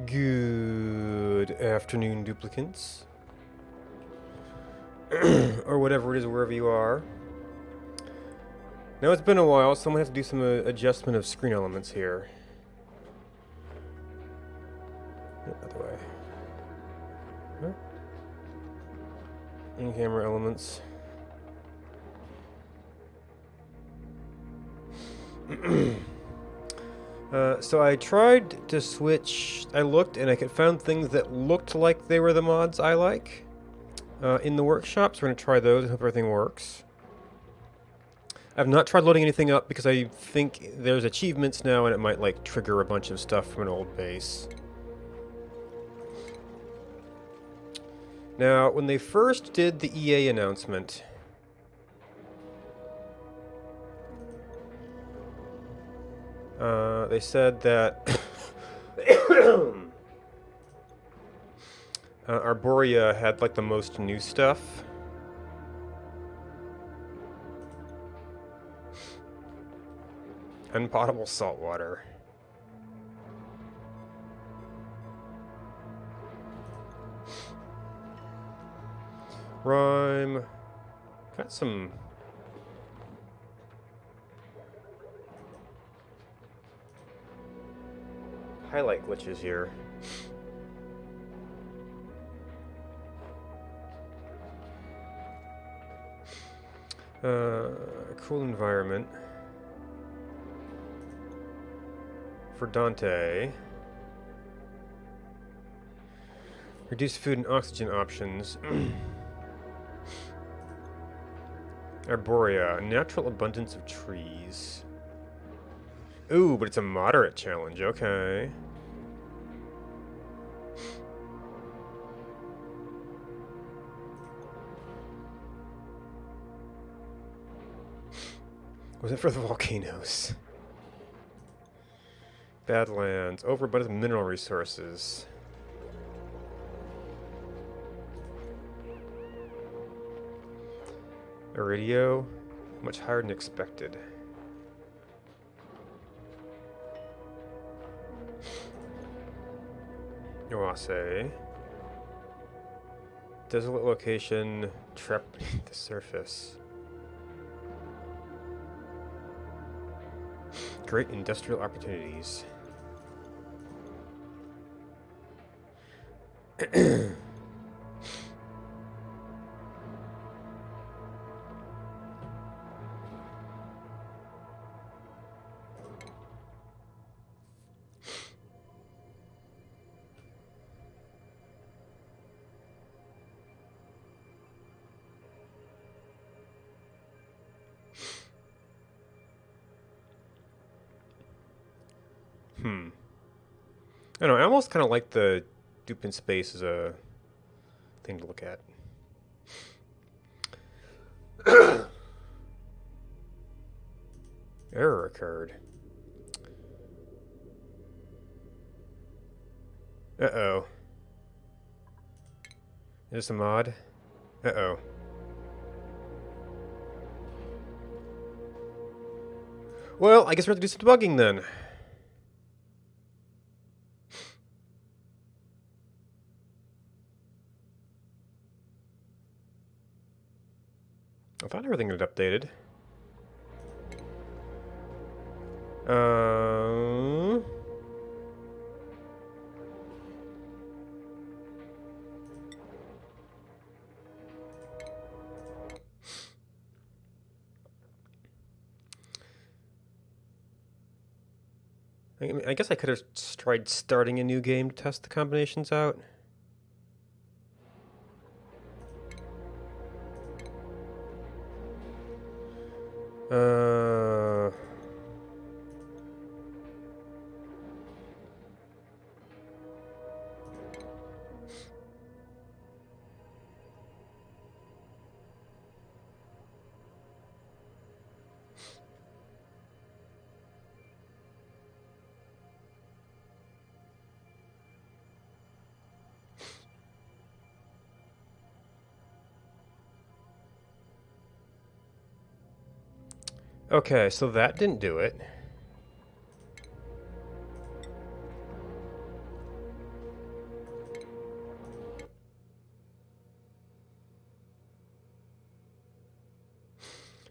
Good afternoon, duplicants. Or whatever it is, wherever you are. Now, it's been a while, so I'm going to have to do some adjustment of screen elements here. Other way. Huh? In-camera elements. So I tried to switch. I looked and I found things that looked like they were the mods I like in the workshop. So we're going to try those and hope everything works. I've not tried loading anything up because I think there's achievements now and it might like trigger a bunch of stuff from an old base. Now, when they first did the EA announcement, they said that Arboria had like the most new stuff. Unpotable salt water. Rhyme. Got some highlight glitches here. Cool environment. For Dante. Reduce food and oxygen options. Arboria, natural abundance of trees. Ooh, but it's a moderate challenge, okay. Was it for the volcanoes? Badlands, overabundant mineral resources. Iridio, much higher than expected. Oase. Desolate location, trapped beneath the surface. Great industrial opportunities. I don't know, I almost kind of like the dupe in space as a thing to look at. Error occurred. Uh-oh. Is this a mod? Uh-oh. Well, I guess we have to do some debugging then. I thought everything had updated. I guess I could have tried starting a new game to test the combinations out. Okay, so that didn't do it.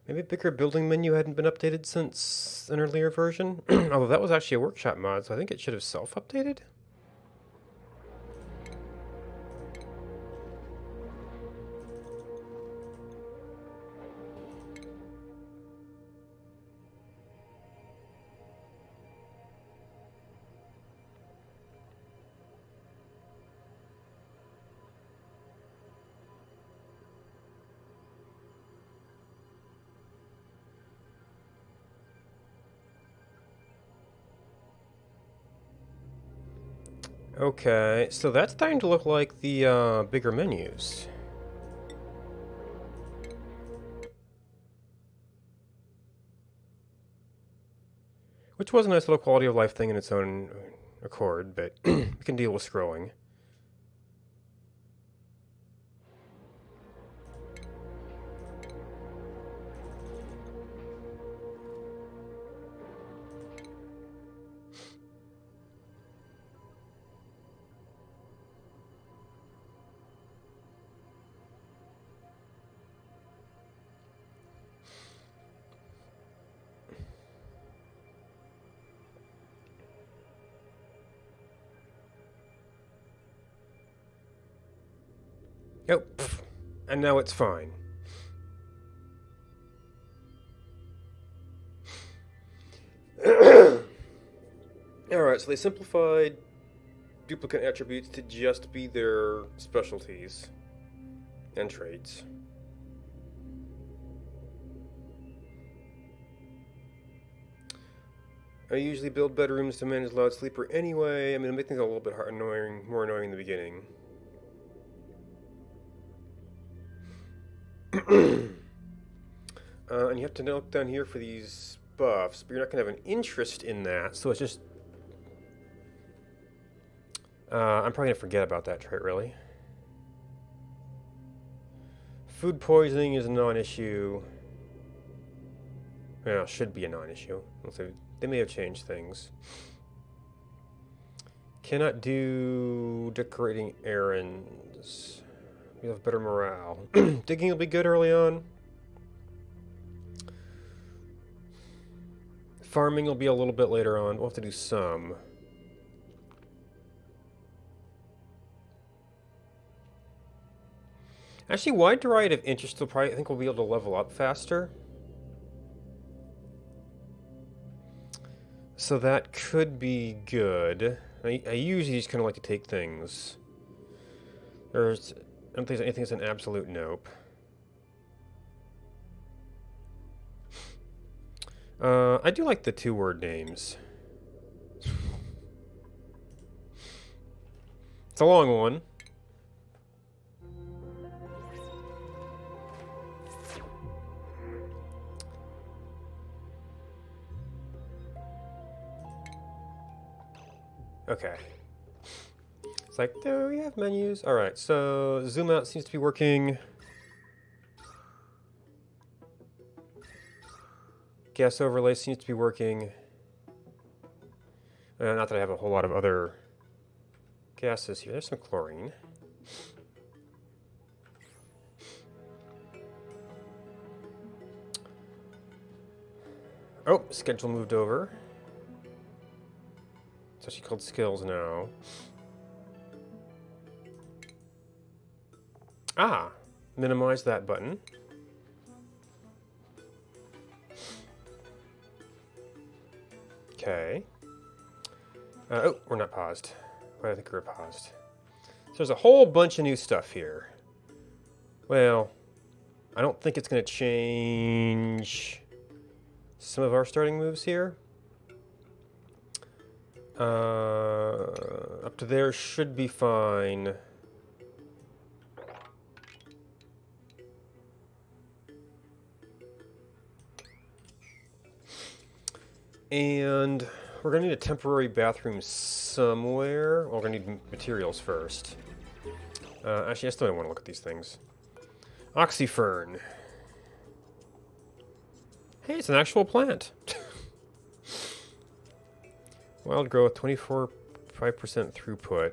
Maybe a bigger building menu hadn't been updated since an earlier version. Although that was actually a workshop mod, so I think it should have self-updated. Okay, so that's starting to look like the bigger menus. Which was a nice little quality of life thing in its own accord, but we can deal with scrolling. Oh, and now it's fine. Alright, so they simplified duplicate attributes to just be their specialties and traits. I usually build bedrooms to manage loud sleeper anyway. I mean, it makes things a little bit more annoying in the beginning. And you have to look down here for these buffs, but you're not going to have an interest in that, so it's just... I'm probably going to forget about that trait, really. Food poisoning is a non-issue. Well, should be a non-issue. They may have changed things. Cannot do decorating errands. We have better morale. Digging will be good early on. Farming will be a little bit later on. We'll have to do some. Actually, wide variety of interest will probably, I think we'll be able to level up faster. So that could be good. I usually just kind of like to take things. I don't think anything's an absolute nope. I do like the two-word names. It's a long one. Okay. It's like, do we have menus? Alright, so zoom out seems to be working. Gas overlay seems to be working. Not that I have a whole lot of other gases here. There's some chlorine. Oh, schedule moved over. It's actually called skills now. Ah, minimize that button. Okay. Oh, we're not paused. Why do I think we're paused? So there's a whole bunch of new stuff here. Well, I don't think it's going to change some of our starting moves here. Up to there should be fine. And we're going to need a temporary bathroom somewhere. Well, we're going to need materials first. Actually, I still don't want to look at these things. Oxyfern. Hey, it's an actual plant. Wild growth, 5% throughput.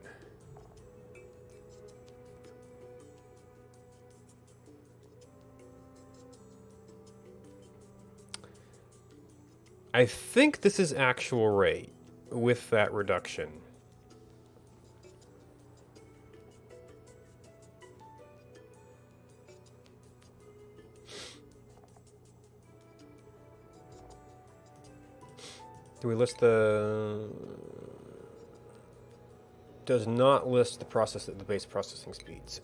I think this is actual rate with that reduction. Do we list the... Does not list the base processing speeds.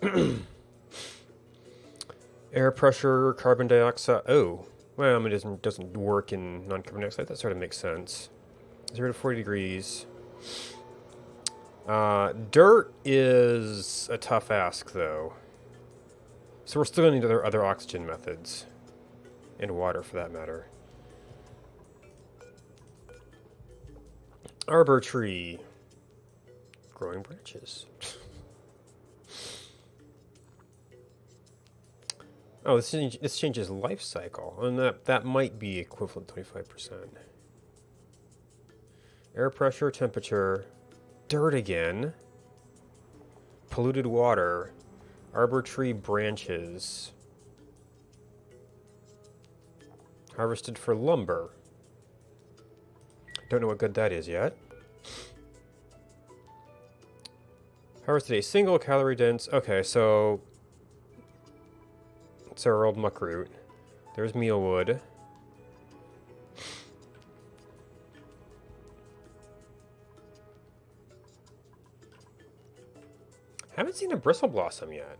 Air pressure, carbon dioxide. Oh, well, I mean, it doesn't work in non-carbon dioxide. That sort of makes sense. 0 to 40 degrees. Dirt is a tough ask, though. So we're still going to need other oxygen methods. And water, for that matter. Arbor tree. Growing branches. Oh, this changes life cycle. And that might be equivalent to 25%. Air pressure, temperature, dirt again, polluted water, arbor tree branches, harvested for lumber. Don't know what good that is yet. Harvested a single calorie dense. Okay, so it's our old muckroot. There's mealwood. Haven't seen a bristle blossom yet.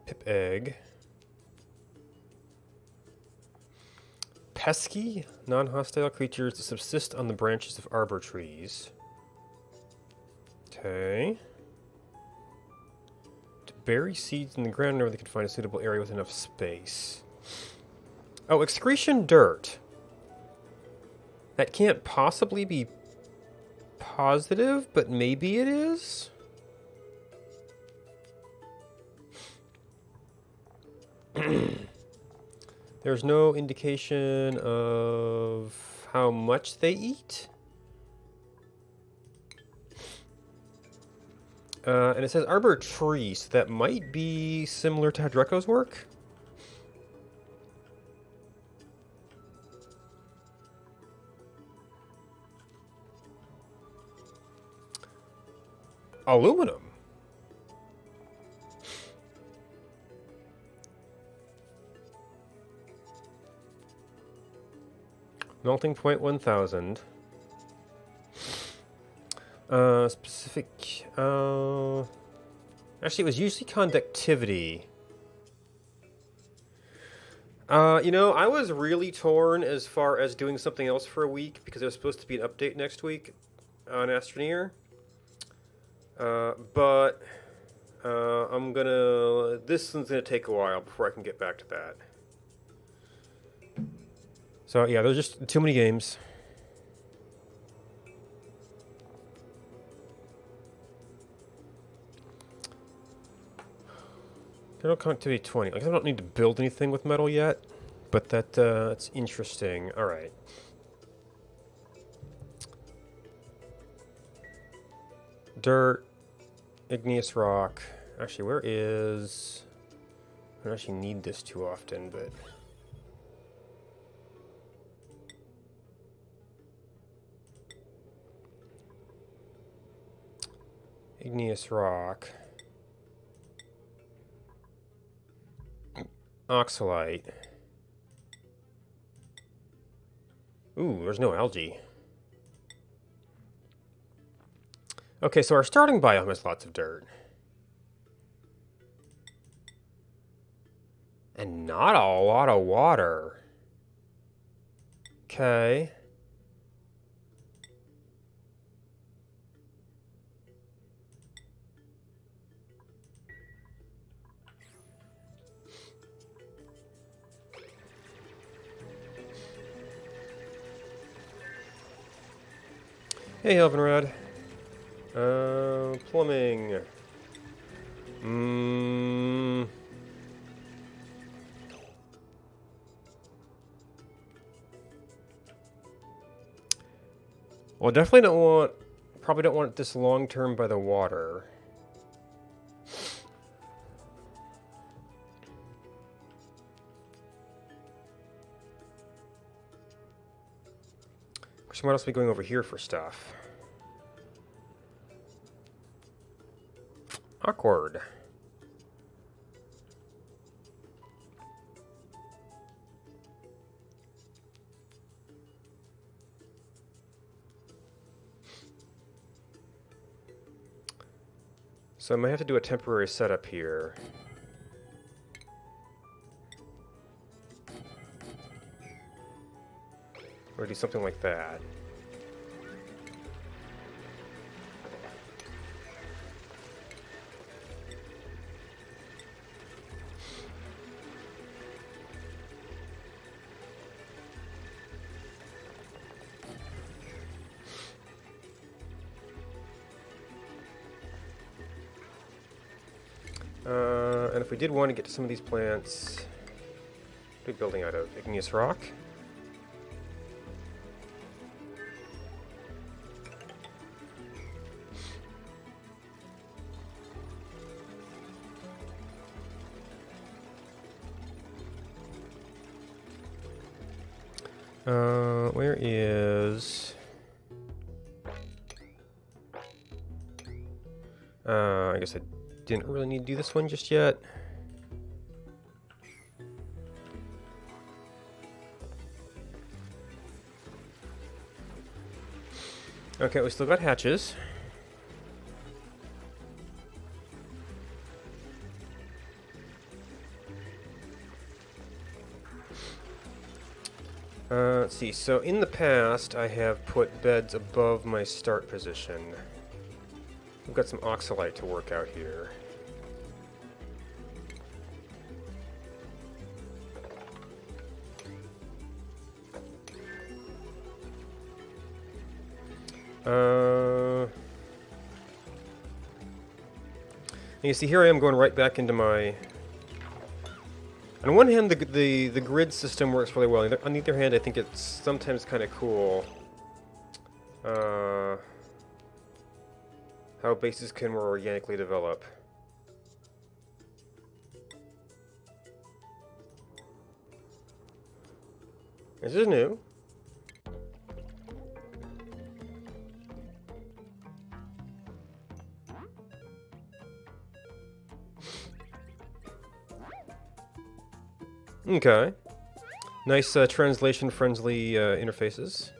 Pip egg. Pesky, non-hostile creatures that subsist on the branches of arbor trees. Okay. To bury seeds in the ground whenever they can find a suitable area with enough space. Oh, excretion dirt. That can't possibly be positive, but maybe it is? There's no indication of how much they eat. And it says arbor tree, so that might be similar to how Drecos work. Aluminum. Melting point 1000. Specific. Actually, it was usually conductivity. You know, I was really torn as far as doing something else for a week because there's supposed to be an update next week on Astroneer. But I'm gonna. This one's gonna take a while before I can get back to that. So yeah, there's just too many games. Internal connectivity 20. Like I don't need to build anything with metal yet, but that's interesting. All right. Dirt, igneous rock. Actually, where is? I don't actually need this too often, but. Igneous rock. Oxalite. Ooh, there's no algae. Okay, so our starting biome has lots of dirt. And not a lot of water. Okay. Hey, Elvenrad. Plumbing. Well, definitely don't want, probably don't want this long term by the water. So what else are we going over here for stuff? Awkward. So I might have to do a temporary setup here. Or do something like that. And if we did want to get to some of these plants, what are we building out of? Igneous rock? Where is... I guess I didn't really need to do this one just yet. Okay, we still got hatches. Let's see, so in the past I have put beds above my start position. We've got some oxalite to work out here. You see, here I am going right back into my... On one hand, the grid system works really well. On the other hand, I think it's sometimes kind of cool how bases can more organically develop. This is new. Okay. Nice translation-friendly interfaces.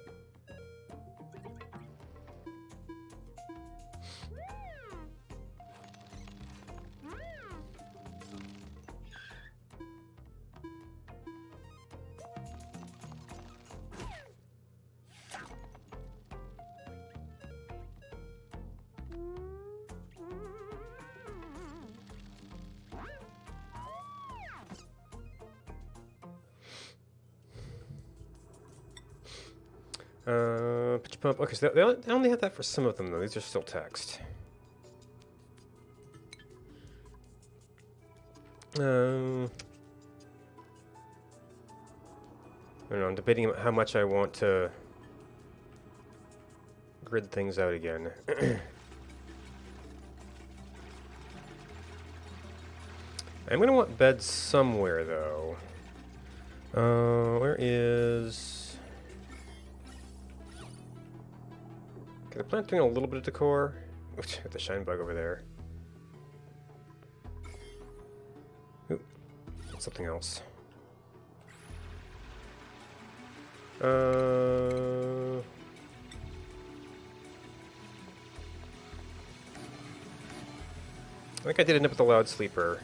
Pitch pump. Okay, so they only have that for some of them, though. These are still text. I don't know. I'm debating how much I want to grid things out again. I'm going to want beds somewhere, though. Where is... Okay, the plant doing a little bit of decor. Oops, got the shine bug over there. Oop, that's something else. I think I did end up with a loud sleeper.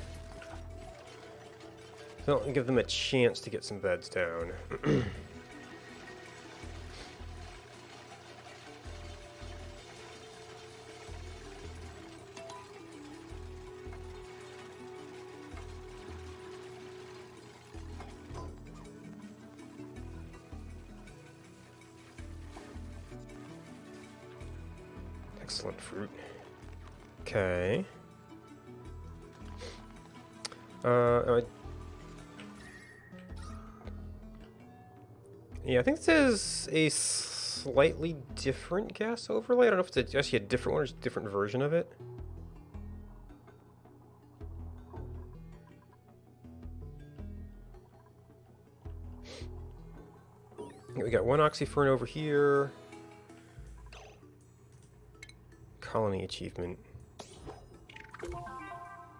So I'll give them a chance to get some beds down. Excellent fruit. Okay. Yeah, I think this is a slightly different gas overlay. I don't know if it's actually a different one or just a different version of it. We got one oxyfern over here. Colony achievement.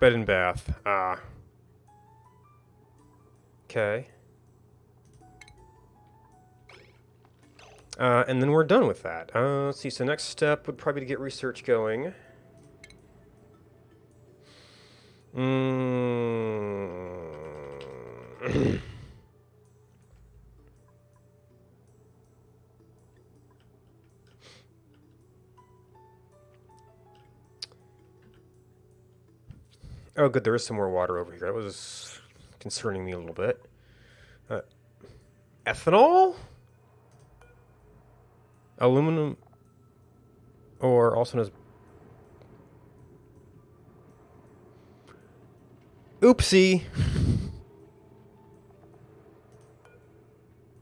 Bed and bath. Ah. Okay. And then we're done with that. Let's see, so next step would probably be to get research going. Oh, good, there is some more water over here. That was concerning me a little bit. Ethanol? Aluminum, or also known as... Oopsie!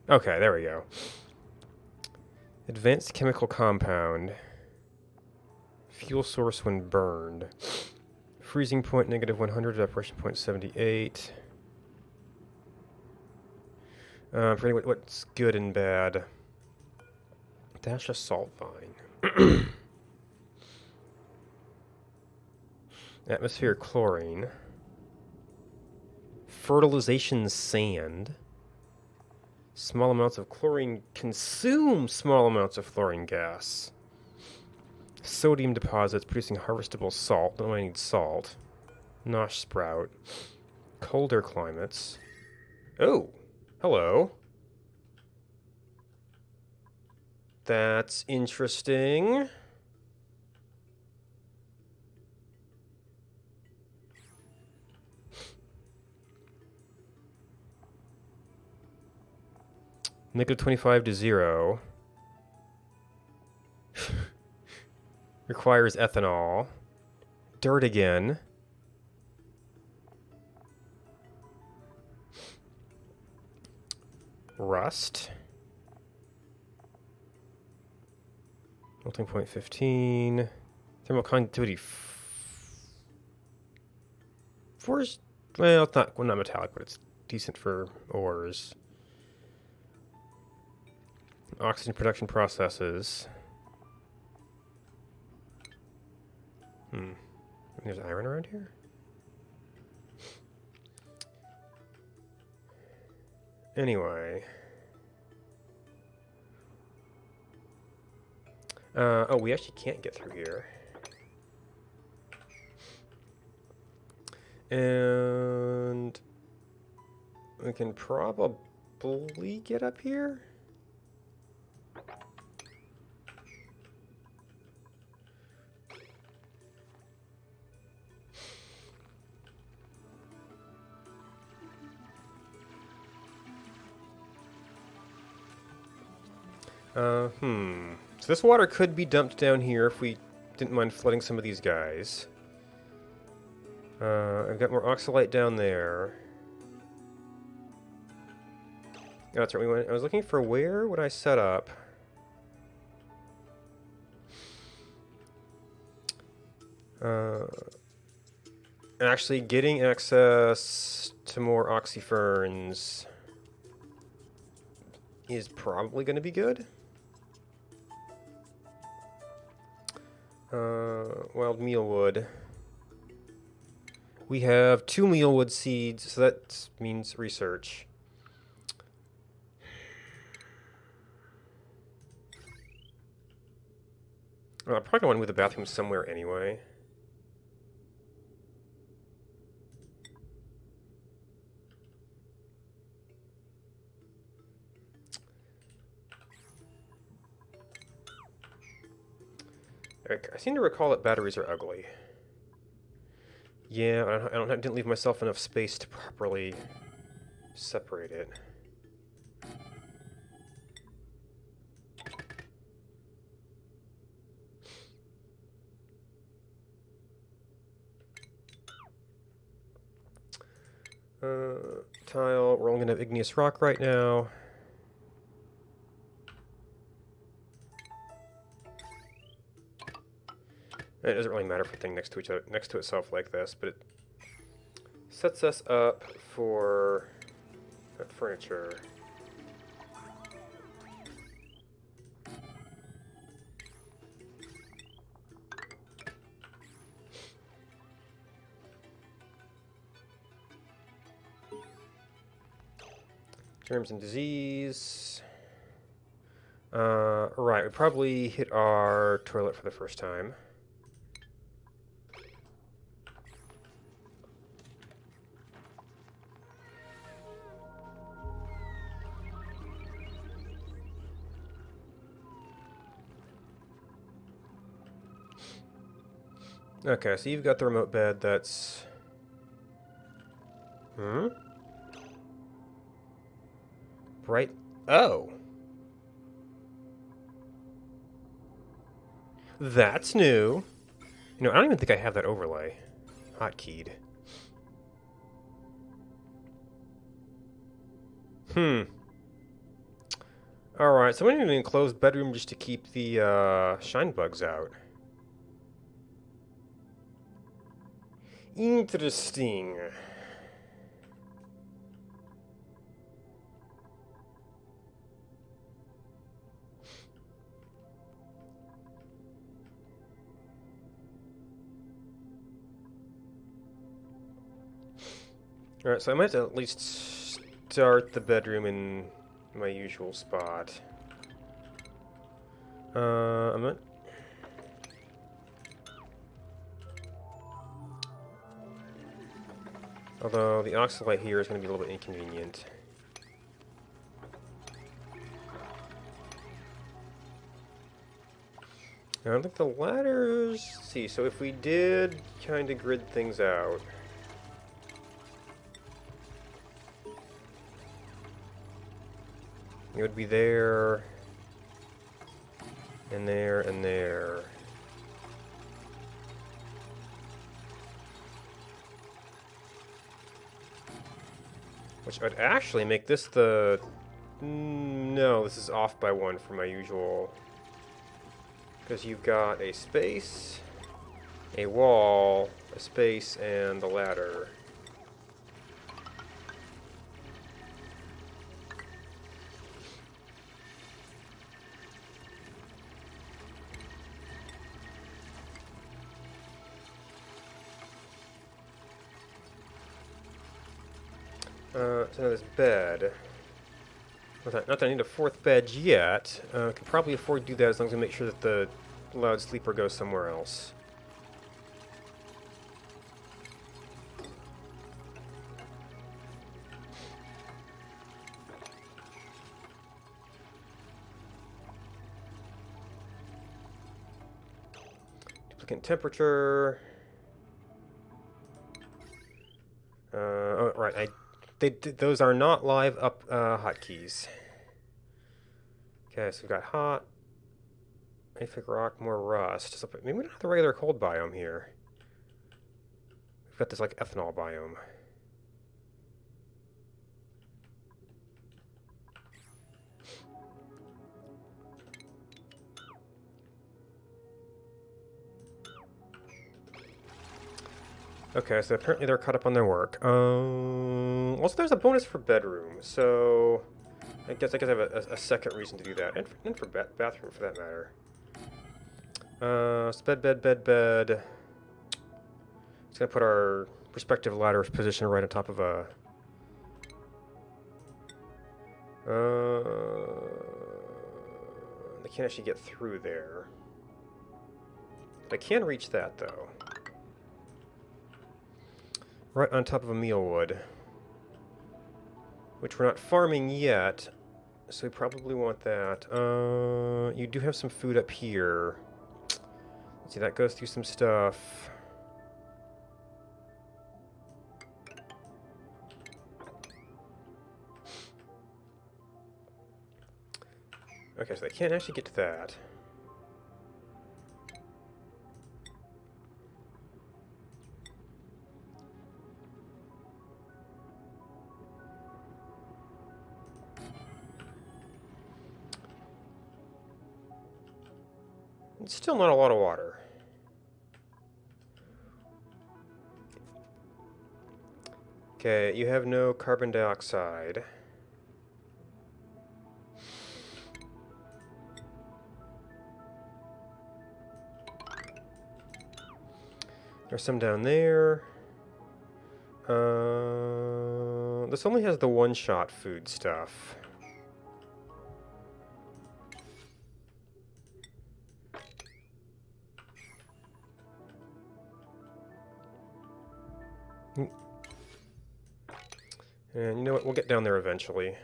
Okay, there we go. Advanced chemical compound. Fuel source when burned. Freezing point negative 100, evaporation point 78. Forgetting what's good and bad. Dash of salt vine. Atmospheric chlorine. Fertilization sand. Small amounts of chlorine consume small amounts of fluorine gas. Sodium deposits producing harvestable salt. Don't I need salt. Nosh sprout. Colder climates. Oh, hello. That's interesting. Negative 25 to 0. Requires ethanol. Dirt again. Rust. Melting point 15. Thermal conductivity. Four's, well, it's not metallic, but it's decent for ores. Oxygen production processes. There's iron around here? Anyway. Oh, we actually can't get through here. And we can probably get up here? So this water could be dumped down here if we didn't mind flooding some of these guys. I've got more oxalite down there. Oh, that's right. I was looking for where would I set up. Actually, getting access to more oxyferns is probably going to be good. Wild mealwood. We have 2 mealwood seeds, so that means research. I probably want to move the bathroom somewhere anyway. I seem to recall that batteries are ugly. Yeah, didn't leave myself enough space to properly separate it. Tile, we're only going to have igneous rock right now. It doesn't really matter for a thing next to itself like this, but it sets us up for furniture. Germs and disease. Right, we probably hit our toilet for the first time. Okay, so you've got the remote bed that's... Hmm? Bright... Oh! That's new! You know, I don't even think I have that overlay. Hotkeyed. Alright, so we need an enclosed bedroom just to keep the, shine bugs out. Interesting. Alright, so I might at least start the bedroom in my usual spot. I'm not... Although the oxalite here is going to be a little bit inconvenient. I don't think the ladders... Let's see, so if we did kind of grid things out... It would be there... And there, and there. Which would actually make this the... No, this is off by one from my usual... Because you've got a space, a wall, a space, and the ladder. So now this bed. Not that I need a fourth bed yet. Can probably afford to do that as long as I make sure that the loud sleeper goes somewhere else. Duplicate temperature. Oh, right. Those are not live up hotkeys. Okay, so we've got hot, mafic rock, more rust. So maybe we don't have the regular cold biome here. We've got this like ethanol biome. Okay, so apparently they're caught up on their work. Also, there's a bonus for bedroom, so I guess I have a second reason to do that, and for bathroom for that matter. So bed. Just gonna put our respective ladders position right on top of a. They can't actually get through there. They can reach that though. Right on top of a mealwood. Which we're not farming yet, so we probably want that. You do have some food up here. Let's see, that goes through some stuff. Okay, so they can't actually get to that. It's still not a lot of water. Okay, you have no carbon dioxide. There's some down there. This only has the one-shot food stuff. And you know what? We'll get down there eventually.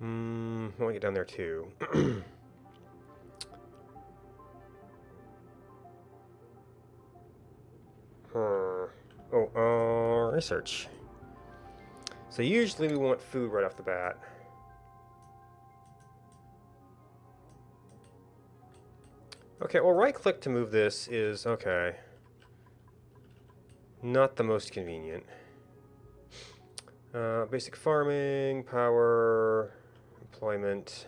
We'll get down there too. Research. So usually we want food right off the bat. Okay, well, right-click to move this is, okay, not the most convenient. Basic farming, power, employment.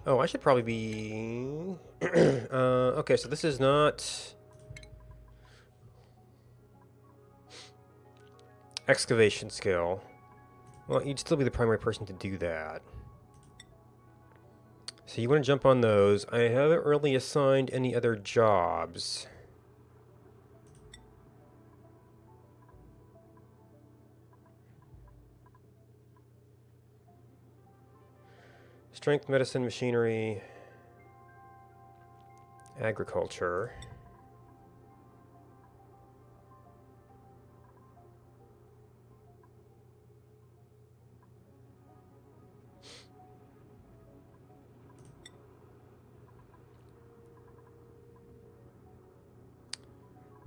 Oh, I should probably be... okay, so this is not... excavation skill. Well, you'd still be the primary person to do that. So you want to jump on those. I haven't really assigned any other jobs. Strength, medicine, machinery, agriculture.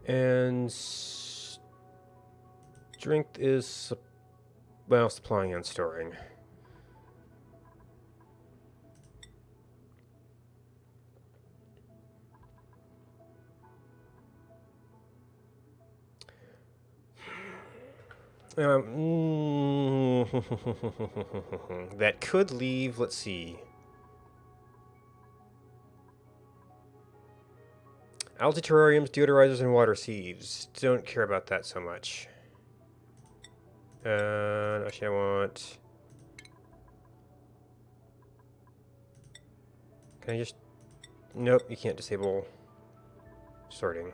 And strength is, well, supplying and storing. That could leave, let's see. Algae terrariums, deodorizers, and water sieves. Don't care about that so much. Actually, I want... Can I just... Nope, you can't disable sorting.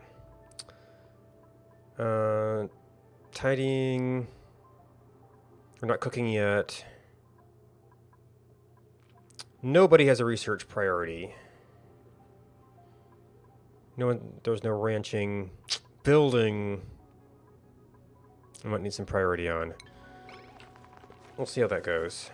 Tidying... We're not cooking yet. Nobody has a research priority. No one, there's no ranching. Building. I might need some priority on. We'll see how that goes.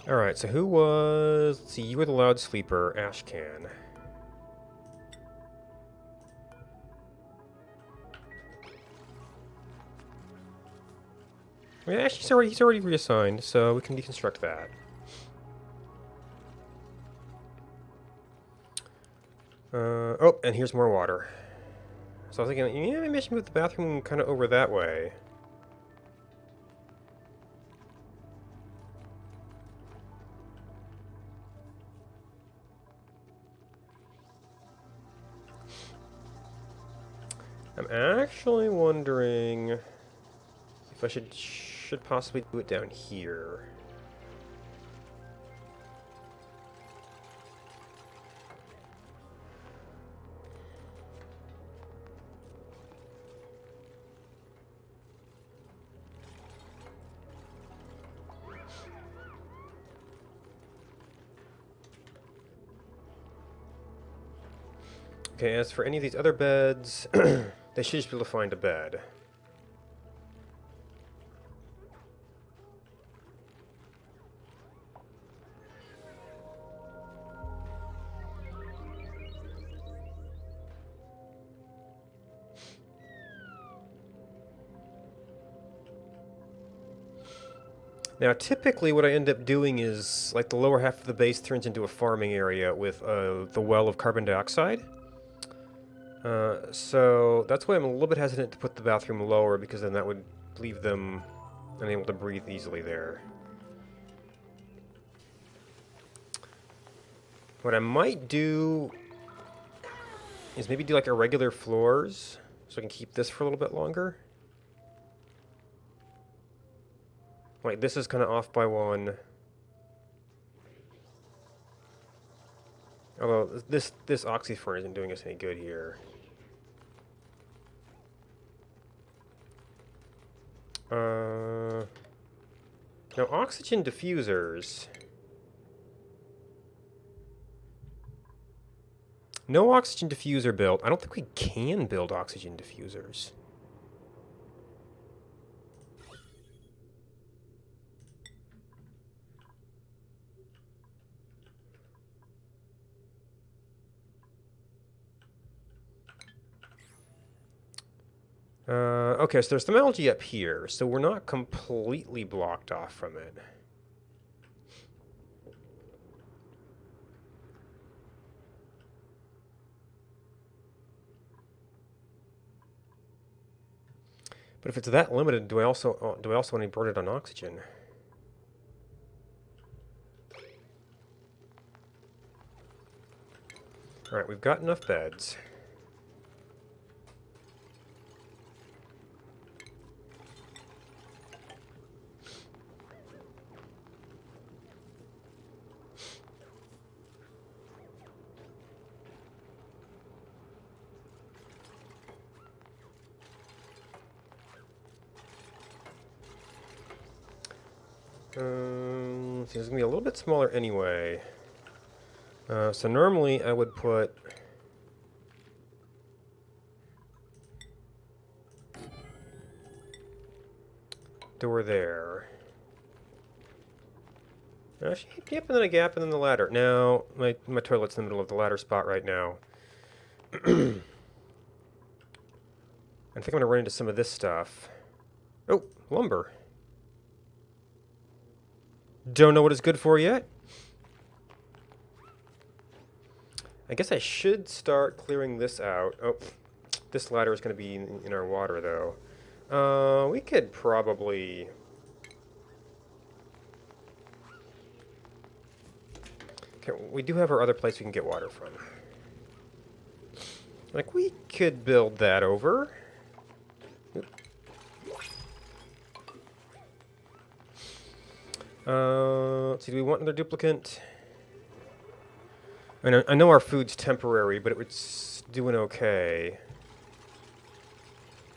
Alright, so who was... Let's see, you were the loud sleeper, Ashcan. Yeah, actually, he's already reassigned, so we can deconstruct that. Oh, and here's more water. So I was thinking, yeah, maybe I should move the bathroom kind of over that way. I'm actually wondering if I should possibly do it down here. Okay, as for any of these other beds, they should just be able to find a bed. Now, typically what I end up doing is, like, the lower half of the base turns into a farming area with the well of carbon dioxide. So that's why I'm a little bit hesitant to put the bathroom lower, because then that would leave them and able to breathe easily there. What I might do is maybe do like irregular floors so I can keep this for a little bit longer. Like this is kind of off by one. Although this oxyfern isn't doing us any good here. Now oxygen diffusers. No oxygen diffuser built. I don't think we can build oxygen diffusers. Okay, so there's some algae up here, so we're not completely blocked off from it. But if it's that limited, do I also want to burn it on oxygen? All right, we've got enough beds. So it's gonna be a little bit smaller anyway. So normally I would put door there. Actually, yep, and then a gap, and then the ladder. Now my toilet's in the middle of the ladder spot right now. I think I'm gonna run into some of this stuff. Oh, lumber. Don't know what it's good for yet. I guess I should start clearing this out. Oh, this ladder is going to be in our water, though. We could probably... Okay, we do have our other place we can get water from. Like, we could build that over. Let's see, do we want another duplicant? I know our food's temporary, but it's doing okay.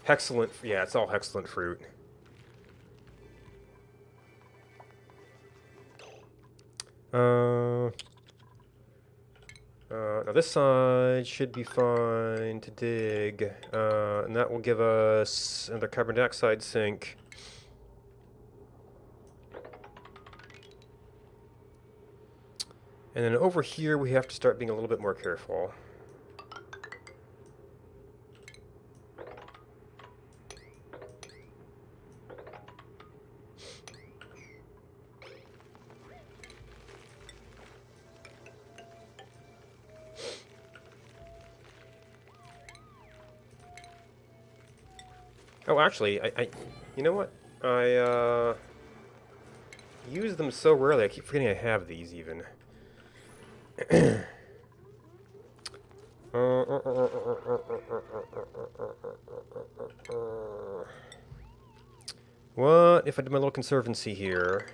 Hexcellent, yeah, it's all hexcellent fruit. Now this side should be fine to dig, and that will give us another carbon dioxide sink. And then over here, we have to start being a little bit more careful. Oh, actually, you know what? I use them so rarely, I keep forgetting I have these even. What if I did my little conservancy here?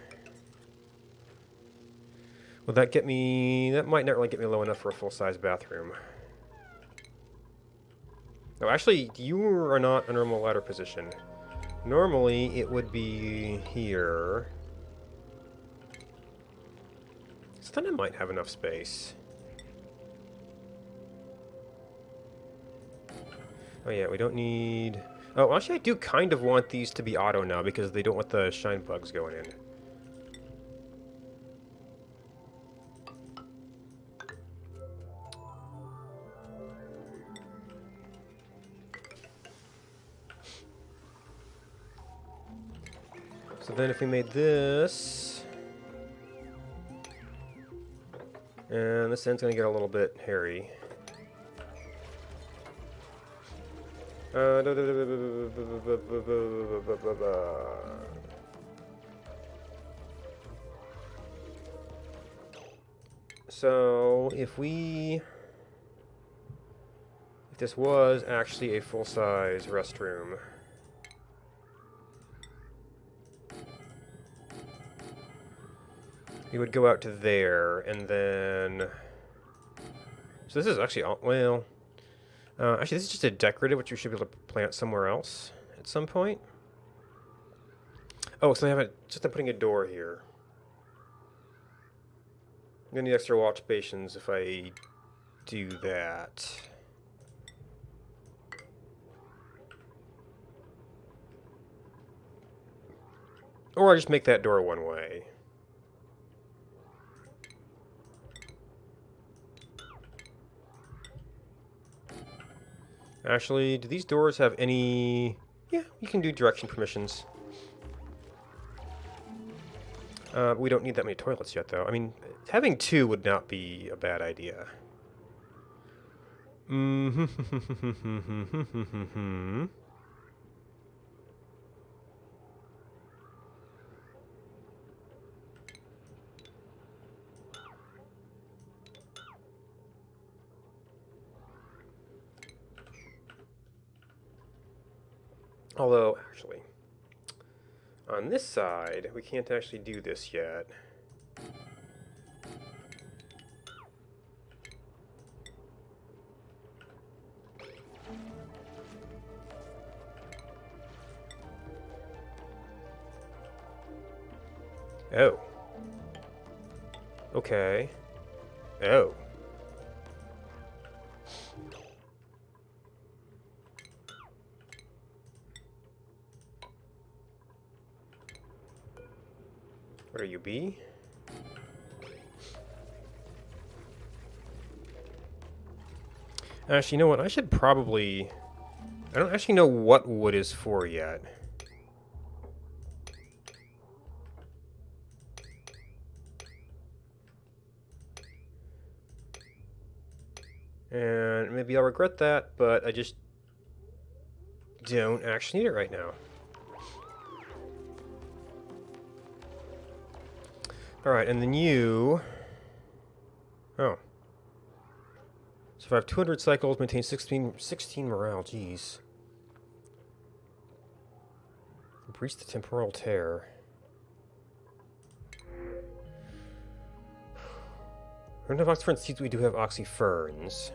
Will that get me... That might not really get me low enough for a full-size bathroom. No, actually, you are not a normal ladder position. Normally, it would be here. So then I might have enough space. Oh yeah, we don't need... Oh, actually I do kind of want these to be auto now because they don't want the shine bugs going in. So then if we made this... And this end's going to get a little bit hairy. So, if this was actually a full-size restroom, we would go out to there, and then... So this is actually, well... actually, this is just a decorative, which we should be able to plant somewhere else at some point. Oh, so they have just putting a door here. I'm gonna need extra watch stations if I do that. Or I just make that door one way. Actually, do these doors have any... Yeah, you can do direction permissions. We don't need that many toilets yet, though. I mean, having 2 would not be a bad idea. Although, actually, on this side, we can't actually do this yet. Oh. Okay. Oh. What are you, B? Actually, you know what? I should probably... I don't actually know what wood is for yet. And maybe I'll regret that, but I just don't actually need it right now. Alright, and then you... Oh. Survive 200 cycles, maintain 16 morale, jeez. Breach the temporal tear. We don't have oxyferns seeds, we do have oxyferns.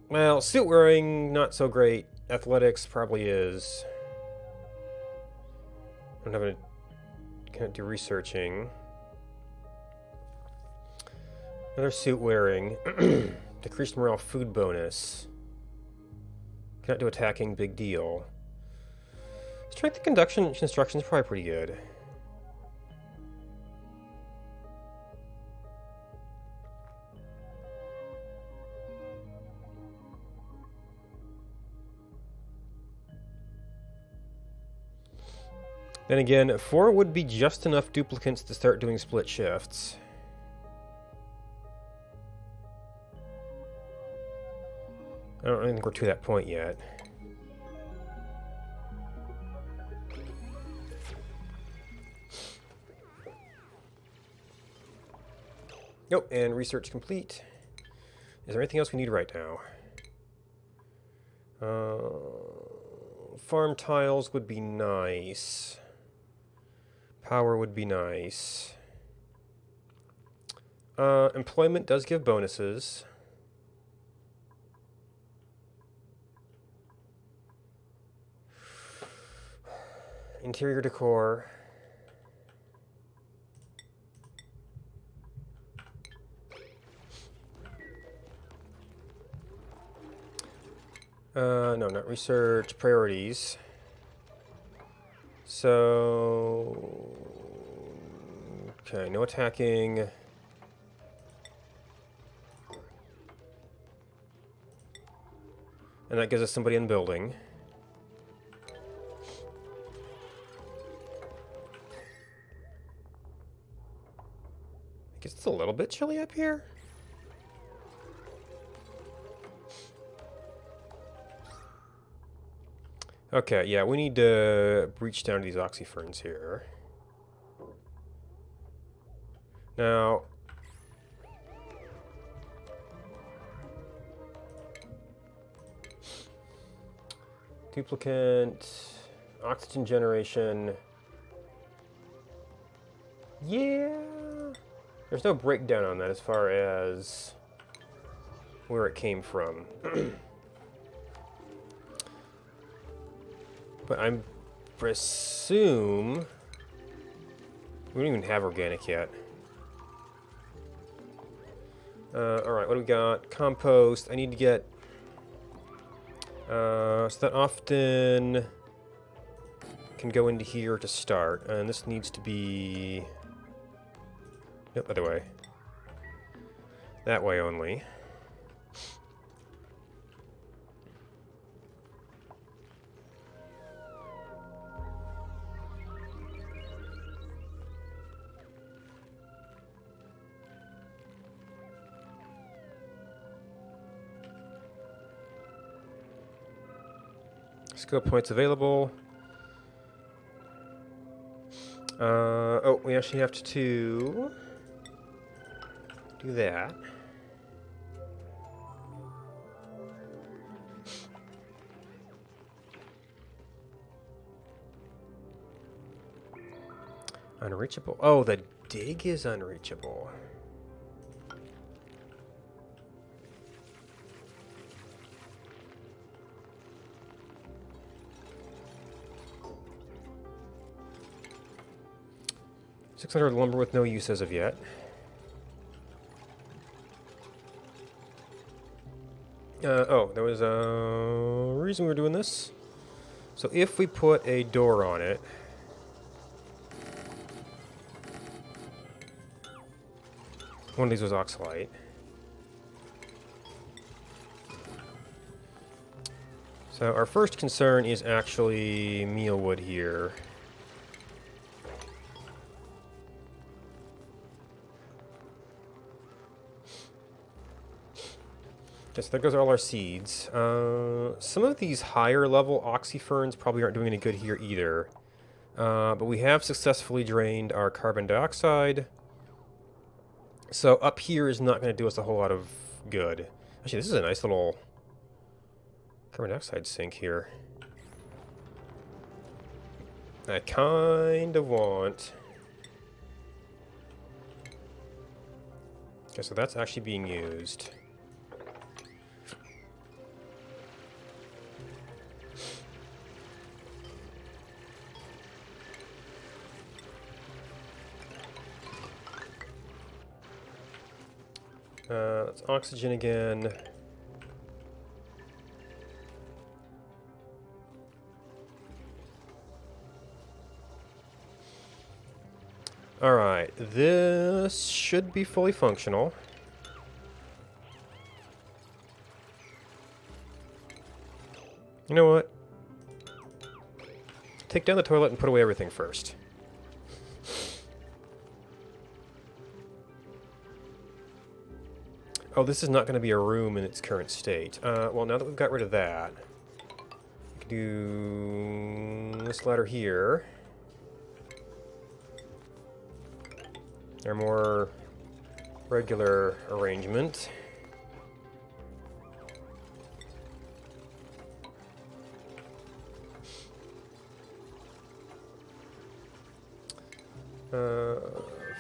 Well, suit wearing, not so great. Athletics probably is. I'm having to kind of do researching. Another suit wearing. Decreased morale food bonus. Cannot do attacking, big deal. Strength and conduction instructions is probably pretty good. Then again, 4 would be just enough duplicates to start doing split shifts. I don't think we're to that point yet. Nope, and research complete. Is there anything else we need right now? Farm tiles would be nice. Power would be nice. Employment does give bonuses. Interior decor. No, not research. Priorities. So... Okay, no attacking. And that gives us somebody in building. I guess it's a little bit chilly up here. Okay, yeah, we need to breach down to these oxyferns here. Now, duplicant, oxygen generation. Yeah. There's no breakdown on that as far as where it came from. But I presume we don't even have organic yet. Alright, what do we got? Compost. I need to get... so that often can go into here to start. And this needs to be... Nope, other way. That way only. Skill points available. Oh, we actually have to do that. Unreachable. Oh, the dig is unreachable. $600 lumber with no use as of yet. Oh, there was a reason we were doing this. So if we put a door on it, one of these was oxalite. So our first concern is actually mealwood here. Yes, there goes all our seeds. Some of these higher level oxyferns probably aren't doing any good here either. But we have successfully drained our carbon dioxide. So up here is not going to do us a whole lot of good. Actually, this is a nice little carbon dioxide sink here. I kind of want... Okay, so that's actually being used. That's oxygen again. Alright, this should be fully functional. You know what? Take down the toilet and put away everything first. Oh, this is not going to be a room in its current state. Well, now that we've got rid of that, we can do this ladder here. Our more regular arrangement.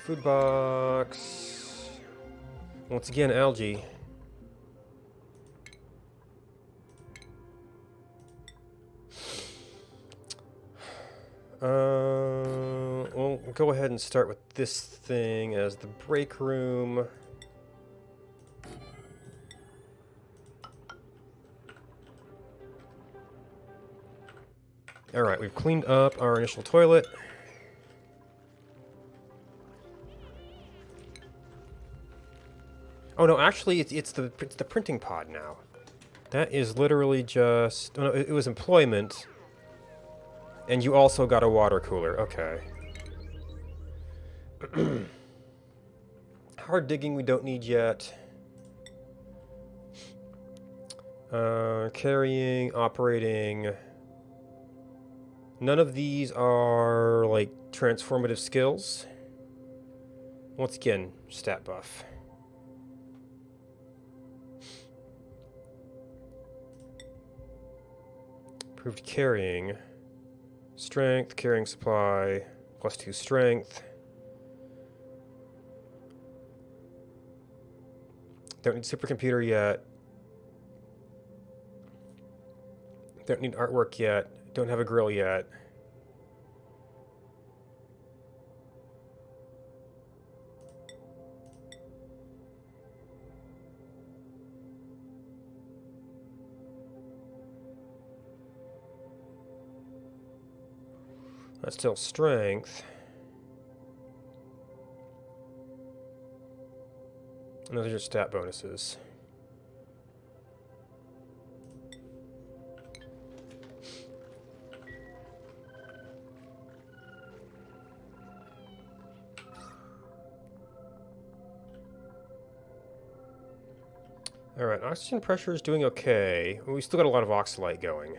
Food box. Once again, algae. We'll go ahead and start with this thing as the break room. Alright, we've cleaned up our initial toilet. Oh no, actually it's the printing pod now. That is literally just... Oh no, it was employment. And you also got a water cooler. Okay. Hard digging we don't need yet. Carrying, operating. None of these are like transformative skills. Once again, stat buff. Improved carrying. Strength, carrying supply, +2 strength. Don't need supercomputer yet. Don't need artwork yet. Don't have a grill yet. That's still strength. And those are your stat bonuses. Alright, oxygen pressure is doing okay. We still got a lot of oxalite going.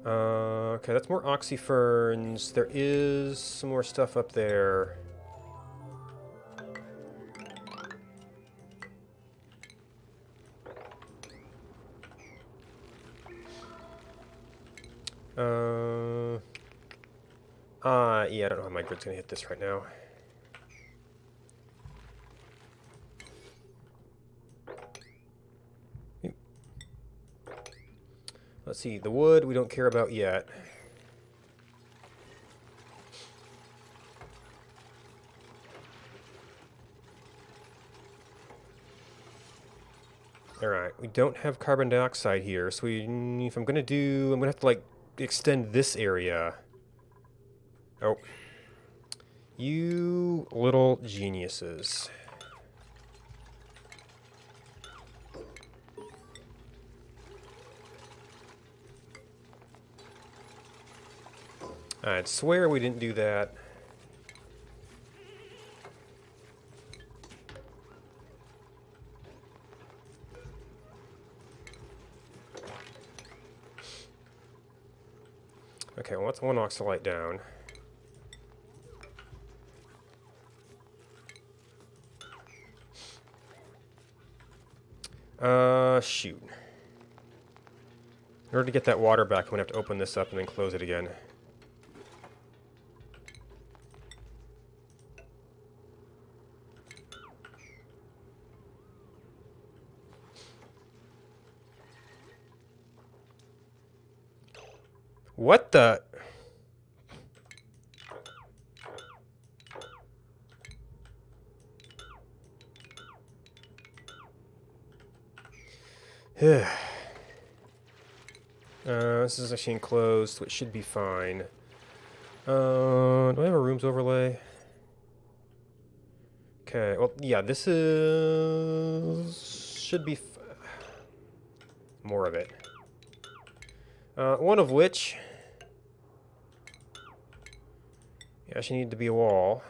Okay, that's more oxyferns. There is some more stuff up there. Yeah, I don't know how my grid's gonna hit this right now. Let's see, the wood we don't care about yet. Alright, we don't have carbon dioxide here, so if I'm gonna have to, like, extend this area. Oh. You little geniuses. I'd swear we didn't do that. Okay, well, that's one oxalite down. Shoot. In order to get that water back, I'm gonna have to open this up and then close it again. What the? This is actually enclosed, so it should be fine. Do I have a rooms overlay? Okay, well, yeah, this should be more of it. One of which actually need to be a wall.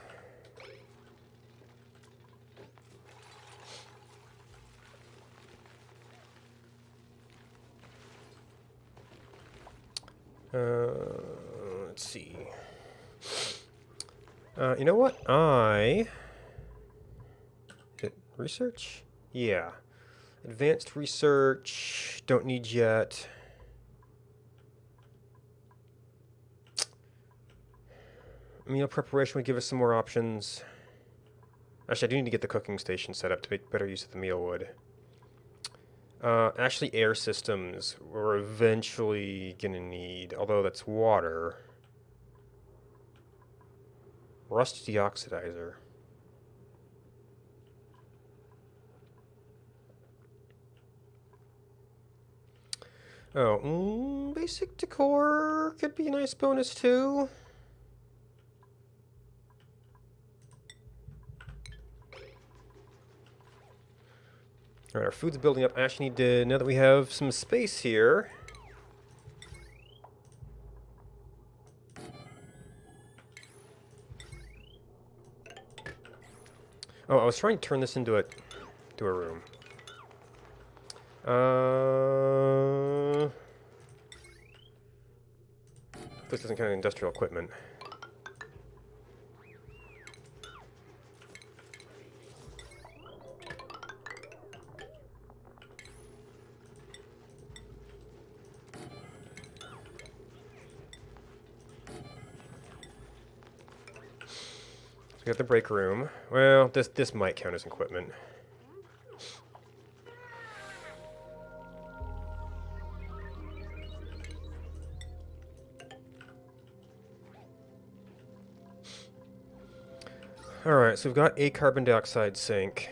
Let's see. You know what? Research? Yeah. Advanced research. Don't need yet. Meal preparation would give us some more options. Actually, I do need to get the cooking station set up to make better use of the meal wood. Actually, air systems we're eventually gonna need, although that's water. Rust deoxidizer. Oh, basic decor could be a nice bonus too. Alright, our food's building up. I actually need to, now that we have some space here. Oh, I was trying to turn this into a room. This doesn't count industrial equipment. we got the break room. Well, this might count as equipment. Alright, so we've got a carbon dioxide sink.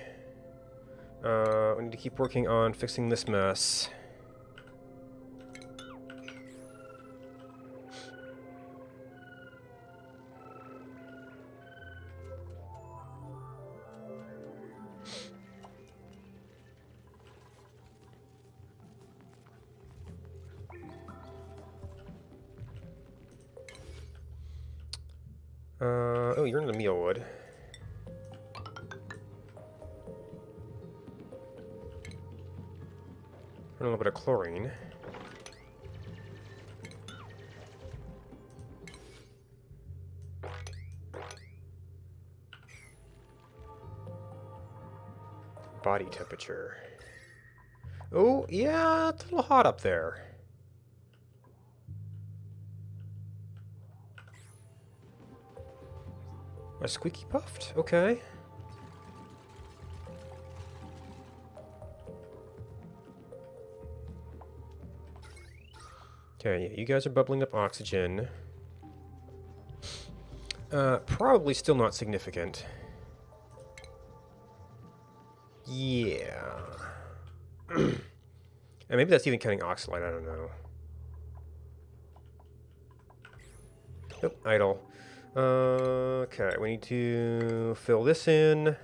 We need to keep working on fixing this mess. Oh, you're in the mealwood. A little bit of chlorine. Body temperature. Oh, yeah, it's a little hot up there. A squeaky puffed? Okay. Okay, yeah, you guys are bubbling up oxygen. Probably still not significant. Yeah. And maybe that's even counting oxalate, I don't know. Nope, idle. Okay, we need to fill this in.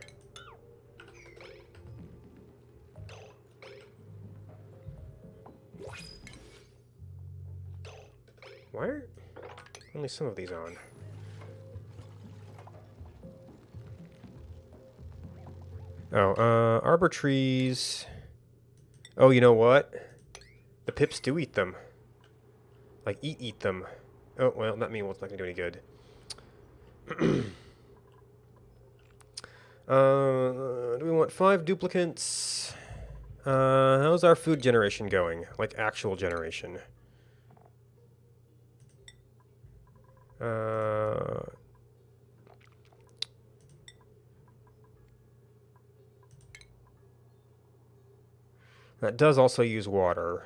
Why are only some of these on? Oh, arbor trees. Oh, you know what? The pips do eat them. Like, eat them. Oh, well, that means it's not gonna do any good. Do we want 5 duplicates? How's our food generation going? Like, actual generation. That does also use water.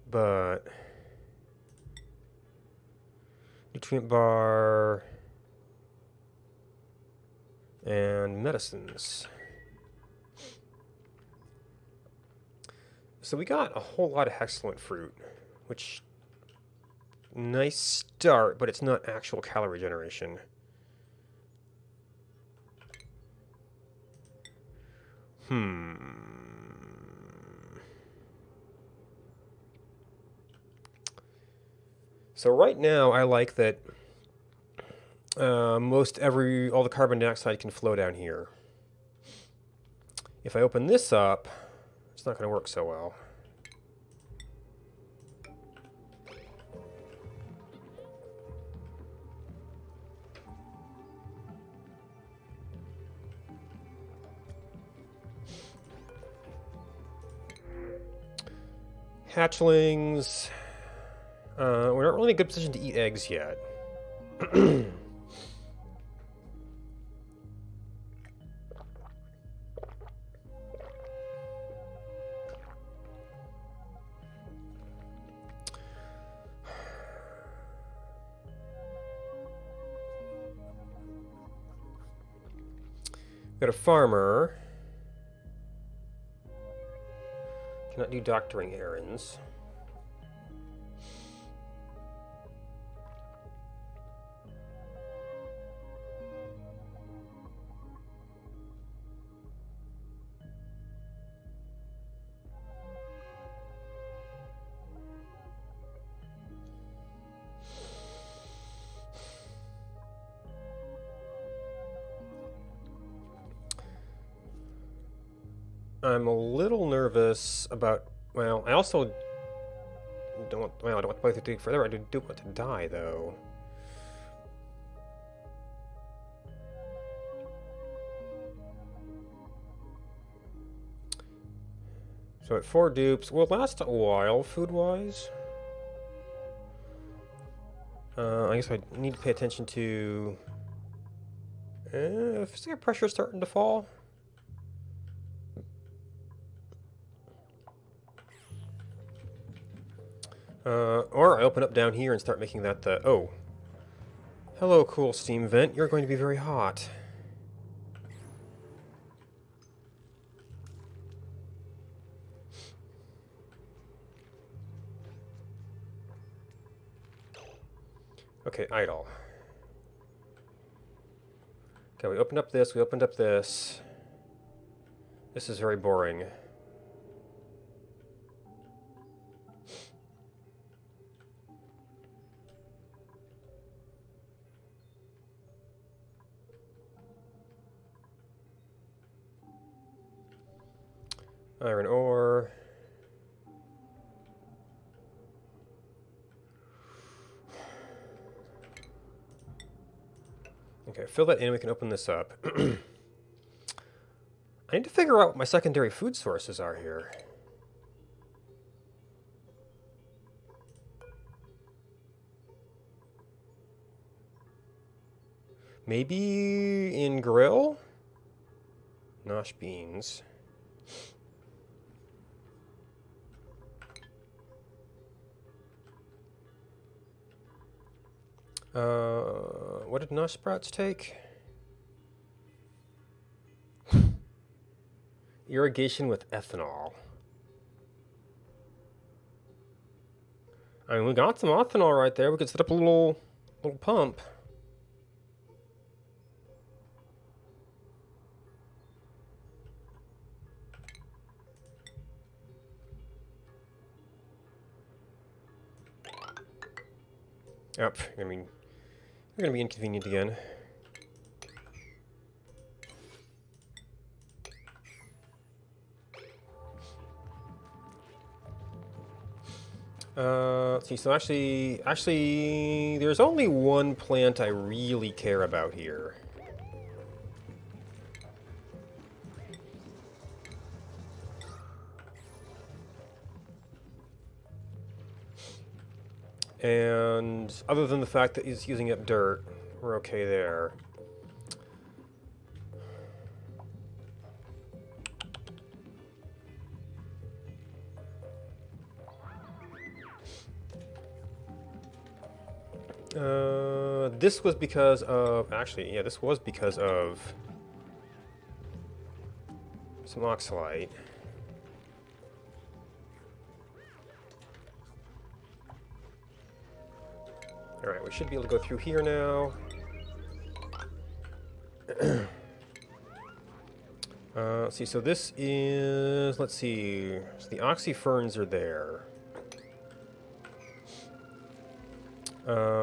But nutrient bar and medicines. So we got a whole lot of excellent fruit, which nice start, but it's not actual calorie generation. So right now, I like that all the carbon dioxide can flow down here. If I open this up, it's not going to work so well. Hatchlings. We're not really in a good position to eat eggs yet. Got a farmer. Cannot do doctoring errands. I'm a little nervous about. Well, I also don't. Well, I don't want to play through further. I do want to die, though. So at 4 dupes, will last a while, food-wise. I guess I need to pay attention to... if it's like pressure starting to fall. Or I open up down here and start making that the... Oh. Hello, cool steam vent. You're going to be very hot. Okay, idle. Okay, we opened up this, we opened up this. This is very boring. Iron ore. Okay, fill that in, we can open this up. I need to figure out what my secondary food sources are here. Maybe in grill? Nosh beans. What did Nosh sprouts take? Irrigation with ethanol. I mean, we got some ethanol right there. We could set up a little pump. Yep, I mean, you're gonna be inconvenient again. Let's see, so actually, there's only one plant I really care about here. And other than the fact that he's using up dirt, we're okay there. This was because of... Actually, yeah, this was because of some oxalite. Alright, we should be able to go through here now. Let's see, so this is... Let's see. So the oxyferns are there.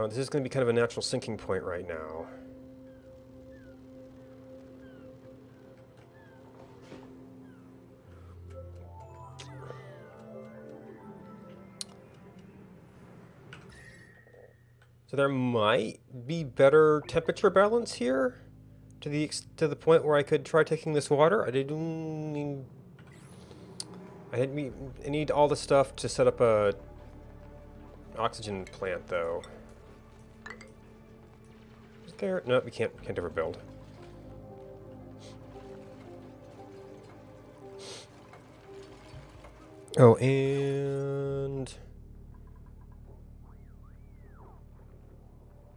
This is going to be kind of a natural sinking point right now. So there might be better temperature balance here, to the point where I could try taking this water. I need all the stuff to set up a oxygen plant, though. Is there? No, we can't ever build. Oh, and...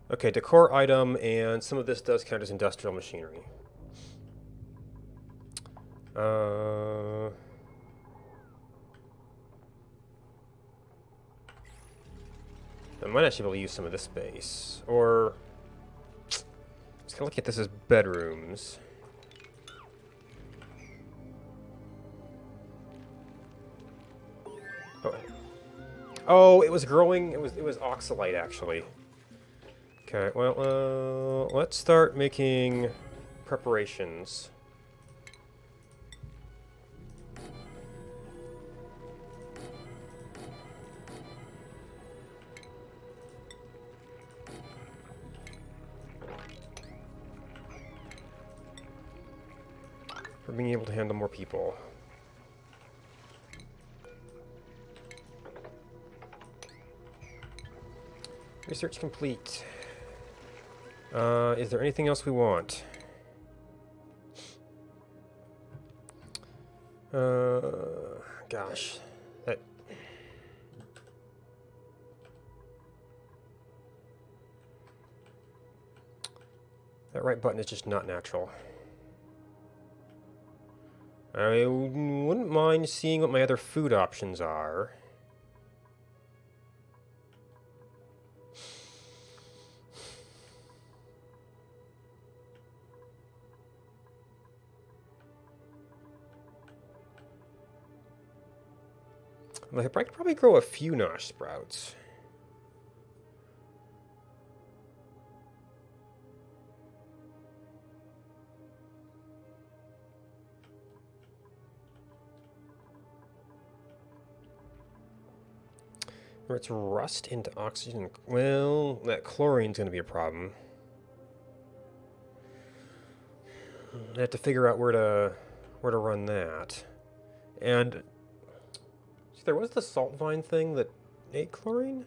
Okay, decor item, and some of this does count as industrial machinery. I might actually be able to use some of this space. Or... Let's kind of look at this as bedrooms. Oh, it was growing. It was oxalite, actually. Okay, well, let's start making preparations. For being able to handle more people. Research complete. Is there anything else we want? Gosh. That right button is just not natural. I wouldn't mind seeing what my other food options are. I could probably grow a few nosh sprouts. It's rust into oxygen. Well, that chlorine's going to be a problem. I have to figure out where to run that. And see, there was the salt vine thing that ate chlorine.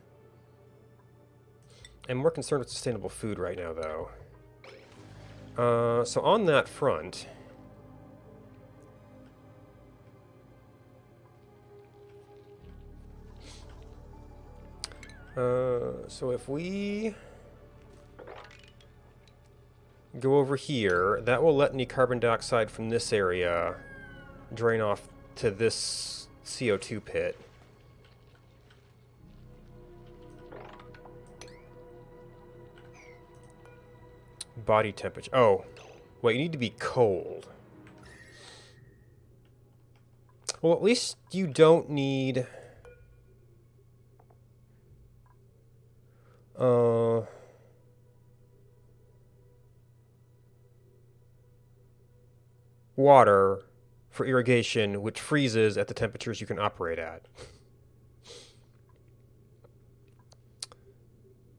I'm more concerned with sustainable food right now, though. So on that front, so if we go over here, that will let any carbon dioxide from this area drain off to this CO2 pit. Body temperature. Oh, wait, you need to be cold. Well, at least you don't need... water for irrigation, which freezes at the temperatures you can operate at.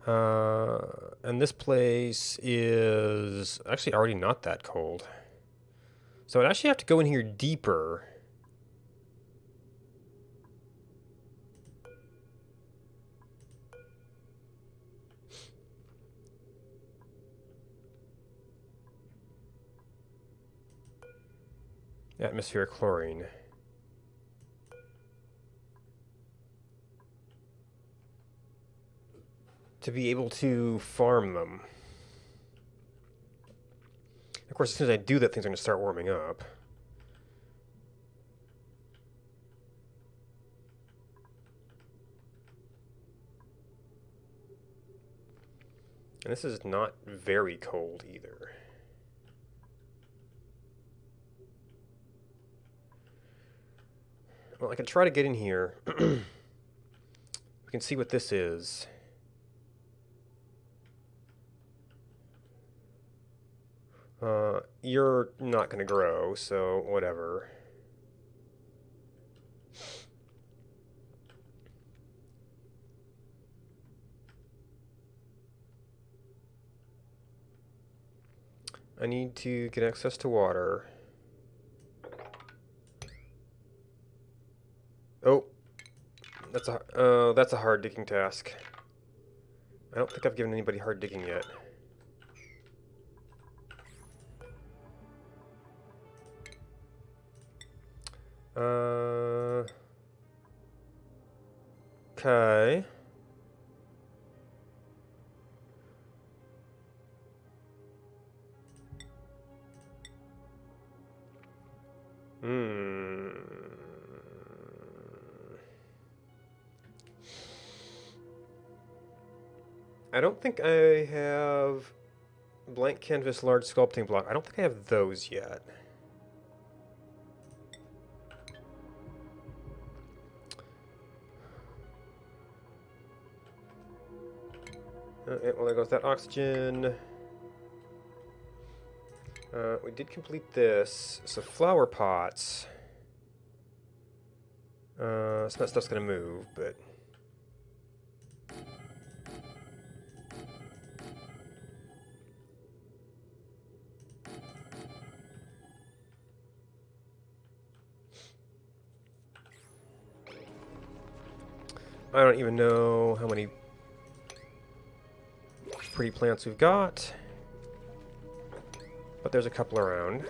And this place is actually already not that cold. So I'd actually have to go in here deeper. Atmospheric chlorine. To be able to farm them. Of course, as soon as I do that, things are going to start warming up. And this is not very cold either. Well, I can try to get in here. We can see what this is. You're not going to grow, so whatever. I need to get access to water. Oh, that's a hard digging task. I don't think I've given anybody hard digging yet. Okay. I don't think I have blank canvas large sculpting block. I don't think I have those yet. Well, there goes that oxygen. We did complete this. So flower pots. So that stuff's gonna move, but... I don't even know how many pretty plants we've got. But there's a couple around.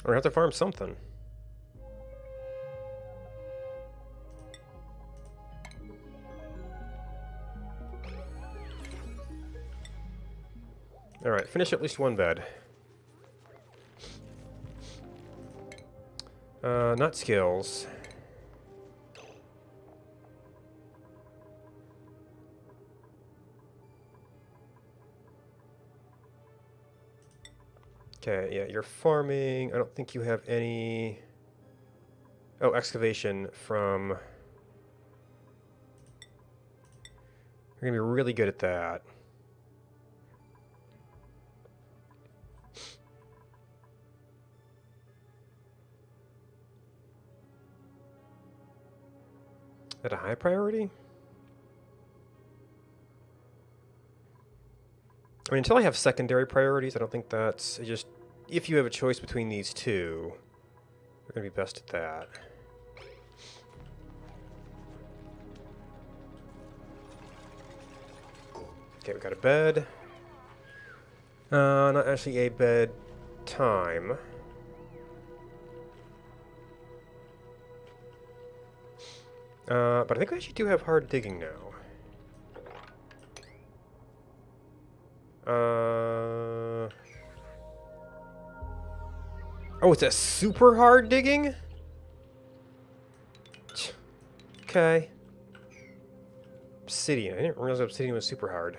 We have to farm something. Alright, finish at least one bed. Not skills. Okay, yeah, you're farming. I don't think you have any... Oh, excavation from... You're gonna be really good at that. At a high priority? I mean, until I have secondary priorities, I don't think that's... Just, if you have a choice between these two, you're going to be best at that. Okay, we got a bed. Not actually a bed time. But I think we actually do have hard digging now. Oh, it's a super hard digging? Okay. Obsidian. I didn't realize obsidian was super hard.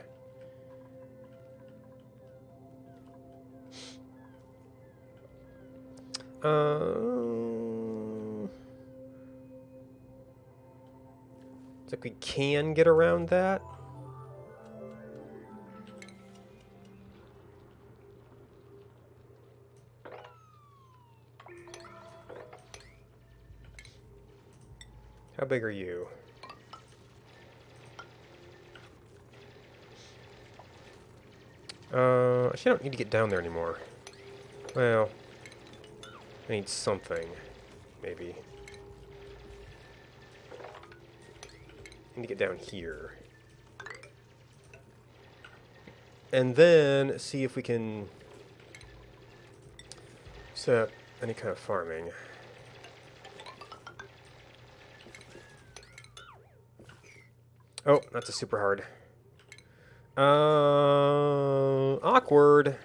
It's like we can get around that. How big are you? Actually, I don't need to get down there anymore. Well, I need something, maybe. I need to get down here. And then see if we can set up any kind of farming. Oh, that's a super hard. Awkward.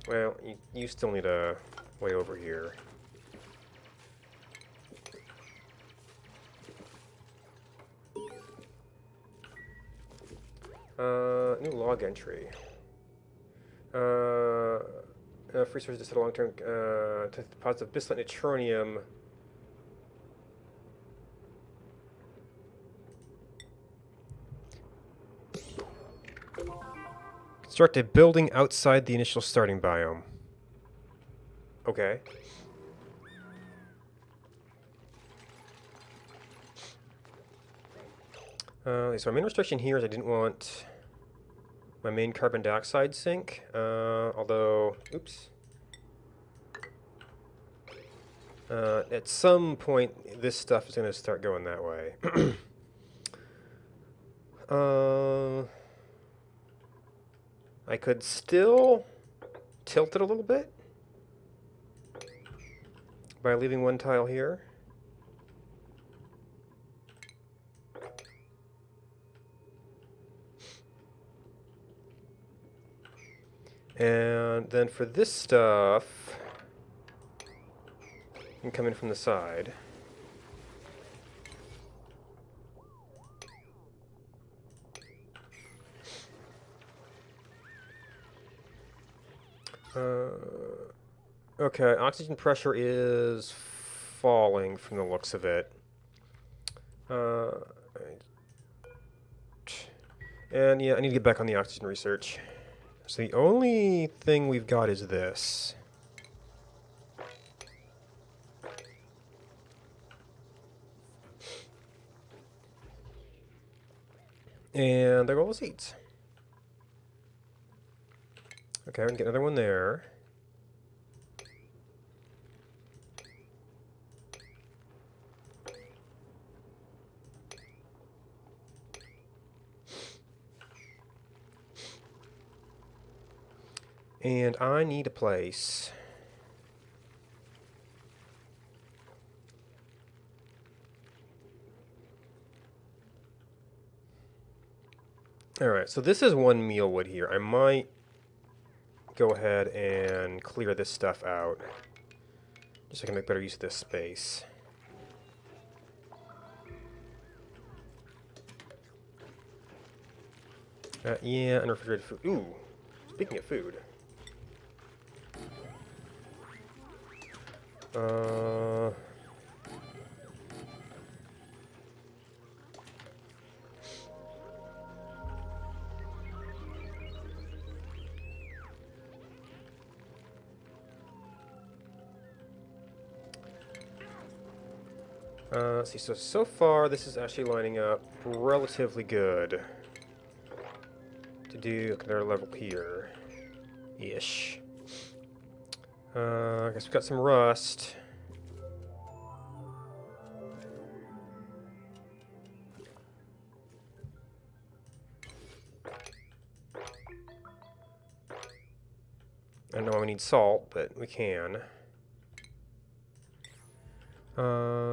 Well, you still need a way over here. New log entry. Free sources to set a long-term deposit of bismuth neutronium. Construct a building outside the initial starting biome. Okay. So my main restriction here is I didn't want my main carbon dioxide sink, although, oops. At some point, this stuff is going to start going that way. I could still tilt it a little bit by leaving one tile here. And then for this stuff, you can come in from the side. Okay, oxygen pressure is falling from the looks of it. And yeah, I need to get back on the oxygen research. So the only thing we've got is this. And there go all the seeds. Okay, we can get another one there. And I need a place. Alright, so this is one meal wood here. I might go ahead and clear this stuff out, just so I can make better use of this space. Yeah, unrefrigerated food. Ooh, speaking of food. Let's see, so far this is actually lining up relatively good to do another level here. Ish. I guess we've got some rust. I don't know why we need salt, but we can.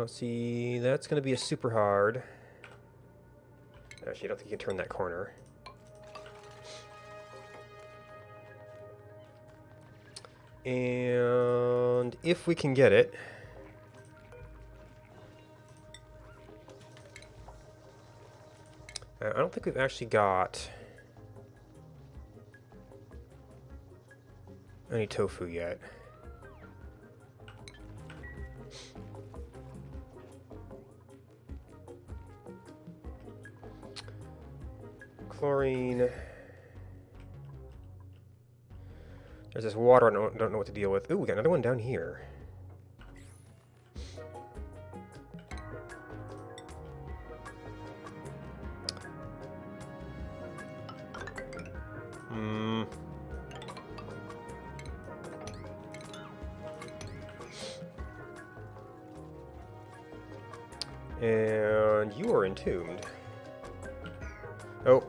See, that's going to be a super hard. Actually, I don't think you can turn that corner. And if we can get it, I don't think we've actually got any tofu yet. Chlorine. There's this water I don't know what to deal with. Ooh, we got another one down here. And you are entombed. Oh.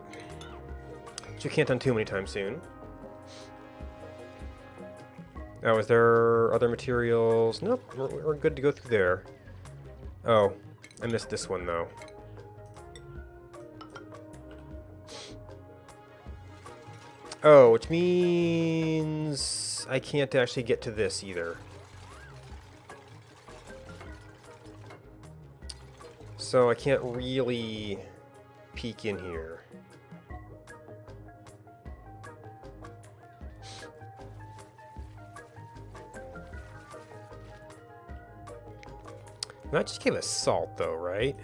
But you can't untomb anytime soon. Oh, is there other materials? Nope, we're good to go through there. Oh, I missed this one, though. Oh, which means I can't actually get to this either. So I can't really peek in here. That just gave us salt, though, right?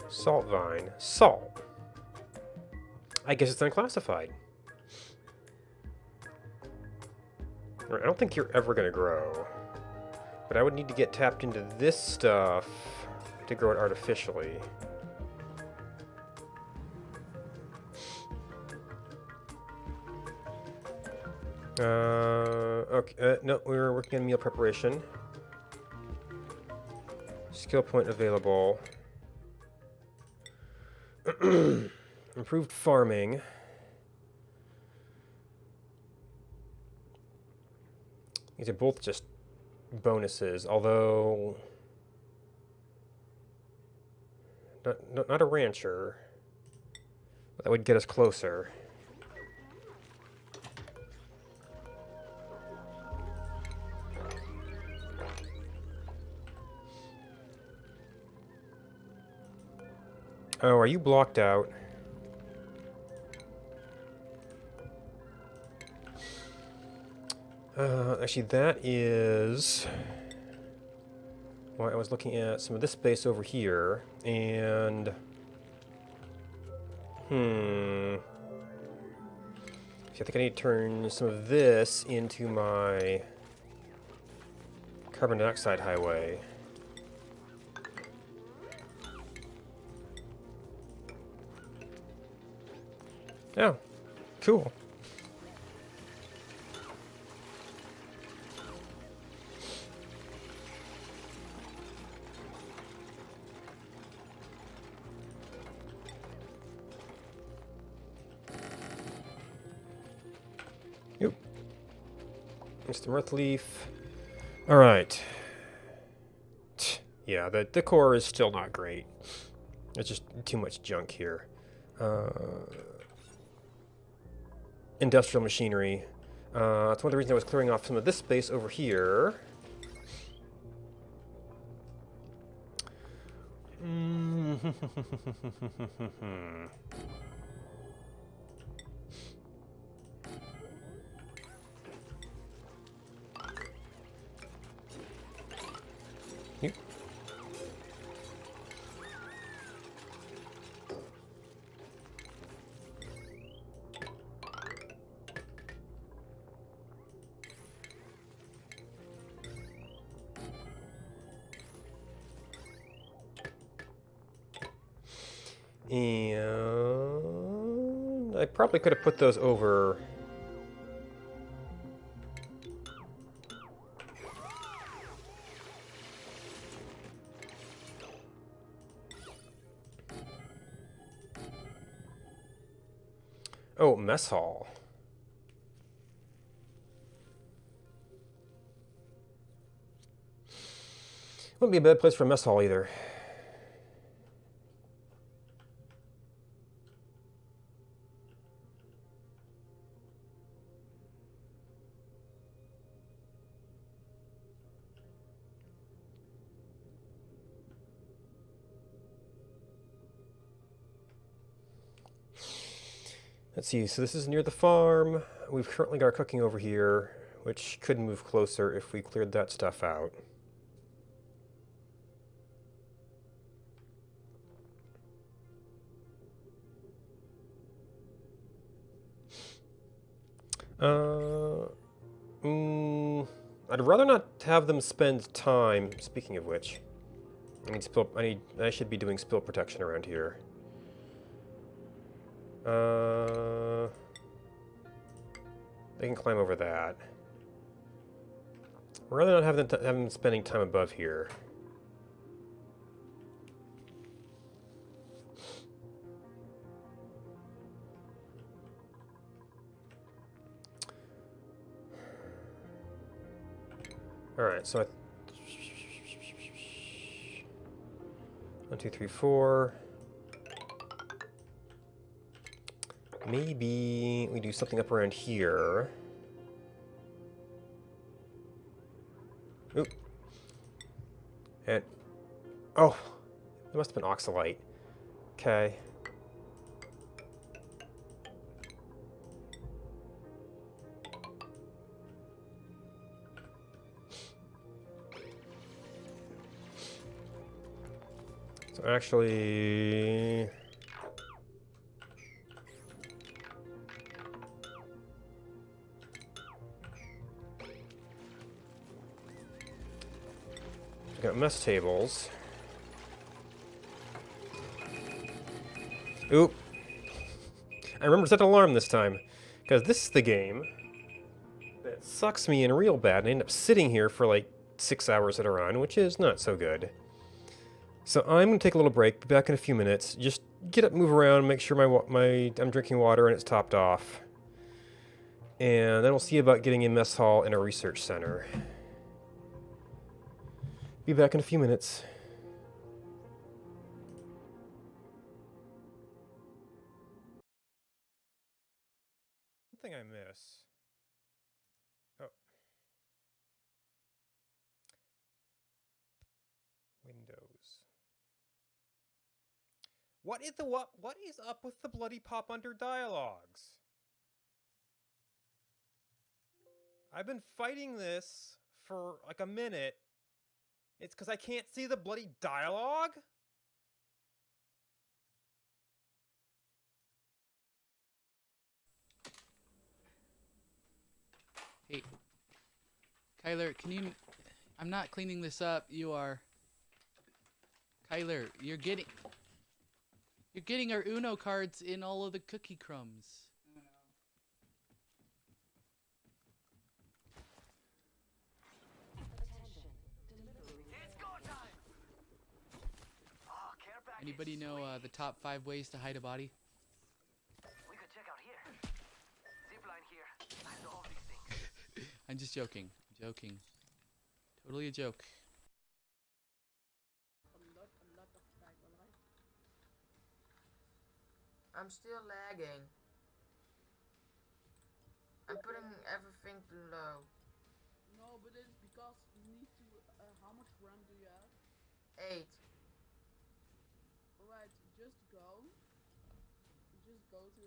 Salt vine. Salt. I guess it's unclassified. I don't think you're ever going to grow. But I would need to get tapped into this stuff to grow it artificially. Okay, no, we were working on meal preparation. Skill point available. Improved farming. These are both just bonuses, although not a rancher. But that would get us closer. Oh, are you blocked out? Actually, that is why I was looking at some of this space over here, and See, I think I need to turn some of this into my carbon dioxide highway. Oh, cool. Yep. Mr. Earthleaf. Alright. Yeah, the core is still not great. It's just too much junk here. Industrial machinery. That's one of the reasons I was clearing off some of this space over here. Yep. And I probably could have put those over. Oh, mess hall. Wouldn't be a bad place for a mess hall either. Let's see, so this is near the farm. We've currently got cooking over here, which could move closer if we cleared that stuff out. I'd rather not have them spend time. Speaking of which, I should be doing spill protection around here. They can climb over that. I'd rather not have them spending time above here. Alright, so 1, 2, 3, 4. Maybe we do something up around here. Oop. And oh, it must have been oxalite. Okay. So actually, we've got mess tables. Oop. I remember to set an alarm this time, because this is the game that sucks me in real bad, and I end up sitting here for like 6 hours at a run, which is not so good. So I'm going to take a little break, be back in a few minutes, just get up, move around, make sure I'm drinking water and it's topped off. And then we'll see about getting a mess hall and a research center. Be back in a few minutes. One thing I miss. Oh. Windows. What is up with the bloody pop under dialogues? I've been fighting this for like a minute. It's because I can't see the bloody dialogue? Hey, Kyler, can you... I'm not cleaning this up. You are. Kyler, you're getting our Uno cards in all of the cookie crumbs. Anybody know the top 5 ways to hide a body? We could check out here. Zipline here. I love these things. I'm just joking. Joking. Totally a joke. I'm still lagging. I'm putting everything too low. No, but it's because you need to. How much RAM do you have? 8. Alright, just go. Just go to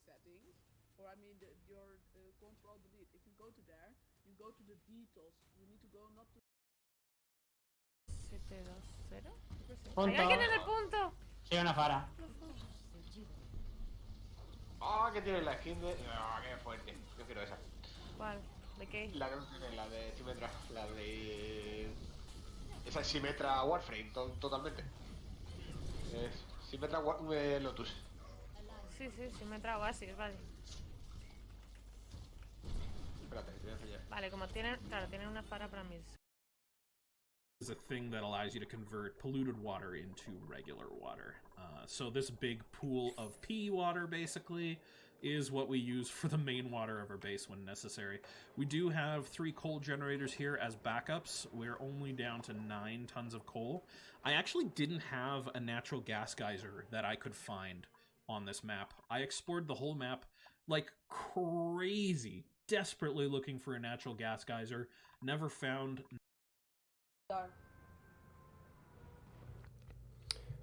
settings, or I mean your control delete. If you go to there, you go to the details. You need to go not to. 720. Punto. ¿Hay alguien en el punto? Sí, una fara. Ah, que tiene la skin de... Ah, qué fuerte. Yo quiero esa. ¿Cuál? ¿De qué? La que no tiene, la de Symmetra. La de... Esa es Symmetra Warframe, totalmente. Es Symmetra Lotus. Sí, me he entrado así, vale. Espérate, te voy a enseñar. Vale, como tienen, claro, tienen una para mí. Is a thing that allows you to convert polluted water into regular water. So this big pool of pea water, basically, is what we use for the main water of our base when necessary. We do have 3 coal generators here as backups. We're only down to 9 tons of coal. I actually didn't have a natural gas geyser that I could find on this map. I explored the whole map like crazy, desperately looking for a natural gas geyser. Never found.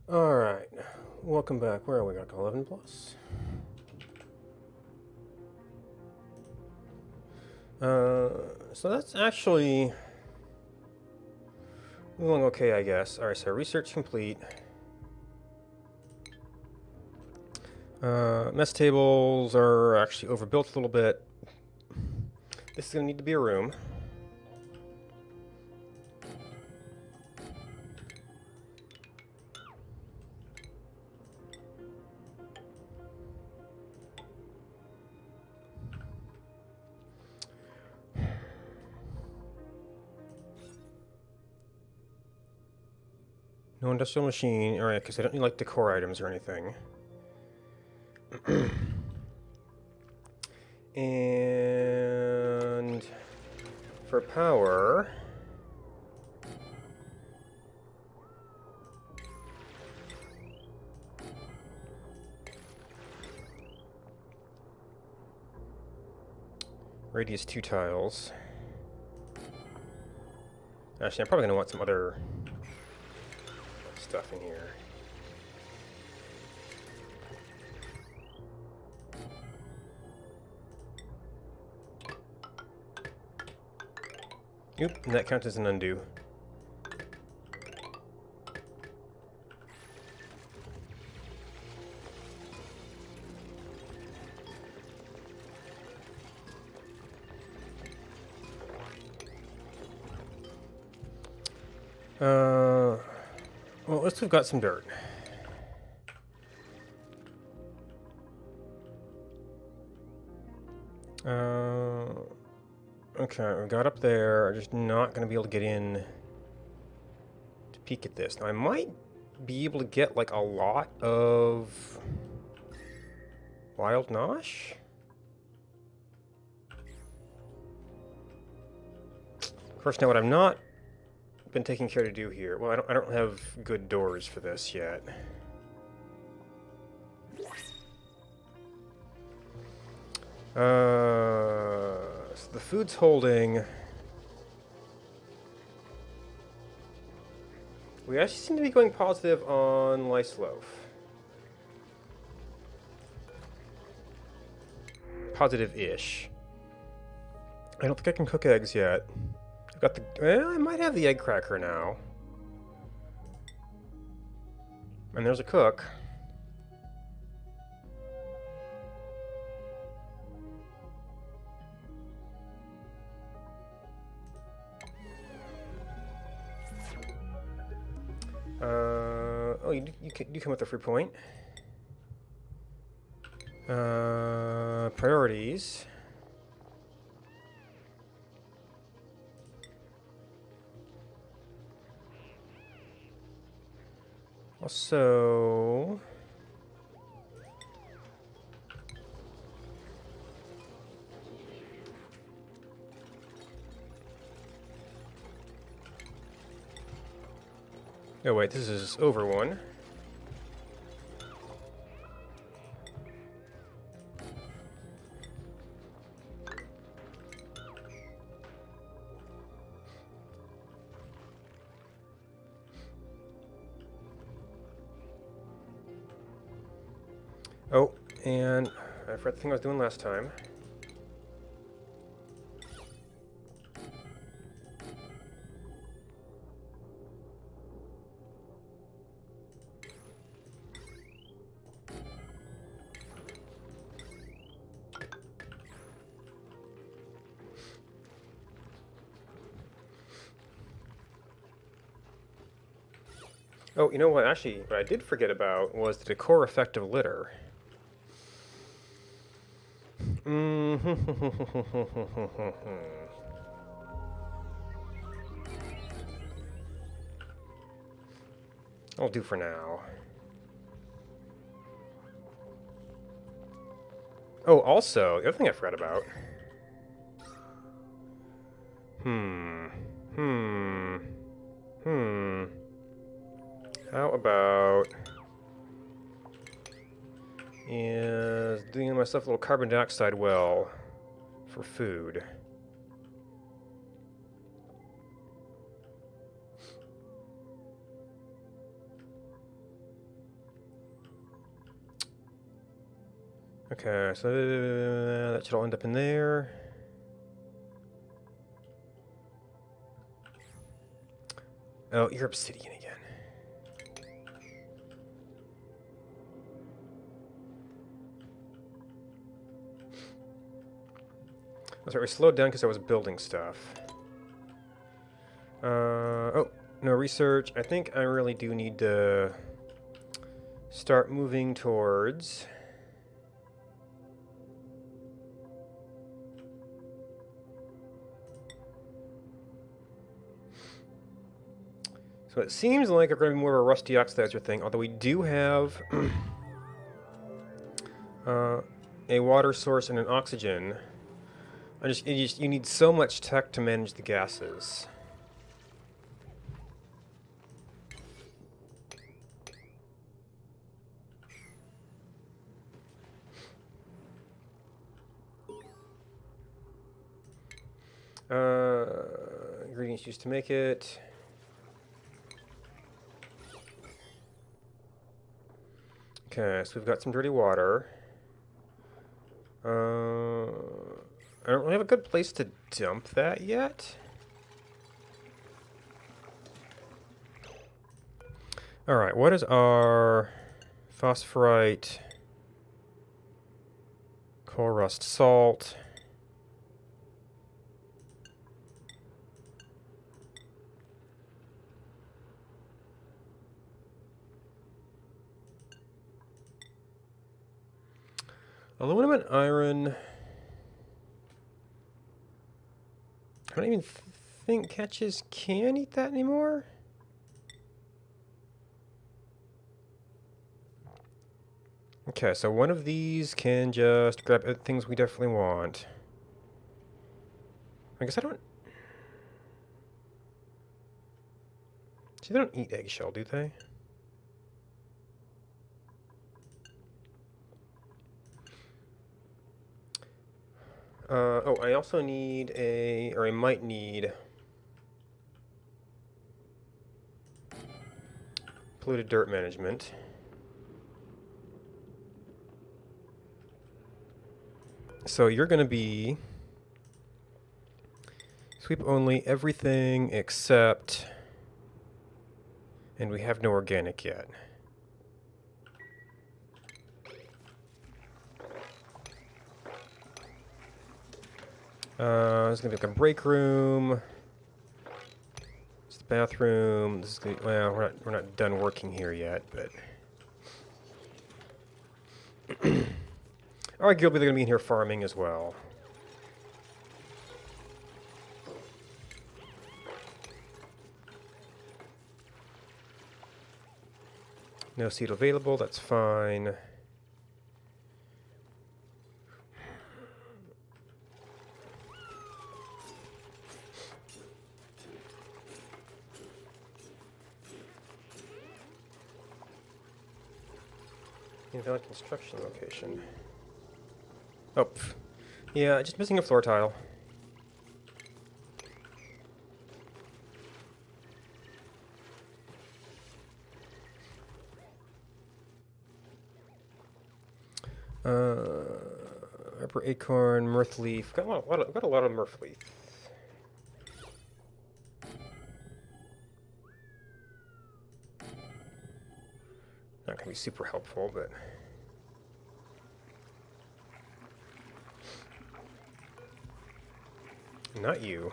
Alright, welcome back. Where are we? Got 11 plus. So that's actually going okay, I guess. Alright, so research complete. Mess tables are actually overbuilt a little bit. This is going to need to be a room. No industrial machine. Alright, because I don't need like decor items or anything. And for power, radius 2 tiles. Actually, I'm probably going to want some other stuff in here. Oop, and that counts as an undo. Well, let's have got some dirt. Okay, we got up there. I'm just not going to be able to get in to peek at this. Now, I might be able to get, like, a lot of wild nosh. Of course, now what I've not been taking care to do here... Well, I don't have good doors for this yet. So the food's holding. We actually seem to be going positive on lice loaf. Positive-ish. I don't think I can cook eggs yet. I've got the... Well, I might have the egg cracker now. And there's a cook. Oh, you come with a free point. Priorities. Also... Oh wait, this is over one. Oh, and I forgot the thing I was doing last time. Oh, you know what? Actually, what I did forget about was the decor effect of litter. I'll do for now. Oh, also, the other thing I forgot about. How about is doing myself a little carbon dioxide well for food. Okay, so that should all end up in there. Oh, you're obsidian again. That's right, we slowed down because I was building stuff. Oh, no research. I think I really do need to start moving towards... So it seems like we're going to be more of a rusty oxidizer thing, although we do have a water source and an oxygen. You need so much tech to manage the gases. Ingredients used to make it. Okay, so we've got some dirty water. I don't really have a good place to dump that yet. Alright, what is our phosphorite, coal rust salt? Aluminum and iron. I don't even think catches can eat that anymore. Okay, so one of these can just grab things we definitely want. I guess I don't... See, they don't eat eggshell, do they? Oh, I also need or I might need polluted dirt management. So you're going to be Sweep only, everything except... And we have no organic yet. It's gonna be like a break room. It's the bathroom. This is gonna, well, we're not done working here yet, but arguably they're gonna be in here farming as well. No seed available. That's fine. Invalid construction location. Oh, yeah, just missing a floor tile. Arbor acorn, mirth leaf. Got a lot of mirth leaf. Not gonna be super helpful, but not you.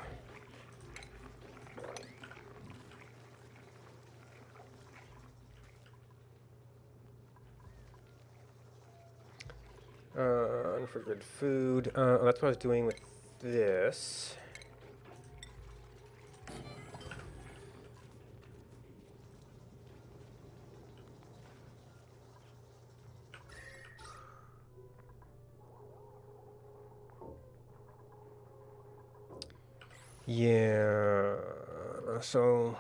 Unfigured food. That's what I was doing with this. Yeah, so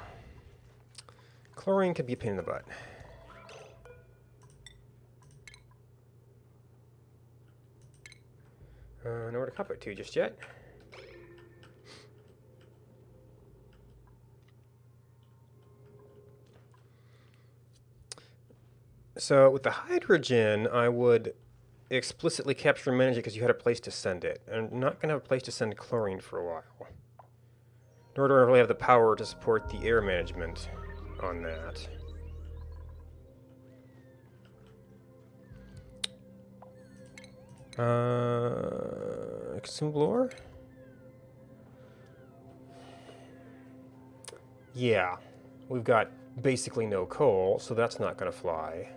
chlorine could be a pain in the butt. Nowhere to cop it to just yet. So with the hydrogen, I would explicitly capture and manage it because you had a place to send it. I'm not going to have a place to send chlorine for a while. Nor do I really have the power to support the air management on that. Consumable ore? Yeah, we've got basically no coal, so that's not going to fly.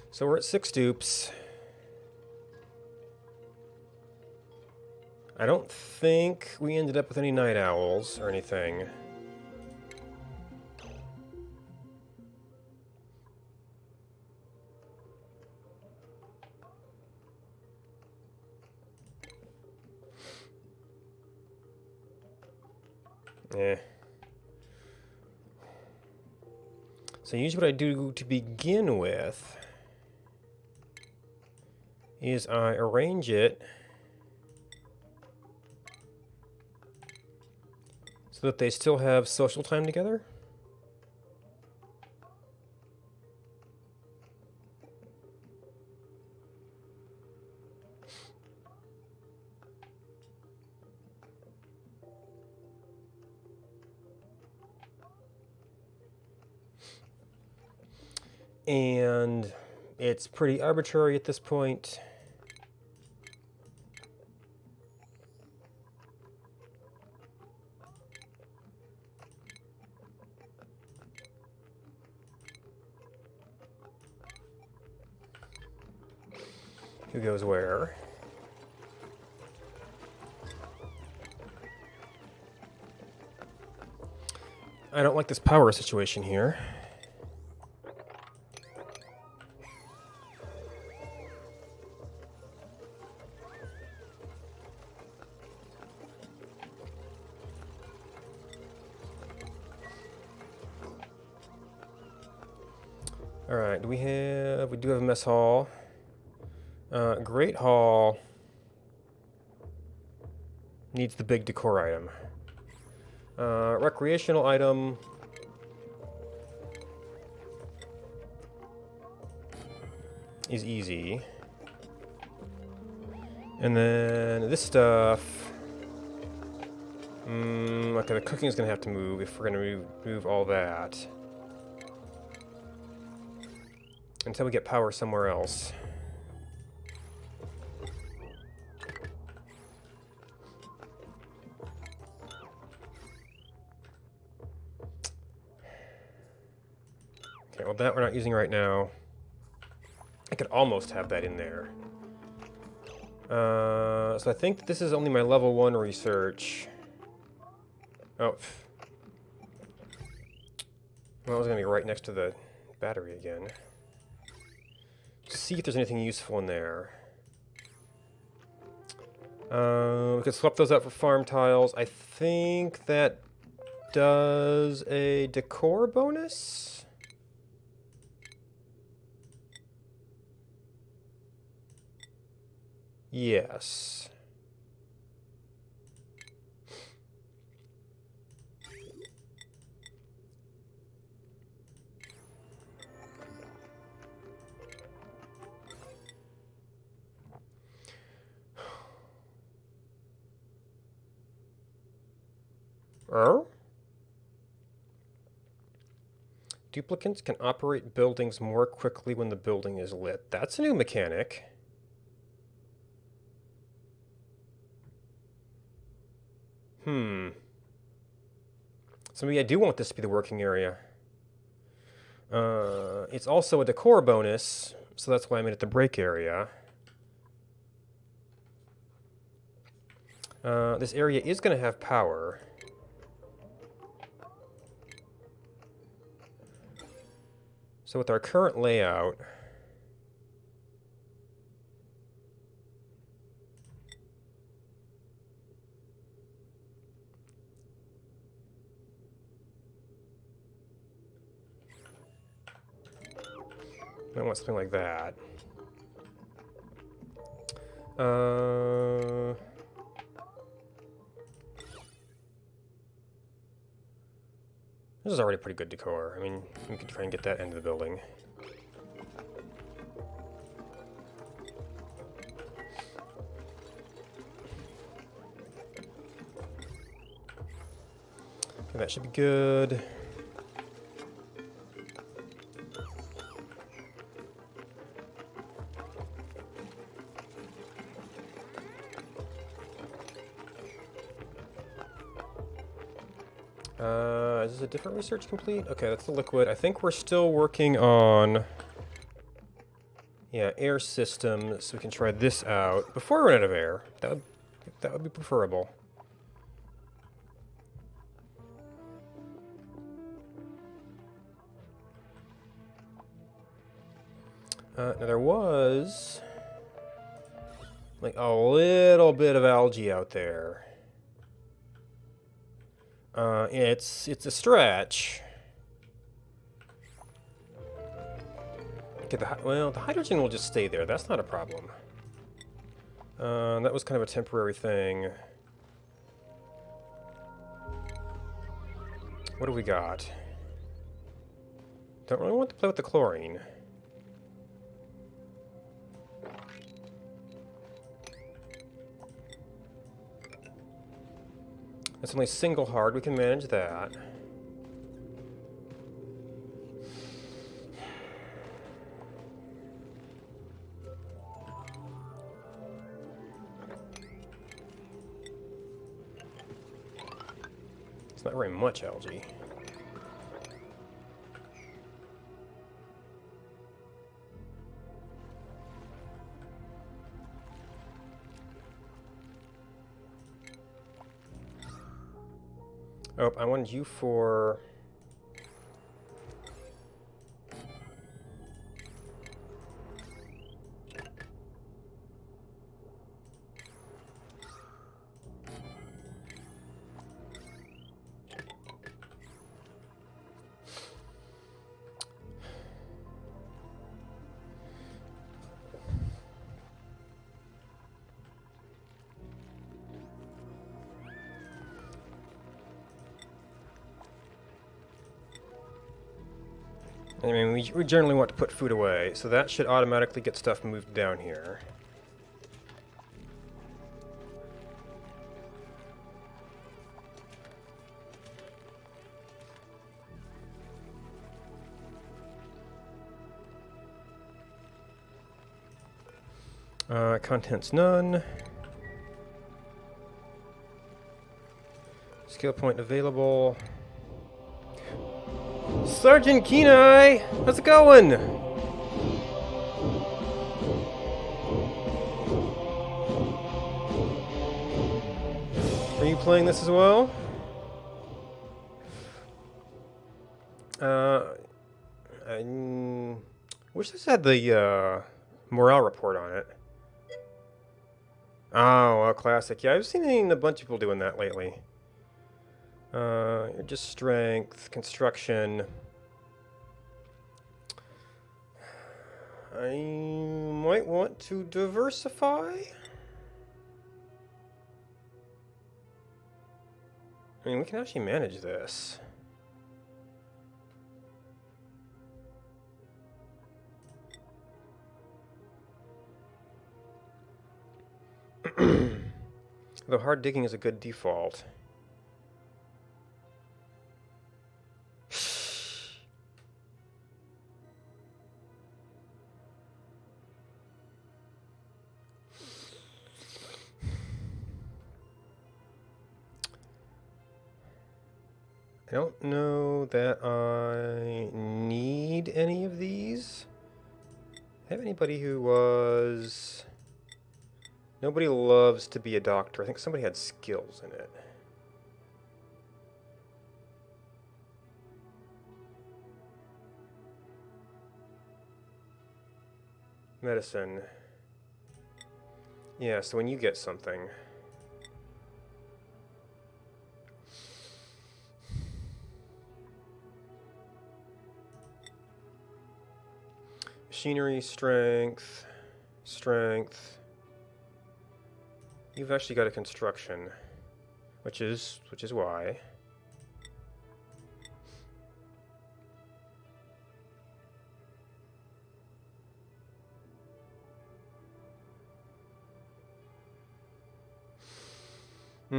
So we're at 6 dupes. I don't think we ended up with any night owls or anything. Eh. So usually what I do to begin with is I arrange it so that they still have social time together. And it's pretty arbitrary at this point. Who goes where? I don't like this power situation here. Alright, we do have a mess hall. Great hall needs the big decor item. Recreational item is easy. And then this stuff... okay, the cooking is going to have to move if we're going to move all that. Until we get power somewhere else. Okay, well that we're not using right now. I could almost have that in there. So I think this is only my level 1 research. Oh. Well, I was going to be right next to the battery again. See if there's anything useful in there. We could swap those out for farm tiles. I think that does a decor bonus? Yes. Oh? Duplicants can operate buildings more quickly when the building is lit. That's a new mechanic. So maybe I do want this to be the working area. It's also a decor bonus, so that's why I made it the break area. This area is going to have power. So with our current layout... I want something like that. This is already pretty good decor. I mean, we could try and get that end of the building. Okay, that should be good. Is this a different research complete? Okay, that's the liquid. I think we're still working on... yeah, air system, so we can try this out before we run out of air. That would be preferable. Now there was... like a little bit of algae out there. It's a stretch. Okay, well, the hydrogen will just stay there. That's not a problem. That was kind of a temporary thing. What do we got? Don't really want to play with the chlorine. That's only single hard. We can manage that. It's not very much algae. Oh, I wanted you for... I mean, we generally want to put food away, so that should automatically get stuff moved down here. Contents none. Skill point available. Sergeant Kenai! How's it going? Are you playing this as well? I wish this had the morale report on it. Oh, well, classic. Yeah, I've seen a bunch of people doing that lately. Just strength, construction. I might want to diversify. I mean, we can actually manage this. Though hard digging is a good default. I don't know that I need any of these. Have anybody who was... Nobody loves to be a doctor. I think somebody had skills in it. Medicine. Yeah, so when you get something... Machinery, strength, strength. You've actually got a construction, which is why. Are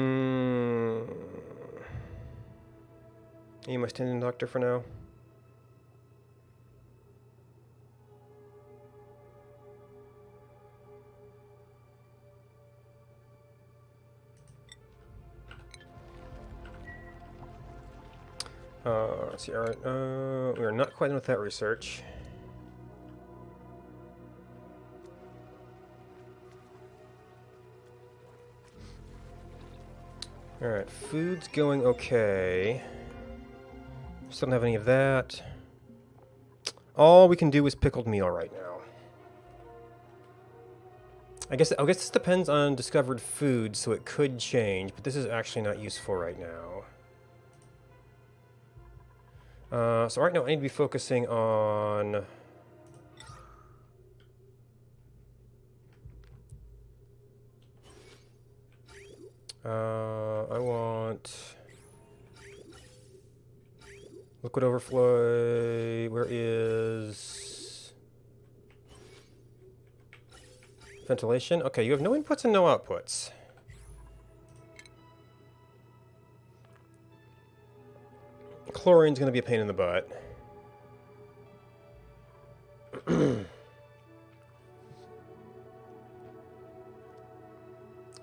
you my standing doctor for now? Let's see, alright, we are not quite done with that research. Alright, food's going okay. Still don't have any of that. All we can do is pickled meal right now. I guess this depends on discovered food, so it could change, but this is actually not useful right now. So right now I need to be focusing on... I want... Liquid overflow, where is... Ventilation? Okay, you have no inputs and no outputs. Chlorine's gonna be a pain in the butt.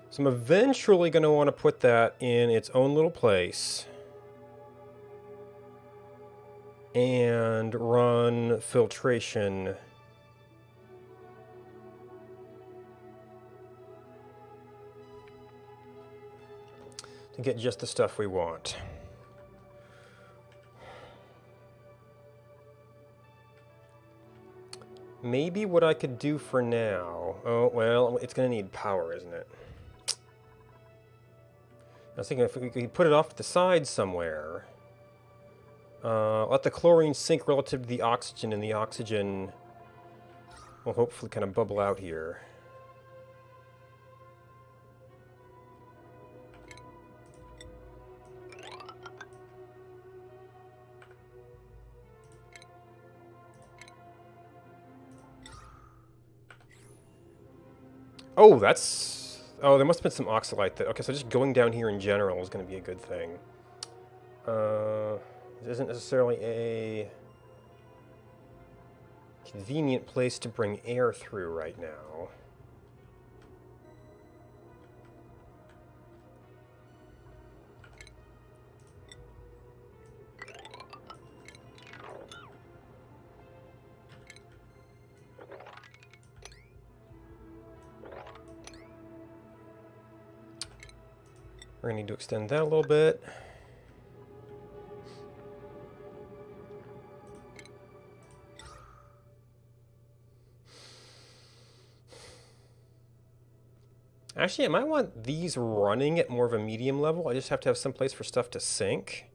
So I'm eventually gonna want to put that in its own little place. And run filtration. To get just the stuff we want. Maybe what I could do for now... Oh, well, it's going to need power, isn't it? I was thinking if we could put it off to the side somewhere. Let the chlorine sink relative to the oxygen, and the oxygen will hopefully kind of bubble out here. Oh, that's... Oh, there must have been some oxalite that... Okay, so just going down here in general is going to be a good thing. This isn't necessarily a convenient place to bring air through right now. We're going to need to extend that a little bit. Actually, I might want these running at more of a medium level. I just have to have some place for stuff to sink.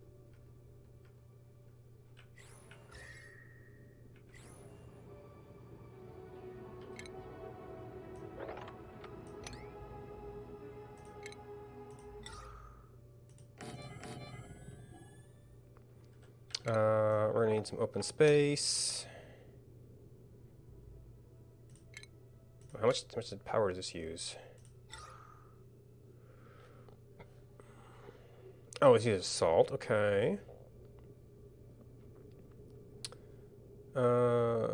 We're gonna need some open space. How much power does this use? Oh, it uses salt. Okay. I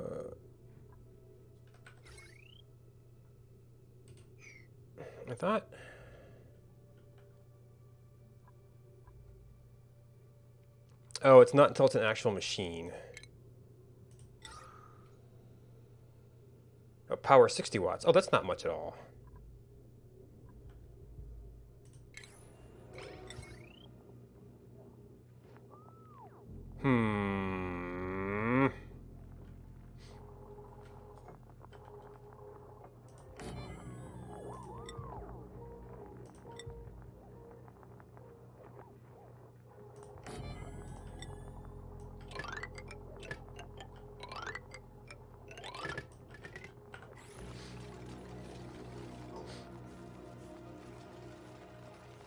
thought. Oh, it's not until it's an actual machine. Oh, power 60 watts. Oh, that's not much at all. Hmm.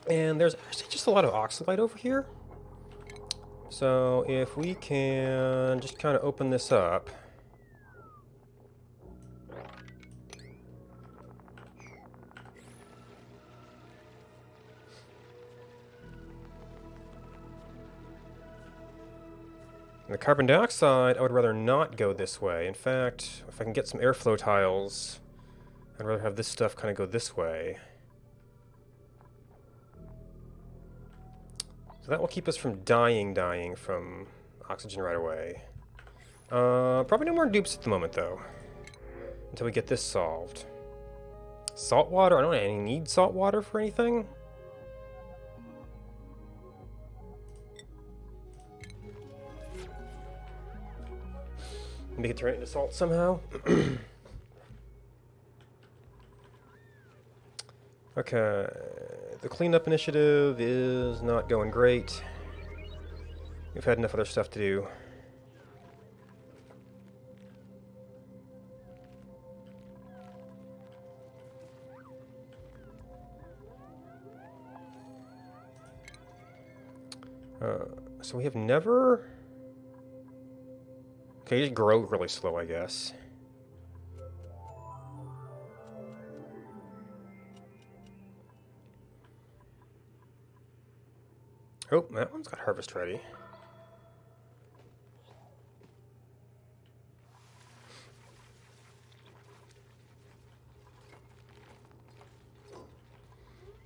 And there's actually just a lot of oxalite over here. So if we can just kind of open this up. And the carbon dioxide, I would rather not go this way. In fact, if I can get some airflow tiles, I'd rather have this stuff kind of go this way. So that will keep us from dying from oxygen right away. Probably no more dupes at the moment, though. Until we get this solved. Salt water? I don't need salt water for anything. Make it turn it into salt somehow. Okay. The cleanup initiative is not going great. We've had enough other stuff to do. So we have never... Okay, you just grow really slow, I guess. Oh, that one's got harvest ready.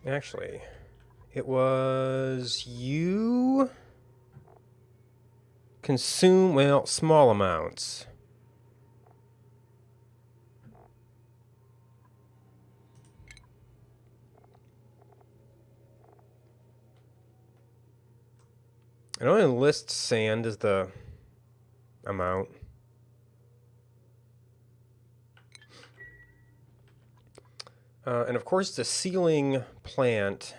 Actually, it was you consume, well, small amounts. It only lists sand as the amount. And of course, it's a ceiling plant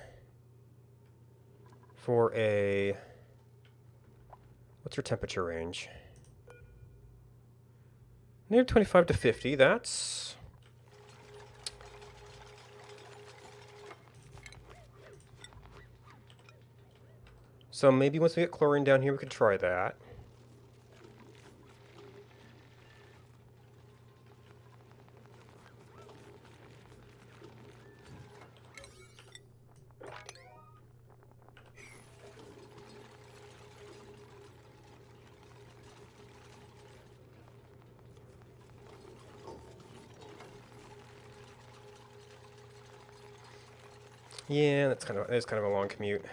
for a... What's your temperature range? Near 25 to 50, that's... So maybe once we get chlorine down here, we could try that. Yeah, that's kind of a long commute.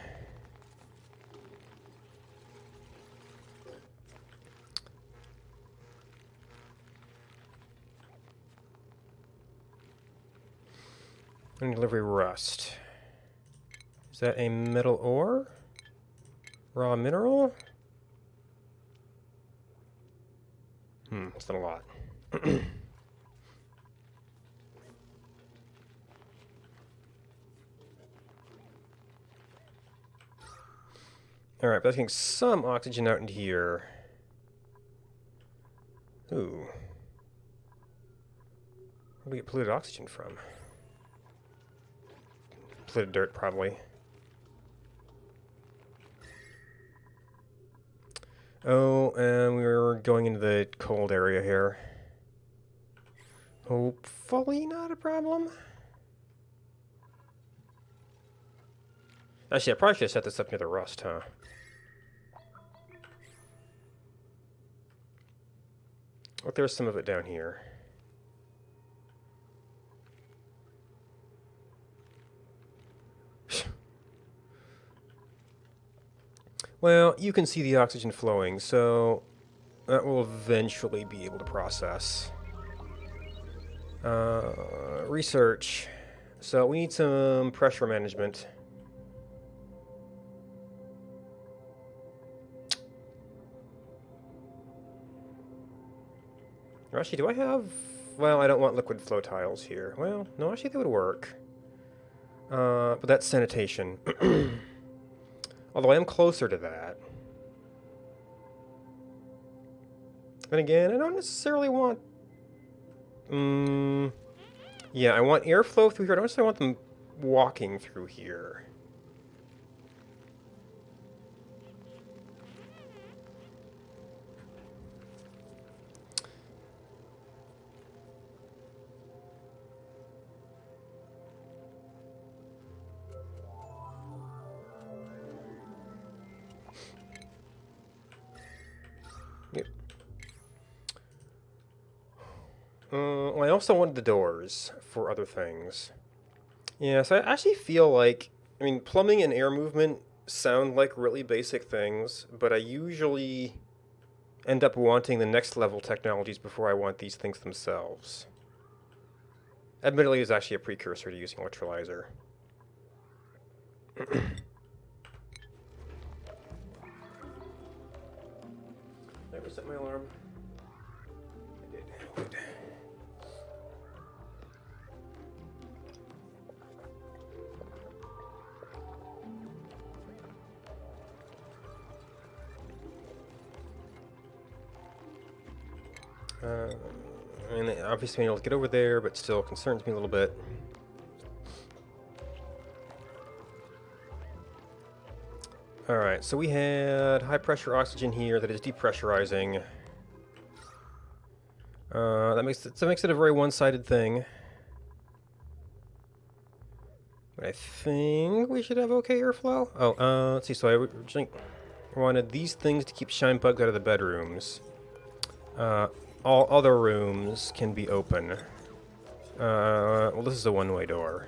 And delivery rust. Is that a metal ore? Raw mineral? It's not a lot. Alright, but that's getting some oxygen out into here. Ooh. Where do we get polluted oxygen from? Polluted dirt, probably. Oh, and we were going into the cold area here. Hopefully not a problem. Actually, I probably should have set this up near the rust, huh? Oh, there's some of it down here. Well, you can see the oxygen flowing, so that will eventually be able to process. Research. So we need some pressure management. Actually, do I have... Well, I don't want liquid flow tiles here. Well, no, actually they would work. But that's sanitation. Although I am closer to that. And again, I don't necessarily want... yeah, I want airflow through here. I don't necessarily want them walking through here. Yep. Well, I also wanted the doors for other things. Yeah, so I actually feel like, I mean, plumbing and air movement sound like really basic things, but I usually end up wanting the next level technologies before I want these things themselves. Admittedly, it's actually a precursor to using electrolyzer. Did I ever set my alarm? I did. Good. And obviously being able to get over there, but still concerns me a little bit. Alright, so we had high pressure oxygen here that is depressurizing. That makes it a very one-sided thing. But I think we should have okay airflow. Oh, let's see, so I originally wanted these things to keep shine bugs out of the bedrooms. All other rooms can be open. Well, this is a one-way door.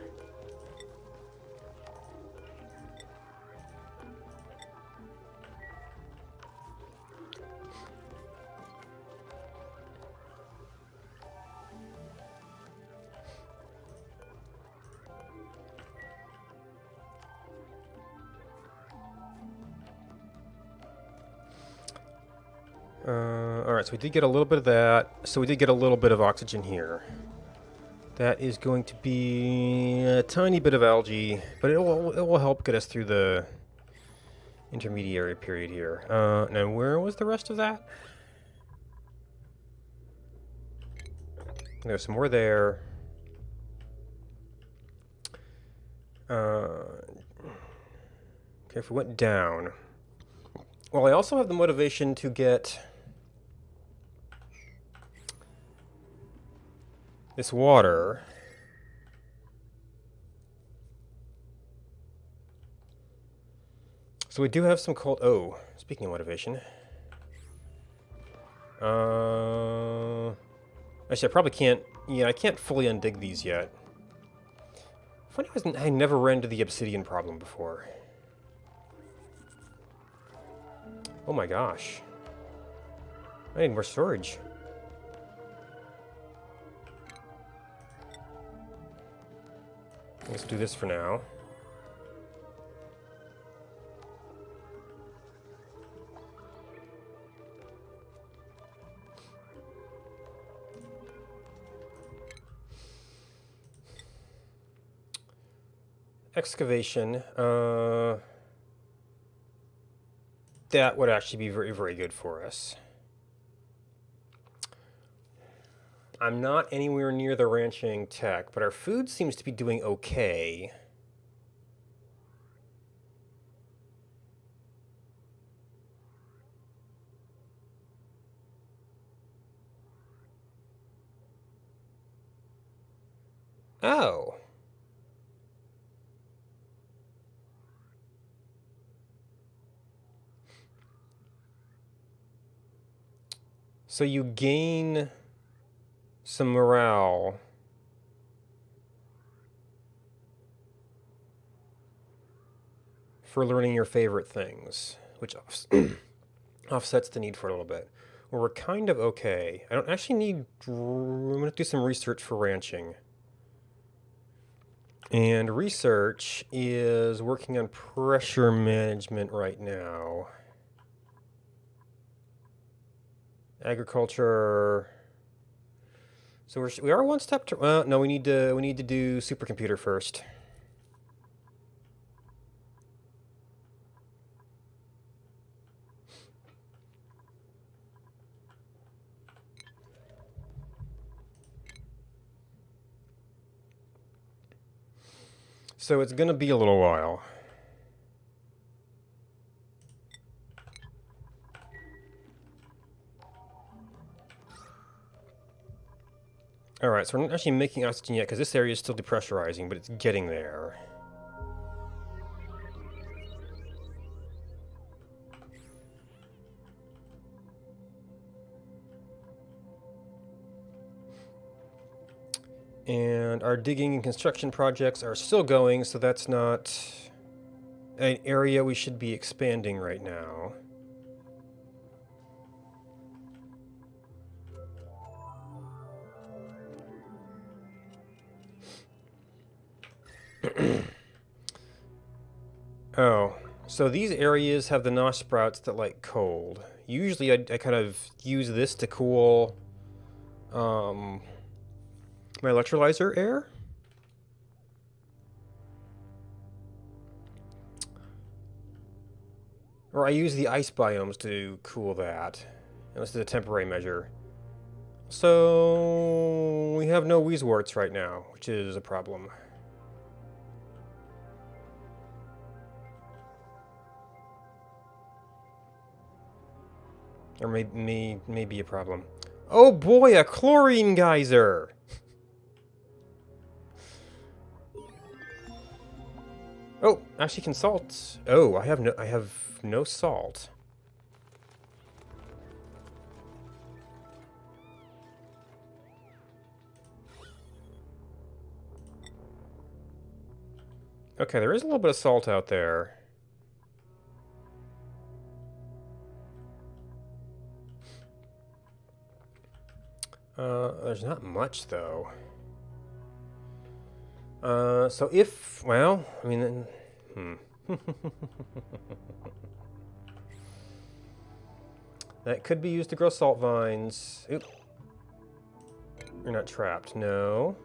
Alright, so we did get a little bit of that. So we did get a little bit of oxygen here. That is going to be a tiny bit of algae, but it will help get us through the intermediary period here. Now, where was the rest of that? There's some more there. Okay, if we went down... Well, I also have the motivation to get this water. So we do have some cold... Oh, speaking of motivation. Actually, I probably can't... Yeah, I can't fully undig these yet. Funny, I never ran into the obsidian problem before. Oh my gosh. I need more storage. Let's do this for now. Excavation. That would actually be very, very good for us. I'm not anywhere near the ranching tech, but our food seems to be doing okay. Oh. So you gain some morale for learning your favorite things, which offsets the need for it a little bit. Well, we're kind of okay. I don't actually need... I'm going to do some research for ranching. And research is working on pressure management right now. Agriculture... So we are one step to... Well, no, we need to do supercomputer first. So it's going to be a little while. Alright, so we're not actually making oxygen yet because this area is still depressurizing, but it's getting there. And our digging and construction projects are still going, so that's not an area we should be expanding right now. Oh, so these areas have the nosh sprouts that like cold. Usually I kind of use this to cool my electrolyzer air. Or I use the ice biomes to cool that. And this is a temporary measure. So we have no wheezeworts right now, which is a problem. Or may be a problem. Oh boy, a chlorine geyser! Oh, actually can salt. Oh, I have no salt. Okay, there is a little bit of salt out there. There's not much, though. So if... Well, I mean... That could be used to grow salt vines. Oop. You're not trapped, no.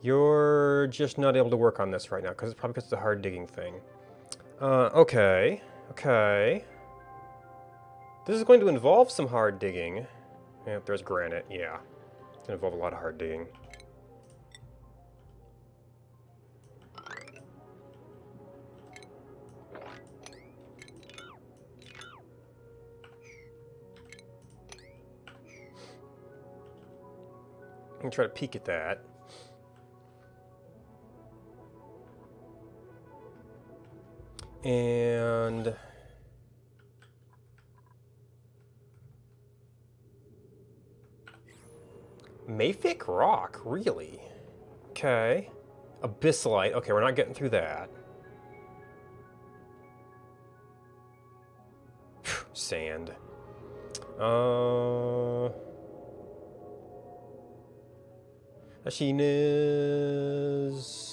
You're just not able to work on this right now, because it's probably because it's a hard digging thing. Okay. Okay. This is going to involve some hard digging. Yep, there's granite, yeah. It's going to involve a lot of hard digging. I'm going to try to peek at that. And... Mayfic rock, really? Okay. Abyssalite. Okay, we're not getting through that. Sand. Actually,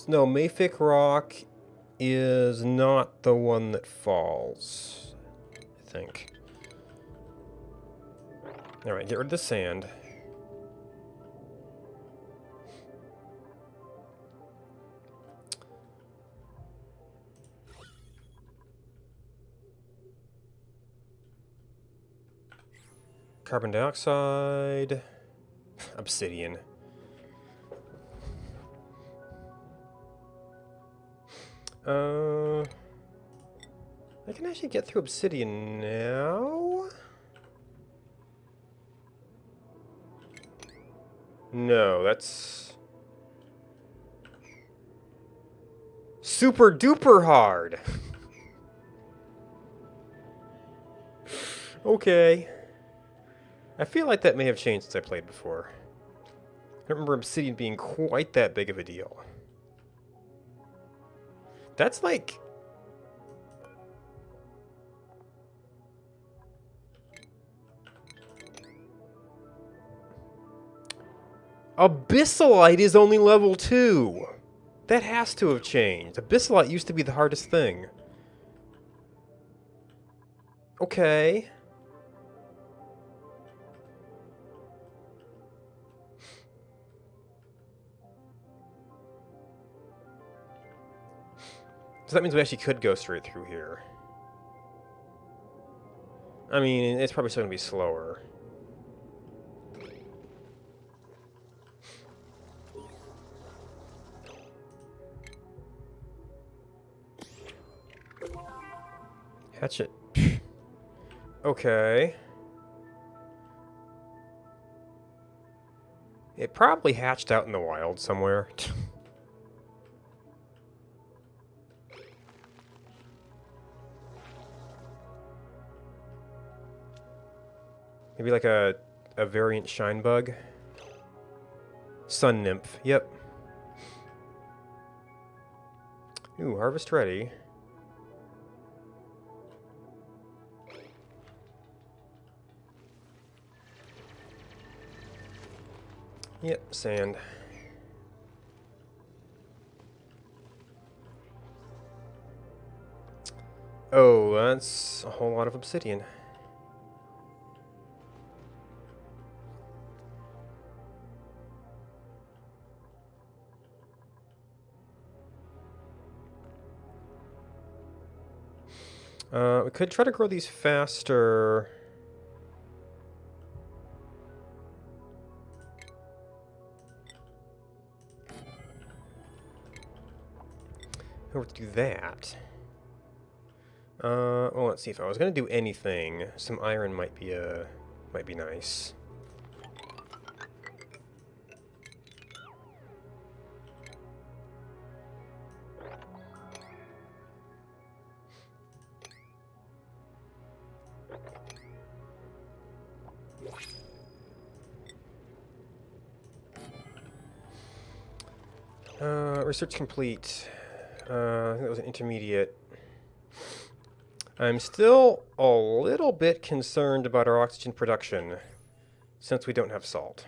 no, Mayfic Rock is not the one that falls, I think. Alright, get rid of the sand. Carbon dioxide. Obsidian. I can actually get through obsidian now? No, that's... super duper hard! Okay. I feel like that may have changed since I played before. I don't remember obsidian being quite that big of a deal. That's like... Abyssalite is only level 2! That has to have changed. Abyssalite used to be the hardest thing. Okay. So that means we actually could go straight through here. I mean, it's probably still going to be slower. Hatchet. Okay. It probably hatched out in the wild somewhere. Maybe like a variant shine bug. Sun nymph. Yep. Ooh, harvest ready. Yep, sand. Oh, that's a whole lot of obsidian. We could try to grow these faster. Let's do that. Well, let's see. If I was gonna do anything, some iron might be nice. Research complete. I think that was an intermediate. I'm still a little bit concerned about our oxygen production, since we don't have salt.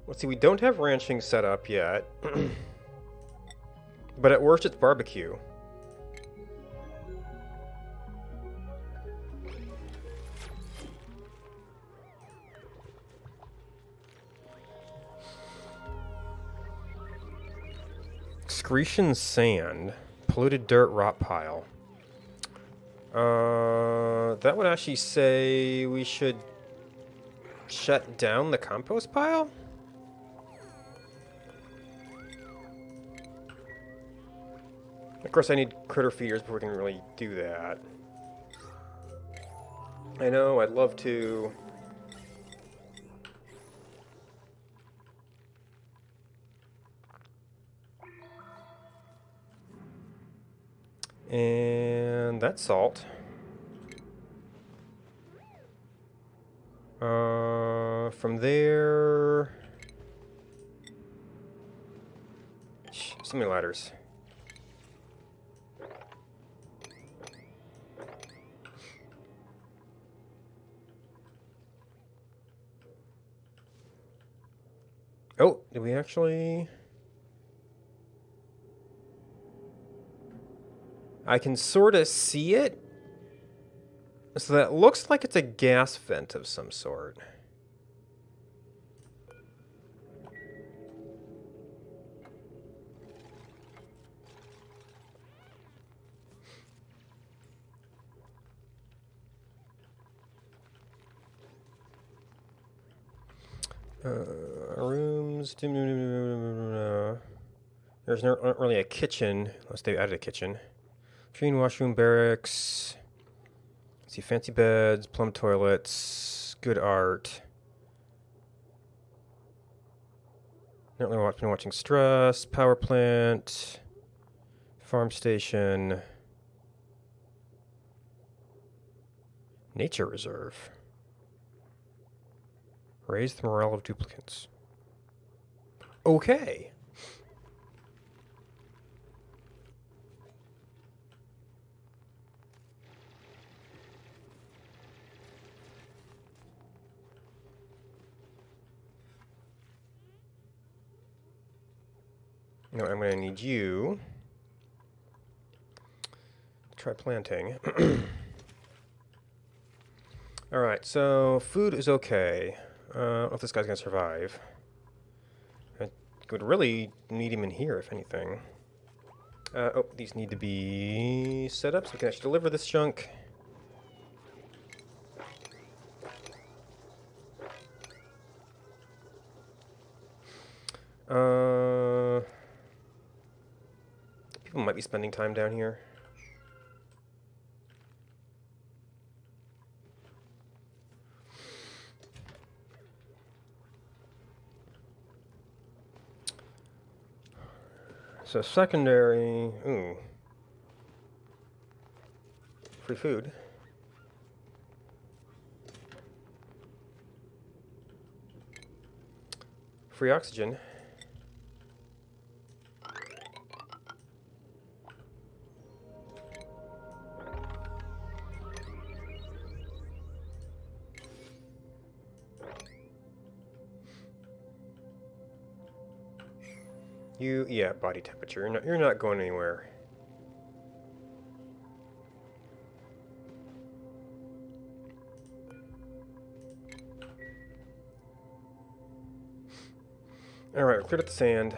Let's see, we don't have ranching set up yet. But at worst, it's barbecue. Excretion sand. Polluted dirt rot pile. That would actually say we should shut down the compost pile? Of course, I need critter feeders before we can really do that. I know, I'd love to. And that's salt. From there... So many ladders. Oh, did we actually... I can sort of see it. So that looks like it's a gas vent of some sort. Rooms. There's not really a kitchen, unless they added a kitchen. Train, washroom, barracks. Let's see, fancy beds, plum toilets, good art. Not really been watching Stress, power plant, farm station, nature reserve. Raise the morale of duplicants. Okay. No, I'm going to need you to try planting. Alright, so food is okay. I don't know if this guy's going to survive. I would really need him in here, if anything. Oh, these need to be set up so we can actually deliver this junk. People might be spending time down here. So secondary, ooh. Free food. Free oxygen. Yeah, body temperature. You're not going anywhere. Alright, cleared up the sand.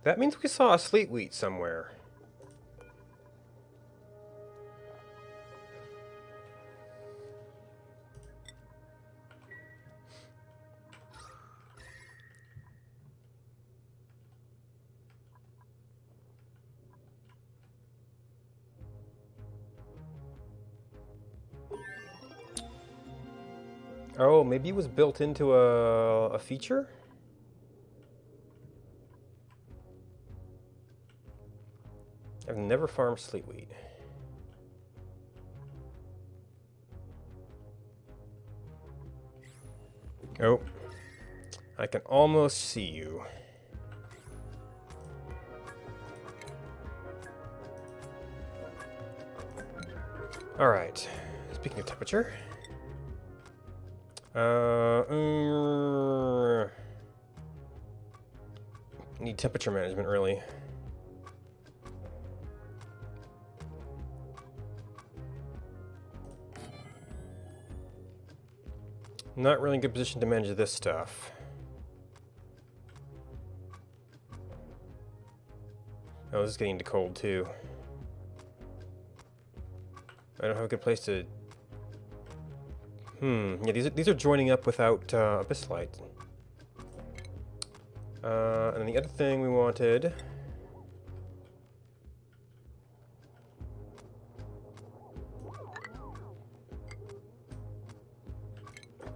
That means we saw a sleet wheat somewhere. Oh, maybe it was built into a feature? I've never farmed sleet wheat. Oh. I can almost see you. Alright. Speaking of temperature. Need temperature management, really. Not really in a good position to manage this stuff. Oh, this is getting too cold, too. I don't have a good place to... Yeah, these are joining up without Abyssite. And then the other thing we wanted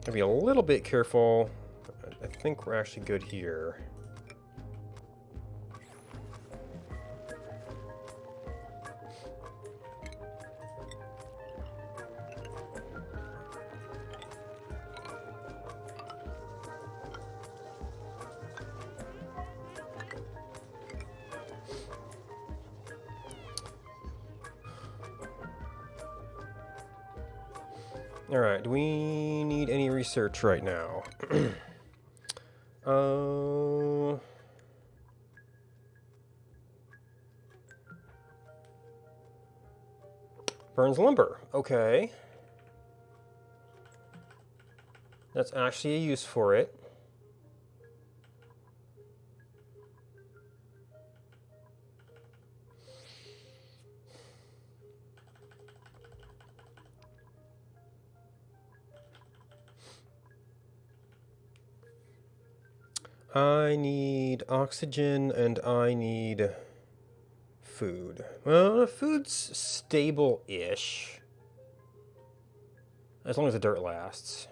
Gotta be a little bit careful. I think we're actually good here. Alright, do we need any research right now? Burns lumber. Okay. That's actually a use for it. I need oxygen and I need food. Well, the food's stable-ish. As long as the dirt lasts.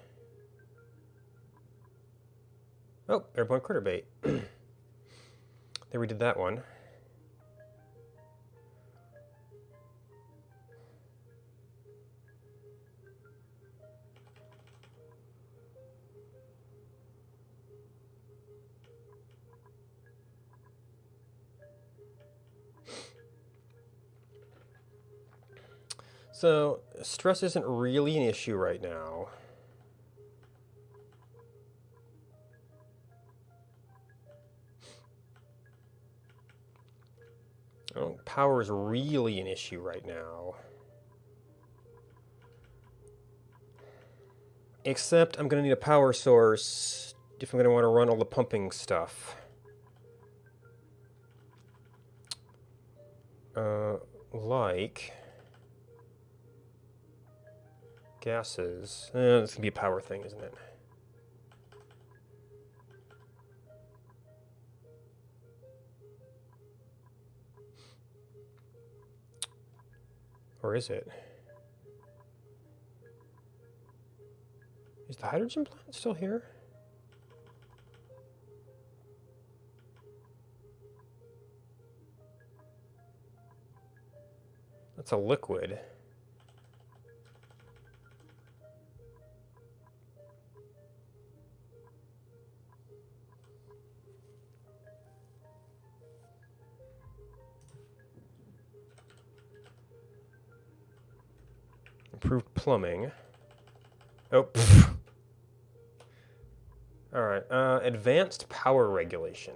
Oh, airborne critter bait. There we did that one. So, stress isn't really an issue right now. Oh, power is really an issue right now. Except I'm going to need a power source if I'm going to want to run all the pumping stuff. Like gases. This can be a power thing, isn't it? Or is it? Is the hydrogen plant still here? That's a liquid. Improved plumbing. Oh. Alright, advanced power regulation.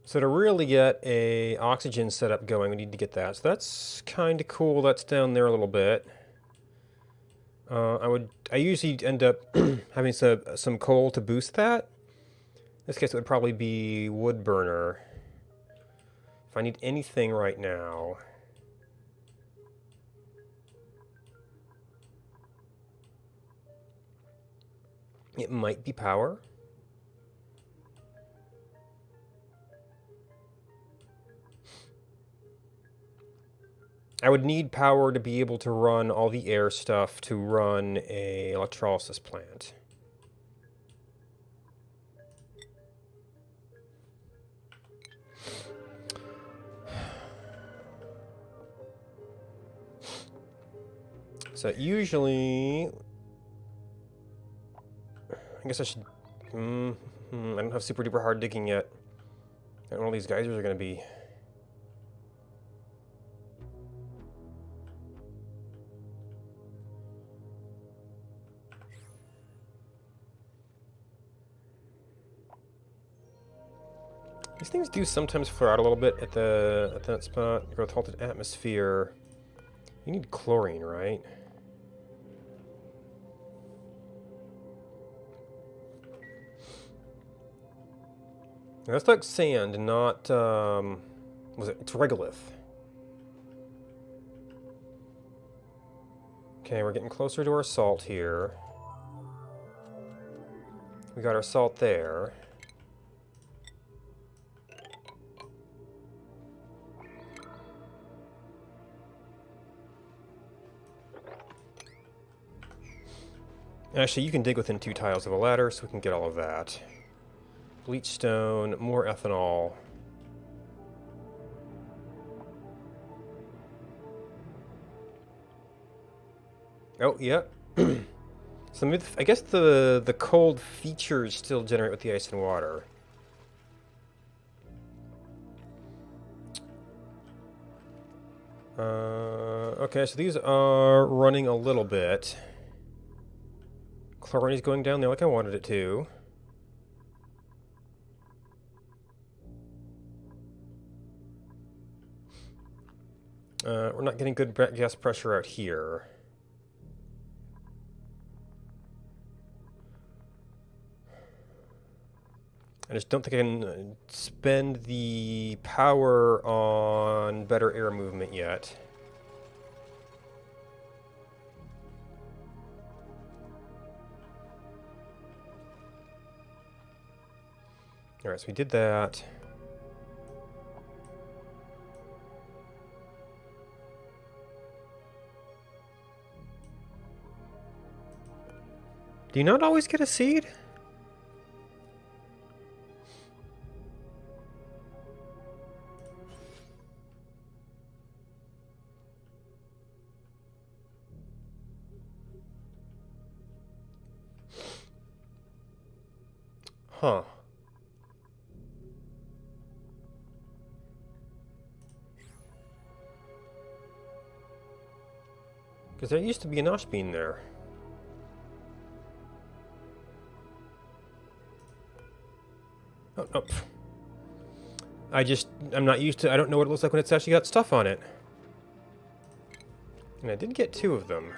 So to really get a oxygen setup going, we need to get that. So that's kind of cool. That's down there a little bit. I usually end up having some coal to boost that. In this case, it would probably be wood burner. If I need anything right now, it might be power. I would need power to be able to run all the air stuff to run a electrolysis plant. So usually, I guess I should, I don't have super duper hard digging yet. I don't know what these geysers are going to be. These things do sometimes flare out a little bit at that spot. Growth halted atmosphere. You need chlorine, right? That's like sand, not was it? It's regolith. Okay, we're getting closer to our salt here. We got our salt there. Actually, you can dig within 2 tiles of a ladder, so we can get all of that. Bleach stone, more ethanol. Oh, yeah. So maybe I guess the cold features still generate with the ice and water. Okay, so these are running a little bit. Chlorinity's going down there like I wanted it to. We're not getting good gas pressure out here. I just don't think I can spend the power on better air movement yet. Alright, so we did that. Do you not always get a seed? Huh. Because there used to be an Osh bean there. Oh, oh. I'm not used to, I don't know what it looks like when it's actually got stuff on it. And I did get 2 of them.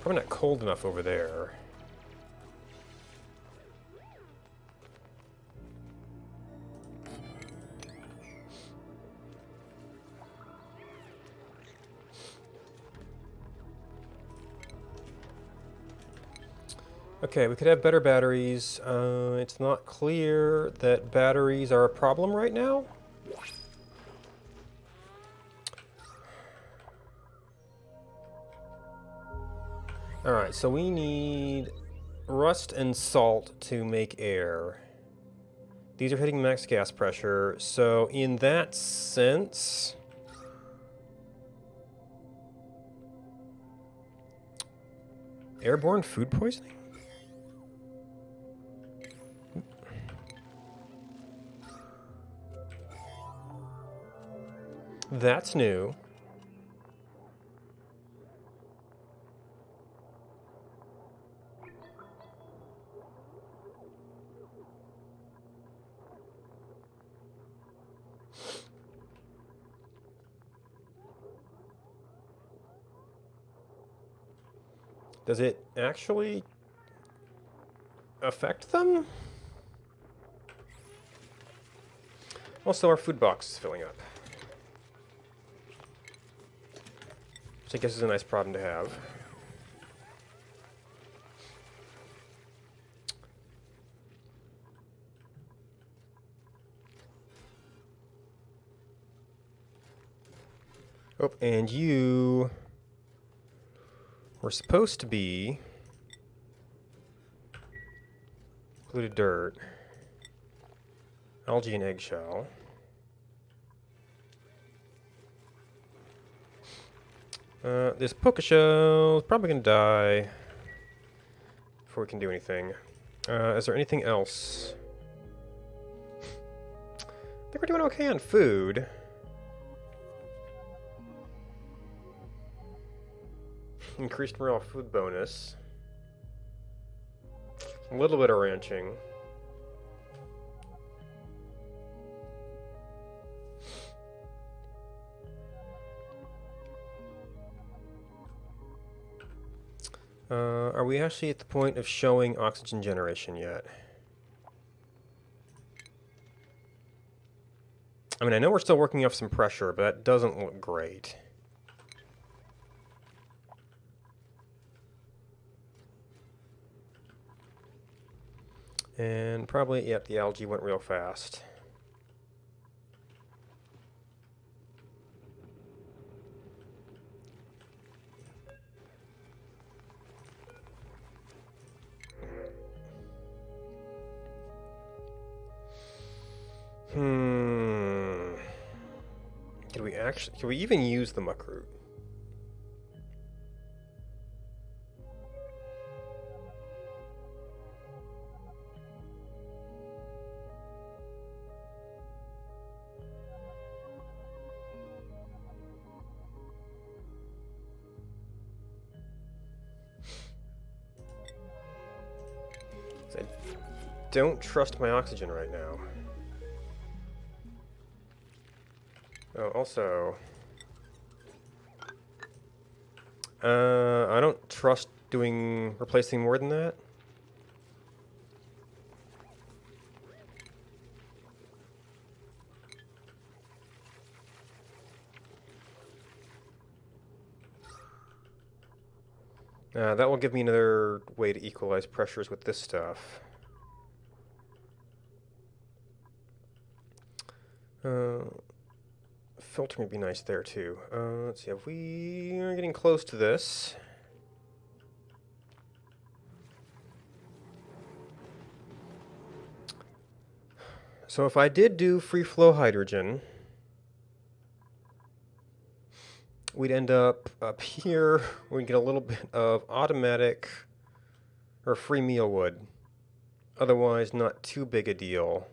Probably not cold enough over there. Okay, we could have better batteries. It's not clear that batteries are a problem right now. Alright, so we need rust and salt to make air. These are hitting max gas pressure, so in that sense... Airborne food poisoning? That's new. Does it actually affect them? Also, our food box is filling up. Which I guess is a nice problem to have. Oh, and you were supposed to be polluted dirt, algae and eggshell. This poker shell is probably gonna die before we can do anything. Is there anything else? I think we're doing okay on food. Increased morale food bonus. A little bit of ranching. Are we actually at the point of showing oxygen generation yet? I mean, I know we're still working off some pressure, but that doesn't look great. And probably, yep, the algae went real fast. Can we even use the muckroot? I don't trust my oxygen right now. Oh, also, I don't trust replacing more than that. That will give me another way to equalize pressures with this stuff. Filtering would be nice there too. Let's see, if we are getting close to this. So if I did do free flow hydrogen, we'd end up here, we'd get a little bit of automatic or free meal wood. Otherwise, not too big a deal.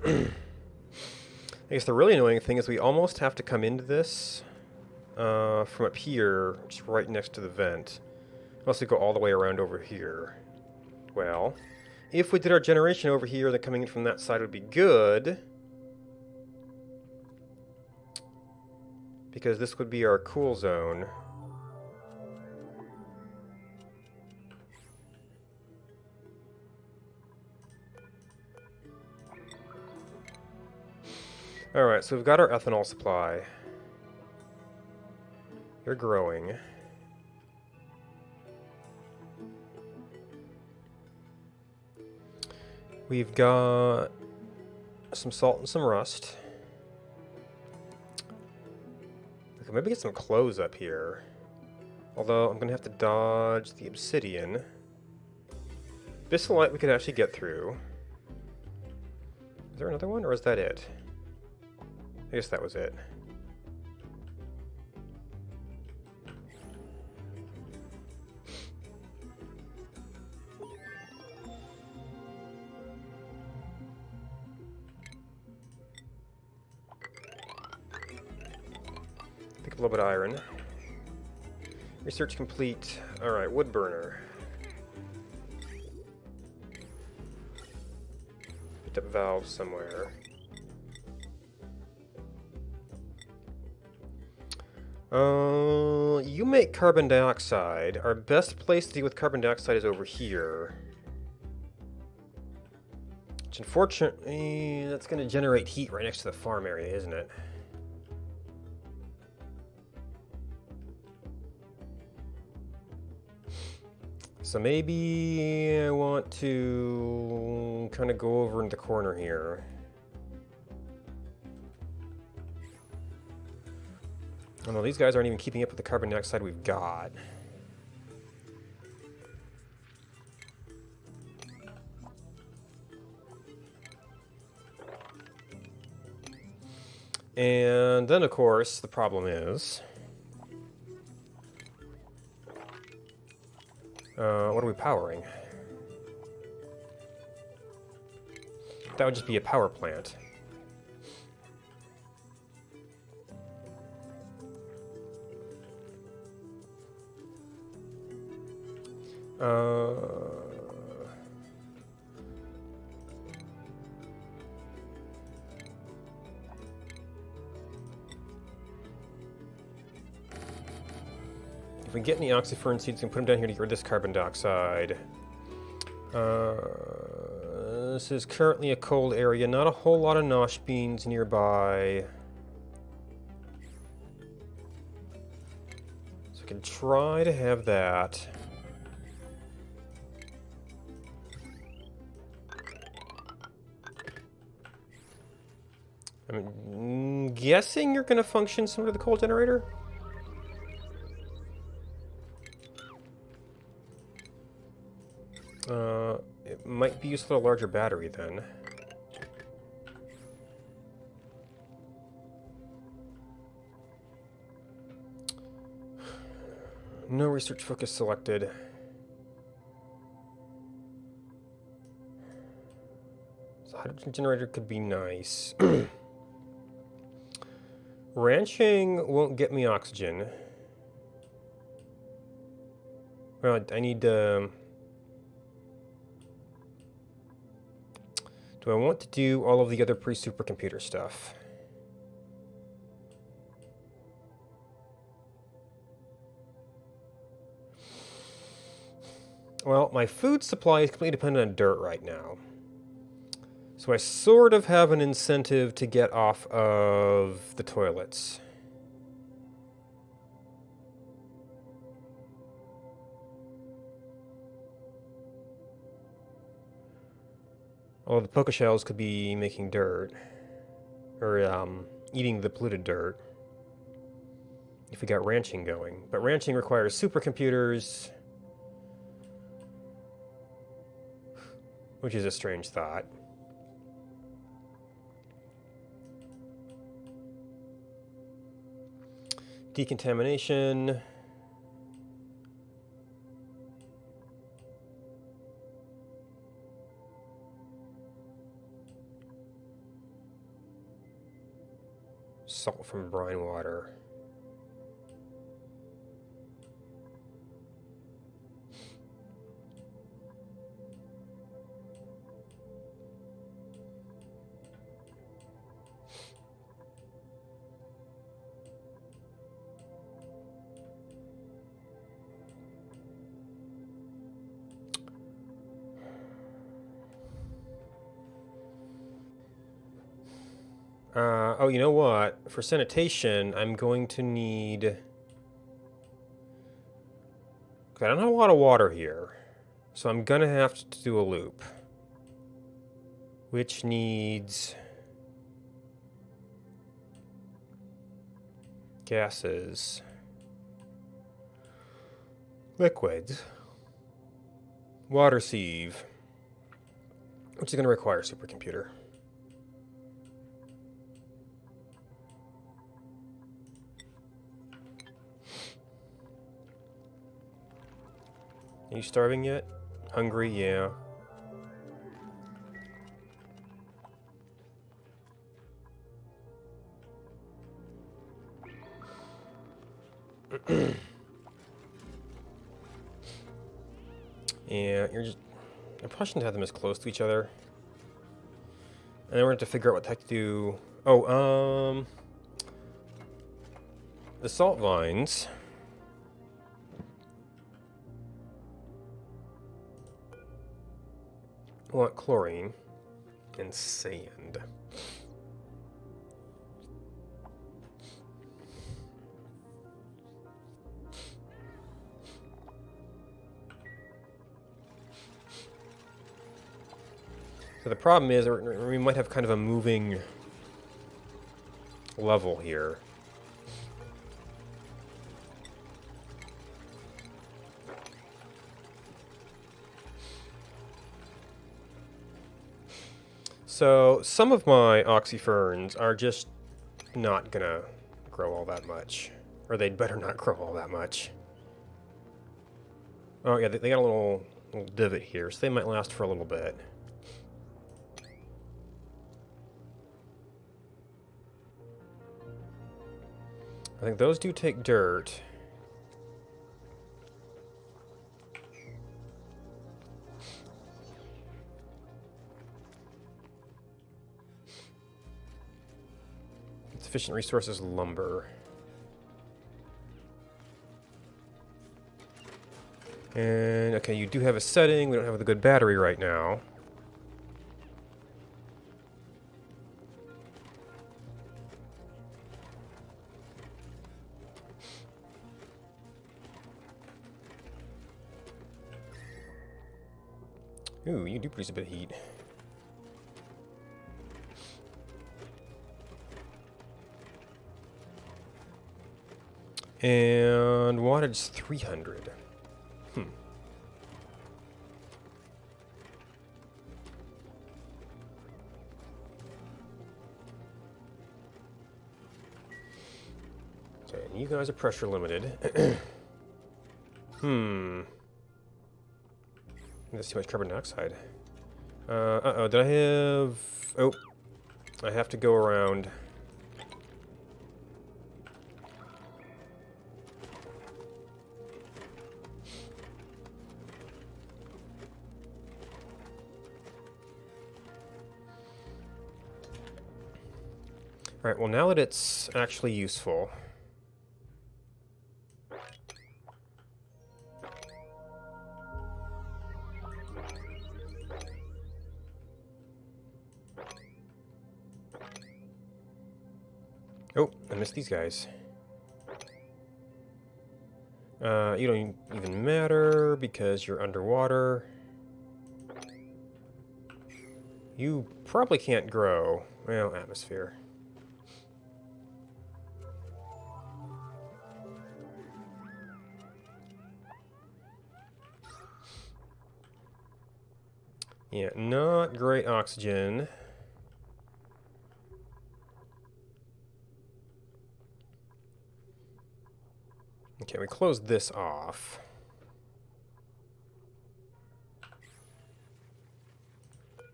I guess the really annoying thing is we almost have to come into this from up here, just right next to the vent. Unless we go all the way around over here. Well, if we did our generation over here, then coming in from that side would be good. Because this would be our cool zone. Alright, so we've got our ethanol supply. You're growing. We've got some salt and some rust. We can maybe get some clothes up here. Although I'm going to have to dodge the obsidian. Bissolite we could actually get through. Is there another one, or is that it? I guess that was it. Pick up a little bit of iron. Research complete. Alright, wood burner. Picked up valves somewhere. You make carbon dioxide. Our best place to deal with carbon dioxide is over here. Which unfortunately, that's going to generate heat right next to the farm area, isn't it? So maybe I want to kind of go over in the corner here. Oh no, these guys aren't even keeping up with the carbon dioxide we've got. And then, of course, the problem is... what are we powering? That would just be a power plant. If we get any oxyfern seeds, we can put them down here to get rid of this carbon dioxide. This is currently a cold area. Not a whole lot of nosh beans nearby. So I can try to have that. I'm guessing you're going to function similar to the coal generator? It might be useful a larger battery then. No research focus selected. So hydrogen generator could be nice. Ranching won't get me oxygen. Well, I need do I want to do all of the other pre-supercomputer stuff? Well, my food supply is completely dependent on dirt right now. So I sort of have an incentive to get off of the toilets. Although the poker shells could be making dirt. Or eating the polluted dirt. If we got ranching going. But ranching requires supercomputers. Which is a strange thought. Decontamination. Salt from brine water. Oh, you know what? For sanitation, I'm going to need... I don't have a lot of water here. So I'm going to have to do a loop. Which needs... gases. Liquids. Water sieve. Which is going to require a supercomputer. Are you starving yet? Hungry? Yeah. Yeah, you're just... I probably shouldn't have them as close to each other. And then we're going to have to figure out what the heck to do... Oh, the salt vines... want chlorine and sand. So the problem is we might have kind of a moving level here. So some of my oxyferns are just not gonna grow all that much. Or they'd better not grow all that much. Oh yeah, they got a little divot here, so they might last for a little bit. I think those do take dirt. Sufficient resources, lumber. And, okay, you do have a setting. We don't have a good battery right now. Ooh, you do produce a bit of heat. And wattage 300. Okay, and you guys are pressure limited. That's too much carbon dioxide. Uh-oh, did I have... Oh, I have to go around. Alright, well now that it's actually useful... Oh, I missed these guys. You don't even matter because you're underwater. You probably can't grow. Well, atmosphere. Yeah, not great oxygen. Okay, we close this off.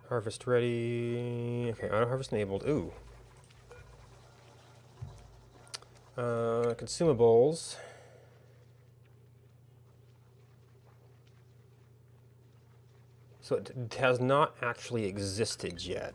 Harvest ready. Okay, auto harvest enabled. Ooh. Consumables. So it has not actually existed yet.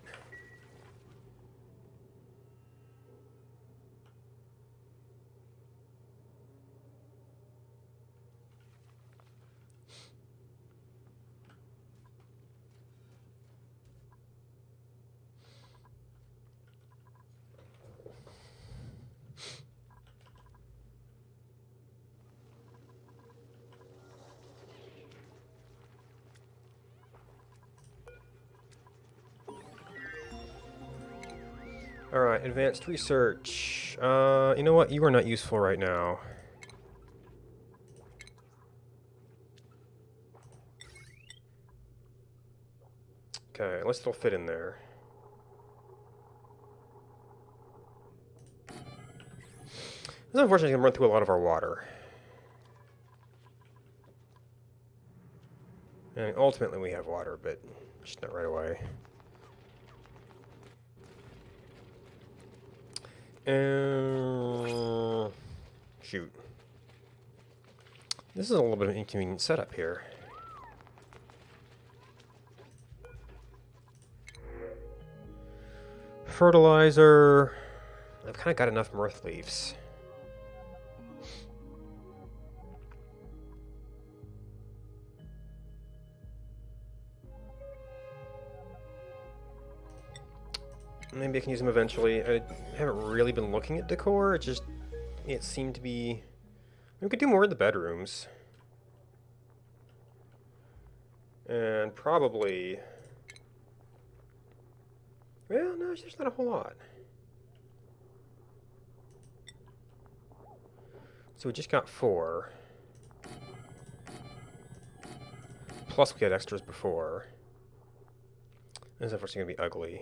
Alright, advanced research. You know what? You are not useful right now. Okay, unless it'll fit in there. This unfortunately can run through a lot of our water. And ultimately we have water, but just not right away. Shoot. This is a little bit of an inconvenient setup here. Fertilizer. I've kind of got enough mirth leaves. Maybe I can use them eventually. I haven't really been looking at decor. It seemed to be... We could do more in the bedrooms. And probably... Well, no, there's not a whole lot. So we just got 4. Plus we had extras before. This is unfortunately going to be ugly.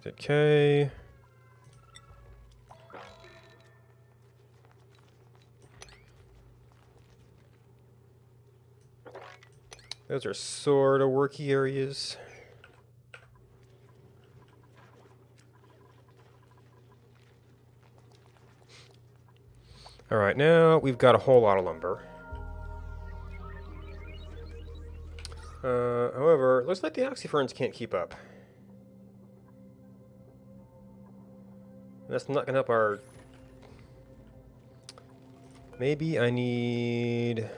Okay. Those are sort of worky areas. Alright, now we've got a whole lot of lumber. However, Looks like the oxyferns can't keep up. That's not gonna help our... Maybe I need...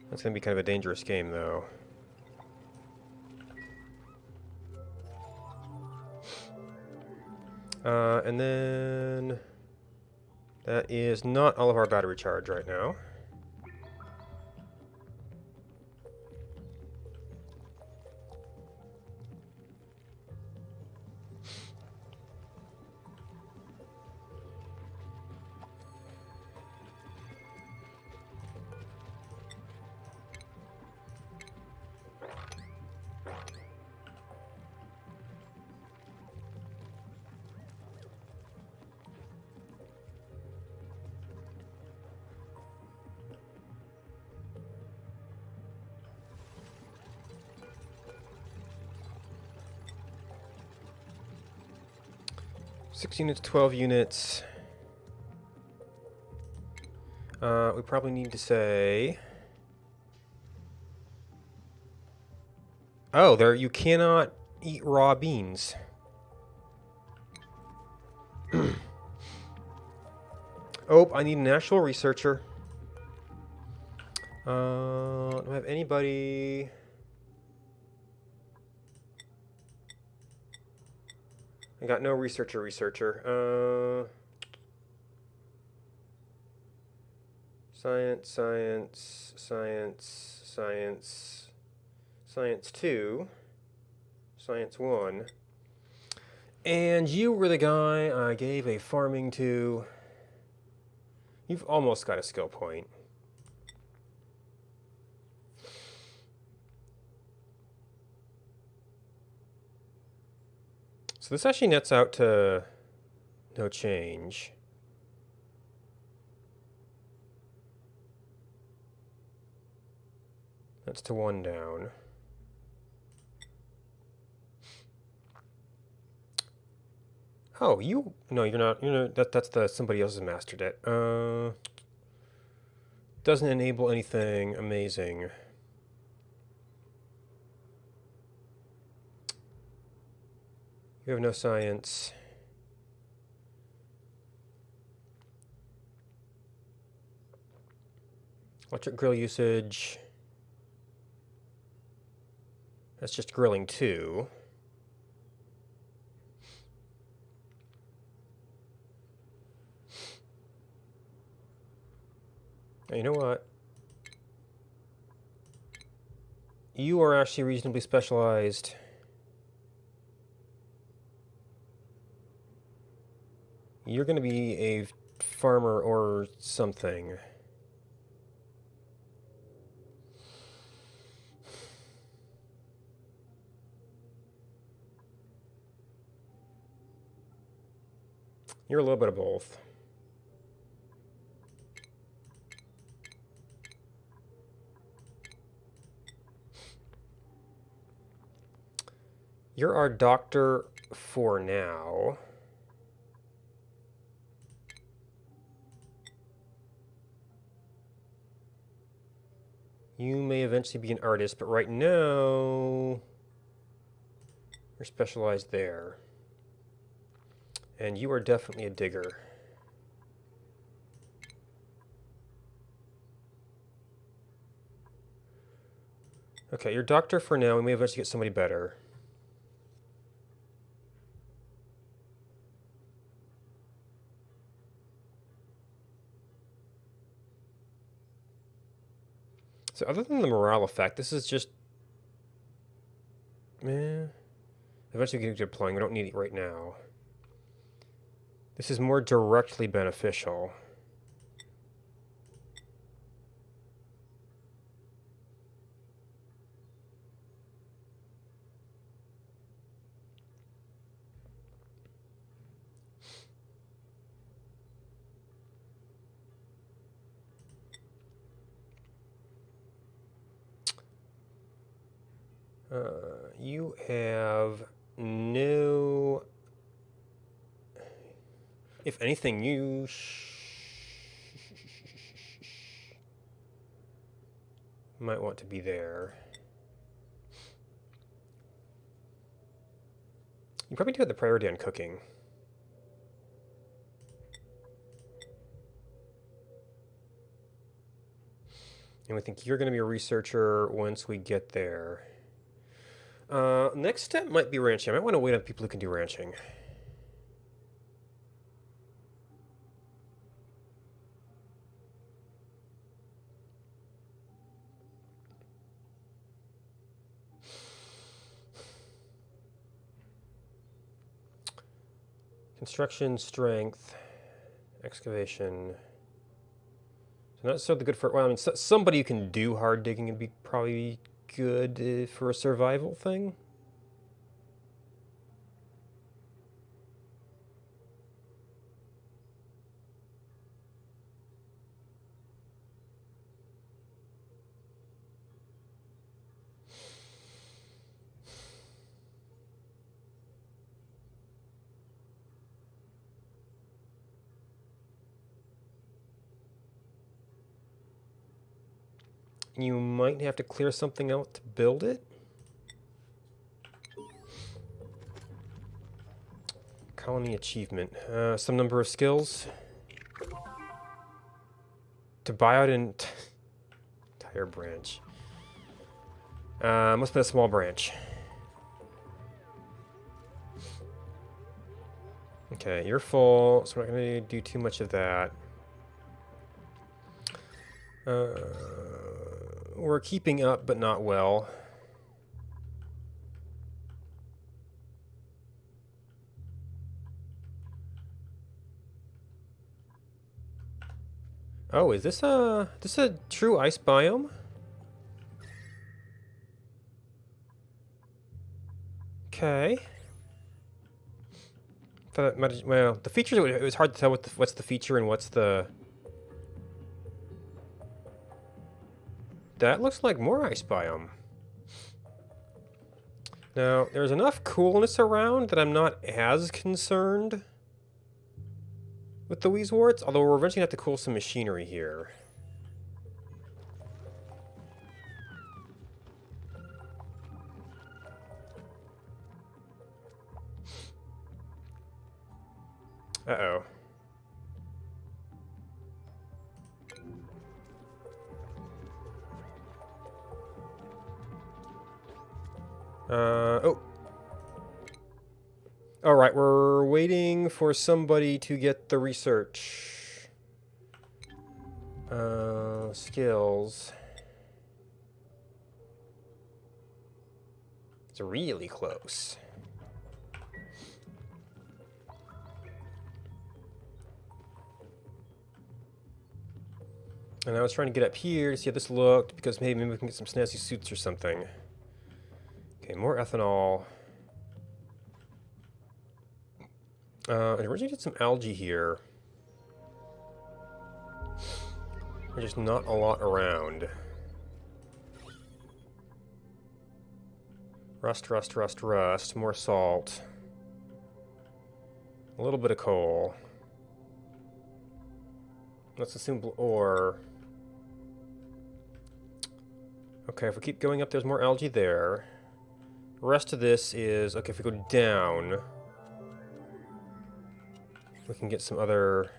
That's gonna be kind of a dangerous game, though. And then... That is not all of our battery charge right now. Six units, 12 units. We probably need to say... Oh, there, you cannot eat raw beans. Oh, I need an actual researcher. Do I have anybody... I got no researcher. Science, science, science, science, science 2, science 1. And you were the guy I gave a farming to. You've almost got a skill point. So this actually nets out to no change. That's to 1 down. Oh, you... No, you're not... that's the... Somebody else has mastered it. Doesn't enable anything amazing. You have no science. Electric grill usage. That's just grilling 2. Now, you know what? You are actually reasonably specialized. You're going to be a farmer or something. You're a little bit of both. You're our doctor for now. You may eventually be an artist, but right now you're specialized there. And you are definitely a digger. Okay, you're doctor for now. We may eventually get somebody better. So other than the morale effect, this is just... Eventually we can get deploying. We don't need it right now. This is more directly beneficial. You have no... If anything, you... might want to be there. You probably do have the priority on cooking. And we think you're going to be a researcher once we get there. Next step might be ranching. I might want to wait on people who can do ranching. Construction, strength, excavation. So not so good for. Well, I mean, somebody who can do hard digging would be probably good for a survival thing. You might have to clear something out to build it. Colony achievement. Some number of skills. To buy out an entire branch. Must be a small branch. Okay, you're full, so we're not going to do too much of that. We're keeping up, but not well. Oh, is this a true ice biome? Okay. Well, the features, it was hard to tell what's the feature and what's the... That looks like more ice biome. Now, there's enough coolness around that I'm not as concerned with the Wheezeworts, although we're eventually going to have to cool some machinery here. Uh-oh. Oh. Alright, we're waiting for somebody to get the research. Skills. It's really close. And I was trying to get up here to see how this looked, because maybe we can get some snazzy suits or something. Okay, more ethanol. I originally did some algae here. There's just not a lot around. Rust, rust, rust, rust. More salt. A little bit of coal. Let's assume ore. Okay, if we keep going up, there's more algae there. The rest of this is... Okay, if we go down... We can get some other...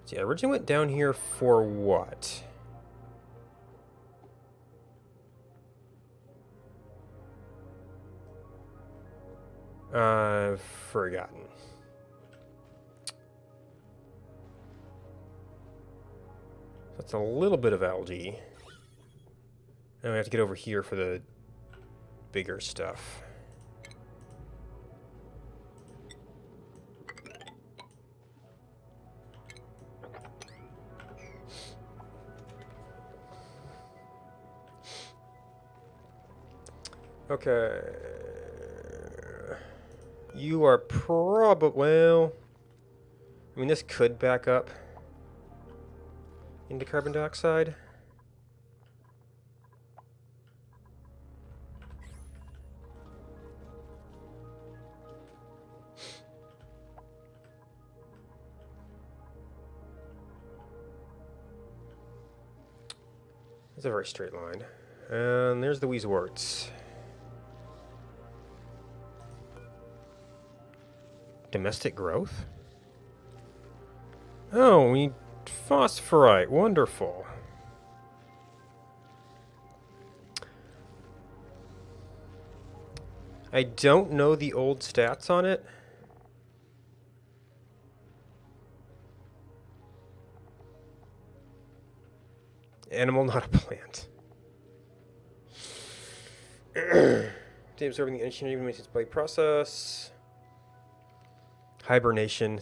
See, I originally went down here for what? I've forgotten. That's a little bit of algae. And we have to get over here for the bigger stuff. Okay. You are probably... Well... I mean, this could back up into carbon dioxide. It's a very straight line. And there's the Weezeworts. Domestic growth? Oh, we need phosphorite. Wonderful. I don't know the old stats on it. Animal, not a plant. To absorbing the energy even makes its body process. Hibernation.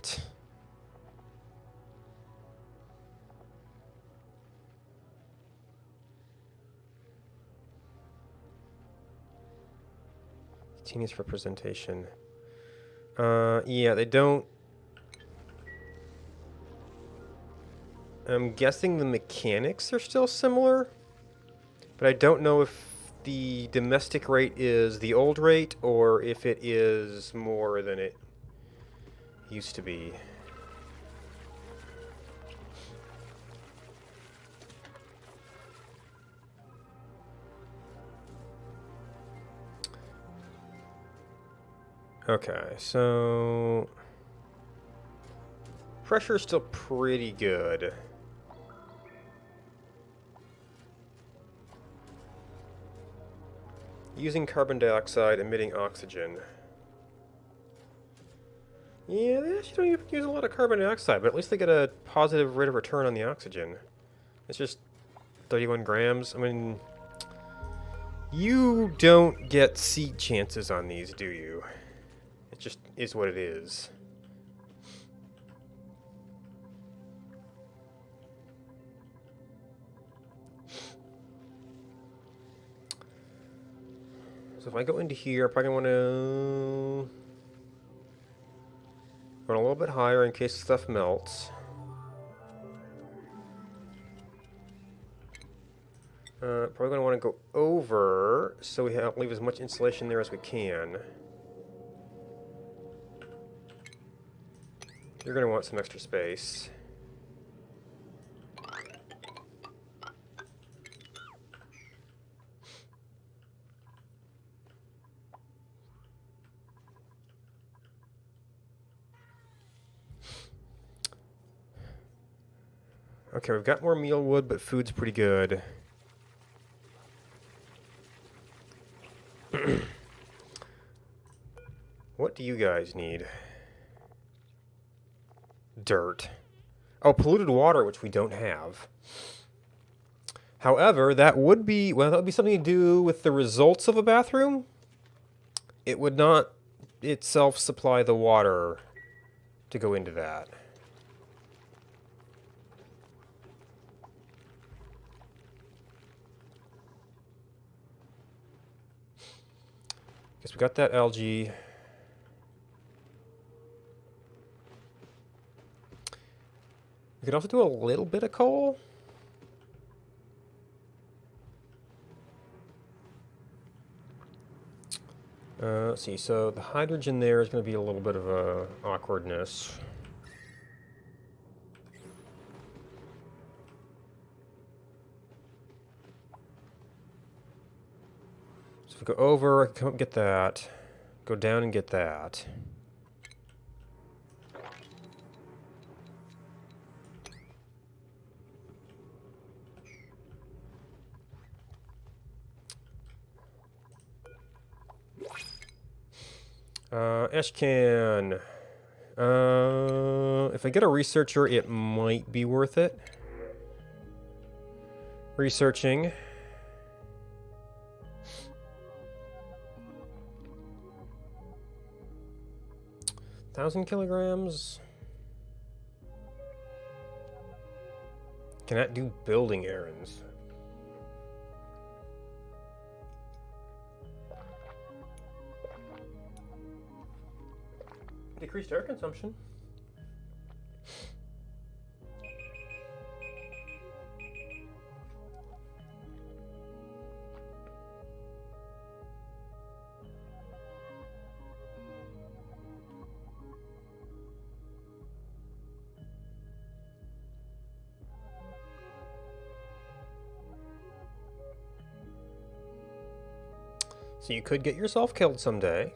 Continuous representation. Yeah, they don't. I'm guessing the mechanics are still similar, but I don't know if the domestic rate is the old rate or if it is more than it used to be. Okay, so pressure is still pretty good. Using carbon dioxide, emitting oxygen. Yeah, they actually don't even use a lot of carbon dioxide, but at least they get a positive rate of return on the oxygen. It's just 31 grams. I mean, you don't get seed chances on these, do you? It just is what it is. So if I go into here, I'm probably going to run a little bit higher in case stuff melts. Probably going to want to go over so we leave as much insulation there as we can. You're going to want some extra space. Okay, we've got more meal wood, but food's pretty good. What do you guys need? Dirt. Oh, polluted water, which we don't have. However, that would be, well, that would be something to do with the results of a bathroom. It would not itself supply the water to go into that. Guess we got that algae. We could also do a little bit of coal. Let's see, so the hydrogen there is going to be a little bit of a awkwardness. So if we go over, I can come up and get that. Go down and get that. Ashcan. If I get a researcher, it might be worth it. Researching. $1,000 kilograms. Cannot do building errands. Decreased air consumption. So you could get yourself killed someday.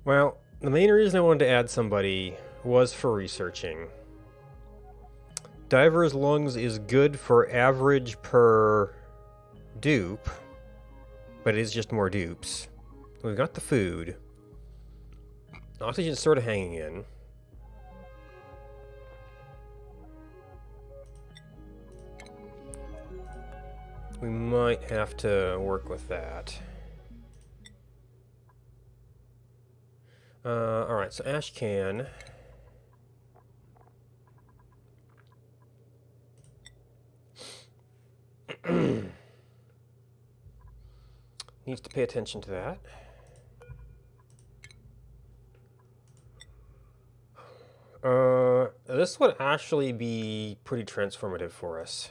Well, the main reason I wanted to add somebody was for researching. Diver's Lungs is good for average per dupe, but it is just more dupes. We've got the food. Oxygen's sort of hanging in. We might have to work with that. Alright, so ash can. Needs to pay attention to that. This would actually be pretty transformative for us.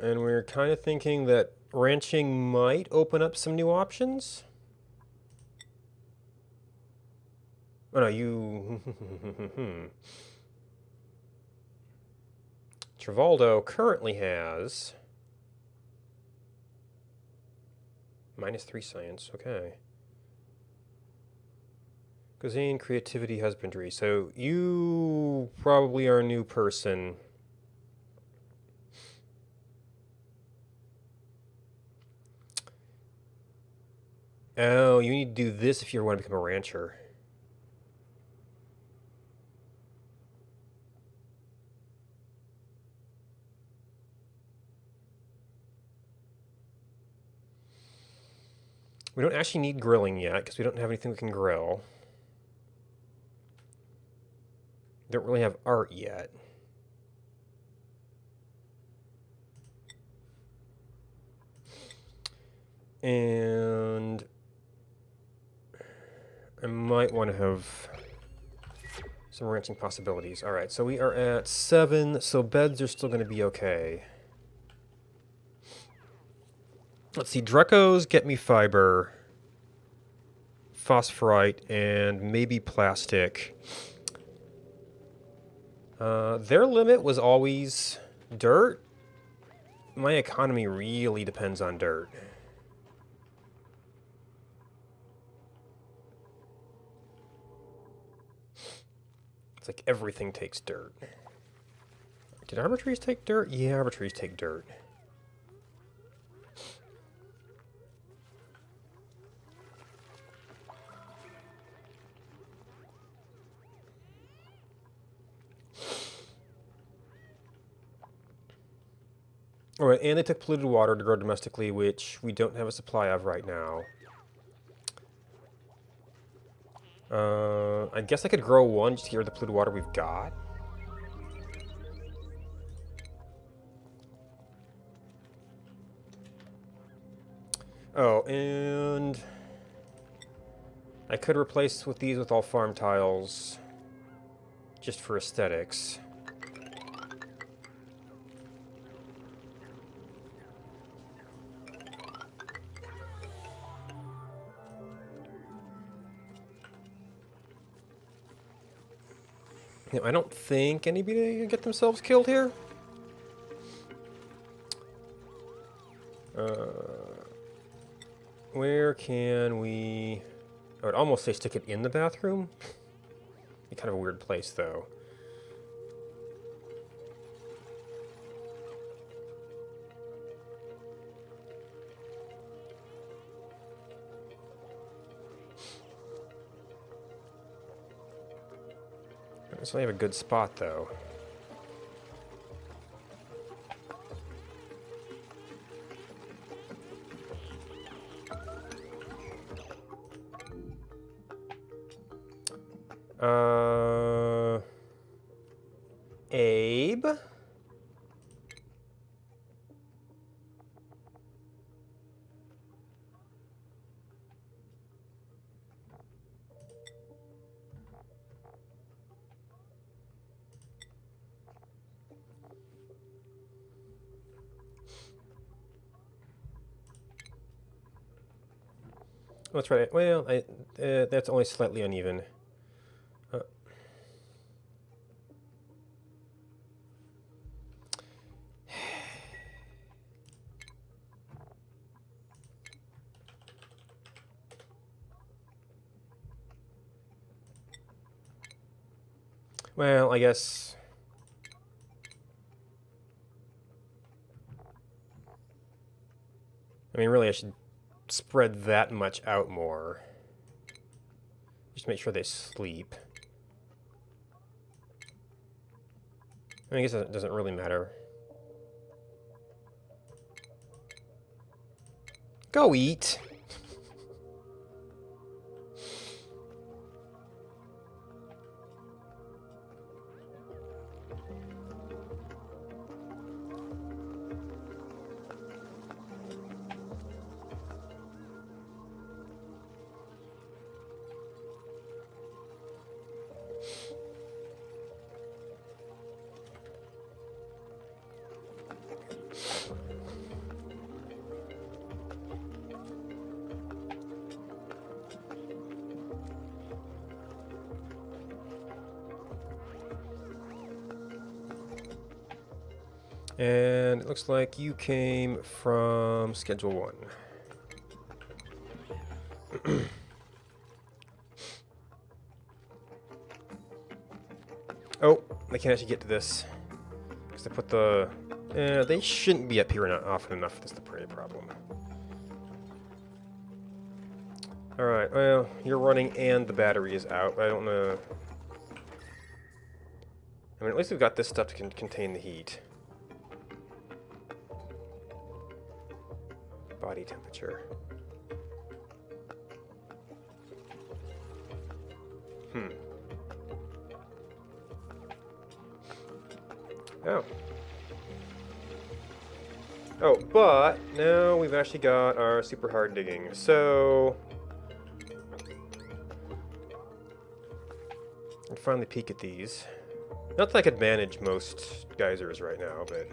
And we're kind of thinking that ranching might open up some new options. Oh no, you... Travaldo currently has... -3 science, okay. Cuisine, creativity, husbandry. So you probably are a new person. Oh, you need to do this if you want to become a rancher. We don't actually need grilling yet, because we don't have anything we can grill. Don't really have art yet. And I might want to have some ranching possibilities. All right, so we are at 7, so beds are still going to be okay. Let's see, Drecos get me fiber, phosphorite, and maybe plastic. Their limit was always dirt. My economy really depends on dirt. It's like everything takes dirt. Did arbor trees take dirt? Yeah, arbor trees take dirt. Alright, and they took polluted water to grow domestically, which we don't have a supply of right now. I guess I could grow one just to get rid of the polluted water we've got. Oh, and I could replace these with all farm tiles just for aesthetics. I don't think anybody can get themselves killed here. Where can we... I would almost say stick it in the bathroom. Be kind of a weird place, though. So I have a good spot, though. Abe? That's right. Well, that's only slightly uneven. Uh, well, I guess. I mean, really, I should spread that much out more. Just make sure they sleep. I guess it doesn't really matter. Go eat. And it looks like you came from Schedule 1. Oh, they can't actually get to this. Because they put the... they shouldn't be up here not often enough for this to be a problem. Alright, well, you're running and the battery is out. I don't know... I mean, at least we've got this stuff to contain the heat. Body temperature. Oh. Oh, but now we've actually got our super hard digging. So I can finally peek at these. Not that I could manage most geysers right now, but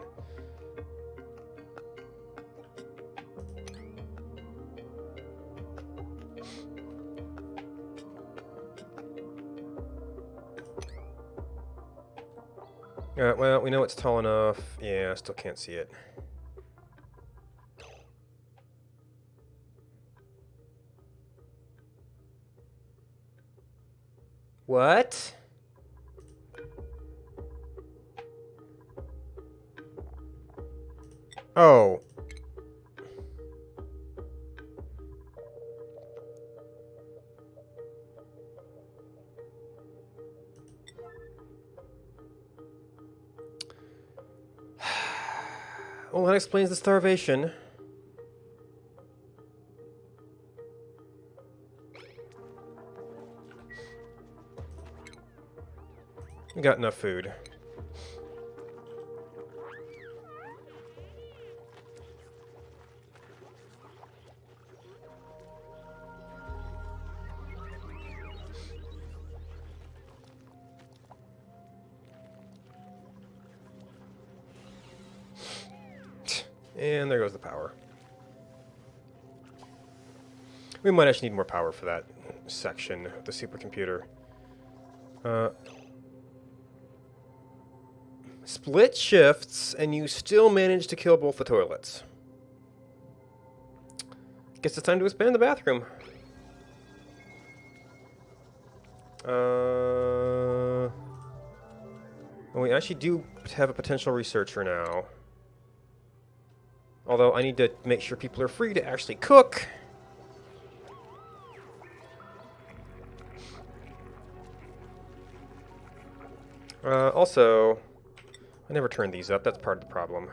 well, we know it's tall enough. Yeah, I still can't see it. What? Oh. Well, that explains the starvation. We got enough food. And there goes the power. We might actually need more power for that section of the supercomputer. Split shifts, and you still manage to kill both the toilets. Guess it's time to expand the bathroom. Well, we actually do have a potential researcher now. Although I need to make sure people are free to actually cook. Also, I never turned these up. That's part of the problem.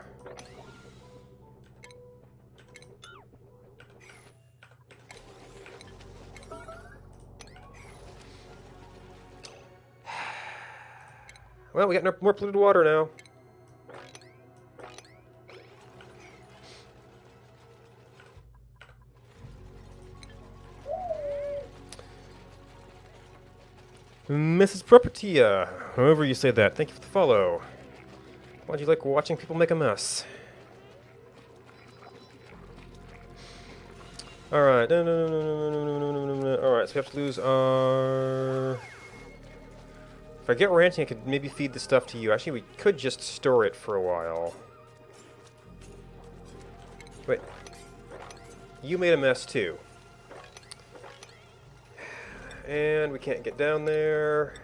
Well, we got more polluted water now. Mrs. Propertia, however you say that, thank you for the follow. Why'd you like watching people make a mess? Alright, no. Alright, so we have to lose our... If I get ranting, I could maybe feed the stuff to you. Actually, we could just store it for a while. Wait. You made a mess, too. And we can't get down there.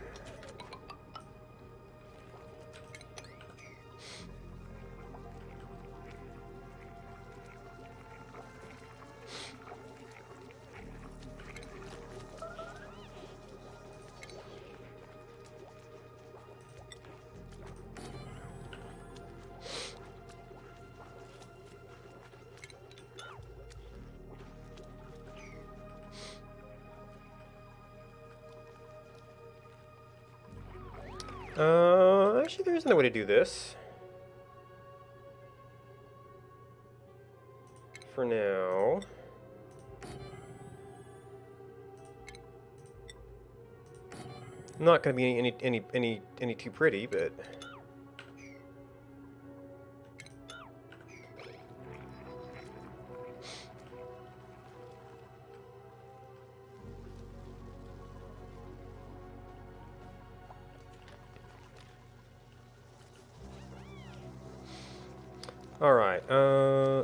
Actually, there isn't a way to do this. For now. Not gonna be any too pretty, but... Alright,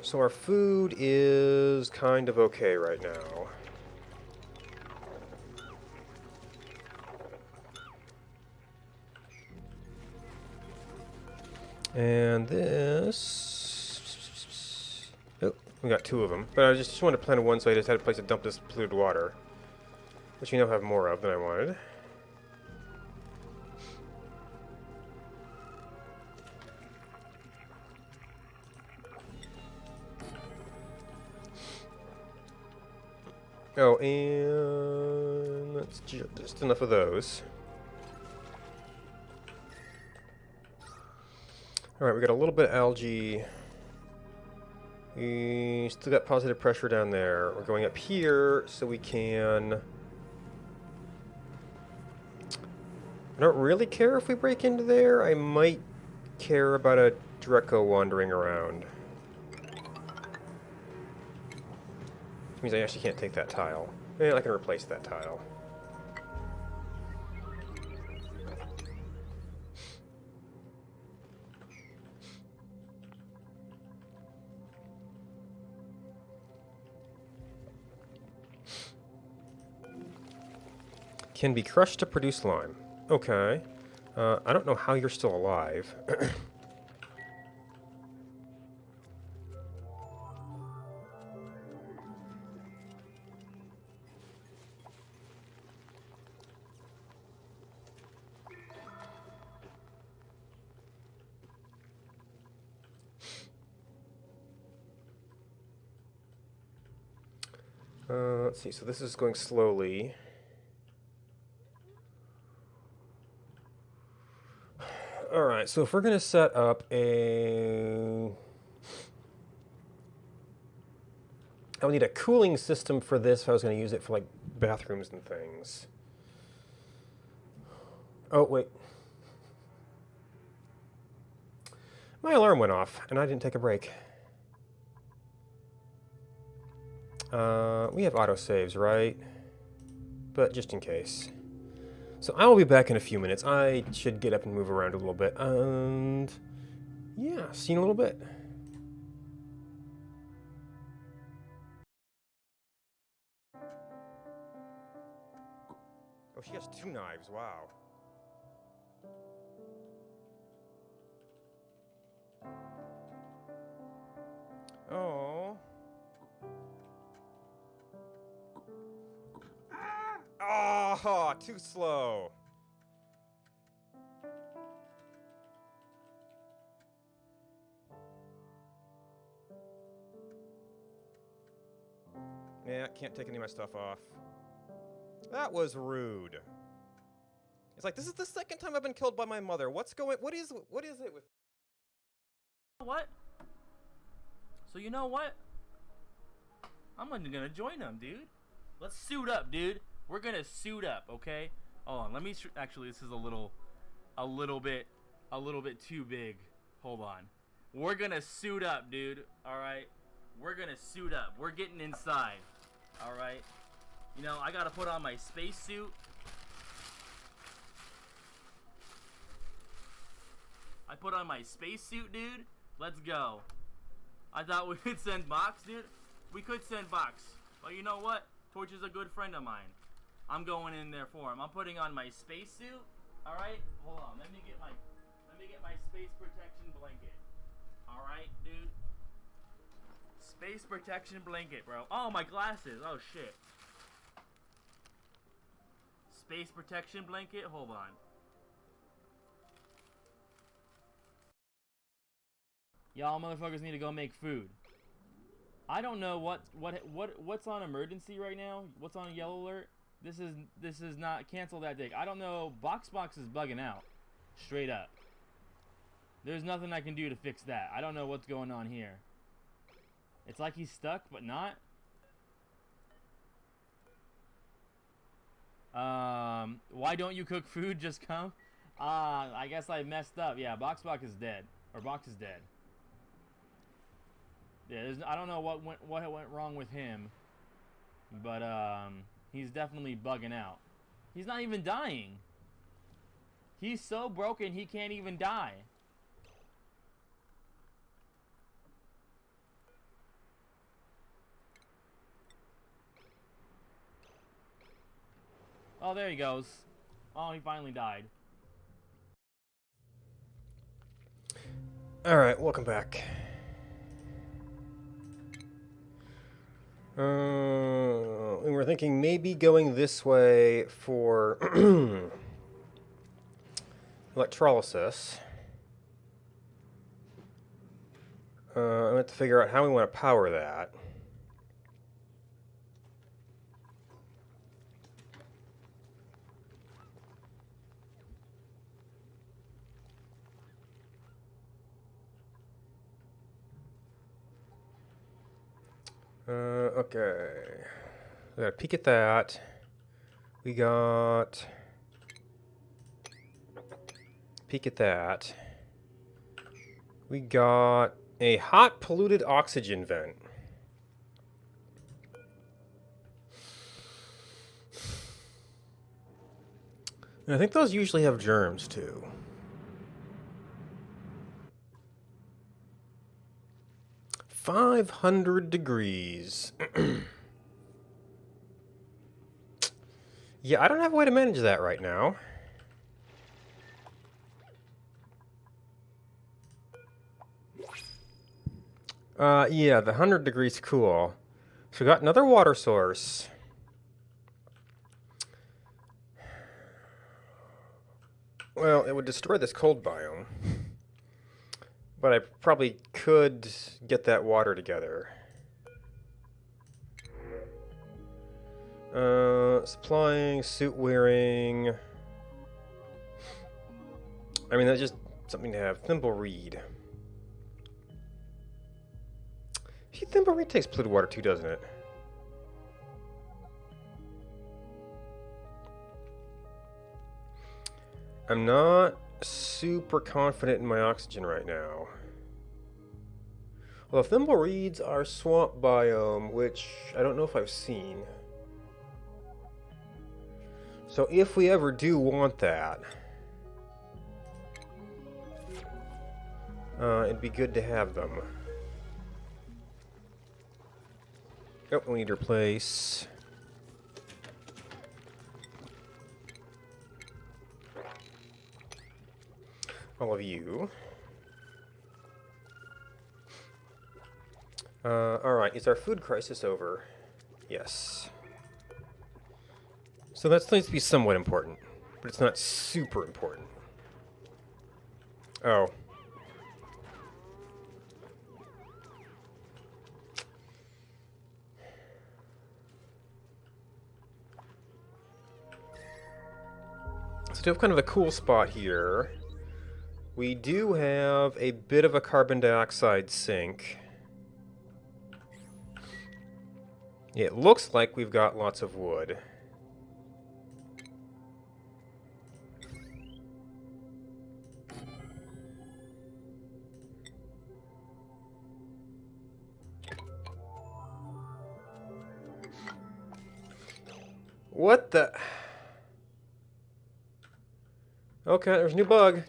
so our food is kind of okay right now. And this... Oh, we got 2 of them. But I just wanted to plant one, so I just had a place to dump this polluted water. Which we now have more of than I wanted. Oh, and that's just enough of those. Alright, we got a little bit of algae. We still got positive pressure down there. We're going up here so we can... I don't really care if we break into there. I might care about a Dreco wandering around. Which means I actually can't take that tile. And I can replace that tile. Can be crushed to produce lime. Okay. I don't know how you're still alive. Let's see, so this is going slowly. Alright, so if we're going to set up a... I would need a cooling system for this if I was going to use it for, like, bathrooms and things. Oh, wait. My alarm went off, and I didn't take a break. We have autosaves, right? But just in case. So I will be back in a few minutes. I should get up and move around a little bit. And yeah, see you in a little bit. Oh, she has 2 knives. Wow. Oh. Ah! Oh, too slow. Yeah, can't take any of my stuff off. That was rude. It's like, this is the second time I've been killed by my mother. What is it with... What? So you know what? I'm gonna join them, dude. Let's suit up, dude. We're gonna suit up, okay? Hold on, let me actually, this is a little bit too big. Hold on. We're gonna suit up, dude. All right. We're gonna suit up. We're getting inside. All right. You know, I gotta put on my spacesuit. I put on my spacesuit, dude. Let's go. I thought we could send Box, dude. We could send Box. But you know what? Torch is a good friend of mine. I'm going in there for him. I'm putting on my spacesuit. Alright? Hold on. Let me get my space protection blanket. Alright, dude? Space protection blanket, bro. Oh, my glasses. Oh, shit. Space protection blanket? Hold on. Y'all motherfuckers need to go make food. I don't know what's on emergency right now. What's on yellow alert? This is not cancel that dig. I don't know. Box is bugging out. Straight up. There's nothing I can do to fix that. I don't know what's going on here. It's like he's stuck, but not. Why don't you cook food? Just come. I guess I messed up. Yeah, Box is dead. Or Box is dead. Yeah, I don't know what went wrong with him, but he's definitely bugging out. He's not even dying. He's so broken he can't even die. Oh, there he goes. Oh, he finally died. All right, welcome back. We were thinking maybe going this way for electrolysis. I have to figure out how we want to power that. Okay. We got a peek at that. We got... Peek at that. We got a hot polluted oxygen vent. And I think those usually have germs too. $500. Yeah, I don't have a way to manage that right now. Yeah, the 100 degrees cool. So we got another water source. Well, it would destroy this cold biome. But I probably could get that water together. Supplying, suit wearing. I mean, that's just something to have. Thimble reed. Thimble reed takes polluted water too, doesn't it? I'm not super confident in my oxygen right now. Well, thimble reeds are swamp biome, which I don't know if I've seen. So if we ever do want that, it'd be good to have them. Oh, we need to replace. All of you. Alright, is our food crisis over? Yes. So that needs to be somewhat important, but it's not super important. Oh. So we have kind of a cool spot here. We do have a bit of a carbon dioxide sink. It looks like we've got lots of wood. What the? Okay, there's a new bug.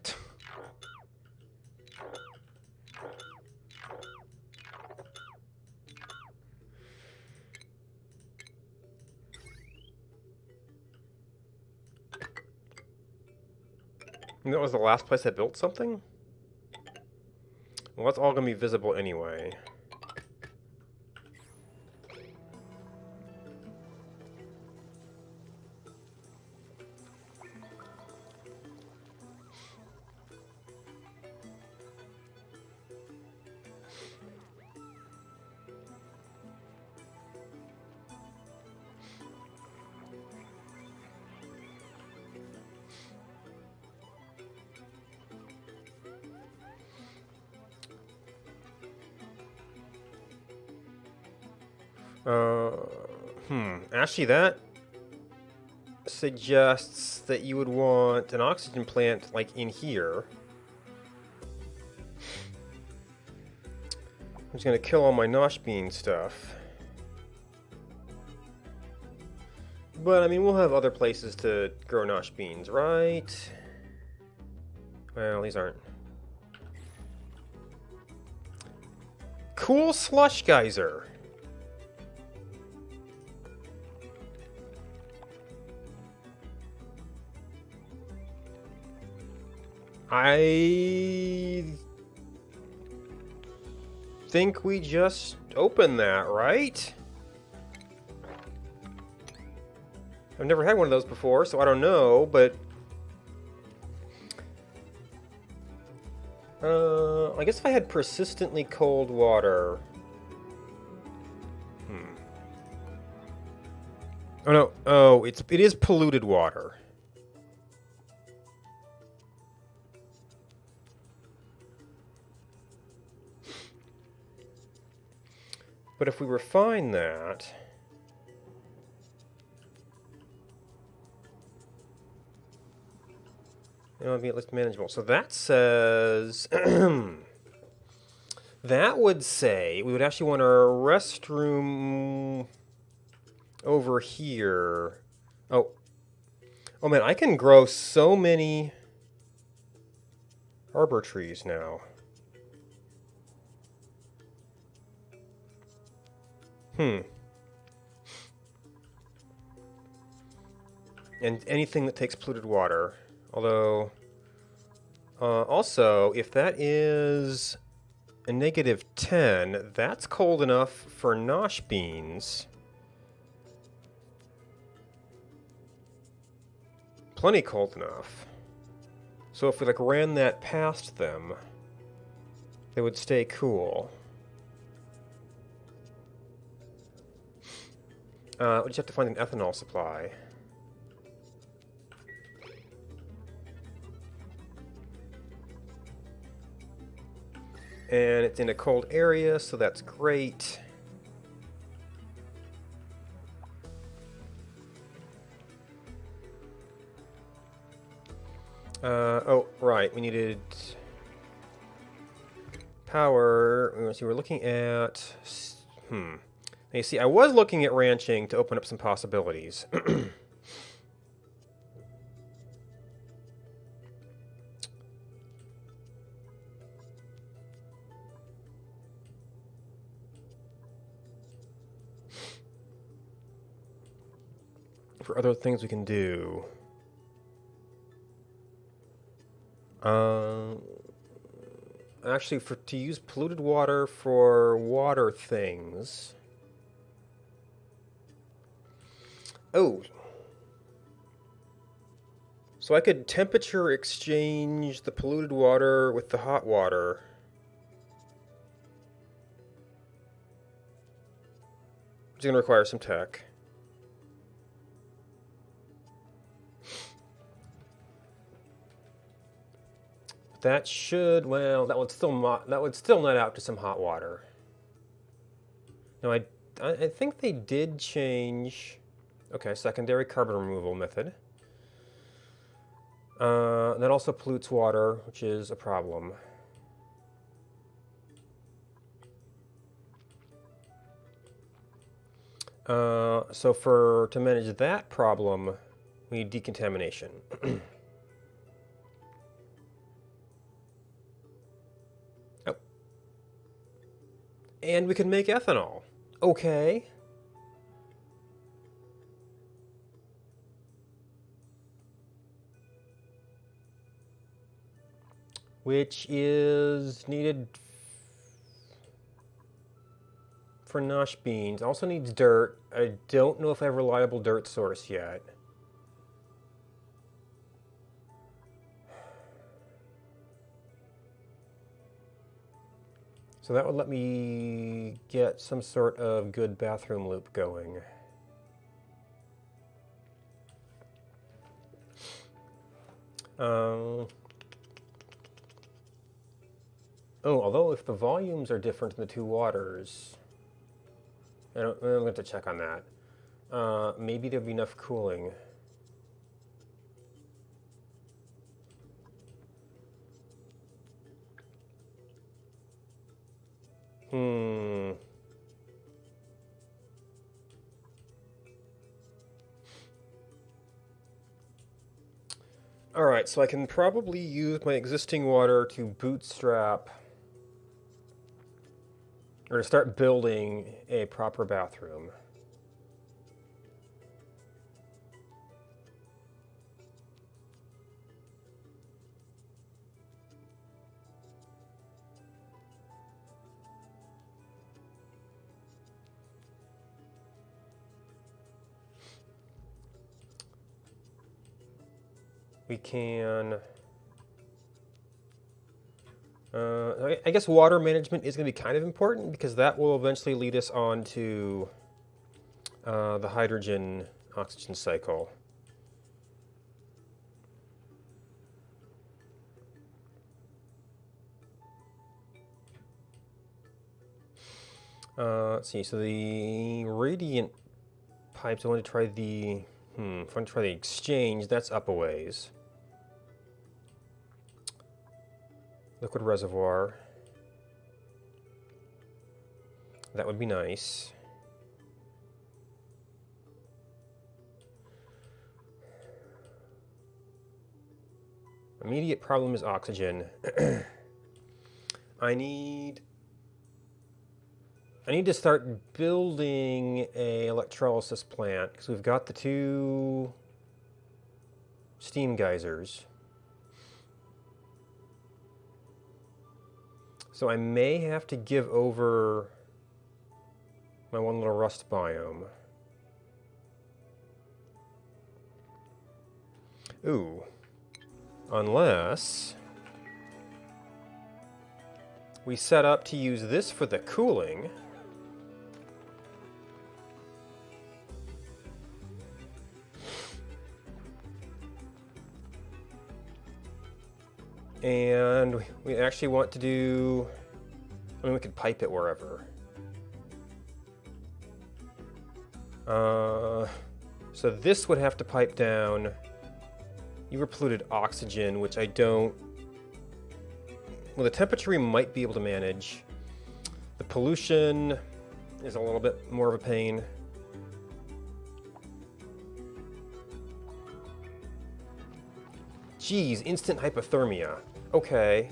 And that was the last place I built something? Well, that's all going to be visible anyway. Actually, that suggests that you would want an oxygen plant, like, in here. I'm just gonna kill all my nosh bean stuff. But, I mean, we'll have other places to grow nosh beans, right? Well, these aren't. Cool slush geyser. I think we just opened that, right? I've never had one of those before, so I don't know, but I guess if I had persistently cold water. Oh no, oh, it is polluted water. But if we refine that, it'll be at least manageable. So that says that would say we would actually want our restroom over here. Oh man, I can grow so many arbor trees now. And anything that takes polluted water. Although, also, if that is a -10, that's cold enough for nosh beans. Plenty cold enough. So if we, like, ran that past them, they would stay cool. We just have to find an ethanol supply. And it's in a cold area, so that's great. Oh, right, we needed power. Let's see, we're looking at... You see, I was looking at ranching to open up some possibilities. For other things we can do. Actually, to use polluted water for water things. Oh. So I could temperature exchange the polluted water with the hot water. It's going to require some tech. That should, well, that would still net out to some hot water. Now I think they did change. Okay, secondary carbon removal method. That also pollutes water, which is a problem. So to manage that problem, we need decontamination. Oh. And we can make ethanol. Okay. Which is needed for nosh beans. Also needs dirt. I don't know if I have a reliable dirt source yet. So that would let me get some sort of good bathroom loop going. Oh, although if the volumes are different in the two waters, I'm going to have to check on that. Maybe there'd be enough cooling. Alright, so I can probably use my existing water to bootstrap or to start building a proper bathroom. We can... I guess water management is going to be kind of important because that will eventually lead us on to the hydrogen-oxygen cycle. Let's see, so the radiant pipes, I want to try the... if I want to try the exchange, that's up a ways. Liquid reservoir. That would be nice. Immediate problem is oxygen. I need to start building a electrolysis plant because we've got the 2 steam geysers. So I may have to give over my one little rust biome. Ooh. Unless we set up to use this for the cooling. And we actually want to do... I mean, we could pipe it wherever. So this would have to pipe down polluted oxygen, which I don't... Well, the temperature we might be able to manage. The pollution is a little bit more of a pain. Geez, instant hypothermia. Okay.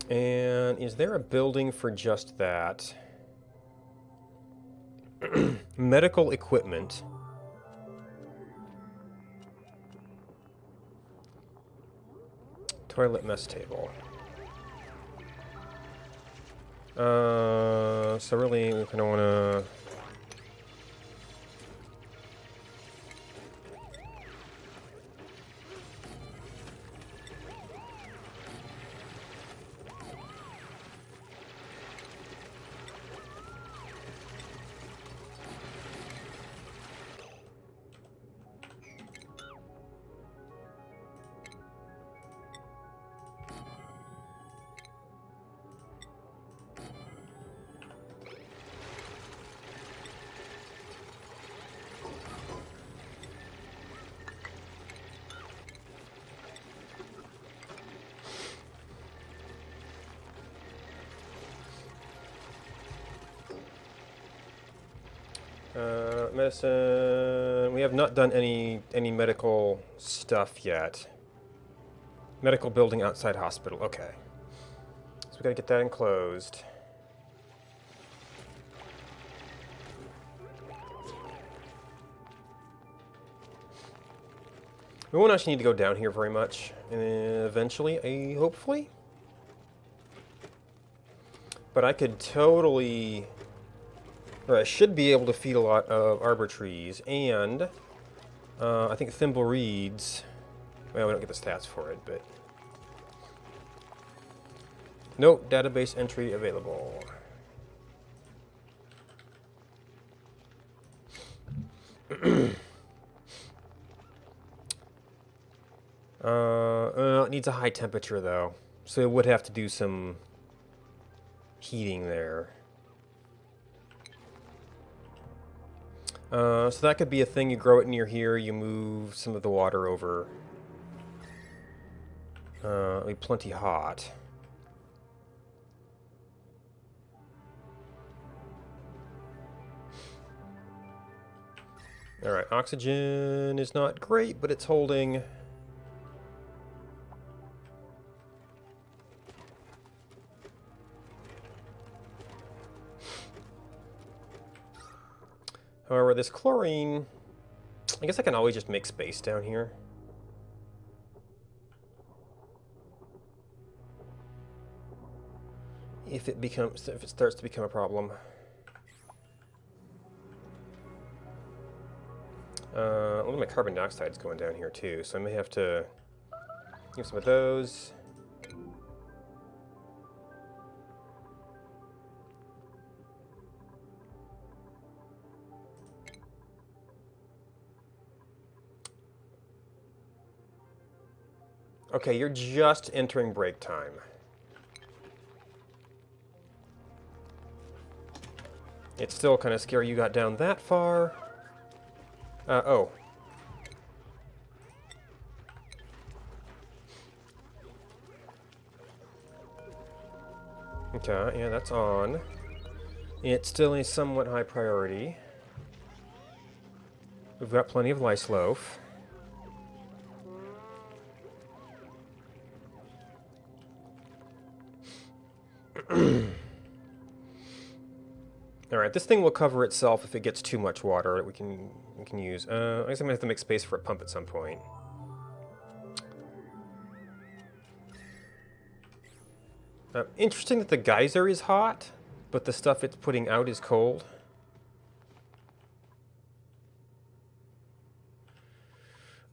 And is there a building for just that? Medical equipment. Toilet mess table. So really we kind of want to... medicine. We have not done any medical stuff yet. Medical building outside hospital. Okay. So we gotta get that enclosed. We won't actually need to go down here very much. Eventually, hopefully. But I could totally... Or I should be able to feed a lot of arbor trees, and I think thimble reeds... Well, we don't get the stats for it, but... No database entry available. It needs a high temperature, though. So it would have to do some heating there. So that could be a thing. You grow it near here, you move some of the water over. It'll be plenty hot. Alright, oxygen is not great, but it's holding. However, this chlorine... I guess I can always just make space down here. If it starts to become a problem. Well, my carbon dioxide is going down here too, so I may have to use some of those. Okay, you're just entering break time. It's still kind of scary you got down that far. Oh. Okay, yeah, that's on. It's still a somewhat high priority. We've got plenty of lice loaf. Alright, this thing will cover itself if it gets too much water that we can use. I guess I'm gonna have to make space for a pump at some point. Interesting that the geyser is hot, but the stuff it's putting out is cold.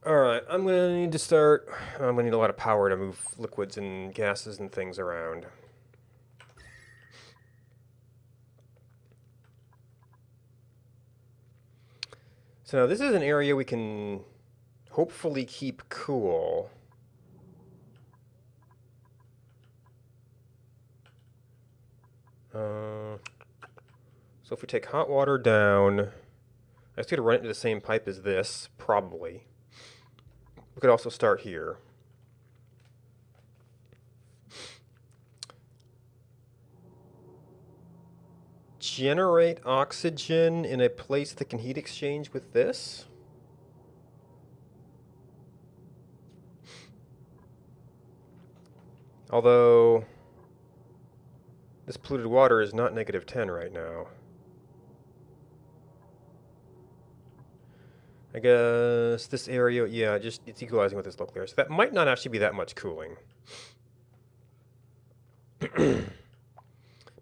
Alright, I'm gonna need to start... I'm gonna need a lot of power to move liquids and gases and things around. So now this is an area we can hopefully keep cool. So if we take hot water down, I just got to run it into the same pipe as this, probably. We could also start here. Generate oxygen in a place that can heat exchange with this. Although this polluted water is not -10 right now. I guess this area, yeah, just it's equalizing with this local area. So that might not actually be that much cooling.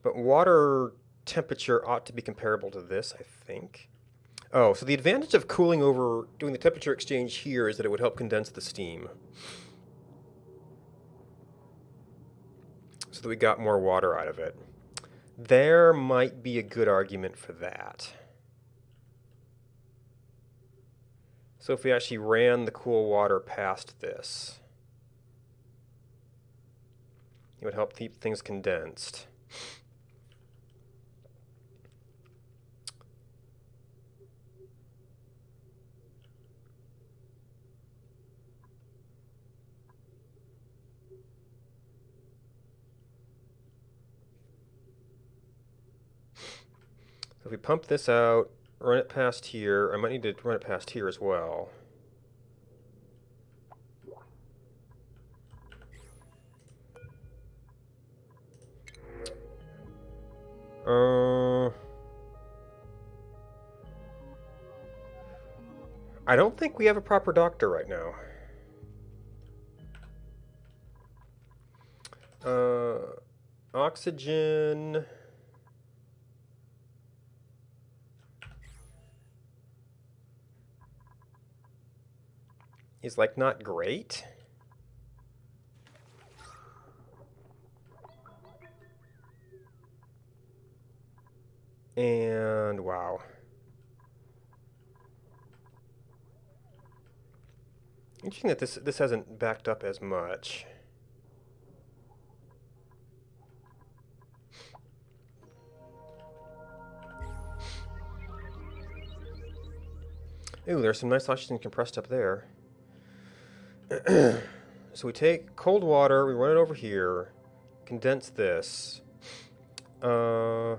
But water temperature ought to be comparable to this, I think. Oh, so the advantage of cooling over, doing the temperature exchange here is that it would help condense the steam. So that we got more water out of it. There might be a good argument for that. So if we actually ran the cool water past this, it would help keep things condensed. So if we pump this out, run it past here. I might need to run it past here as well. I don't think we have a proper doctor right now. Oxygen. Is like not great. And wow. Interesting that this hasn't backed up as much. Ooh, there's some nice oxygen compressed up there. So we take cold water, we run it over here, condense this. Oh.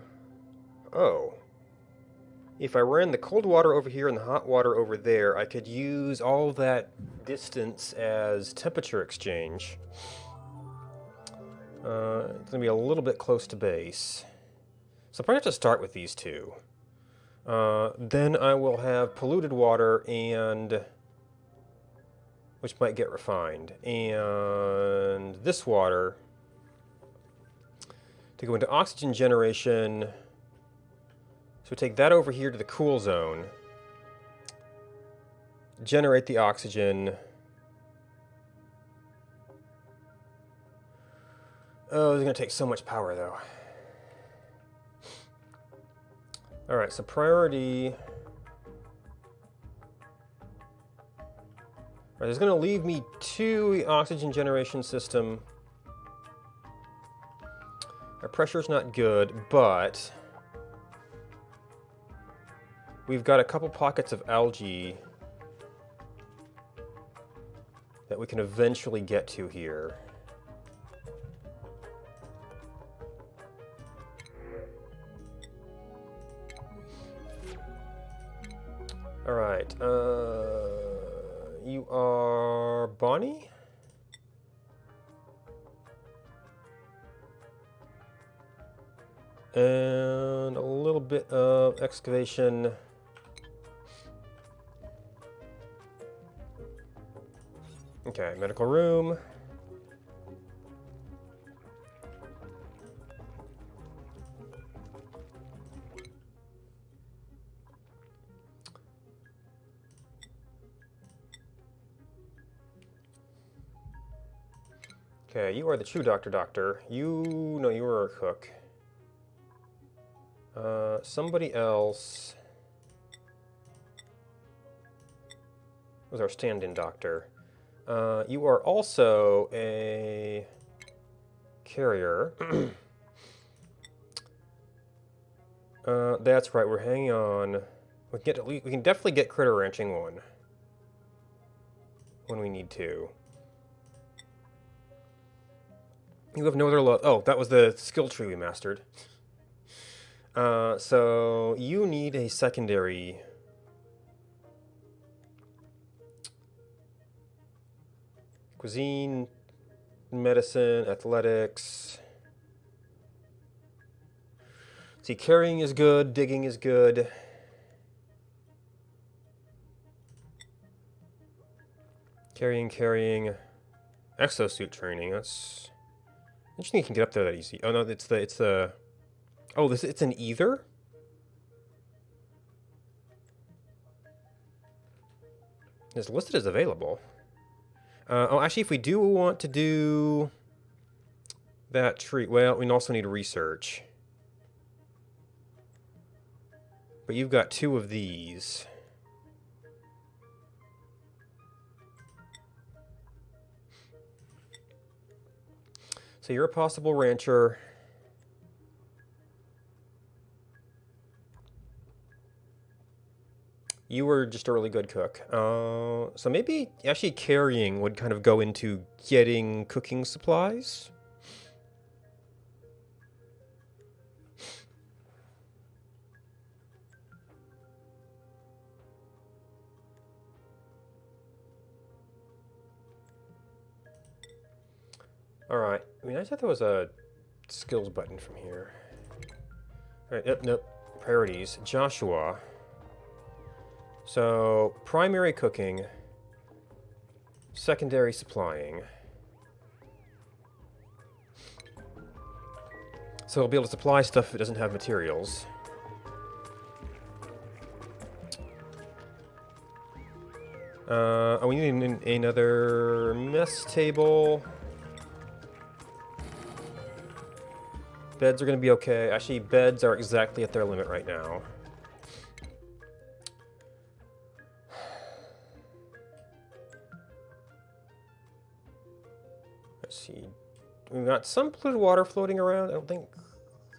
If I ran the cold water over here and the hot water over there, I could use all that distance as temperature exchange. It's going to be a little bit close to base. So I'll probably have to start with these two. Then I will have polluted water and... which might get refined. And this water to go into oxygen generation. So we take that over here to the cool zone. Generate the oxygen. Oh, it's going to take so much power, though. All right, so priority... All right, it's going to leave me to the oxygen generation system. Our pressure's not good, but... we've got a couple pockets of algae that we can eventually get to here. All right, you are Bonnie? And a little bit of excavation. Okay, medical room. Okay, you are the true doctor. No, you were a cook. Somebody else was our stand-in doctor. You are also a carrier. That's right, we're hanging on. We can definitely get critter ranching one when we need to. You have no other oh, that was the skill tree we mastered. So you need a secondary cuisine, medicine, athletics. See, carrying is good, digging is good. Carrying. Exosuit training, that's... I don't think you can get up there that easy. Oh no, it's the... Oh, it's an either? It's listed as available. Oh, actually, if we do want to do that tree... Well, we also need research. But you've got 2 of these. So you're a possible rancher. You were just a really good cook. So maybe actually carrying would kind of go into getting cooking supplies. Alright. I mean, I thought there was a skills button from here. Alright, yep, nope. Priorities. Joshua. So, primary cooking. Secondary supplying. So he'll be able to supply stuff if it doesn't have materials. Oh, we need another mess table. Beds are going to be okay. Actually, beds are exactly at their limit right now. Let's see. We've got some polluted water floating around. I don't think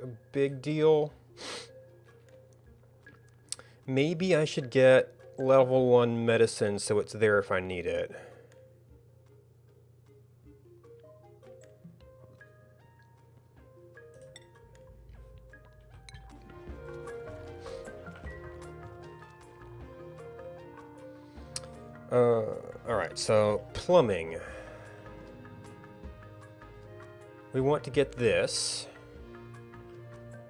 a big deal. Maybe I should get level 1 medicine so it's there if I need it. Alright, so plumbing. We want to get this.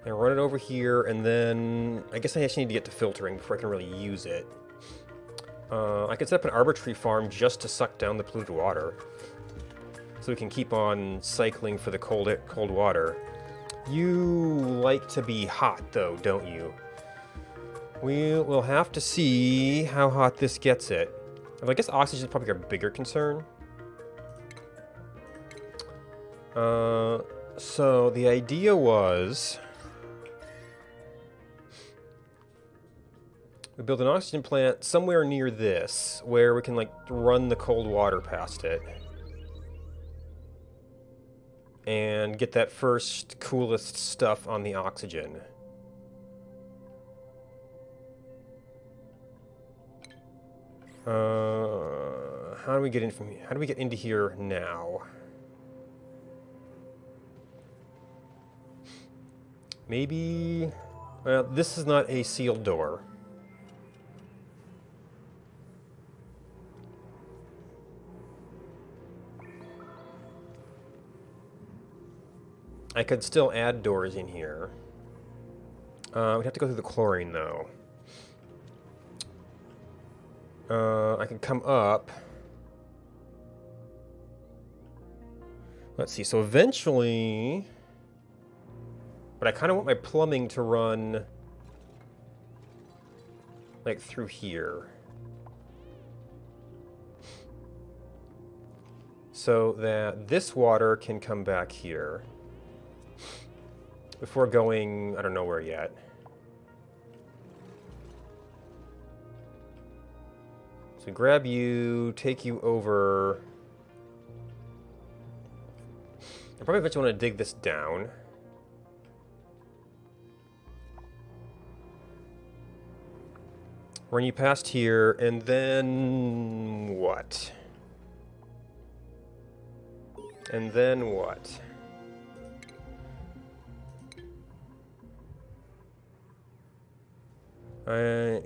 And run it over here, and then I guess I actually need to get to filtering before I can really use it. I could set up an arbitrary farm just to suck down the polluted water. So we can keep on cycling for the cold water. You like to be hot, though, don't you? We'll have to see how hot this gets it. I guess oxygen is probably our bigger concern. So the idea was... we build an oxygen plant somewhere near this, where we can, like, run the cold water past it. And get that first, coolest stuff on the oxygen. How do we get in from here? How do we get into here now? Maybe... well, this is not a sealed door. I could still add doors in here. We'd have to go through the chlorine, though. I can come up. Let's see, so eventually... but I kind of want my plumbing to run... like, through here. So that this water can come back here. Before going, I don't know where yet. So grab you, take you over. I probably eventually want to dig this down. Run you past here, and then what? And then what? I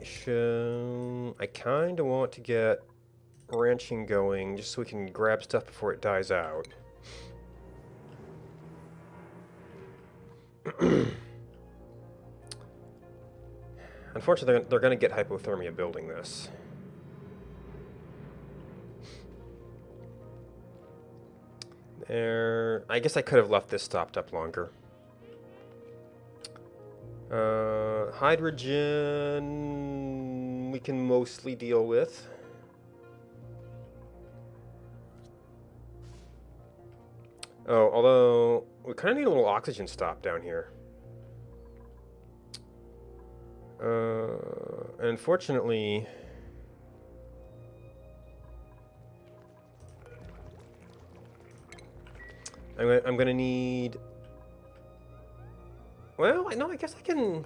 kind of want to get ranching going just so we can grab stuff before it dies out. Unfortunately, they're going to get hypothermia building this. There, I guess I could have left this stopped up longer. Hydrogen we can mostly deal with. Oh, although we kind of need a little oxygen stop down here. Unfortunately, I'm gonna need. Well, no, I guess I can...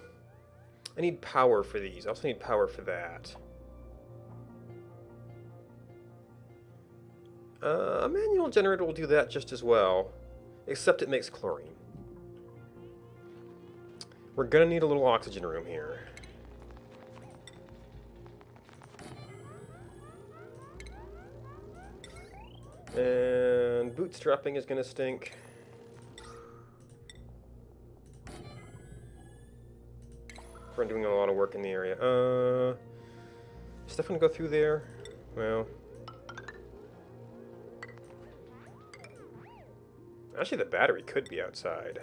I need power for these. I also need power for that. A manual generator will do that just as well. Except it makes chlorine. We're gonna need a little oxygen room here. And And bootstrapping is gonna stink. We're doing a lot of work in the area. Stuff gonna go through there? Well. Actually, the battery could be outside.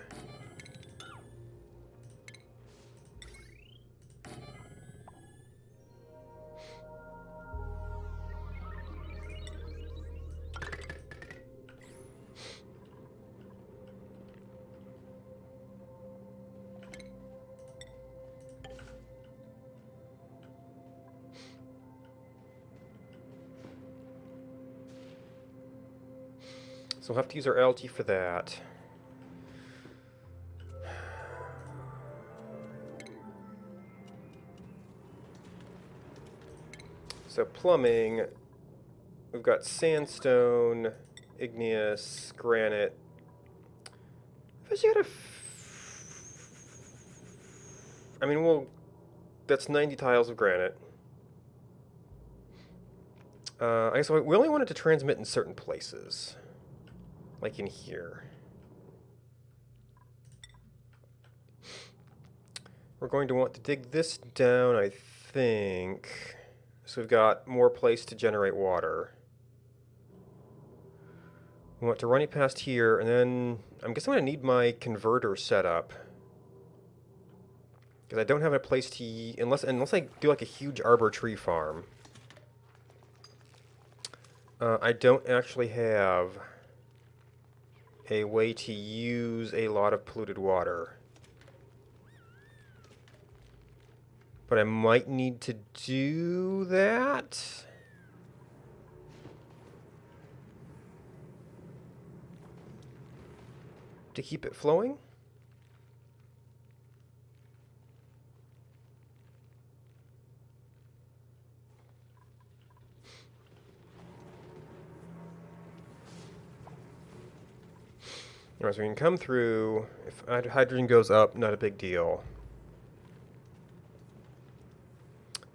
So we'll have to use our LT for that. So plumbing, we've got sandstone, igneous, granite. I've actually got I mean, well, that's 90 tiles of granite. I guess we only wanted to transmit in certain places. Like in here. We're going to want to dig this down, I think. So we've got more place to generate water. We want to run it past here, and then I'm guessing I'm going to need my converter set up. Because I don't have a place to... Unless I do like a huge arbor tree farm. I don't actually have a way to use a lot of polluted water. But I might need to do that. To keep it flowing. Alright, so we can come through. If hydrogen goes up, not a big deal.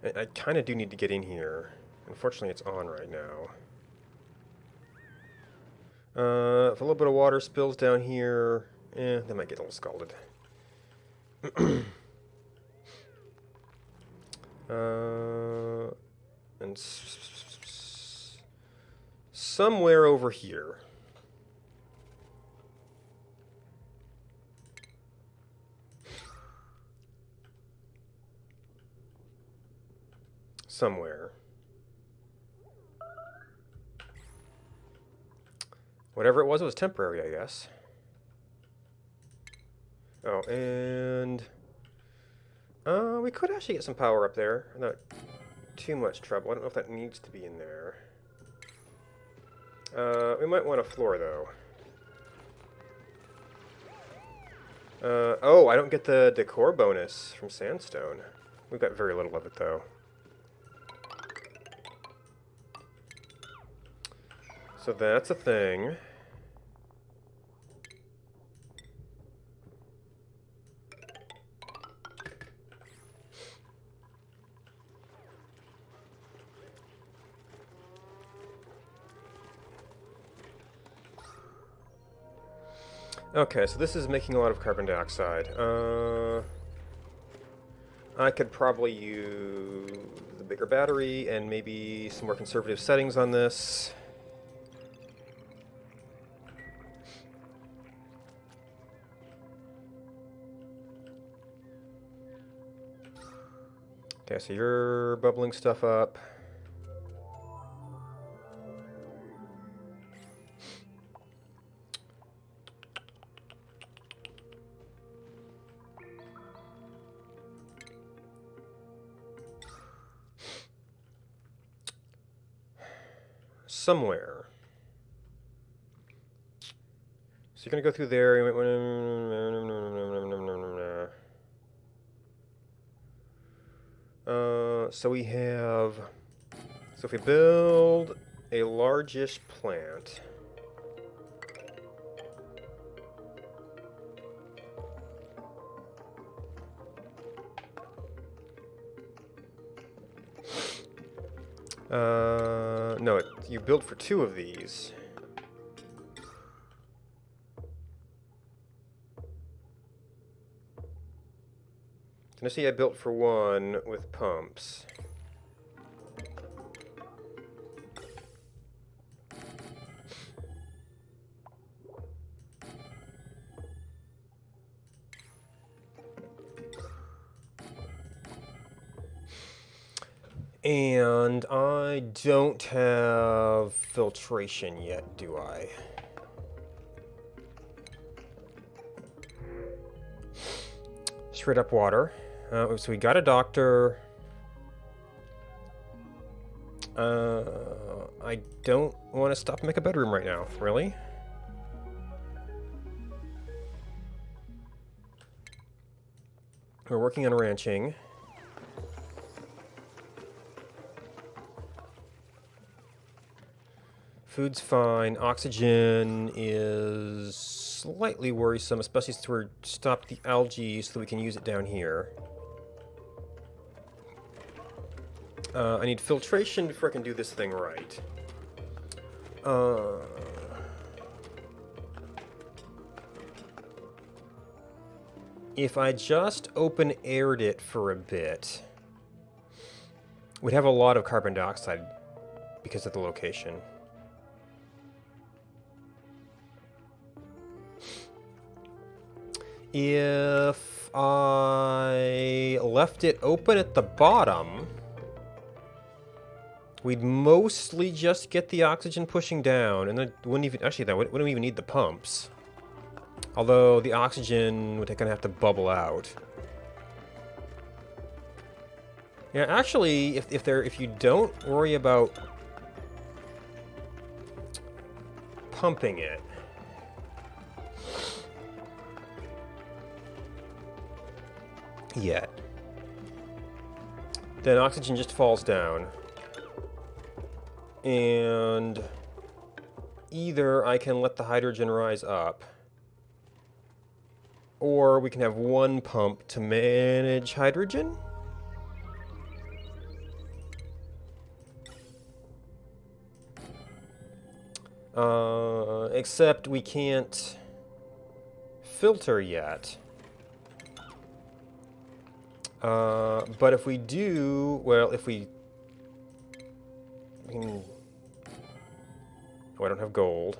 I kind of do need to get in here. Unfortunately, it's on right now. If a little bit of water spills down here, they might get a little scalded. And somewhere over here. Somewhere. Whatever it was temporary, I guess. Oh, and... we could actually get some power up there. Not too much trouble. I don't know if that needs to be in there. We might want a floor, though. Oh, I don't get the decor bonus from sandstone. We've got very little of it, though. So that's a thing. Okay, so this is making a lot of carbon dioxide. I could probably use the bigger battery and maybe some more conservative settings on this. Okay, so you're bubbling stuff up. Somewhere. So you're gonna go through there. You might want to. So we have. So if we build a largish plant. No, you build for 2 of these. let's see, I built for one with pumps. And I don't have filtration yet, do I? Straight up water. So we got a doctor. I don't want to stop and make a bedroom right now, really. We're working on ranching. Food's fine. Oxygen is slightly worrisome, especially since we're stopped the algae so that we can use it down here. I need filtration before I can do this thing right. If I just open-aired it for a bit, we'd have a lot of carbon dioxide because of the location. If I left it open at the bottom, we'd mostly just get the oxygen pushing down, and then wouldn't even, actually, that wouldn't even need the pumps. Although the oxygen would kind of have to bubble out. Yeah, actually, if you don't worry about pumping it, yet, then oxygen just falls down. And either I can let the hydrogen rise up, or we can have one pump to manage hydrogen? Except we can't filter yet. But if we do, well, if we can... Oh, I don't have gold.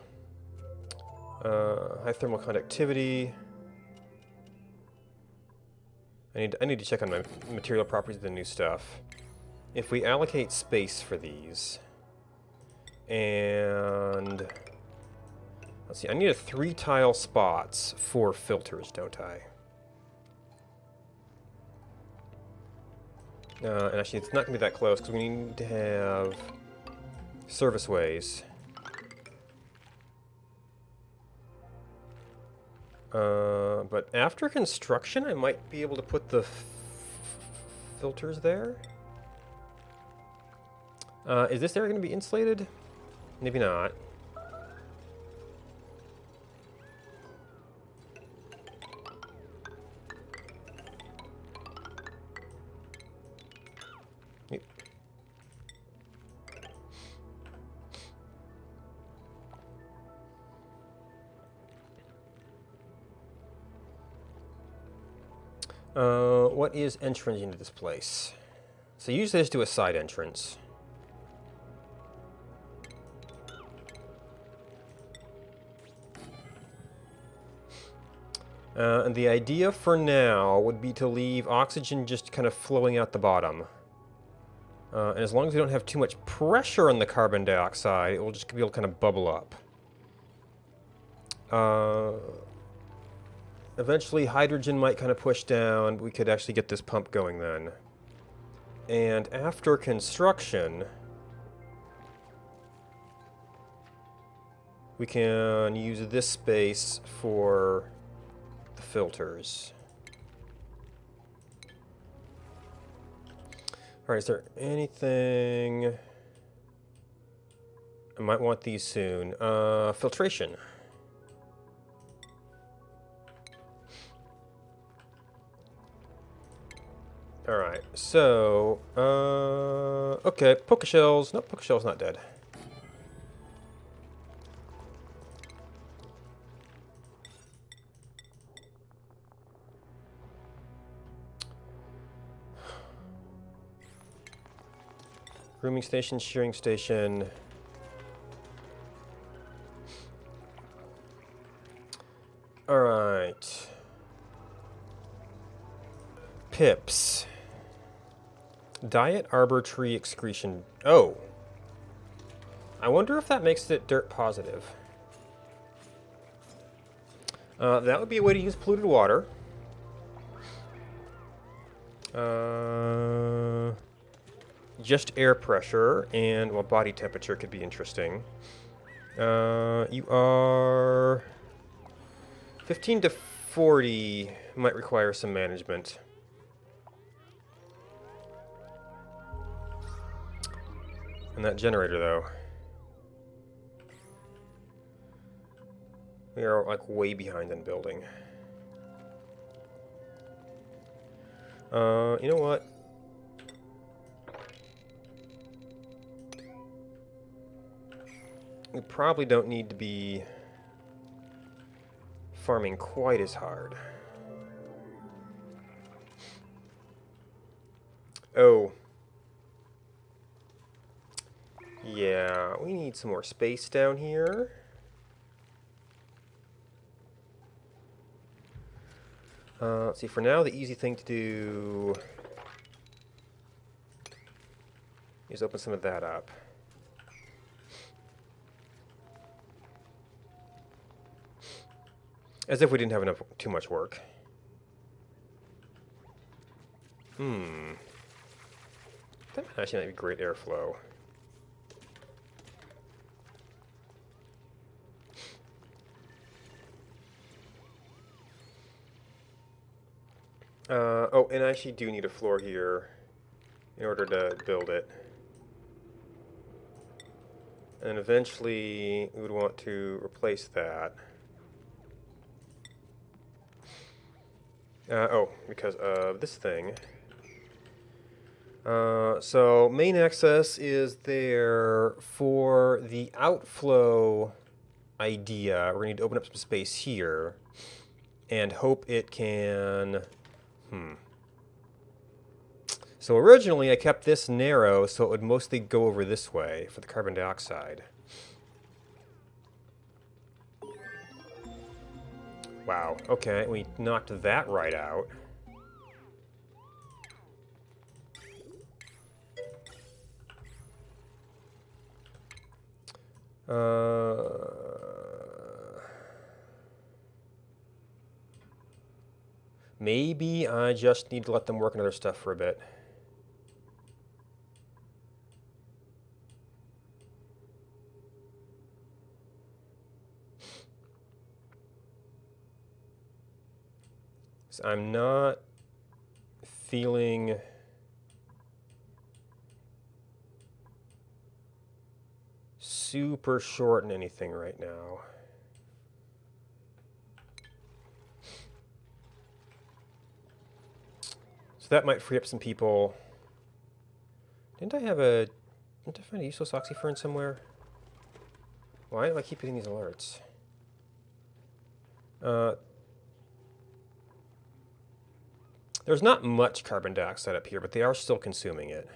High thermal conductivity. I need to check on my material properties of the new stuff. If we allocate space for these, and let's see, I need a 3 tile spots for filters, don't I? And actually, it's not going to be that close because we need to have service ways. But after construction, I might be able to put the filters there. Is this area going to be insulated? Maybe not. Yep. What is entrance into this place? So usually I just do a side entrance. And the idea for now would be to leave oxygen just kind of flowing out the bottom. And as long as we don't have too much pressure on the carbon dioxide, it will just be able to kind of bubble up. Eventually, hydrogen might kind of push down. We could actually get this pump going then. And after construction, we can use this space for the filters. Alright, is there anything... I might want these soon. Filtration. Alright, so... okay, Poké Shells. Nope, Poké Shell's not dead. Grooming station, shearing station. Alright. Pips. Diet arbor tree excretion. Oh. I wonder if that makes it dirt positive. That would be a way to use polluted water. Just air pressure and, well, body temperature could be interesting. You are 15 to 40 might require some management. And that generator, though. We are, like, way behind in building. You know what? We probably don't need to be farming quite as hard. Oh. Yeah, we need some more space down here. Let's see, for now, the easy thing to do is open some of that up. As if we didn't have too much work. That actually might be great airflow. Oh, and I actually do need a floor here in order to build it. And eventually, we would want to replace that. Oh, because of this thing. So, main access is there for the outflow idea. We're going to need to open up some space here and hope it can... So originally I kept this narrow so it would mostly go over this way for the carbon dioxide. Wow, okay, we knocked that right out. Maybe I just need to let them work on other stuff for a bit. So I'm not feeling super short in anything right now. So that might free up some people. Didn't I find a useless oxyfern somewhere? Why do I keep getting these alerts? There's not much carbon dioxide up here, but they are still consuming it.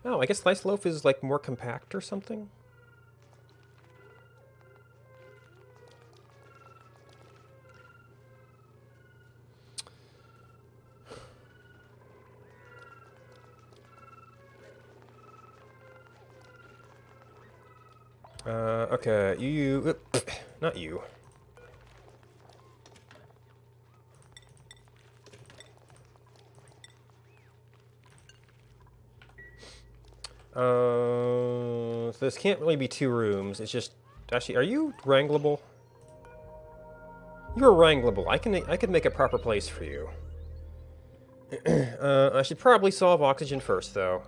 Oh, I guess Slice Loaf is like more compact or something? Okay, not you. So this can't really be 2 rooms. It's just, actually, are you wrangleable? You're wrangleable. I could make a proper place for you. I should probably solve oxygen first, though.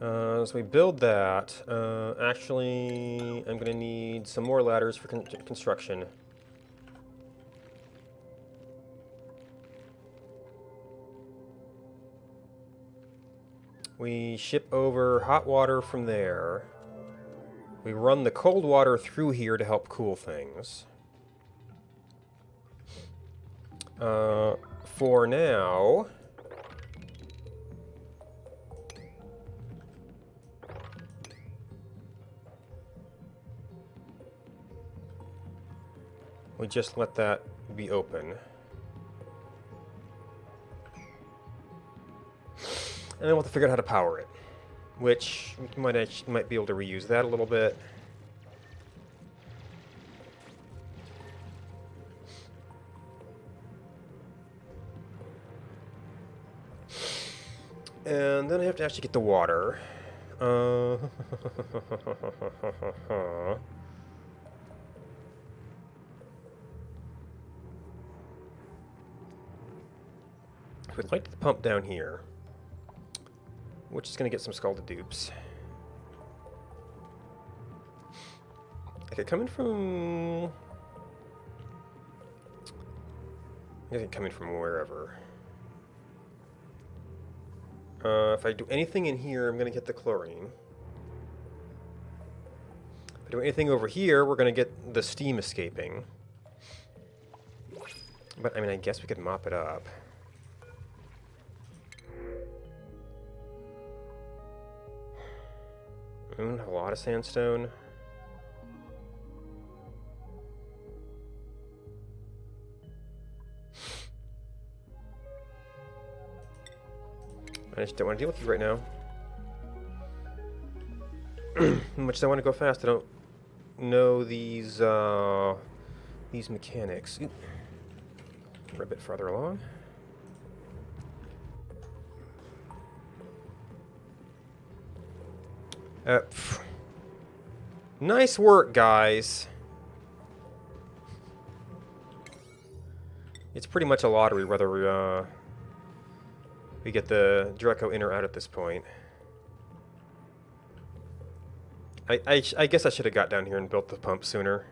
So we build that. Actually, I'm going to need some more ladders for construction. We ship over hot water from there. We run the cold water through here to help cool things. For now... we just let that be open. And then we'll have to figure out how to power it. Which, we might be able to reuse that a little bit. And then I have to actually get the water. We'd like the pump down here, which is going to get some scalded dupes. Okay, coming from... I think coming from wherever. If I do anything in here, I'm going to get the chlorine. If I do anything over here, we're going to get the steam escaping. But, I mean, I guess we could mop it up. I don't have a lot of sandstone. I just don't want to deal with you right now. Much as I want to go fast, I don't know these mechanics. Oop. We're a bit farther along. Nice work, guys. It's pretty much a lottery whether we get the Draco in or out at this point. I guess I should have got down here and built the pump sooner.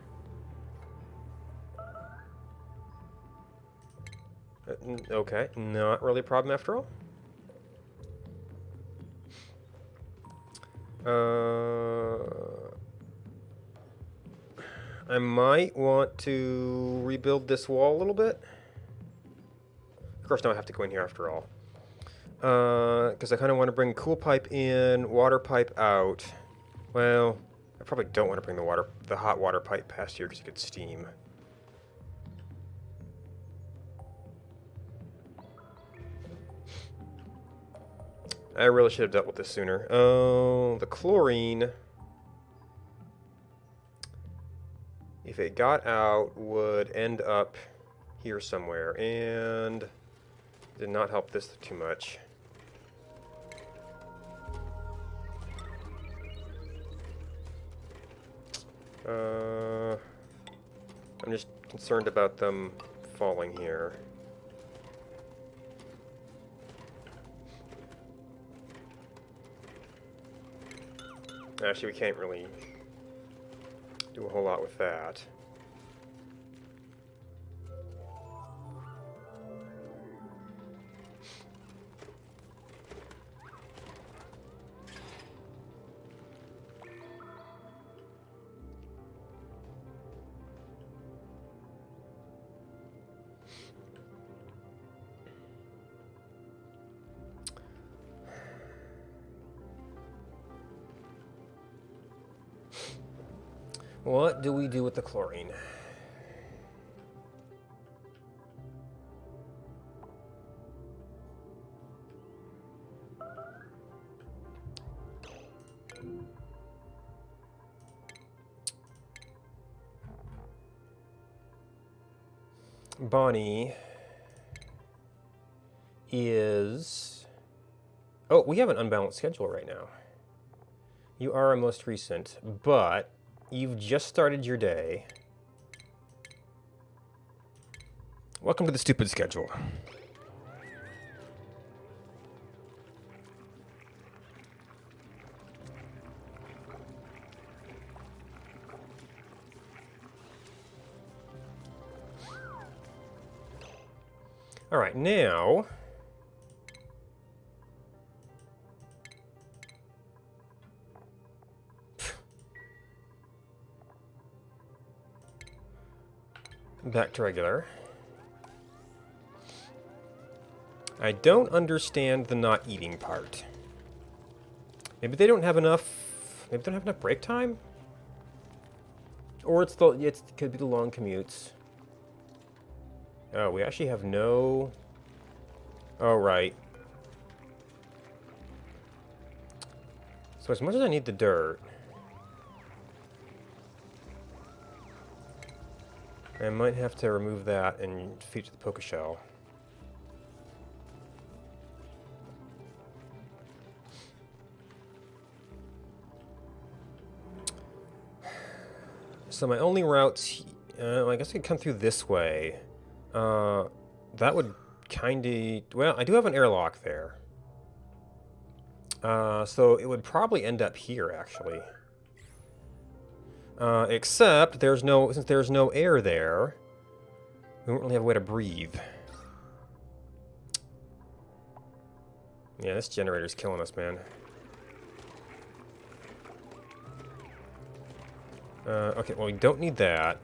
Okay, not really a problem after all. I might want to rebuild this wall a little bit. Of course, now I have to go in here after all. Because I kind of want to bring cool pipe in, water pipe out. Well, I probably don't want to bring the hot water pipe past here because you get steam. I really should have dealt with this sooner. Oh, the chlorine, if it got out, would end up here somewhere, and did not help this too much. I'm just concerned about them falling here. Actually, we can't really do a whole lot with that. What do we do with the chlorine? Bonnie is... Oh, we have an unbalanced schedule right now. You are our most recent, but you've just started your day. Welcome to the stupid schedule. Alright, now... Back to regular. I don't understand the not eating part. Maybe they don't have enough... Maybe they don't have enough break time? Or it could be the long commutes. Oh, we actually have no... Oh, right. So as much as I need the dirt, I might have to remove that and feed it to the Poké Shell. So my only routes... I guess I could come through this way. That would kinda... Well, I do have an airlock there. So it would probably end up here, actually. Except since there's no air there, we don't really have a way to breathe. Yeah, this generator's killing us, man. Okay, well, we don't need that.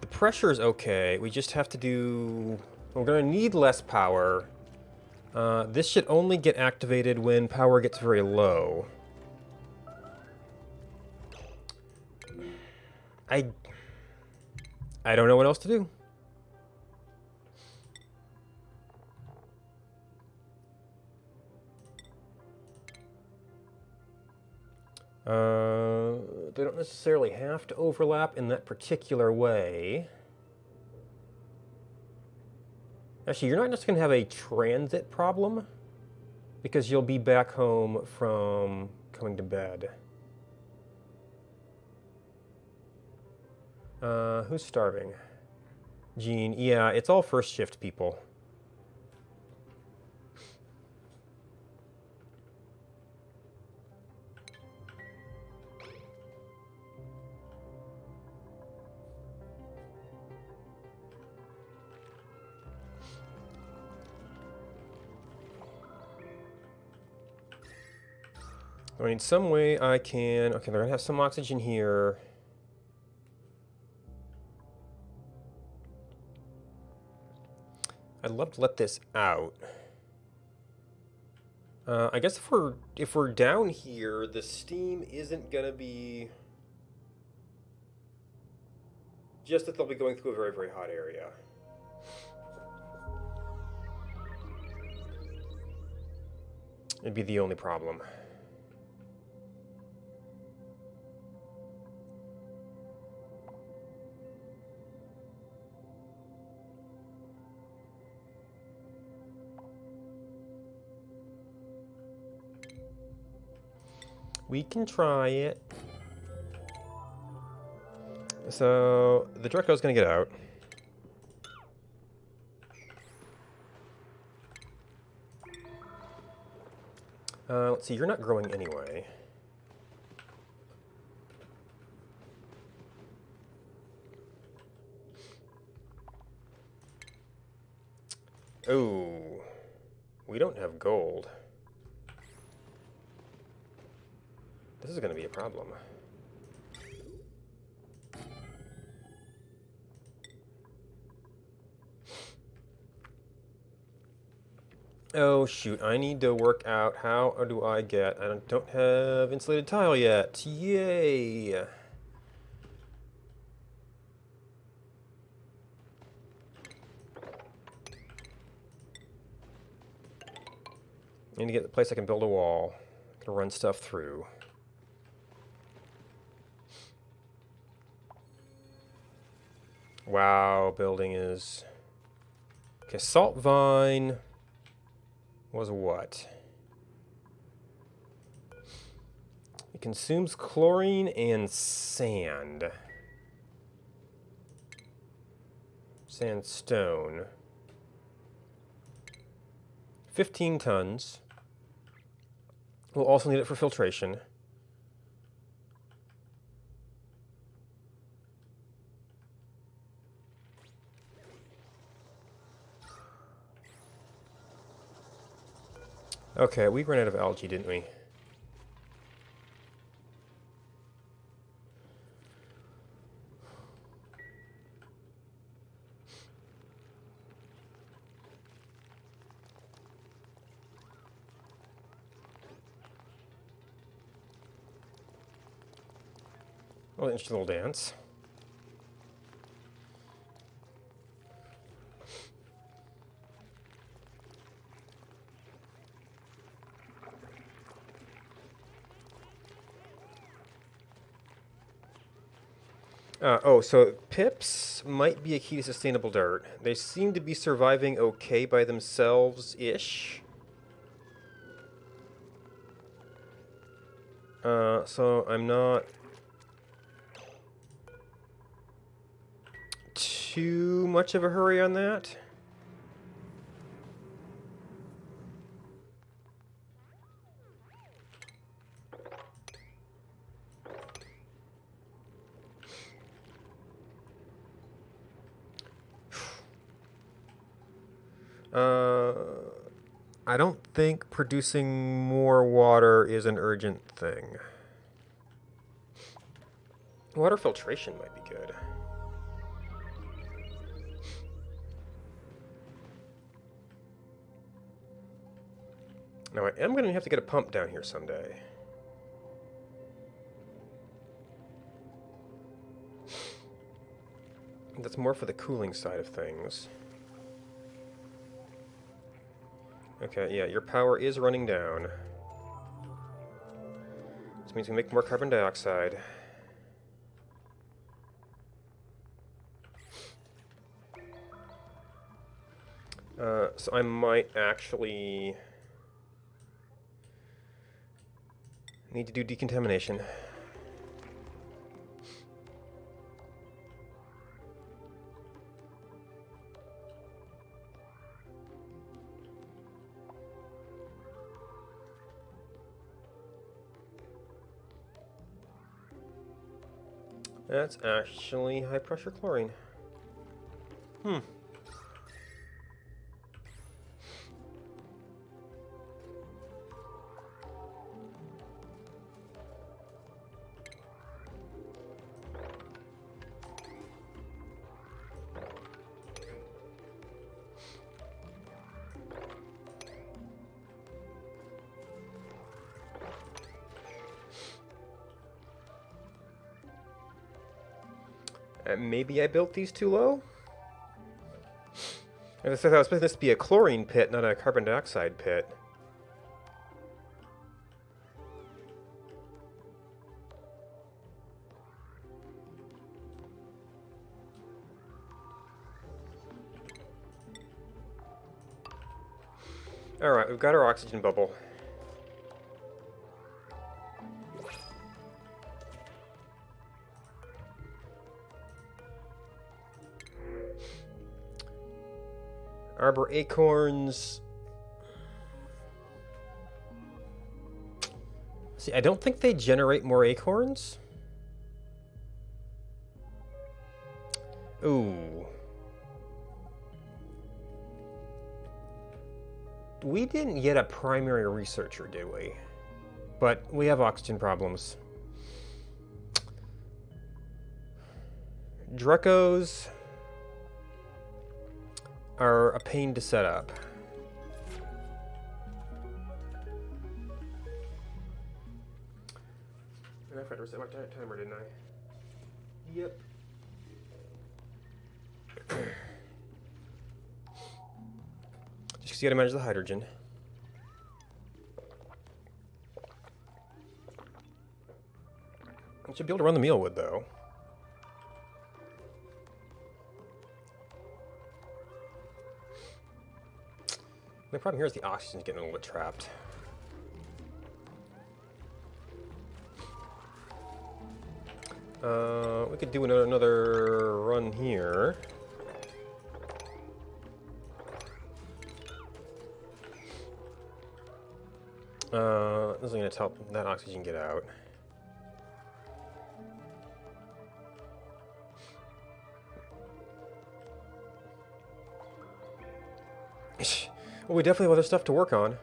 The pressure's okay. We just have to do... We're going to need less power. This should only get activated when power gets very low. I don't know what else to do. They don't necessarily have to overlap in that particular way. Actually, you're not just going to have a transit problem, because you'll be back home from coming to bed. Who's starving? Gene. Yeah, it's all first shift people. I mean, some way I can... Okay, they're going to have some oxygen here. I'd love to let this out. I guess if we're down here, the steam isn't going to be... Just that they'll be going through a very, very hot area. It'd be the only problem. We can try it. So, the Draco's gonna get out. Let's see, you're not growing anyway. Oh, we don't have gold. This is going to be a problem. Oh shoot, I need to work out how do I get... I don't have insulated tile yet. Yay! I need to get the place I can build a wall. I can run stuff through. Wow, building is... Okay, salt vine was what? It consumes chlorine and sand. Sandstone. 15 tons. We'll also need it for filtration. Okay, we ran out of algae, didn't we? Well, interesting little dance. Oh, so pips might be a key to sustainable dirt. They seem to be surviving okay by themselves-ish. So I'm not too much of a hurry on that. I don't think producing more water is an urgent thing. Water filtration might be good. Now I am going to have to get a pump down here someday. That's more for the cooling side of things. Okay, yeah, your power is running down. This means we make more carbon dioxide. So I might actually need to do decontamination. That's actually high pressure chlorine. Hmm. Maybe I built these too low? I was expecting this to be a chlorine pit, not a carbon dioxide pit. Alright, we've got our oxygen bubble. Arbor acorns. See, I don't think they generate more acorns. Ooh. We didn't get a primary researcher, did we? But we have oxygen problems. Drecos are a pain to set up. And I forgot to reset my timer, didn't I? Yep. Just because you gotta manage the hydrogen. I should be able to run the meal wood, though. The problem here is the oxygen's getting a little bit trapped. We could do another run here. This is going to help that oxygen get out. Well, we definitely have other stuff to work on.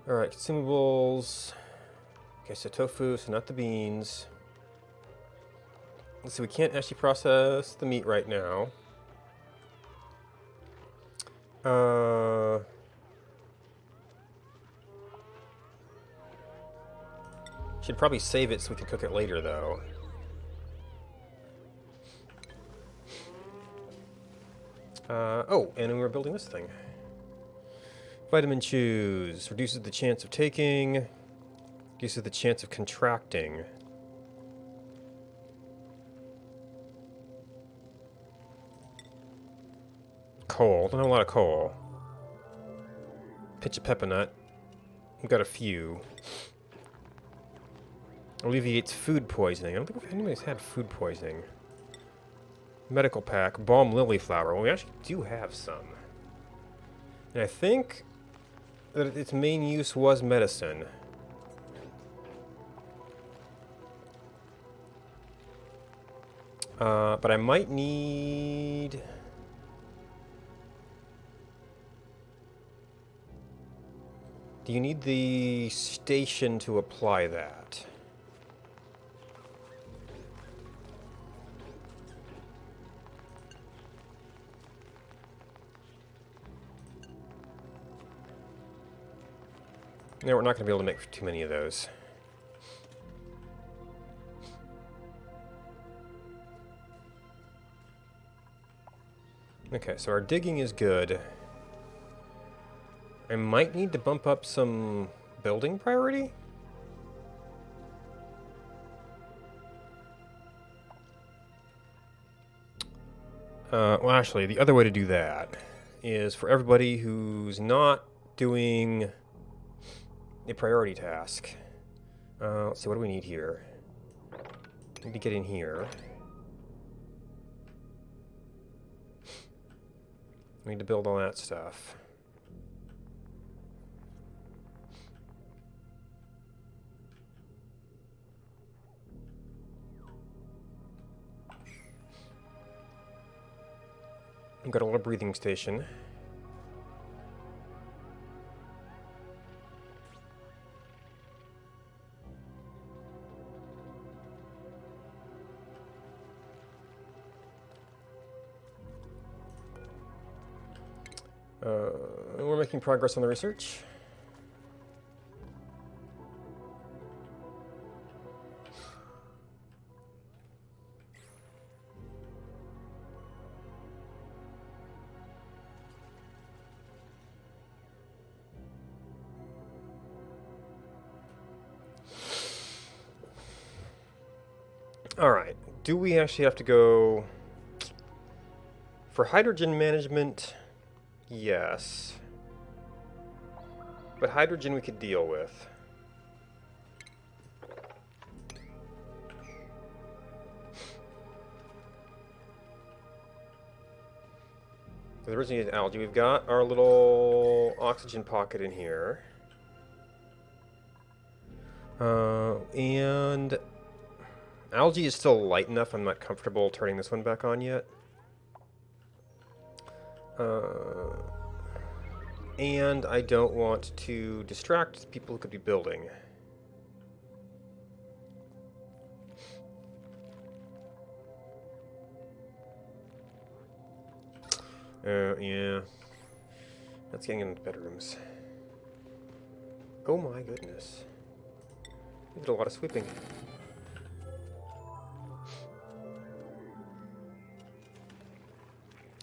Alright, consumables. Okay, so tofu, so not the beans. So we can't actually process the meat right now. Should probably save it so we can cook it later, though. Oh, and we're building this thing. Vitamin chews. Reduces the chance of taking. Reduces the chance of contracting. Coal. Don't have a lot of coal. Pinch of peppermint. We've got a few. Alleviates food poisoning. I don't think anybody's had food poisoning. Medical pack. Balm lily flower. Well, we actually do have some. And I think that its main use was medicine. But I might need... Do you need the station to apply that? No, we're not going to be able to make too many of those. Okay, so our digging is good. I might need to bump up some building priority. Well, actually, the other way to do that is for everybody who's not doing a priority task. Let's see, what do we need here? Need to get in here. We need to build all that stuff. We've got a little breathing station. We're making progress on the research. Alright, do we actually have to go... For hydrogen management, yes. But hydrogen we could deal with. The originally is algae. We've got our little oxygen pocket in here. And algae is still light enough. I'm not comfortable turning this one back on yet. And I don't want to distract people who could be building. Yeah. That's getting into bedrooms. Oh my goodness. We did a lot of sweeping.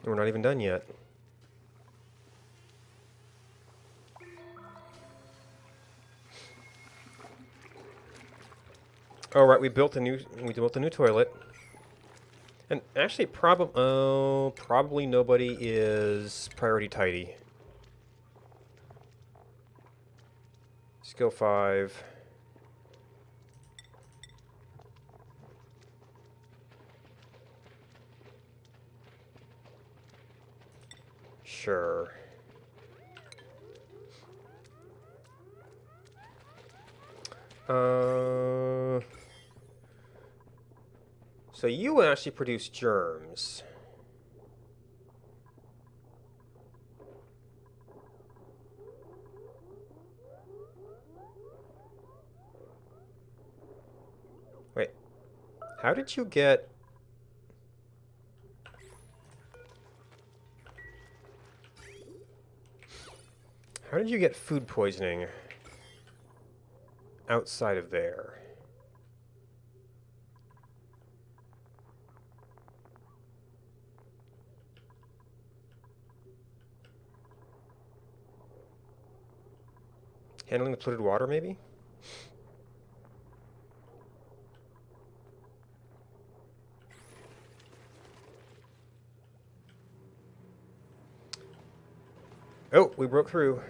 We're not even done yet. Oh right, we built a new toilet. And actually probably nobody is priority tidy. Skill 5. Sure. So you actually produce germs. How did you get... How did you get food poisoning outside of there? Handling the polluted water, maybe? Oh, we broke through.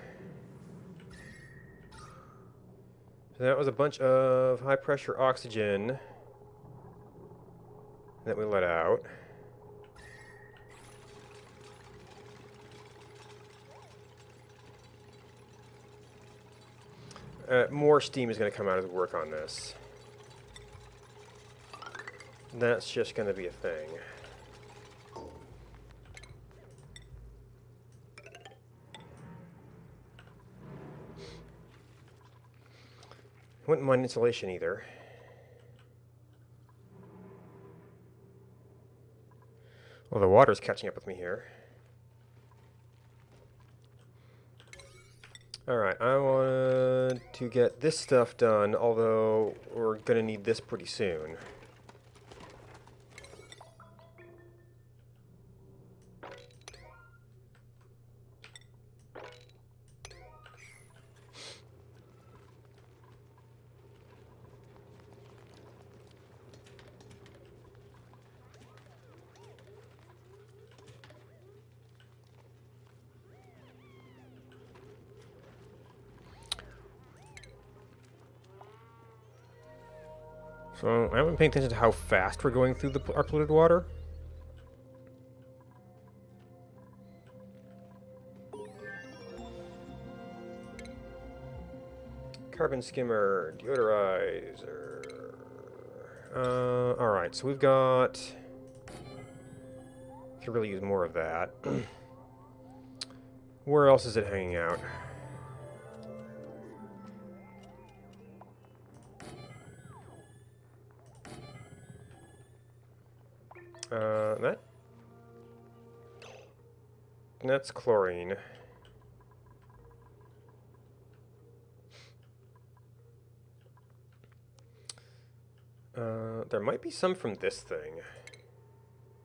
So that was a bunch of high-pressure oxygen that we let out. More steam is going to come out as we work on this. That's just going to be a thing. Wouldn't mind insulation either. Well, the water's catching up with me here. Alright, I wanted to get this stuff done, although we're gonna need this pretty soon. So, I haven't been paying attention to how fast we're going through our polluted water. Carbon skimmer, deodorizer. Alright, so we've got... Could really use more of that. Where else is it hanging out? That's chlorine. There might be some from this thing,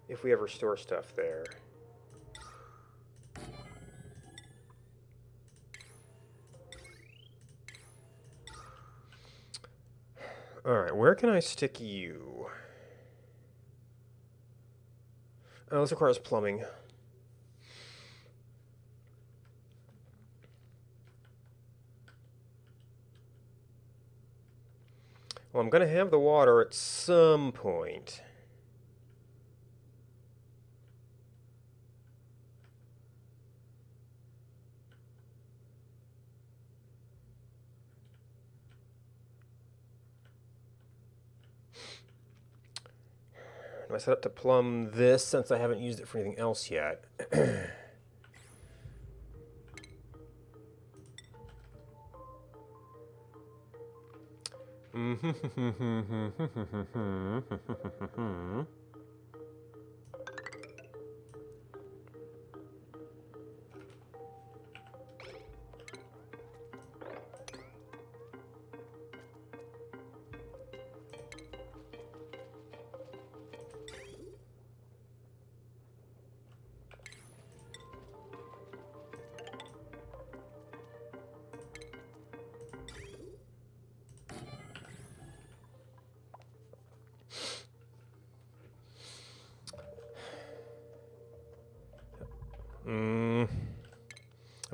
if we ever store stuff there. Alright, where can I stick you? Oh, this requires plumbing. Well, I'm going to have the water at some point. Do I set up to plumb this since I haven't used it for anything else yet?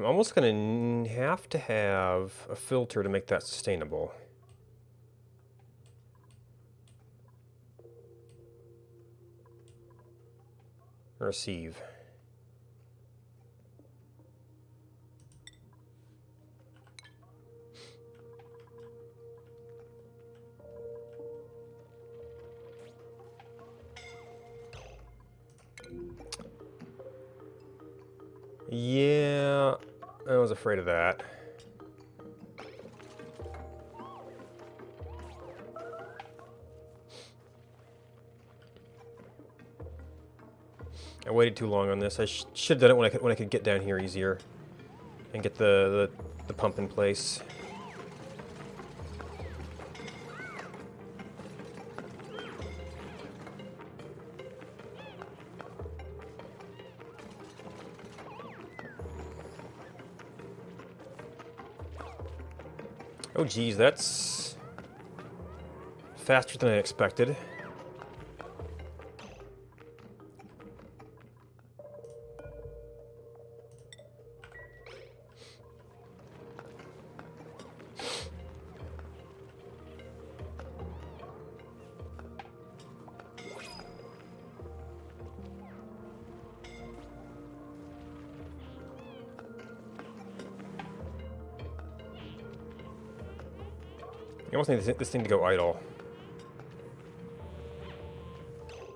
I'm almost going to have a filter to make that sustainable. Or a sieve. Yeah, I was afraid of that. I waited too long on this. I should have done it when I could get down here easier and get the pump in place. Oh geez, that's faster than I expected. I almost need this thing to go idle.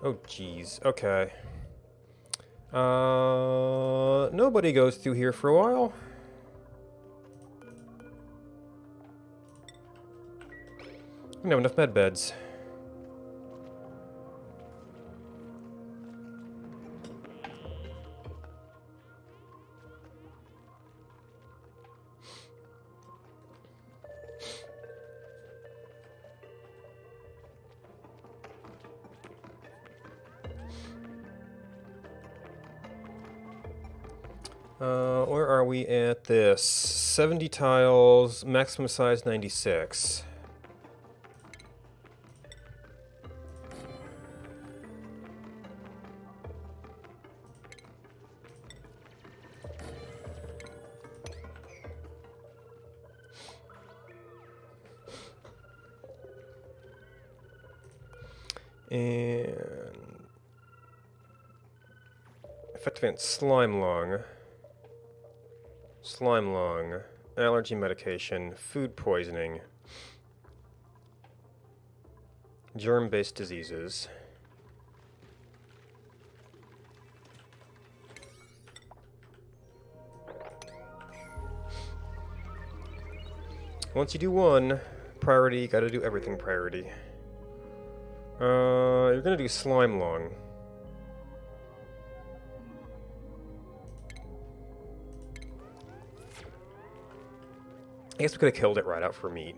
Oh, jeez. Okay. Nobody goes through here for a while. We don't have enough med beds. Where are we at this? 70 tiles, maximum size 96. And effective slime lung. Slime lung, allergy medication, food poisoning, germ-based diseases. Once you do one priority, you gotta do everything priority. You're gonna do slime lung. I guess we could have killed it right out for meat.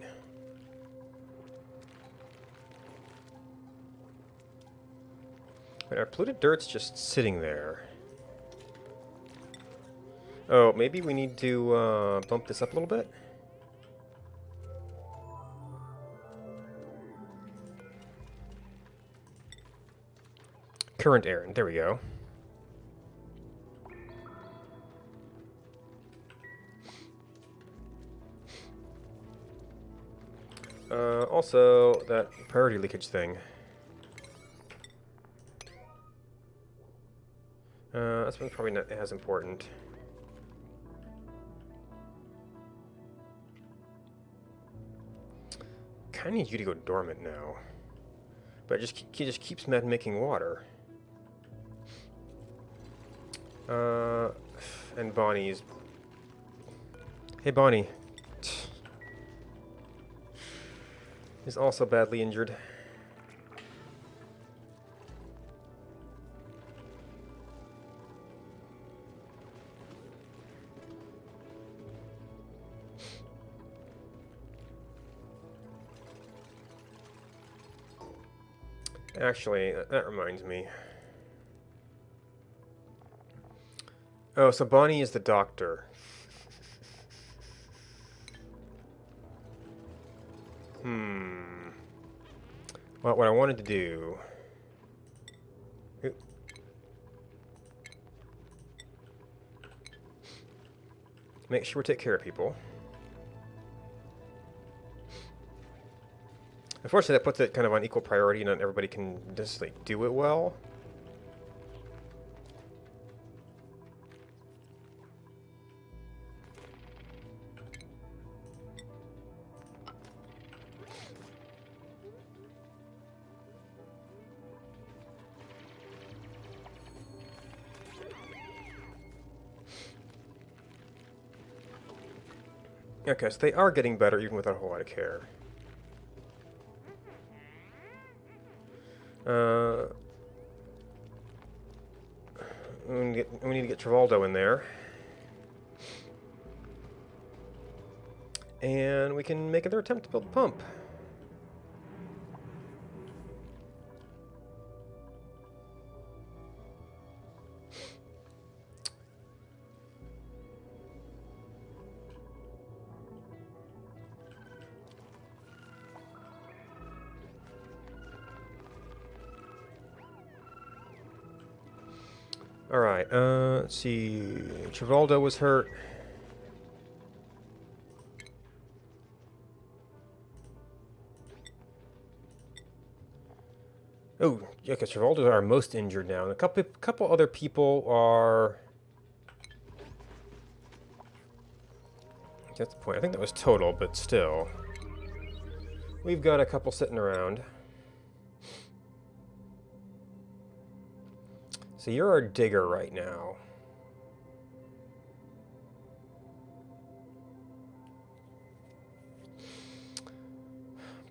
But our polluted dirt's just sitting there. Oh, maybe we need to bump this up a little bit? Current errand, there we go. Also, that priority leakage thing. This one's probably not as important. Kinda need you to go dormant now. But he just keeps making water. And Bonnie's... Hey Bonnie. Is also badly injured. Actually, that reminds me. Oh, so Bonnie is the doctor. Well, what I wanted to do... Make sure we take care of people. Unfortunately, that puts it kind of on equal priority, and not everybody can just, like, do it well. Okay, so they are getting better even without a whole lot of care. we need to get Travoldo in there. And we can make another attempt to build the pump. Alright, let's see. Travoldo was hurt. Oh, yeah, because Travoldo's our most injured now. And a couple other people are... That's the point. I think that was total, but still. We've got a couple sitting around. So you're our digger right now.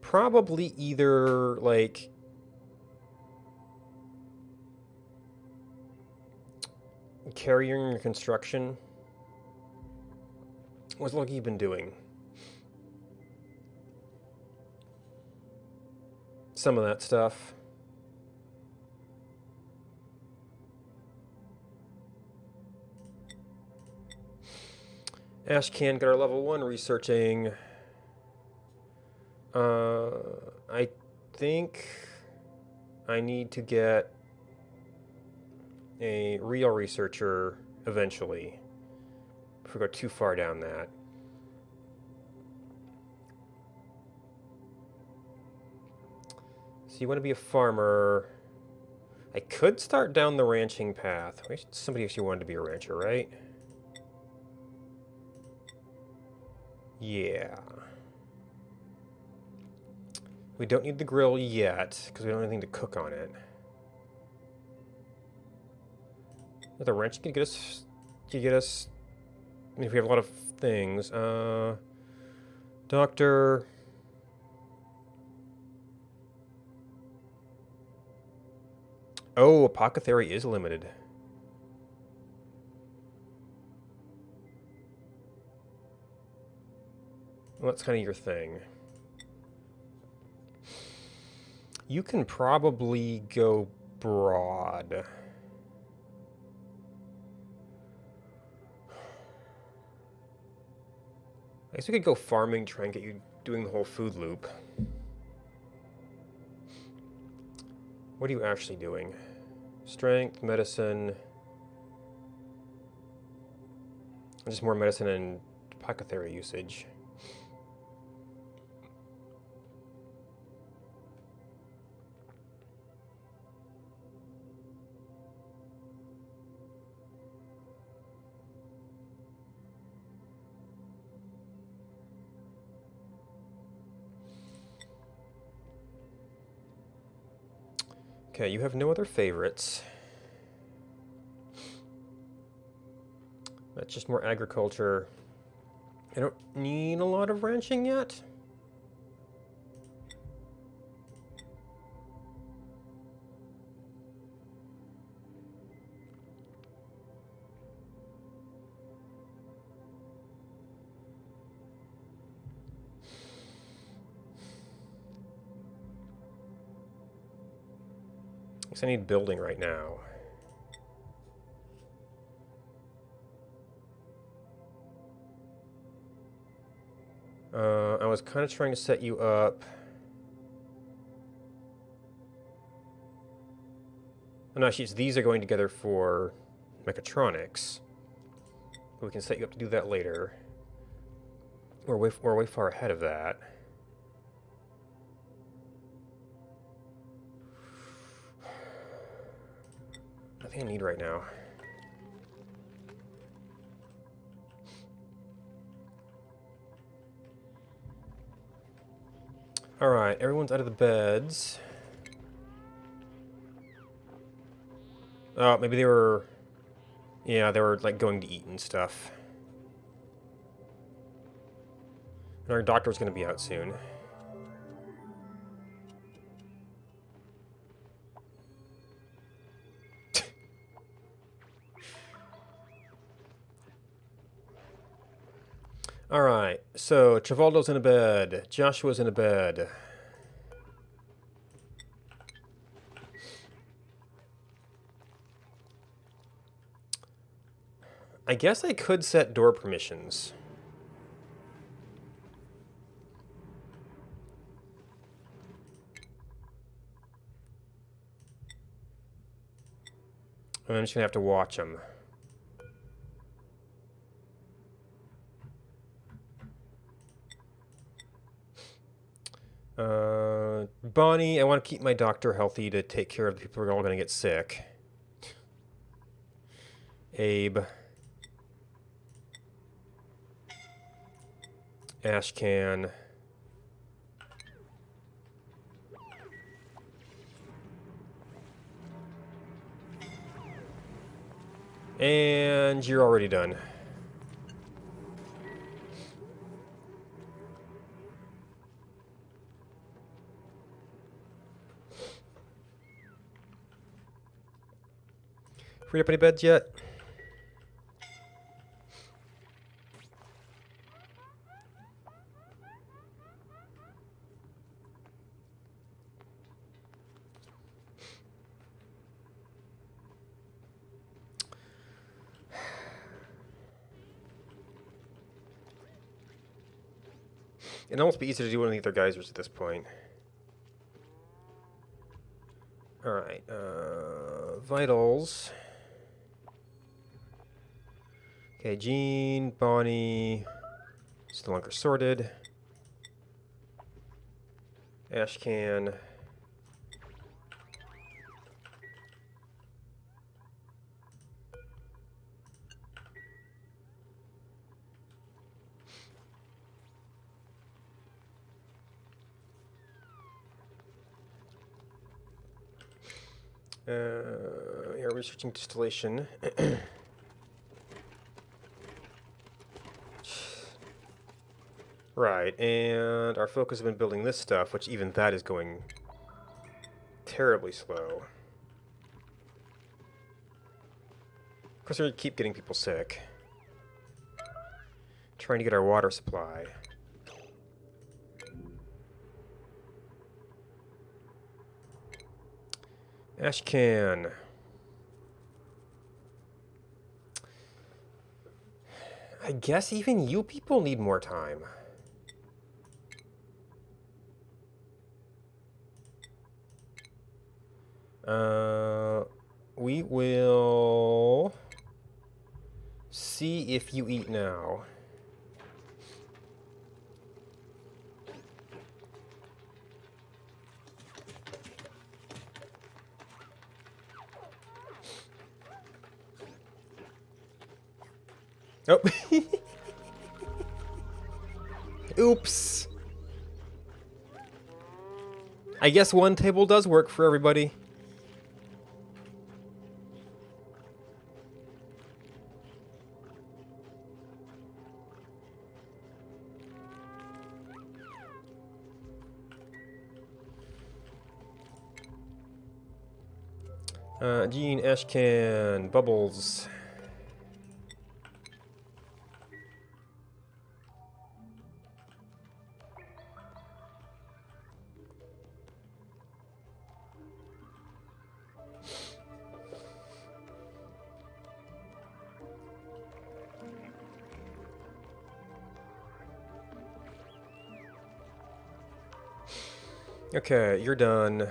Probably either, like... carrying your construction. What's Lucky been doing? Some of that stuff. Ashcan got our level 1 researching. I think I need to get a real researcher eventually. If we go too far down that. So you want to be a farmer. I could start down the ranching path. Somebody actually wanted to be a rancher, right? Yeah. We don't need the grill yet, because we don't have anything to cook on it. The ranch can get us... I mean, if we have a lot of things. Doctor... Oh, apothecary is limited. Well, that's kind of your thing. You can probably go broad. I guess we could go farming, try and get you doing the whole food loop. What are you actually doing? Strength, medicine... Just more medicine and apothecary usage. Okay, you have no other favorites. That's just more agriculture. I don't need a lot of ranching yet. I need building right now. I was kind of trying to set you up. Oh, no, actually, these are going together for mechatronics. But we can set you up to do that later. We're way far ahead of that. Nothing I need right now. Alright, everyone's out of the beds. Oh, maybe they were... Yeah, they were, like, going to eat and stuff. And our doctor's gonna be out soon. Alright, so Travoldo's in a bed. Joshua's in a bed. I guess I could set door permissions. I'm just gonna have to watch them. Bonnie, I want to keep my doctor healthy to take care of the people who are all gonna get sick. Abe. Ashcan. And you're already done. Freed up any beds yet? It'd almost be easier to do one of the other geysers at this point. Alright, vitals. Okay, Jean, Bonnie, still longer sorted. Ashcan. Yeah, researching distillation. Right, and our focus has been building this stuff, which even that is going terribly slow. Of course, we keep getting people sick. Trying to get our water supply. Ashcan. I guess even you people need more time. We will see if you eat now. Oh. Oops. I guess one table does work for everybody. Jean, Ashcan, Bubbles. Okay, you're done.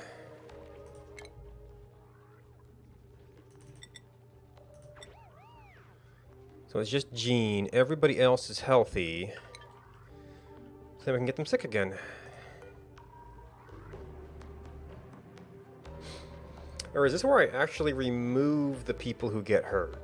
So it's just Jean. Everybody else is healthy. So we can get them sick again. Or is this where I actually remove the people who get hurt?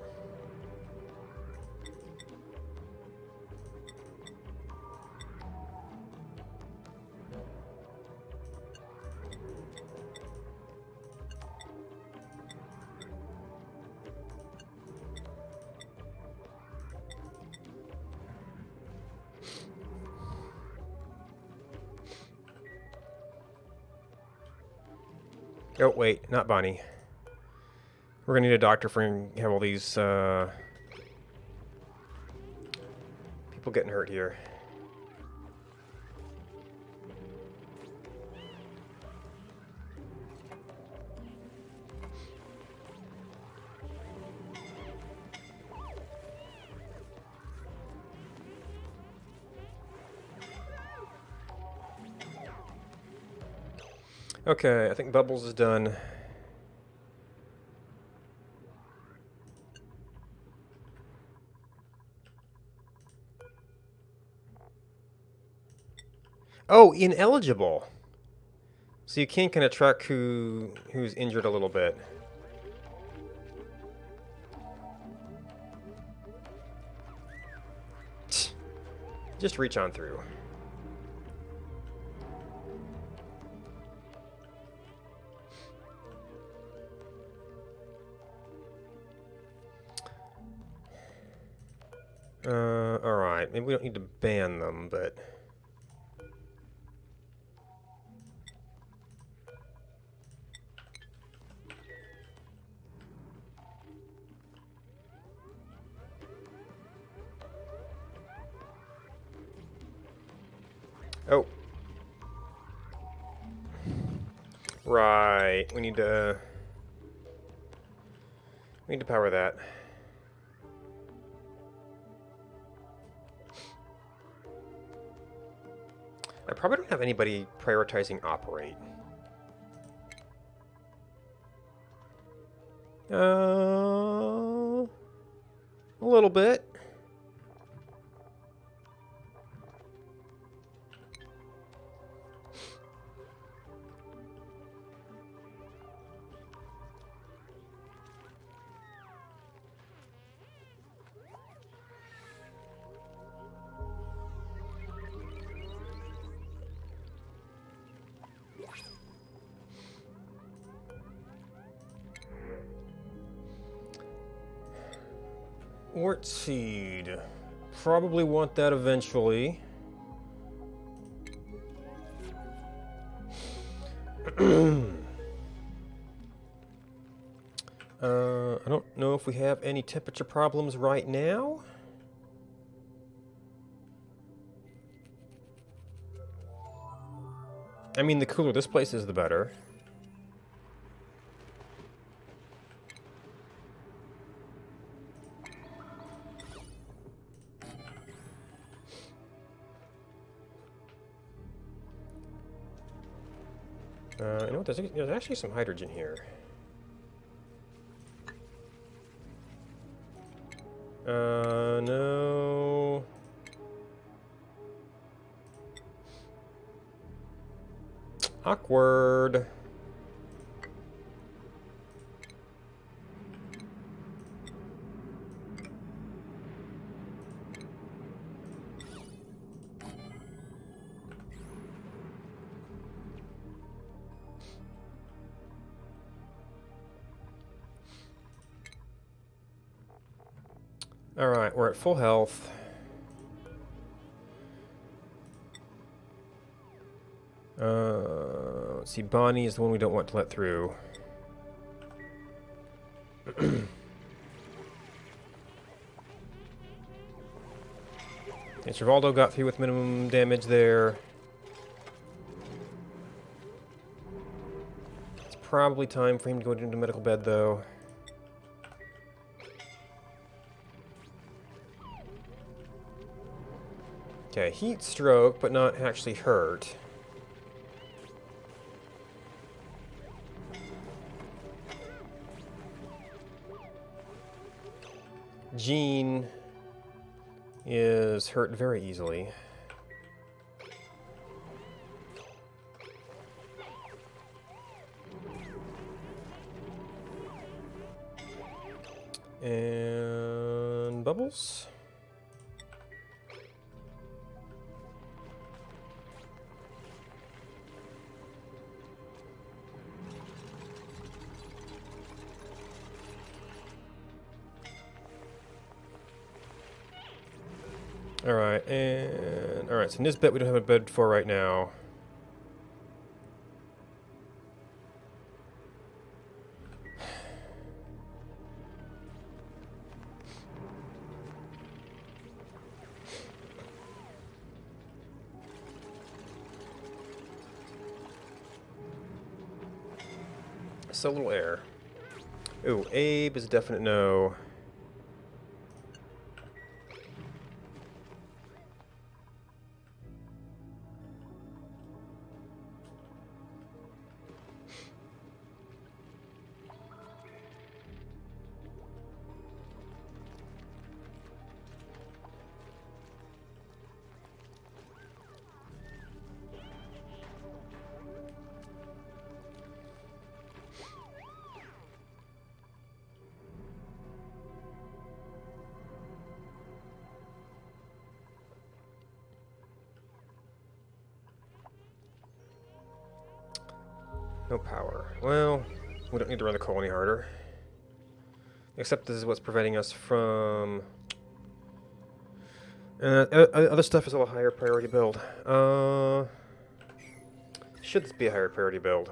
Oh, wait, not Bonnie. We're gonna need a doctor for have all these people getting hurt here. Okay, I think Bubbles is done. Oh, ineligible. So you can kind of track who's injured a little bit. Just reach on through. Alright. Maybe we don't need to ban them, but... Oh. Right. We need to power that. I probably don't have anybody prioritizing operate. A little bit. Wart seed. Probably want that eventually. I don't know if we have any temperature problems right now. I mean, the cooler this place is, the better. You know what? There's actually some hydrogen here. No. Awkward. Alright, we're at full health. Let's see, Bonnie is the one we don't want to let through. And Trivaldo got through with minimum damage there. It's probably time for him to go into medical bed, though. Okay, heat stroke, but not actually hurt. Jean is hurt very easily. And Bubbles. Alright, so Nisbet we don't have a bed for right now. So little air. Ooh, Abe is a definite no. No power. Well, we don't need to run the coal any harder. Except this is what's preventing us from... other stuff is a little higher priority build. Should this be a higher priority build?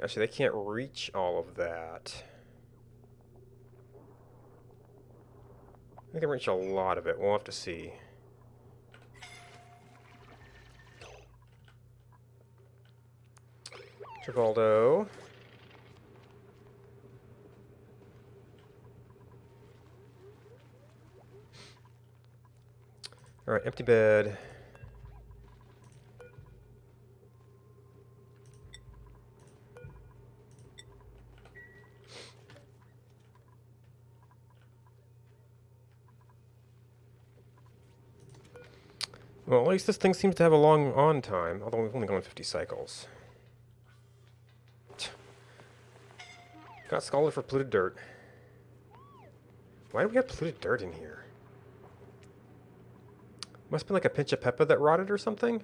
Actually, they can't reach all of that. They can reach a lot of it. We'll have to see. Trivaldo. Alright, empty bed. Well, at least this thing seems to have a long on time, although we've only gone 50 cycles. Got scalded for polluted dirt. Why do we have polluted dirt in here? Must have been like a pinch of pepper that rotted or something?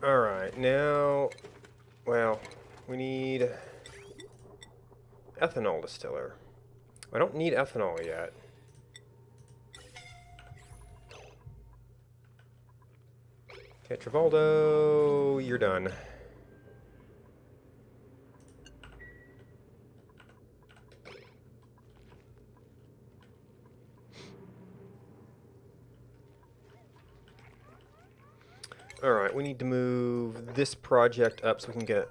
Alright, now, well, we need ethanol distiller. I don't need ethanol yet. Okay, Trivaldo, you're done. Alright, we need to move this project up so we can get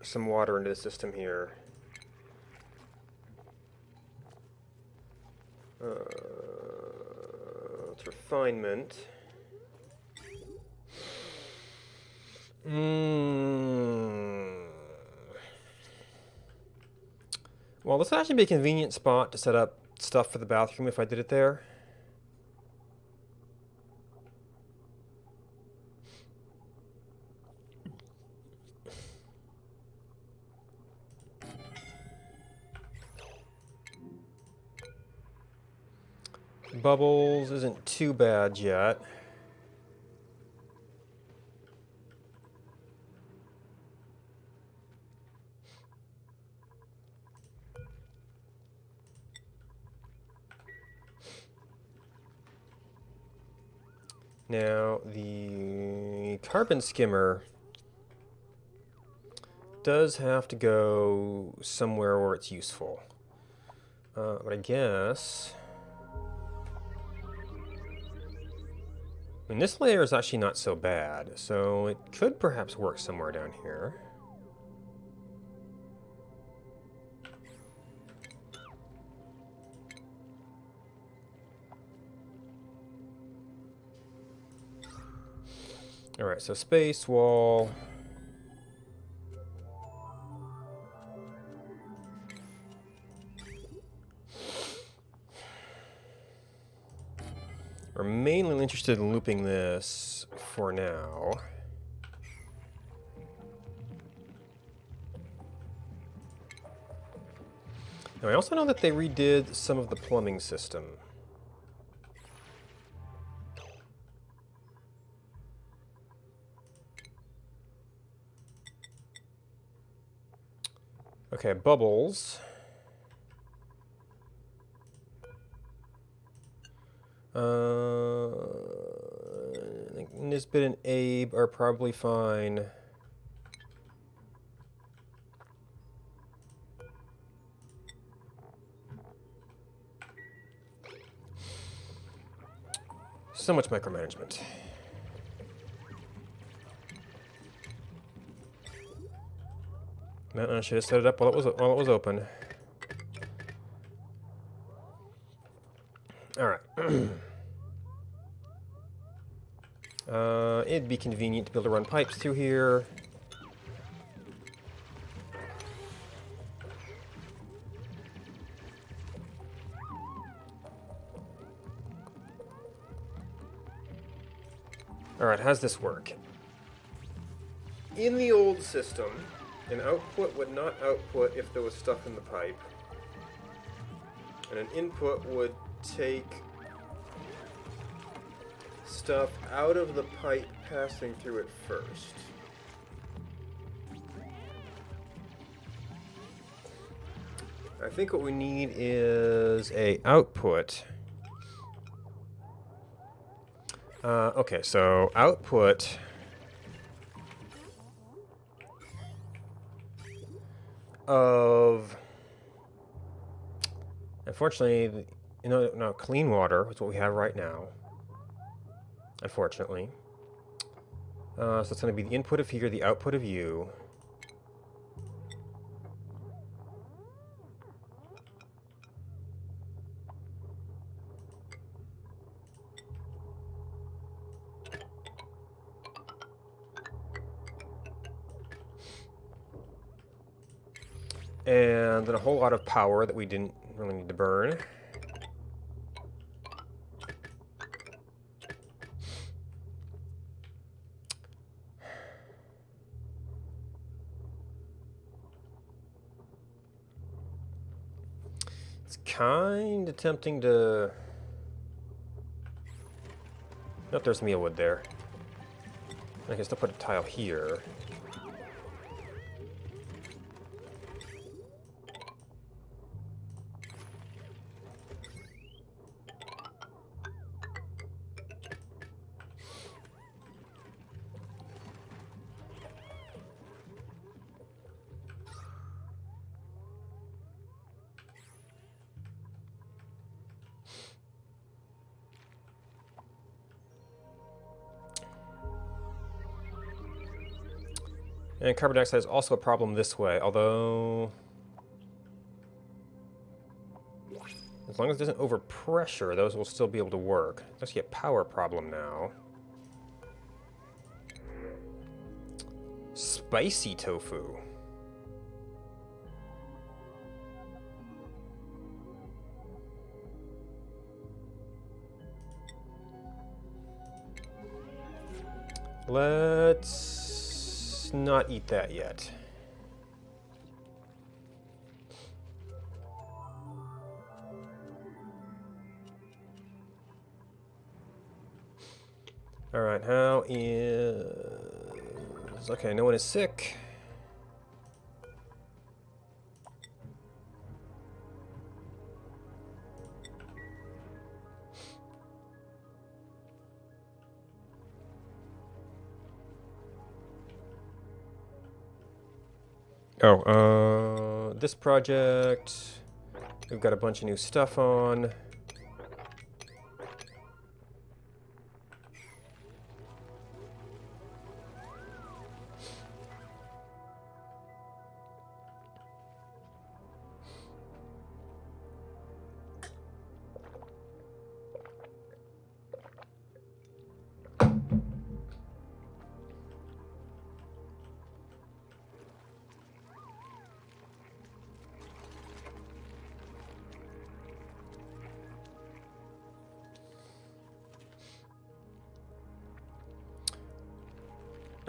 some water into the system here. It's refinement. Well, this would actually be a convenient spot to set up stuff for the bathroom if I did it there. Bubbles isn't too bad yet. Now, the carbon skimmer does have to go somewhere where it's useful. But I guess... I mean, this layer is actually not so bad, so it could perhaps work somewhere down here. Alright, so space, wall... We're mainly interested in looping this for now. Now, I also know that they redid some of the plumbing system. Okay, bubbles. I think Nisbet and Abe are probably fine. So much micromanagement. Man, I should have set it up while it was open. All right. It'd be convenient to be able to run pipes through here. Alright, how's this work? In the old system, an output would not output if there was stuff in the pipe. And an input would take stuff out of the pipe passing through it first. I think what we need is a output. Okay, so output of, unfortunately, no, clean water is what we have right now, unfortunately. So it's going to be the input of here, the output of you. And then a whole lot of power that we didn't really need to burn. It's kind of tempting to... Nope, there's mealwood there. I can still put a tile here. And carbon dioxide is also a problem this way, although... As long as it doesn't overpressure, those will still be able to work. Let's get a power problem now. Spicy tofu. Let's not eat that yet. All right, how is... Okay, no one is sick. Oh, this project, we've got a bunch of new stuff on.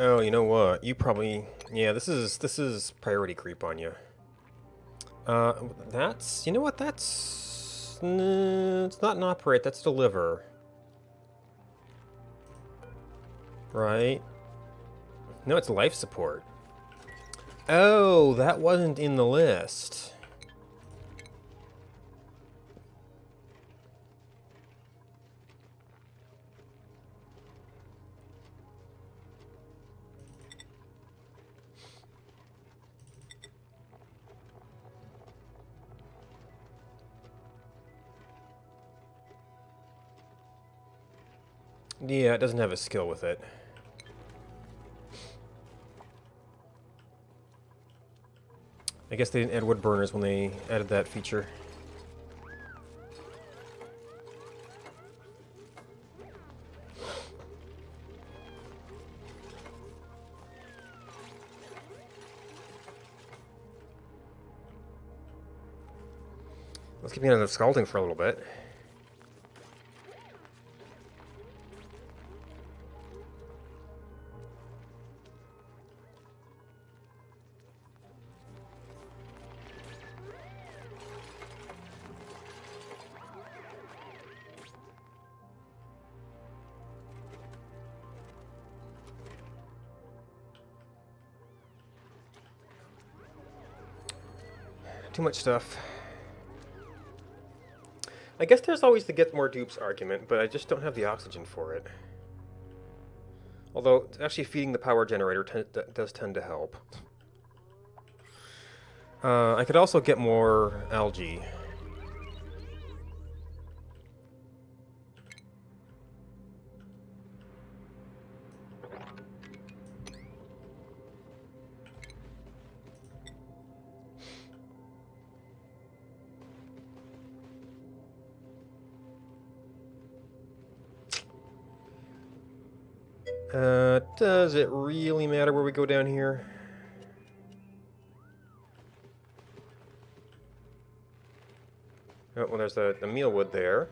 Oh, you know what? You probably... Yeah, this is priority creep on you. That's... You know what? That's... it's not an operate, that's deliver. Right? No, it's life support. Oh, that wasn't in the list. Yeah, it doesn't have a skill with it. I guess they didn't add wood burners when they added that feature. Let's keep getting the scalding for a little bit. Too much stuff. I guess there's always the get more dupes argument, but I just don't have the oxygen for it. Although, actually feeding the power generator does tend to help. I could also get more algae. Does it really matter where we go down here? Oh, well, there's the mealwood there.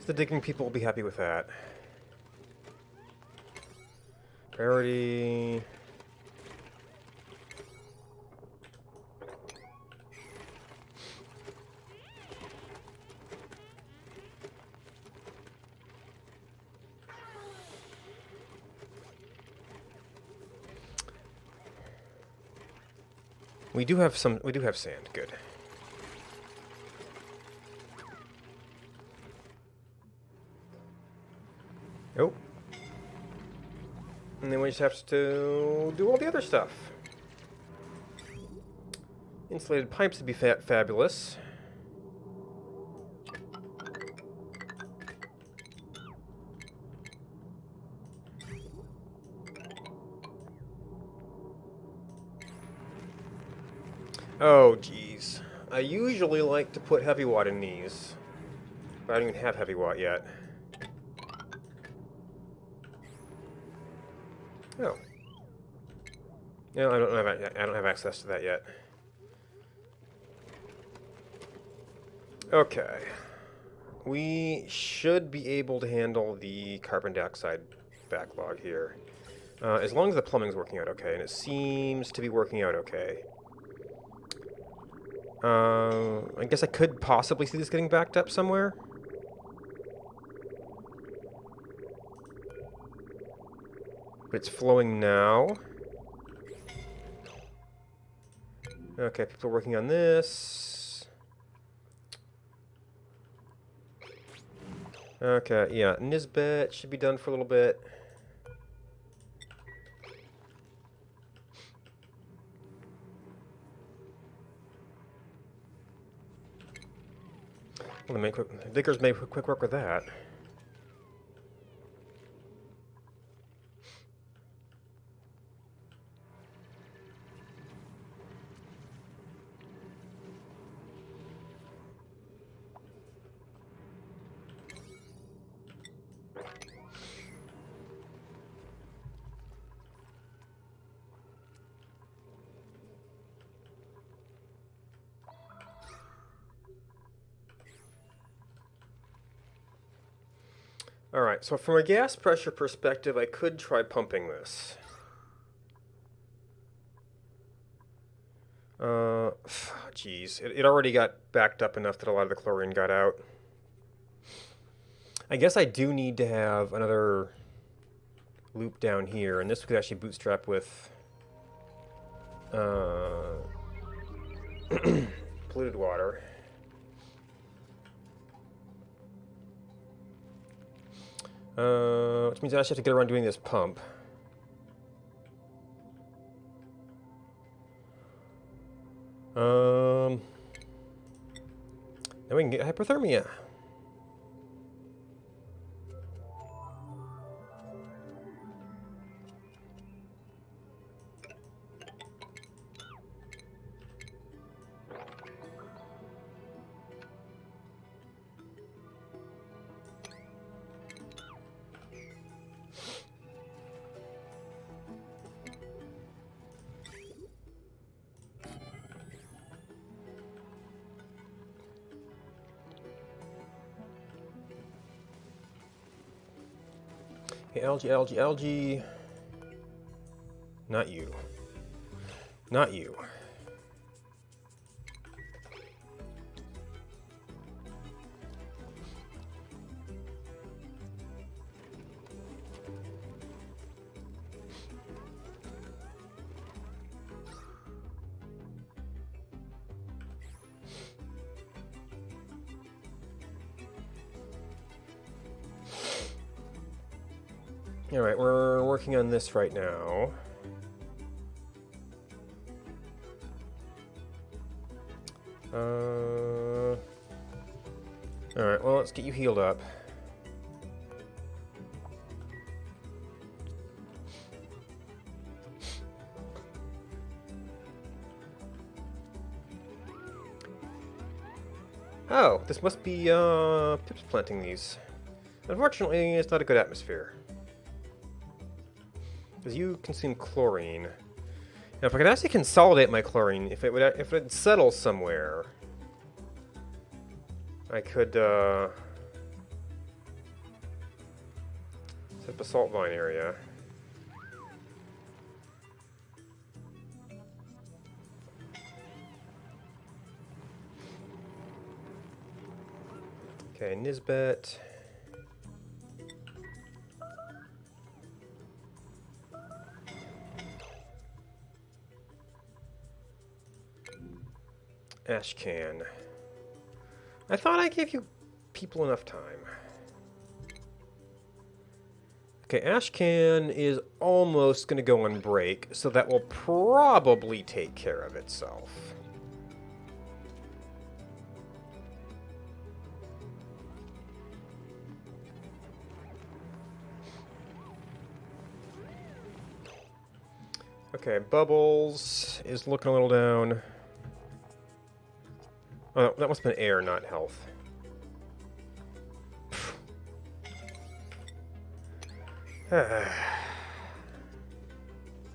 The digging people will be happy with that. Priority. We do have sand. Good. Oh. And then we just have to do all the other stuff. Insulated pipes would be fabulous. Oh, geez. I usually like to put heavy watt in these, but I don't even have heavy watt yet. Oh. No, I don't have access to that yet. Okay. We should be able to handle the carbon dioxide backlog here. As long as the plumbing's working out okay, and it seems to be working out okay. I guess I could possibly see this getting backed up somewhere. But it's flowing now. Okay, people are working on this. Okay, yeah, Nisbet should be done for a little bit. Well, Vickers made quick work with that. Alright, so from a gas pressure perspective, I could try pumping this. Geez. It already got backed up enough that a lot of the chlorine got out. I guess I do need to have another loop down here, and this we could actually bootstrap with polluted water. Which means I actually have to get around doing this pump. Then we can get hypothermia. Okay, algae, algae, algae. Not you. Not you. Alright, we're working on this right now. Alright, well, let's get you healed up. Oh, this must be, Pip's planting these. Unfortunately, it's not a good atmosphere. Because you consume chlorine. Now, if I could actually consolidate my chlorine, if it would settle somewhere, I could, set up a salt vine area. Okay, Nisbet. Ashcan. I thought I gave you people enough time. Okay, Ashcan is almost going to go on break, so that will probably take care of itself. Okay, Bubbles is looking a little down. Oh, that must have been air, not health.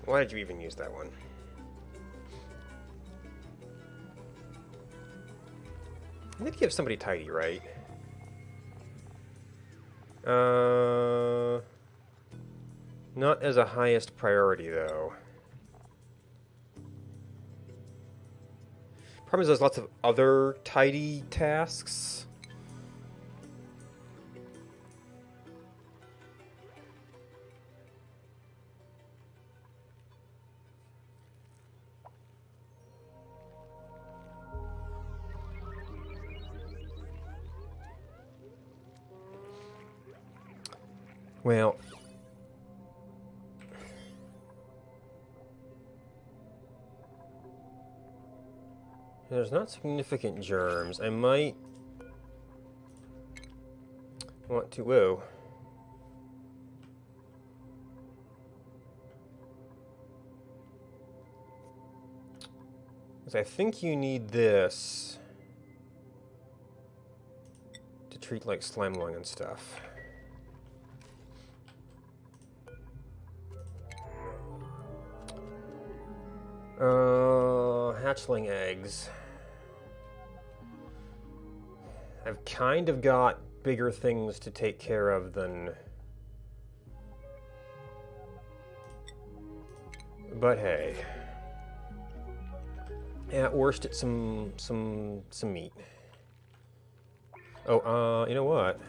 Why did you even use that one? I need to give somebody tidy, right? Not as a highest priority, though. Problem is there's lots of other tidy tasks. Well, there's not significant germs. I might want to, whoa. 'Cause I think you need this to treat like slime lung and stuff. Hatchling eggs. I've kind of got bigger things to take care of than... But hey. At worst, it's some meat. Oh, you know what?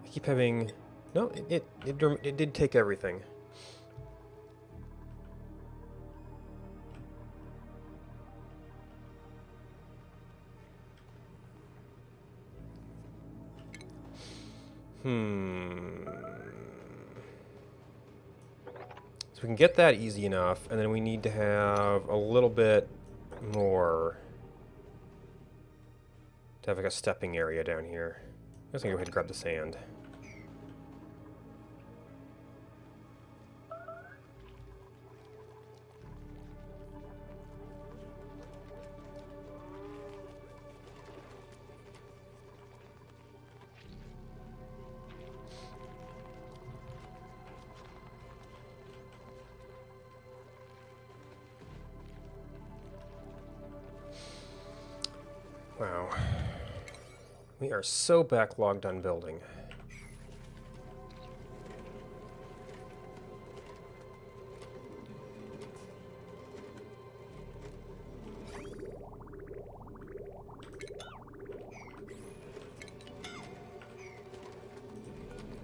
I keep having... No, it did take everything. So we can get that easy enough, and then we need to have a little bit more to have like a stepping area down here. I'm just gonna go ahead and grab the sand. Wow. We are so backlogged on building.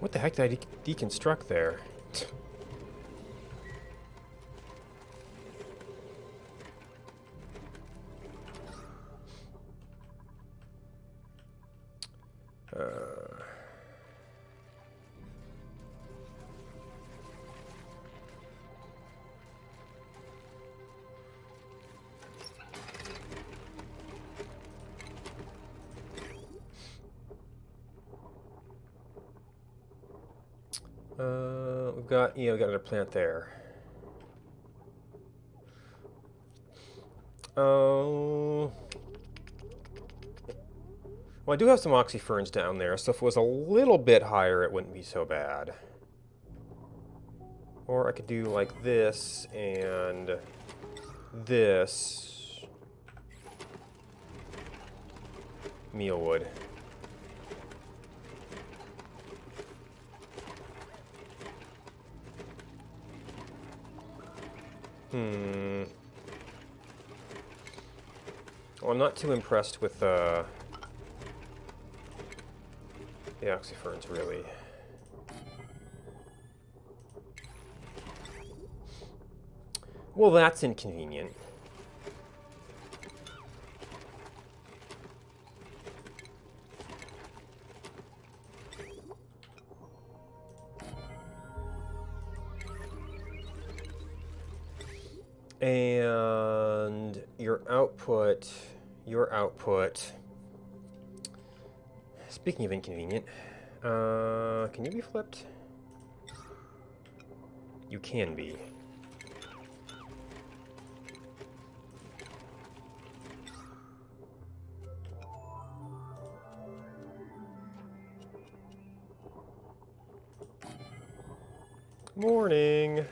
What the heck did I deconstruct there? We got another plant there. Oh. Well, I do have some oxyferns down there, so if it was a little bit higher, it wouldn't be so bad. Or I could do like this and this. Mealwood. Well, I'm not too impressed with the oxyferns, really. Well, that's inconvenient. And your output, speaking of inconvenient, can you be flipped? You can be. Morning.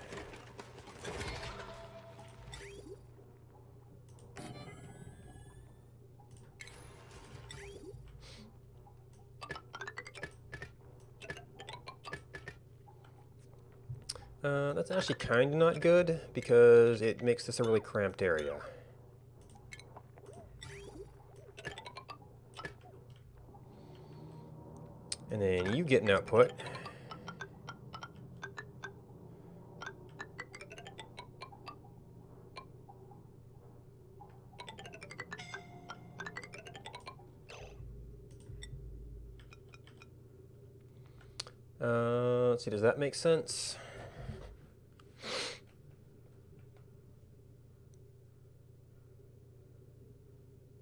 That's actually kind of not good because it makes this a really cramped area. And then you get an output. Let's see, does that make sense?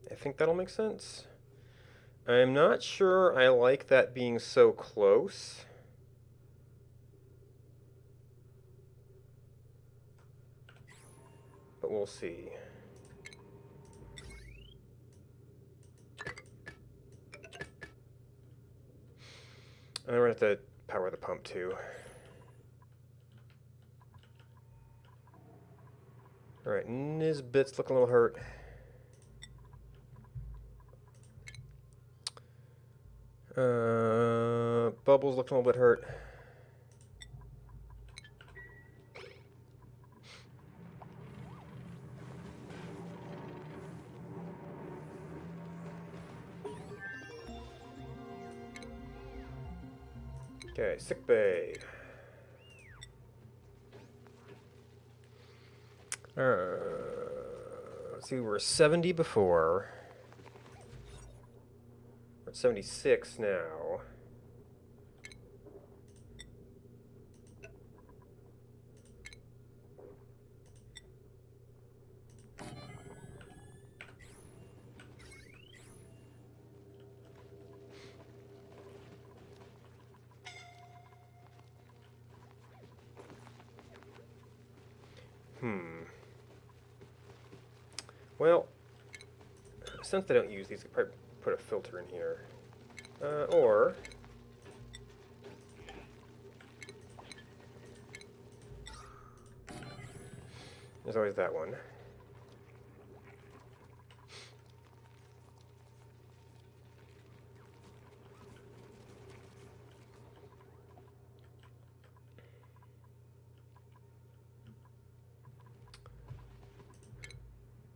I think that'll make sense. I'm not sure I like that being so close. But we'll see. And we're going to have to power the pump too. Alright, Nisbet's looking a little hurt. Bubbles looking a little bit hurt. Okay, sick bay. Let's see, we were 70 before. We're at 76 now. Well, since I don't use these, I could probably put a filter in here. Or there's always that one.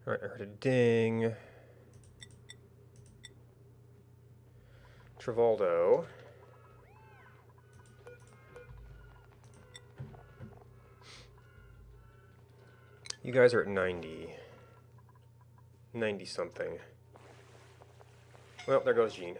Alright, I heard a ding. Travoldo. You guys are at 90. 90 something. Well, there goes Gene.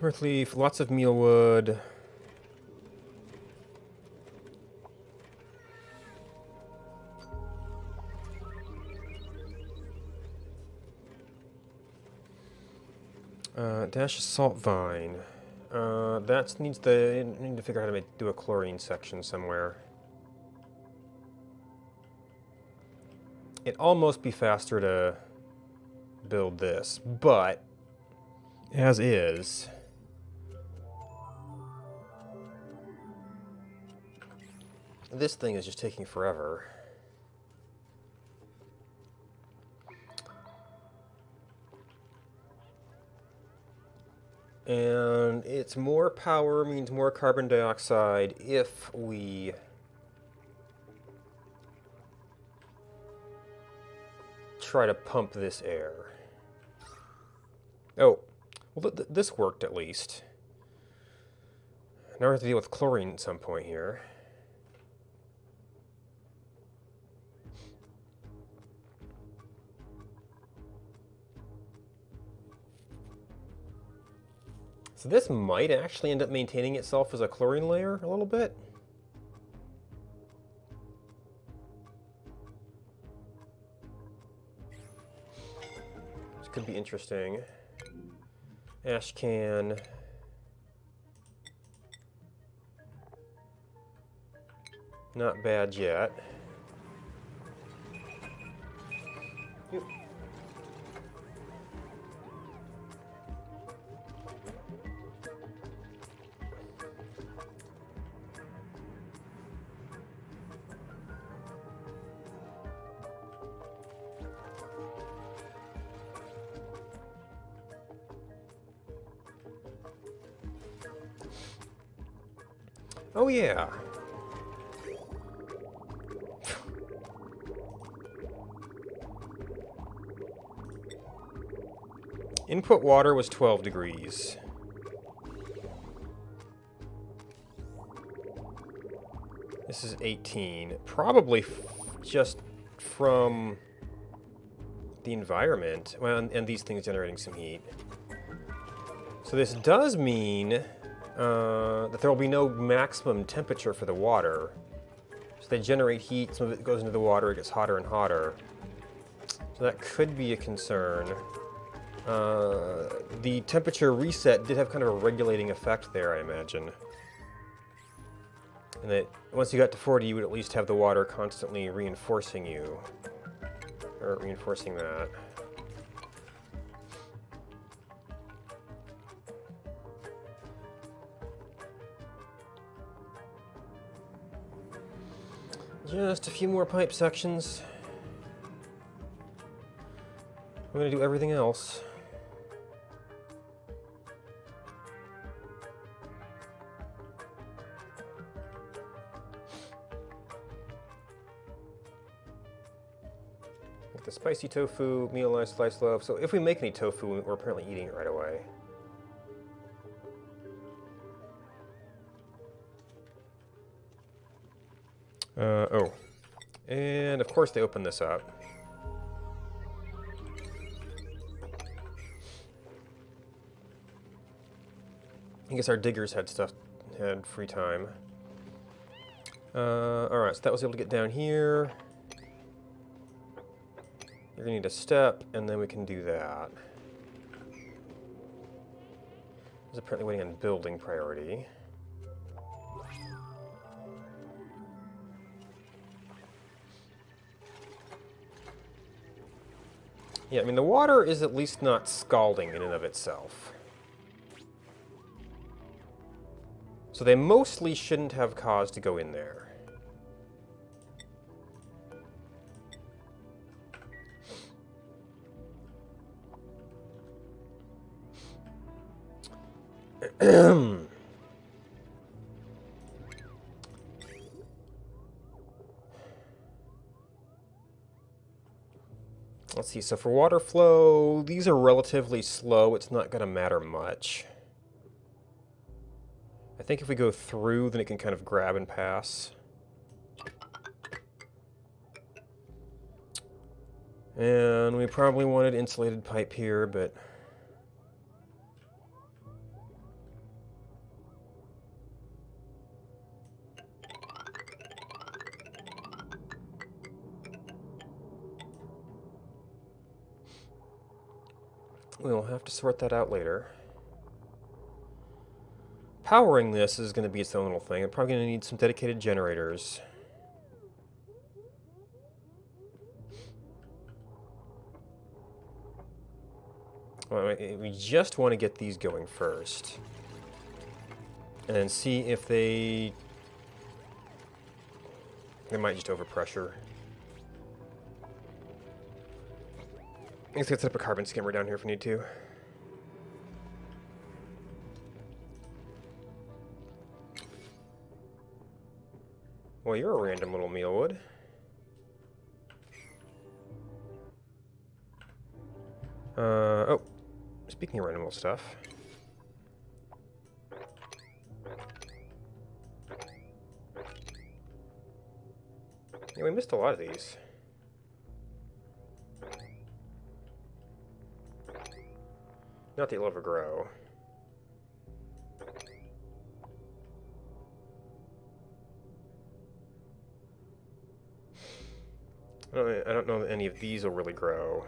Earthleaf, lots of mealwood. Dash of salt vine. That needs the need to figure out how to do a chlorine section somewhere. It'd almost be faster to build this, but as is. This thing is just taking forever. And it's more power means more carbon dioxide if we try to pump this air. Oh, well this worked at least. Now we have to deal with chlorine at some point here. So this might actually end up maintaining itself as a chlorine layer a little bit. This could be interesting. Ash can. Not bad yet. Yep. Oh yeah. Input water was 12 degrees. This is 18. Probably just from the environment. Well, and these things generating some heat. So this does mean that there will be no maximum temperature for the water. So they generate heat, some of it goes into the water, it gets hotter and hotter. So that could be a concern. The temperature reset did have kind of a regulating effect there, I imagine. And that once you got to 40, you would at least have the water constantly reinforcing you. Or reinforcing that. Just a few more pipe sections. I'm going to do everything else. Get the spicy tofu, meal sliced loaf. So if we make any tofu, we're apparently eating it right away. Oh. And of course they open this up. I guess our diggers had free time. Alright, so that was able to get down here. You're gonna need a step, and then we can do that. It's apparently waiting on building priority. Yeah, I mean, the water is at least not scalding in and of itself. So they mostly shouldn't have cause to go in there. Let's see, so for water flow, these are relatively slow. It's not going to matter much. I think if we go through, then it can kind of grab and pass. And we probably wanted insulated pipe here, but... we'll have to sort that out later. Powering this is going to be its own little thing. I'm probably going to need some dedicated generators. Well, we just want to get these going first. And then see if they might just overpressure. Let's set up a carbon skimmer down here if we need to. Well, you're a random little mealwood. Oh. Speaking of random little stuff. Yeah, we missed a lot of these. Not that you'll ever grow. I don't know that any of these will really grow.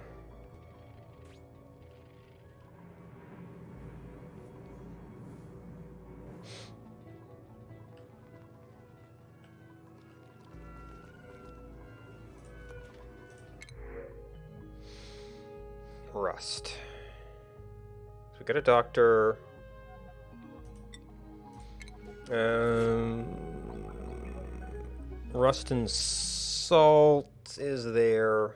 Rust. So we got a doctor. Rust and salt is there.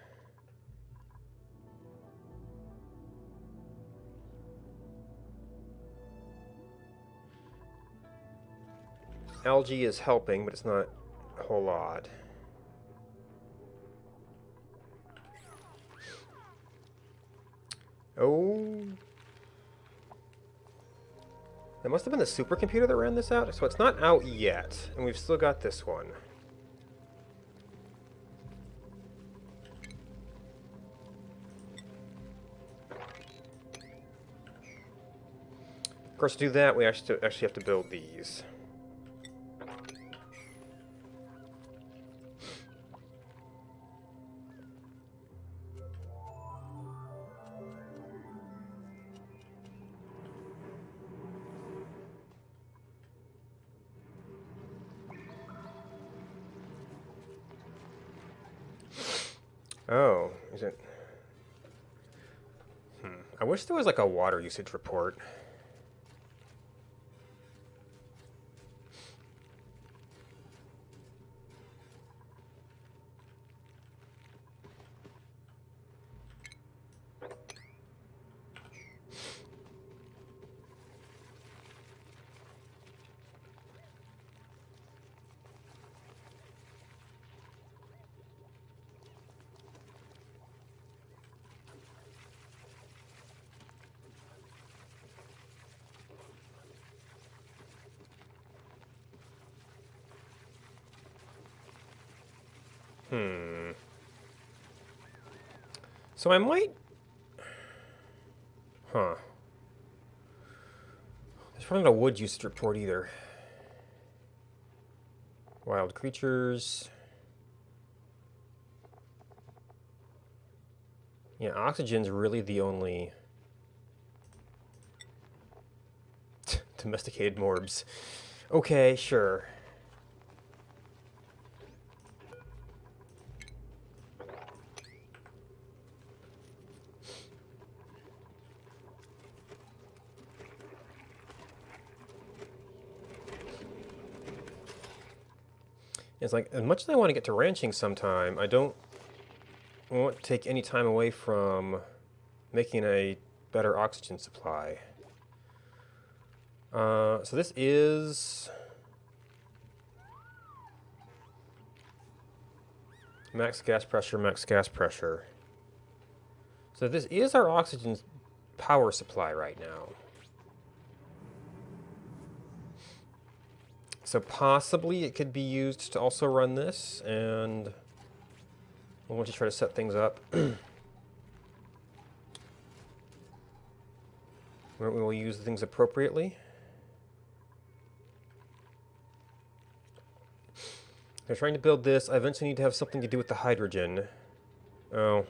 Algae is helping, but it's not a whole lot. Oh. That must have been the supercomputer that ran this out. So it's not out yet, and we've still got this one. Of course, to do that, we actually have to build these. Oh, is it? I wish there was like a water usage report. So I might... Huh. There's probably not a wood usage report either. Wild creatures. Yeah, oxygen's really the only... domesticated morbs. Okay, sure. It's like, as much as I want to get to ranching sometime, I don't want to take any time away from making a better oxygen supply. So this is max gas pressure, max gas pressure. So this is our oxygen power supply right now. So possibly it could be used to also run this, and we'll want to try to set things up. We will use things appropriately. I'm trying to build this. I eventually need to have something to do with the hydrogen. Oh.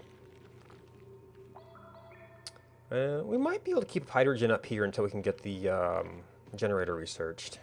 We might be able to keep hydrogen up here until we can get the generator researched.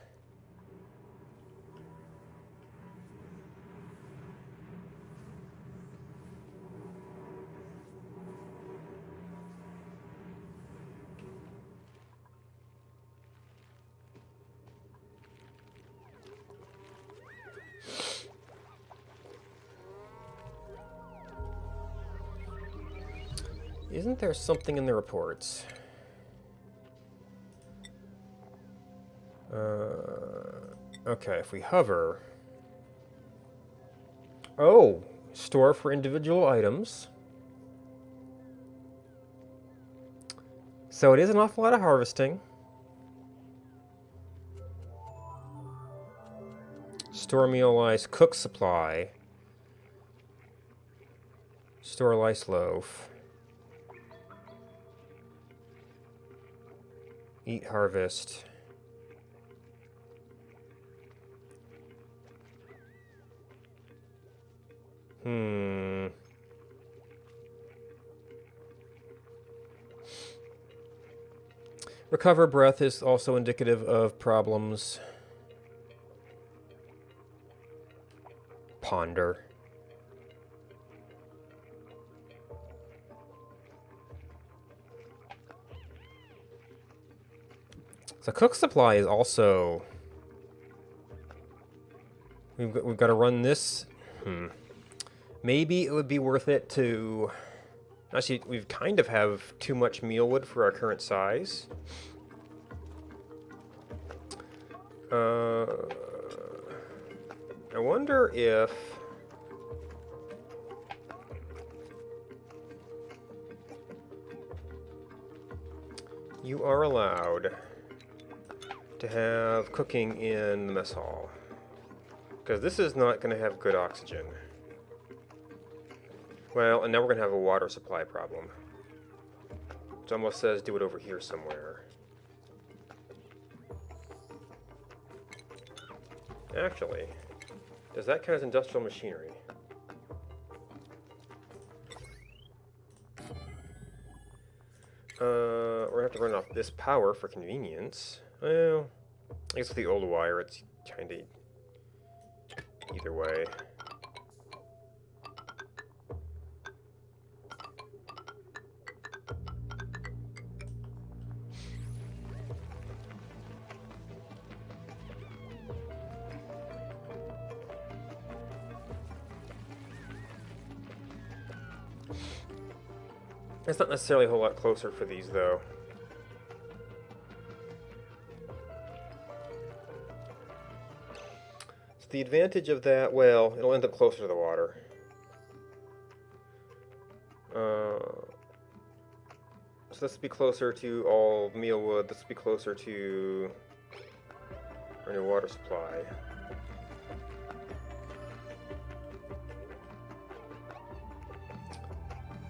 Isn't there something in the reports? Okay, if we hover... Oh! Store for individual items. So it is an awful lot of harvesting. Store meal ice, cook supply. Store lice loaf. Eat harvest. Recover breath is also indicative of problems. Ponder. So cook supply is also... We've got to run this. Maybe it would be worth it to... Actually, we kind of have too much mealwood for our current size. I wonder if... you are allowed to have cooking in the mess hall. Because this is not going to have good oxygen. Well, and now we're going to have a water supply problem. It almost says do it over here somewhere. Actually, does that count as industrial machinery? We're going to have to run off this power for convenience. Well, I guess with the old wire, it's kind of either way. It's not necessarily a whole lot closer for these, though. So the advantage of that, well, it'll end up closer to the water. So this will be closer to all mealwood. This will be closer to our new water supply.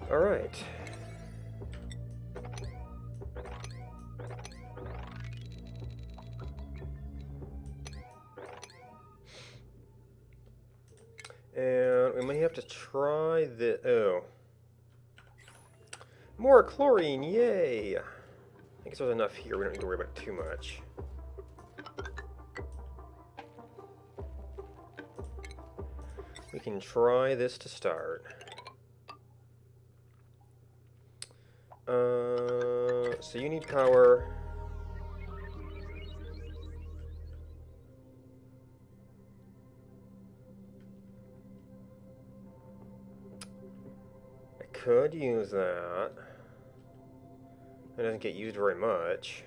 All right. And we may have to try the... Oh. More chlorine, yay! I guess there's enough here, we don't need to worry about it too much. We can try this to start. So you need power. I could use that. It doesn't get used very much.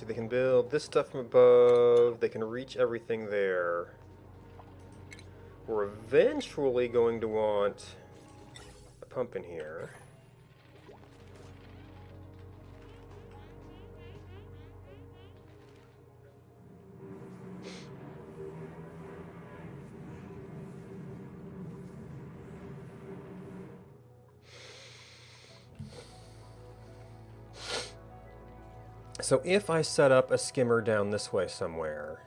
they can build this stuff from above. They can reach everything there. We're eventually going to want a pump in here. So if I set up a skimmer down this way somewhere,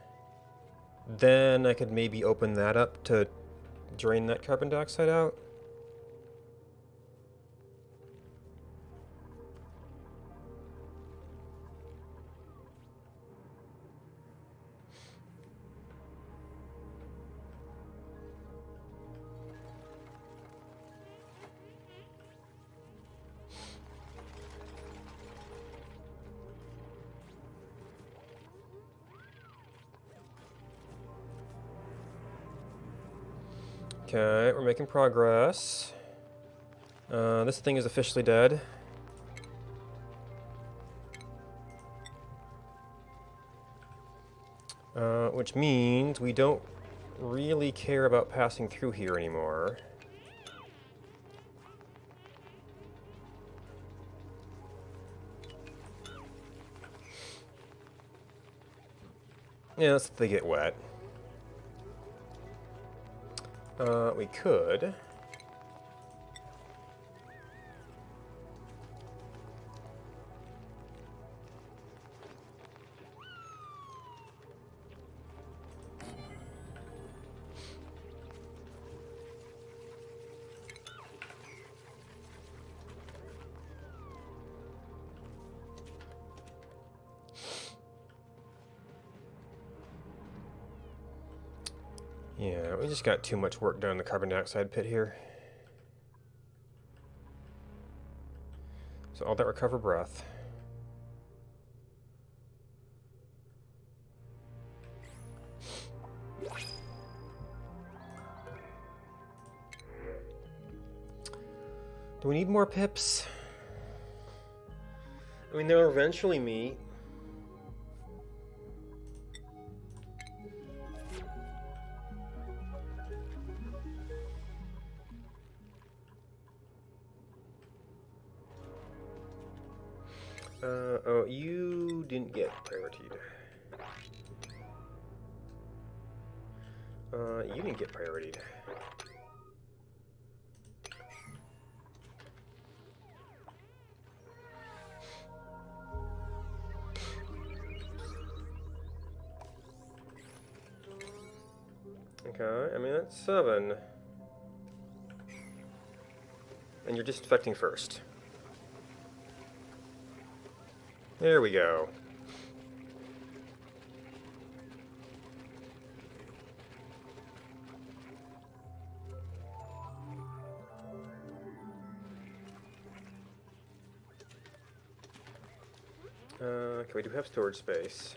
then I could maybe open that up to drain that carbon dioxide out. Okay, we're making progress. This thing is officially dead. Which means we don't really care about passing through here anymore. Yeah, let's if they get wet. We could. Yeah, we just got too much work done in the carbon dioxide pit here. So all that recover breath. Do we need more pips? I mean, they'll eventually meet. Oh, you didn't get priorityed. You didn't get priorityed. Okay, I mean, that's 7. And you're disinfecting first. There we go. Okay, we do have storage space.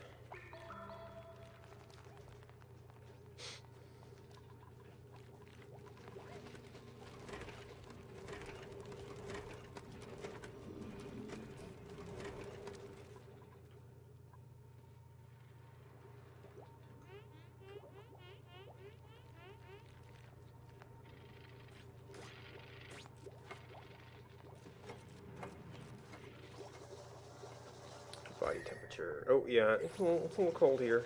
Body temperature. Oh, yeah, it's a little cold here.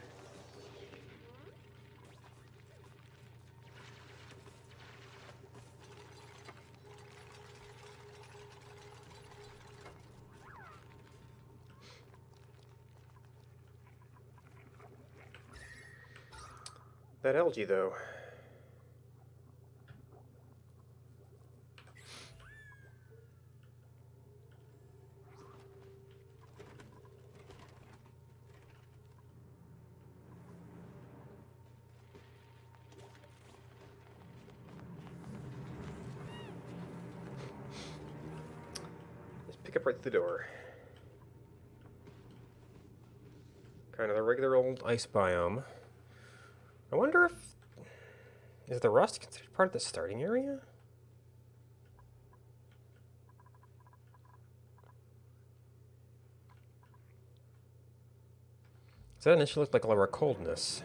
That algae, though. Pick up right through the door. Kind of a regular old ice biome. I wonder if... Is the rust considered part of the starting area? That initially looked like a lot of coldness.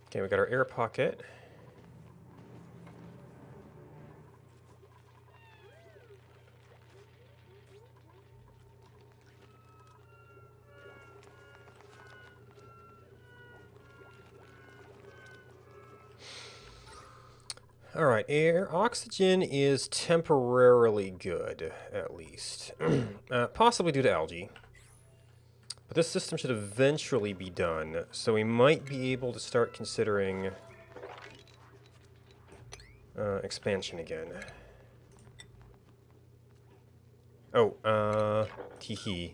Okay, we got our air pocket. All right, air oxygen is temporarily good, at least. Possibly due to algae. But this system should eventually be done, so we might be able to start considering expansion again. Oh, teehee.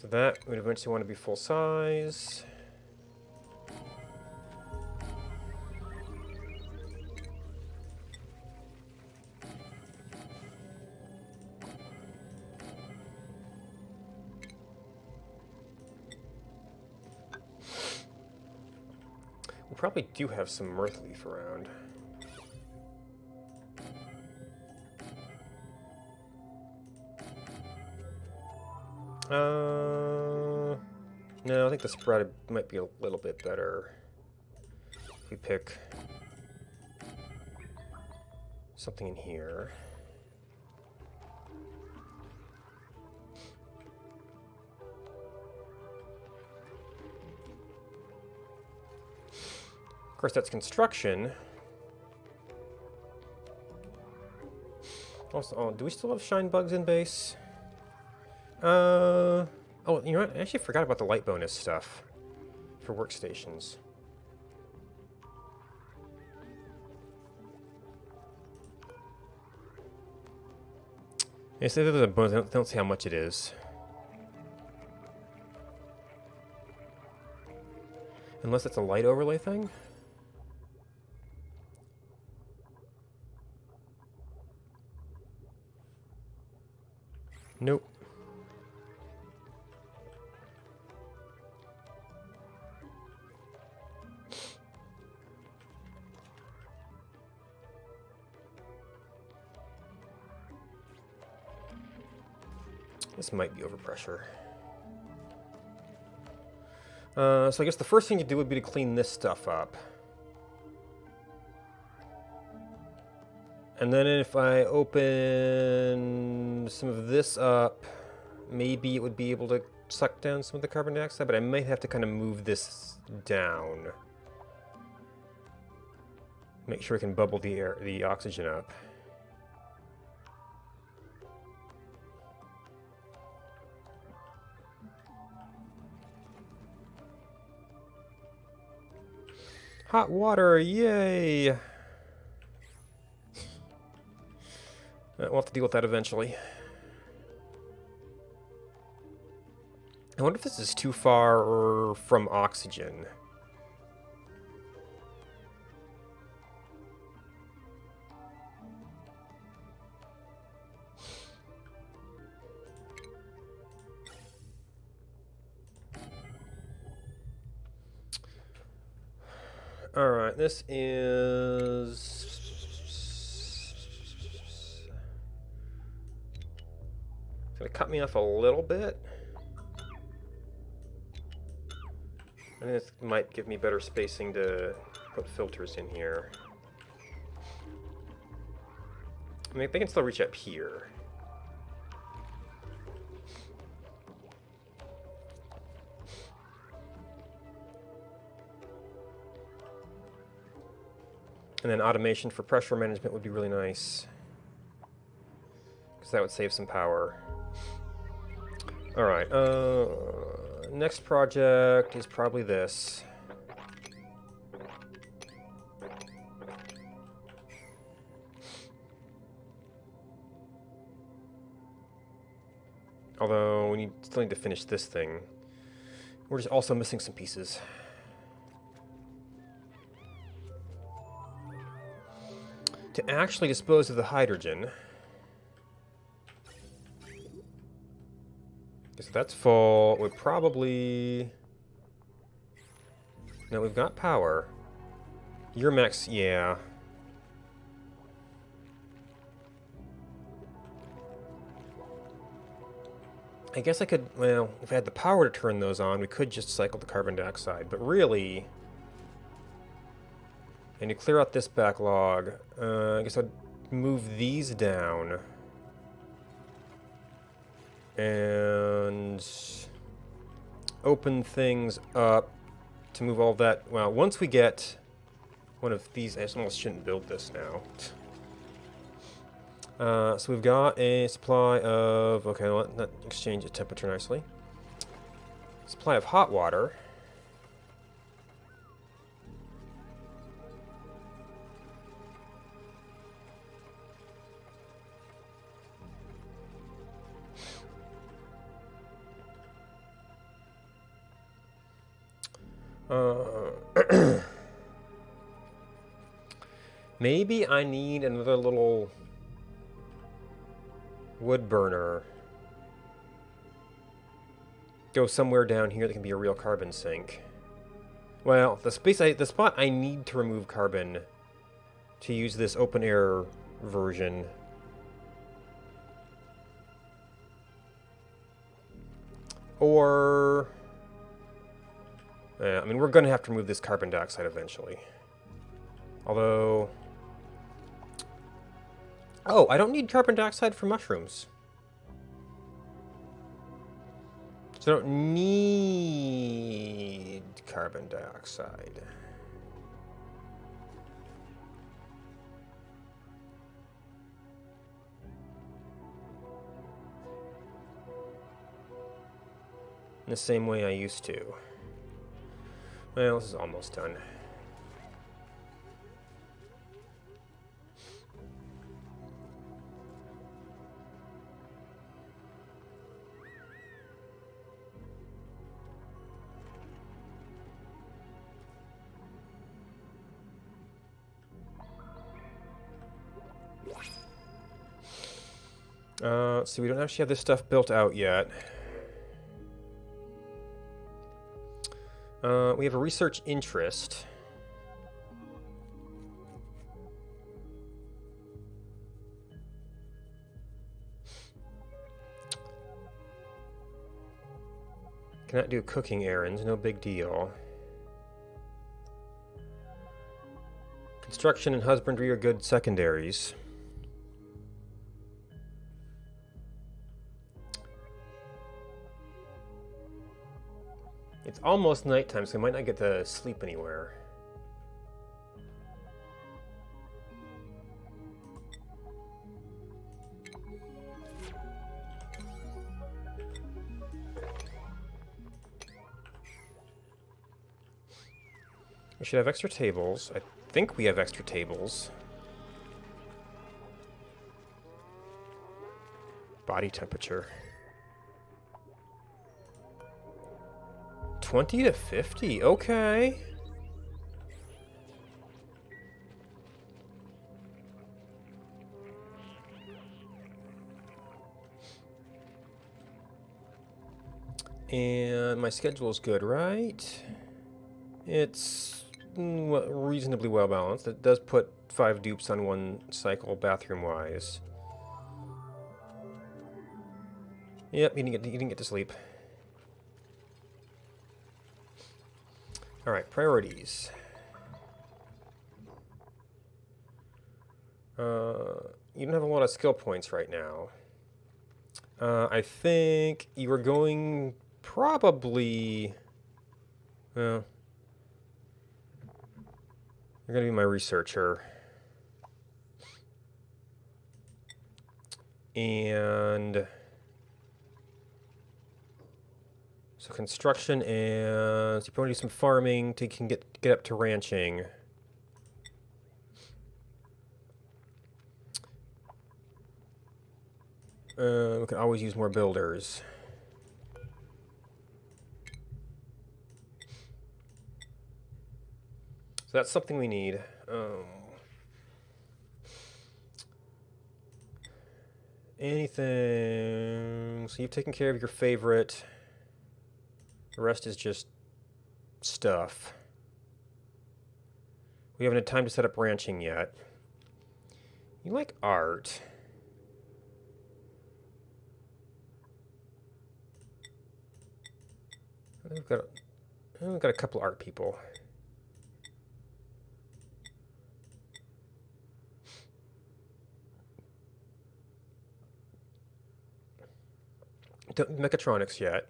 So that would eventually want to be full size. We probably do have some mirth leaf around. No, I think the spread might be a little bit better. If we pick something in here. Of course, that's construction. Also, oh, do we still have shine bugs in base? Oh, you know what? I actually forgot about the light bonus stuff for workstations. They say there's a bonus. They don't say how much it is. Unless it's a light overlay thing? Nope. This might be overpressure. So I guess the first thing to do would be to clean this stuff up. And then if I open some of this up, maybe it would be able to suck down some of the carbon dioxide, but I might have to kind of move this down. Make sure I can bubble the oxygen up. Hot water, yay! We'll have to deal with that eventually. I wonder if this is too far from oxygen. Alright, this is... It's gonna cut me off a little bit. I think this might give me better spacing to put filters in here. I mean, they can still reach up here. And then automation for pressure management would be really nice, because that would save some power. Alright, next project is probably this. Although, we still need to finish this thing. We're just also missing some pieces. To actually dispose of the hydrogen. So that's full. We probably... No, we've got power. Your max, yeah. I guess I could, well, if I had the power to turn those on, we could just cycle the carbon dioxide. But really, and to clear out this backlog, I guess I'd move these down. And open things up to move all that. Well, once we get one of these, I almost shouldn't build this now. So we've got a supply of, okay, let that exchange at temperature nicely. Supply of hot water. Maybe I need another little wood burner. Go somewhere down here that can be a real carbon sink. Well, the spot I need to remove carbon to use this open air version. Or I mean, we're going to have to remove this carbon dioxide eventually. Although... Oh, I don't need carbon dioxide for mushrooms. So I don't need carbon dioxide. In the same way I used to. Well, this is almost done. So we don't actually have this stuff built out yet. We have a research interest. Cannot do cooking errands, no big deal. Construction and husbandry are good secondaries. It's almost nighttime, so we might not get to sleep anywhere. We should have extra tables. I think we have extra tables. Body temperature. 20 to 50, okay. And my schedule is good, right? It's reasonably well balanced. It does put 5 dupes on one cycle bathroom-wise. Yep, you didn't get to sleep. All right, priorities. You don't have a lot of skill points right now. I think you are going probably... Well, you're going to be my researcher. And... So construction, and so you probably do some farming to can get up to ranching. We can always use more builders. So that's something we need. Anything... So you've taken care of your favorite. The rest is just stuff. We haven't had time to set up ranching yet. You like art. We've got a couple art people. Don't mechatronics yet.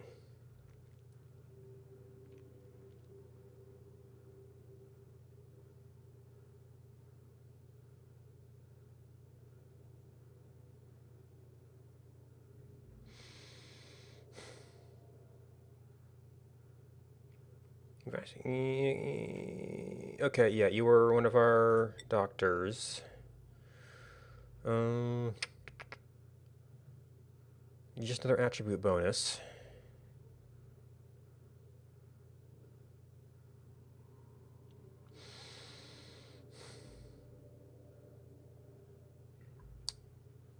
Okay, yeah, you were one of our doctors. Just another attribute bonus.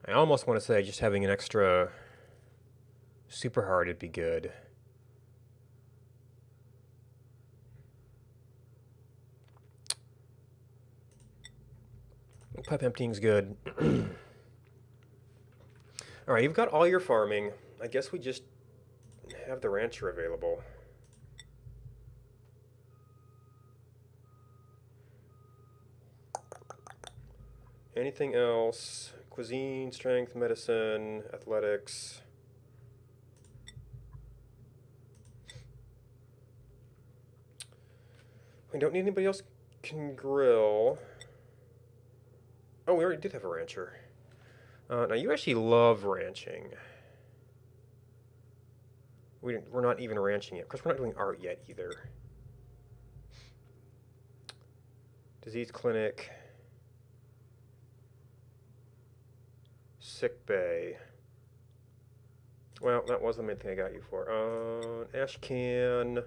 I almost want to say just having an extra super hard would be good. Pipe emptying's good. Alright, you've got all your farming. I guess we just have the rancher available. Anything else? Cuisine, strength, medicine, athletics. We don't need anybody else can grill. Oh, we already did have a rancher. Now, you actually love ranching. We're not even ranching yet. Of course, we're not doing art yet, either. Disease clinic. Sick bay. Well, that was the main thing I got you for. Ash can.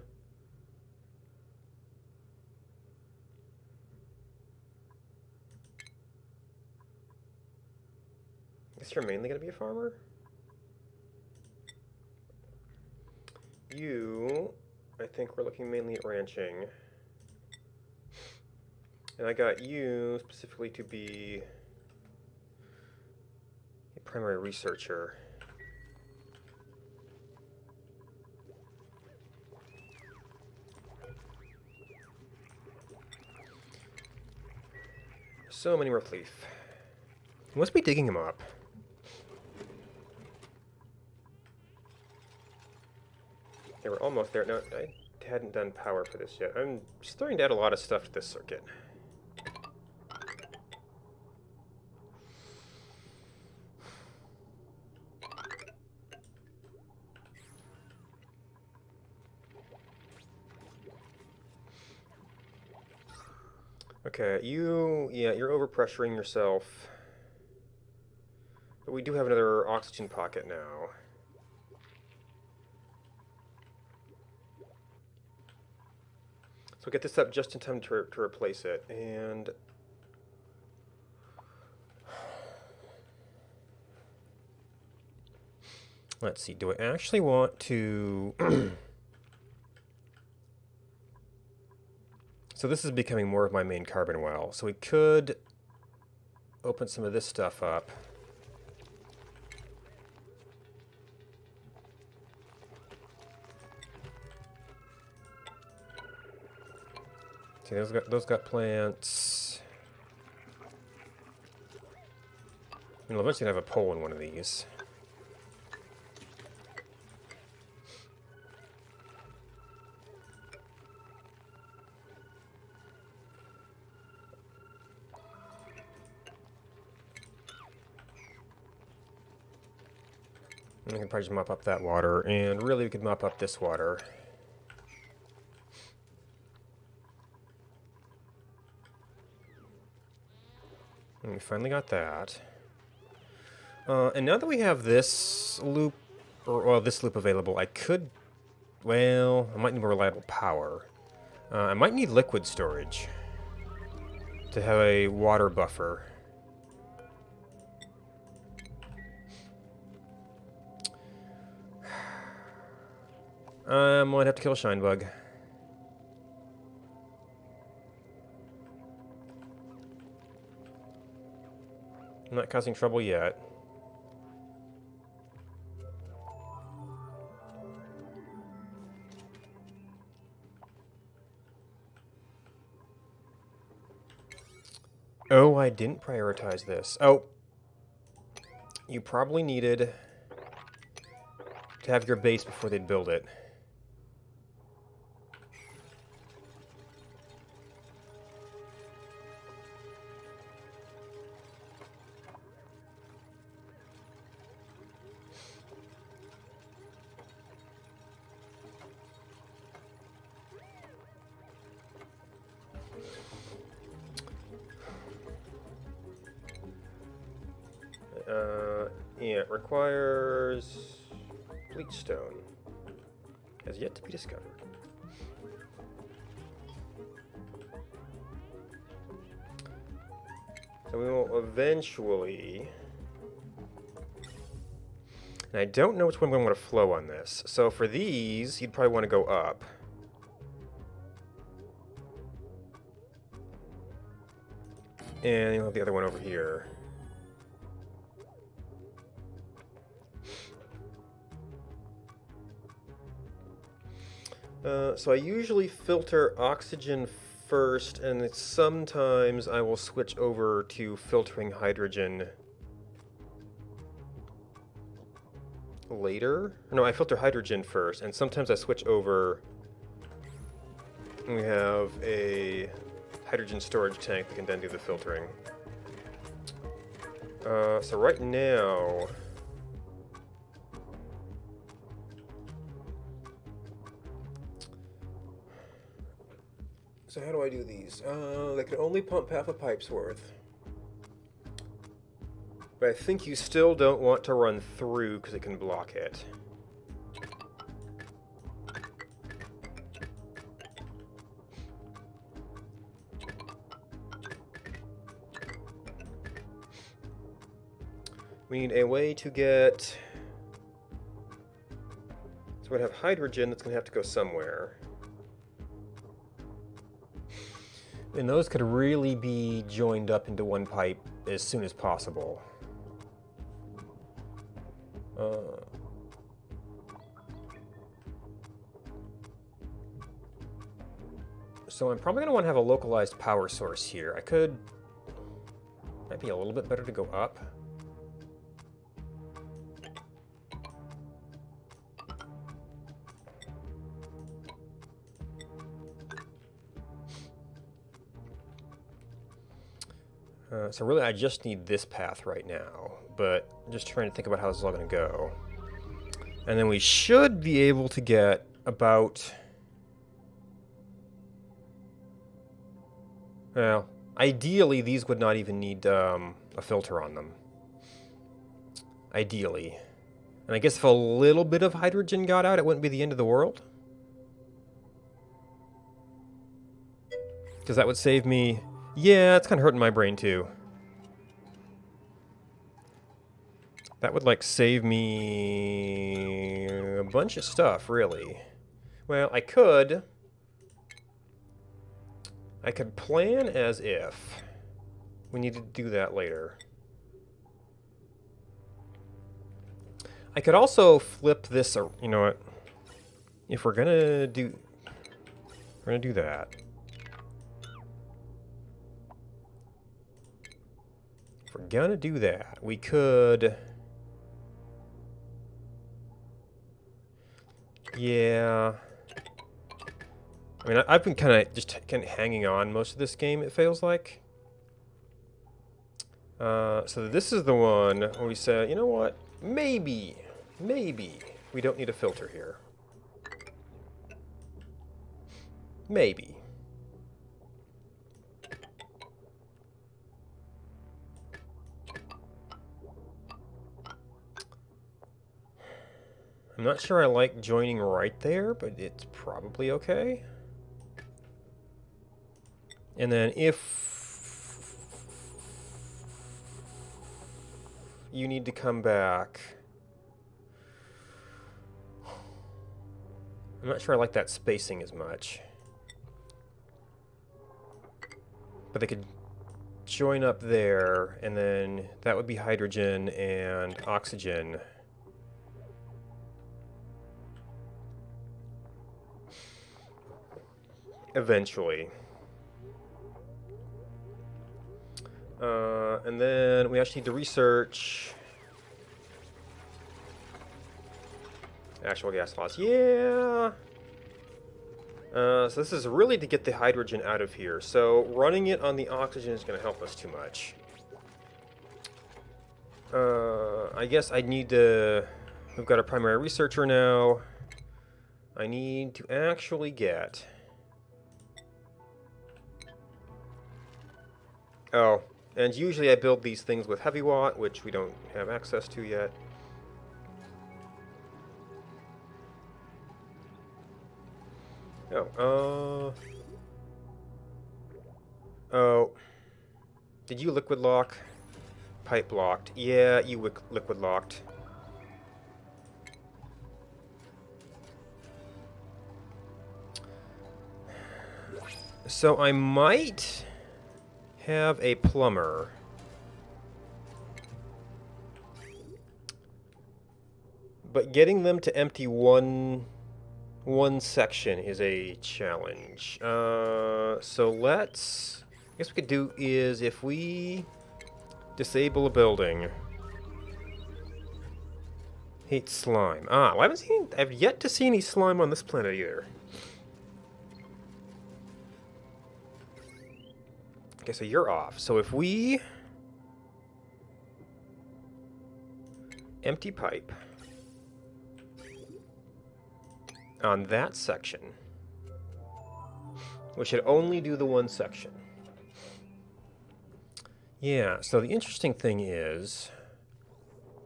I guess you're mainly going to be a farmer? You, I think we're looking mainly at ranching. And I got you specifically to be a primary researcher. So many more leaf. You must be digging them up. Yeah, we're almost there. No, I hadn't done power for this yet. I'm starting to add a lot of stuff to this circuit. Okay, you're overpressuring yourself. But we do have another oxygen pocket now. So get this up just in time to replace it, and let's see, do I actually want to so this is becoming more of my main carbon well, so we could open some of this stuff up. See, those got plants. We'll eventually have a pole in one of these. We can probably just mop up that water, and really we could mop up this water. And we finally got that. And now that we have this loop, this loop available, I could, well, I might need more reliable power. I might need liquid storage. to have a water buffer. I might have to kill a shine bug. I'm not causing trouble yet. Oh, I didn't prioritize this. Oh. You probably needed to have your base before they'd build it. Yeah, it requires bleach stone. Has yet to be discovered. So we will eventually... And I don't know which one I'm going to want to flow on this. So for these, you'd probably want to go up. And you'll have the other one over here. So I usually filter oxygen first, and sometimes I will switch over to filtering hydrogen later. No, I filter hydrogen first, and sometimes I switch over. We have a hydrogen storage tank that can then do the filtering. So right now... So how do I do these? They can only pump half a pipe's worth. But I think you still don't want to run through because it can block it. We need a way to get... So we're going to have hydrogen that's going to have to go somewhere. And those could really be joined up into one pipe as soon as possible. So I'm probably going to want to have a localized power source here. Might be a little bit better to go up. So really, I just need this path right now, but I'm just trying to think about how this is all going to go. And then we should be able to get about... Well, ideally, these would not even need a filter on them. Ideally. And I guess if a little bit of hydrogen got out, it wouldn't be the end of the world. Because that would save me... Yeah, it's kind of hurting my brain, too. That would, like, save me a bunch of stuff, really. Well, I could plan as if we need to do that later. I could also flip this, you know what? If we're gonna do that. If we're gonna do that, we could... Yeah. I mean, I've been kind of hanging on most of this game, it feels like. So this is the one where we said, you know what? Maybe we don't need a filter here. Maybe. I'm not sure I like joining right there, but it's probably okay. And then if you need to come back. I'm not sure I like that spacing as much. But they could join up there, and then that would be hydrogen and oxygen. Eventually. And then we actually need to research actual gas laws. Yeah. So this is really to get the hydrogen out of here. So running it on the oxygen is going to help us too much. I guess I need to... We've got a primary researcher now. I need to actually get... Oh, and usually I build these things with heavy watt, which we don't have access to yet. Oh, did you liquid lock? Pipe locked. Yeah, you liquid locked. So I might have a plumber. But getting them to empty one section is a challenge. So let's... I guess what we could do is if we disable a building. Hate slime. Ah, well, I've yet to see any slime on this planet either. Okay, so you're off. So if we empty pipe on that section, we should only do the one section. Yeah, so the interesting thing is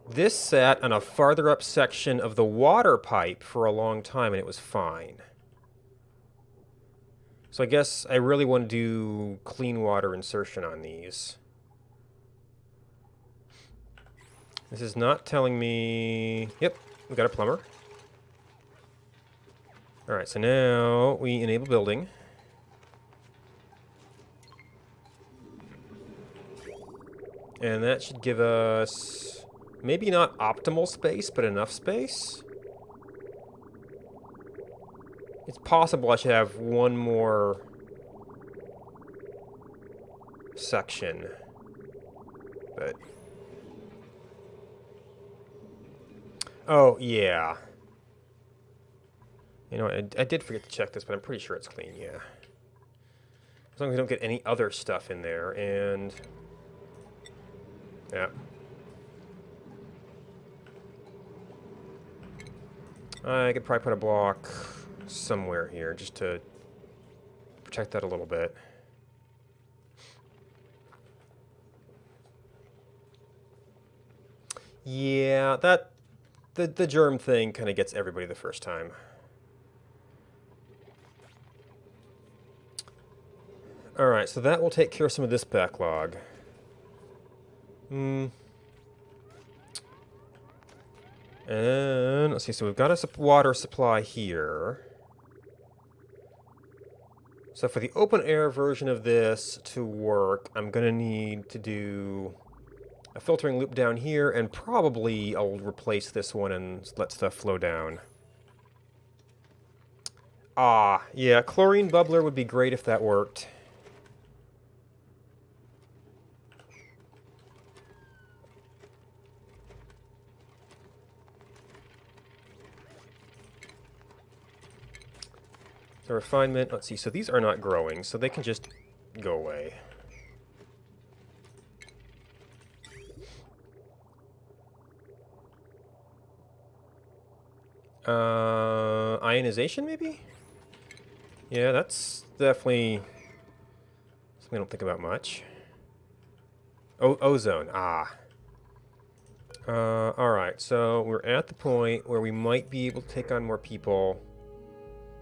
this sat on a farther up section of the water pipe for a long time and it was fine. So I guess I really want to do clean water insertion on these. This is not telling me... Yep, we got a plumber. Alright, so now we enable building. And that should give us maybe not optimal space, but enough space. It's possible I should have one more section, but... Oh, yeah. You know, I did forget to check this, but I'm pretty sure it's clean, yeah. As long as we don't get any other stuff in there, and... Yeah. I could probably put a block somewhere here, just to protect that a little bit. Yeah, that... The germ thing kind of gets everybody the first time. Alright, so that will take care of some of this backlog. And let's see, so we've got a water supply here. So for the open air version of this to work, I'm going to need to do a filtering loop down here, and probably I'll replace this one and let stuff flow down. Ah, yeah, chlorine bubbler would be great if that worked. So refinement, let's see, so these are not growing, so they can just go away. Ionization, maybe? Yeah, that's definitely something I don't think about much. Ozone, ah. Alright, so we're at the point where we might be able to take on more people.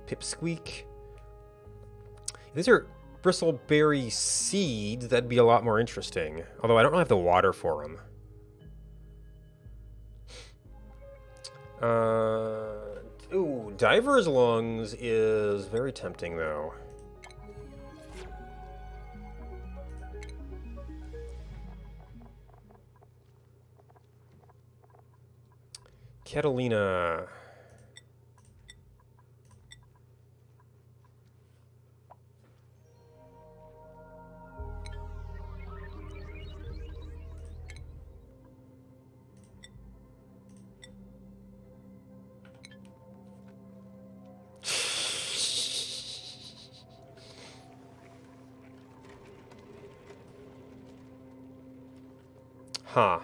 Pipsqueak. If these are bristleberry seeds, that'd be a lot more interesting. Although I don't have the water for them. Ooh, Diver's Lungs is very tempting, though. Catalina. Huh.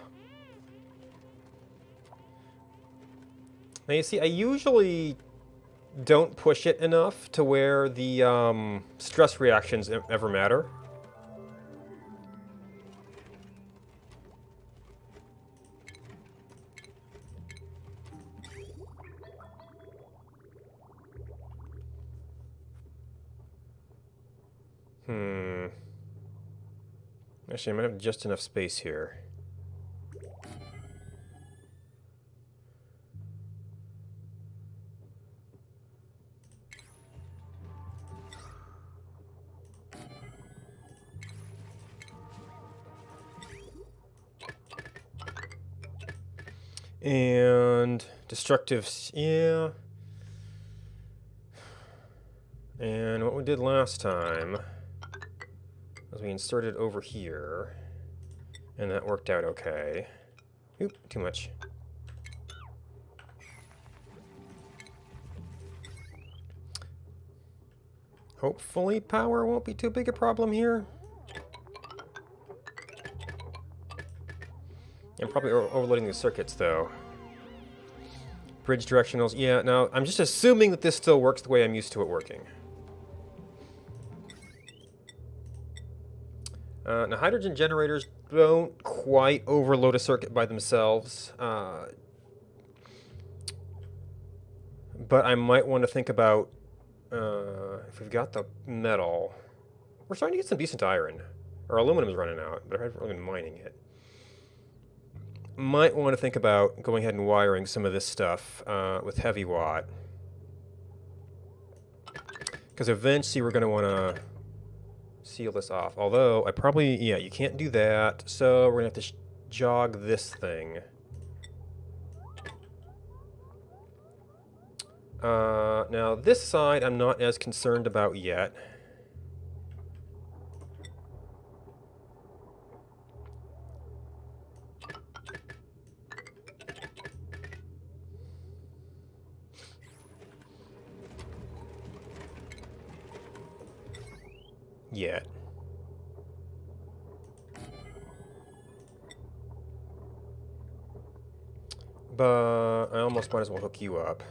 Now you see, I usually don't push it enough to where the stress reactions ever matter. Actually, I might have just enough space here. And destructive, yeah. And what we did last time was we inserted over here, and that worked out okay. Oop, too much. Hopefully power won't be too big a problem here. I'm probably overloading the circuits, though. Bridge directionals, yeah, now I'm just assuming that this still works the way I'm used to it working. Now, hydrogen generators don't quite overload a circuit by themselves, but I might want to think about if we've got the metal. We're starting to get some decent iron. Our aluminum is running out, but I haven't really been mining it. Might want to think about going ahead and wiring some of this stuff with heavy watt. Because eventually we're going to want to seal this off. Although, I probably, yeah, you can't do that. So we're going to have to jog this thing. Now, this side I'm not as concerned about yet. Yet. But I almost might as well hook you up.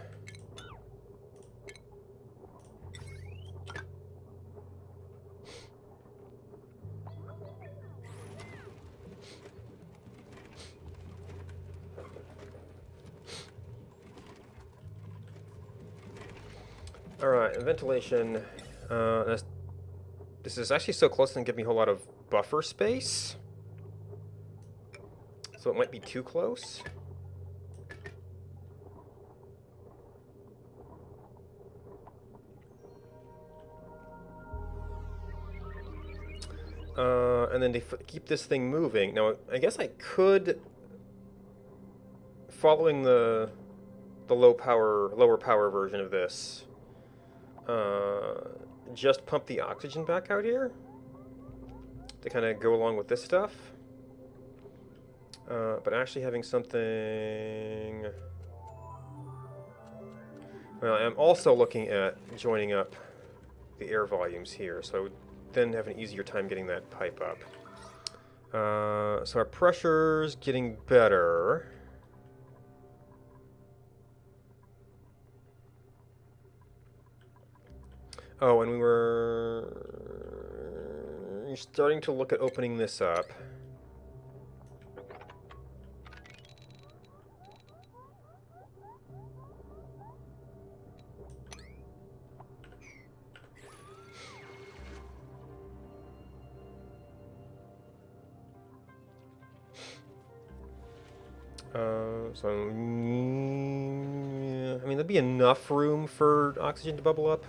Alright, ventilation. This is actually so close it doesn't give me a whole lot of buffer space. So it might be too close. And then to keep this thing moving. Now, I guess I could, following the lower power version of this, just pump the oxygen back out here to kind of go along with this stuff. But actually having something... Well, I'm also looking at joining up the air volumes here, so I would then have an easier time getting that pipe up. So our pressure's getting better. Oh, and we were starting to look at opening this up. So mean, there'd be enough room for oxygen to bubble up.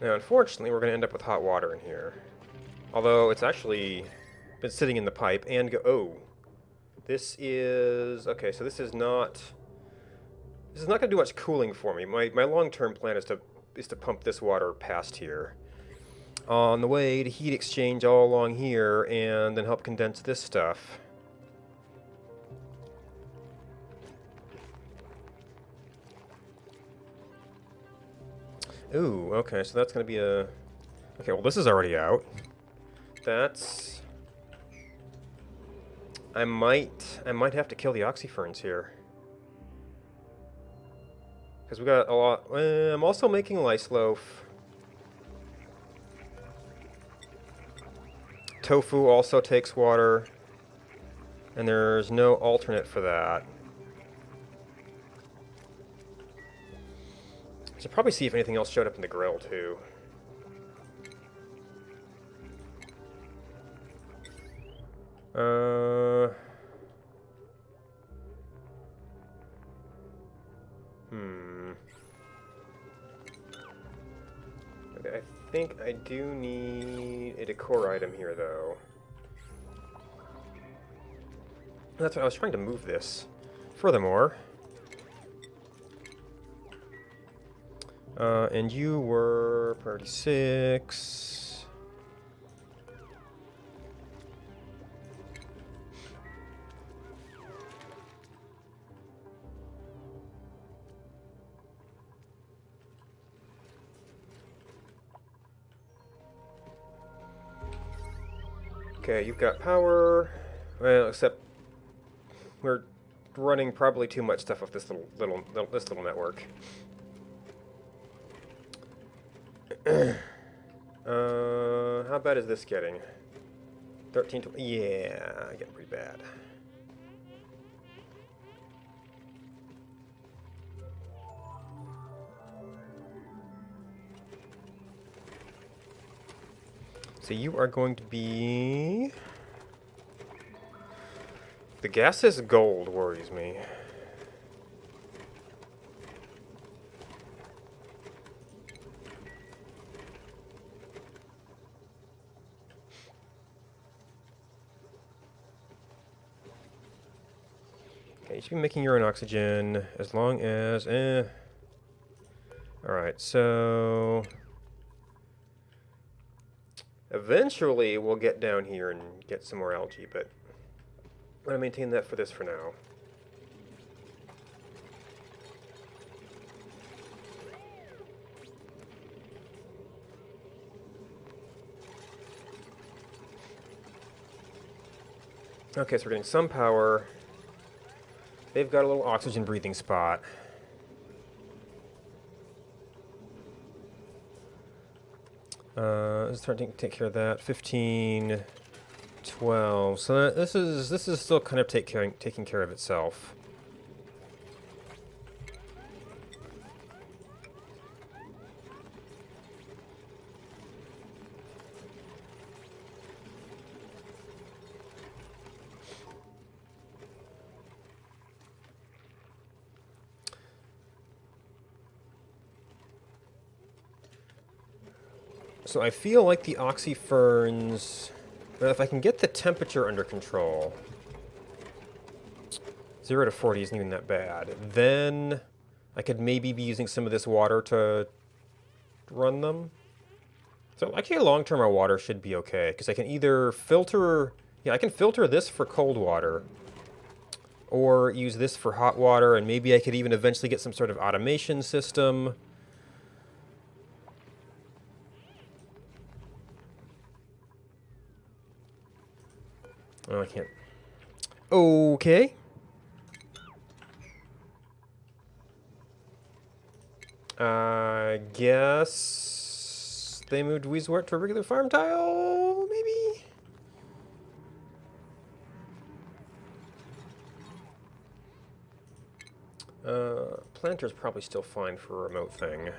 Now, unfortunately, we're going to end up with hot water in here. Although, it's actually been sitting in the pipe and go... Oh. This is... Okay, so this is not... This is not going to do much cooling for me. My long-term plan is to pump this water past here. On the way to heat exchange all along here, and then help condense this stuff. Ooh, okay, so that's going to be a... Okay, well, this is already out. That's... I might have to kill the oxyferns here. Because we got a lot... I'm also making lice loaf. Tofu also takes water. And there's no alternate for that. I should probably see if anything else showed up in the grill, too. Okay, I think I do need a decor item here, though. That's what I was trying to move this. Furthermore... and you were priority 6. Okay, you've got power. Well, except we're running probably too much stuff off this little network. How bad is this getting? 13, yeah, getting pretty bad. So you are going to be... The gaseous gold worries me. You should be making your own oxygen as long as... Alright, so... Eventually we'll get down here and get some more algae, but I'm going to maintain that for this for now. Okay, so we're getting some power. They've got a little oxygen breathing spot. Let's start to take care of that. 15, 12. So this is still kind of taking care of itself. So I feel like the oxyferns, if I can get the temperature under control, 0 to 40 isn't even that bad, then I could maybe be using some of this water to run them. So actually long-term our water should be okay, because I can either filter, I can filter this for cold water, or use this for hot water, and maybe I could even eventually get some sort of automation system. Oh, I can't. Okay. I guess they moved Weezewort to a regular farm tile, maybe? Planter's probably still fine for a remote thing.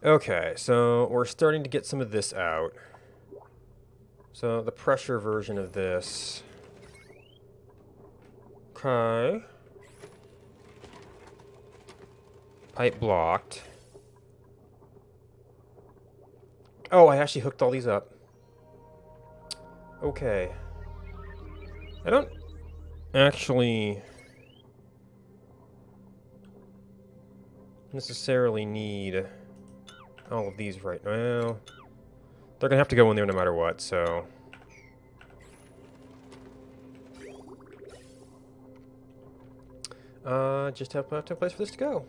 Okay, so we're starting to get some of this out. So the pressure version of this. Okay. Pipe blocked. Oh, I actually hooked all these up. Okay. I don't actually necessarily need all of these right now. They're gonna have to go in there no matter what, so... just have to have a place for this to go.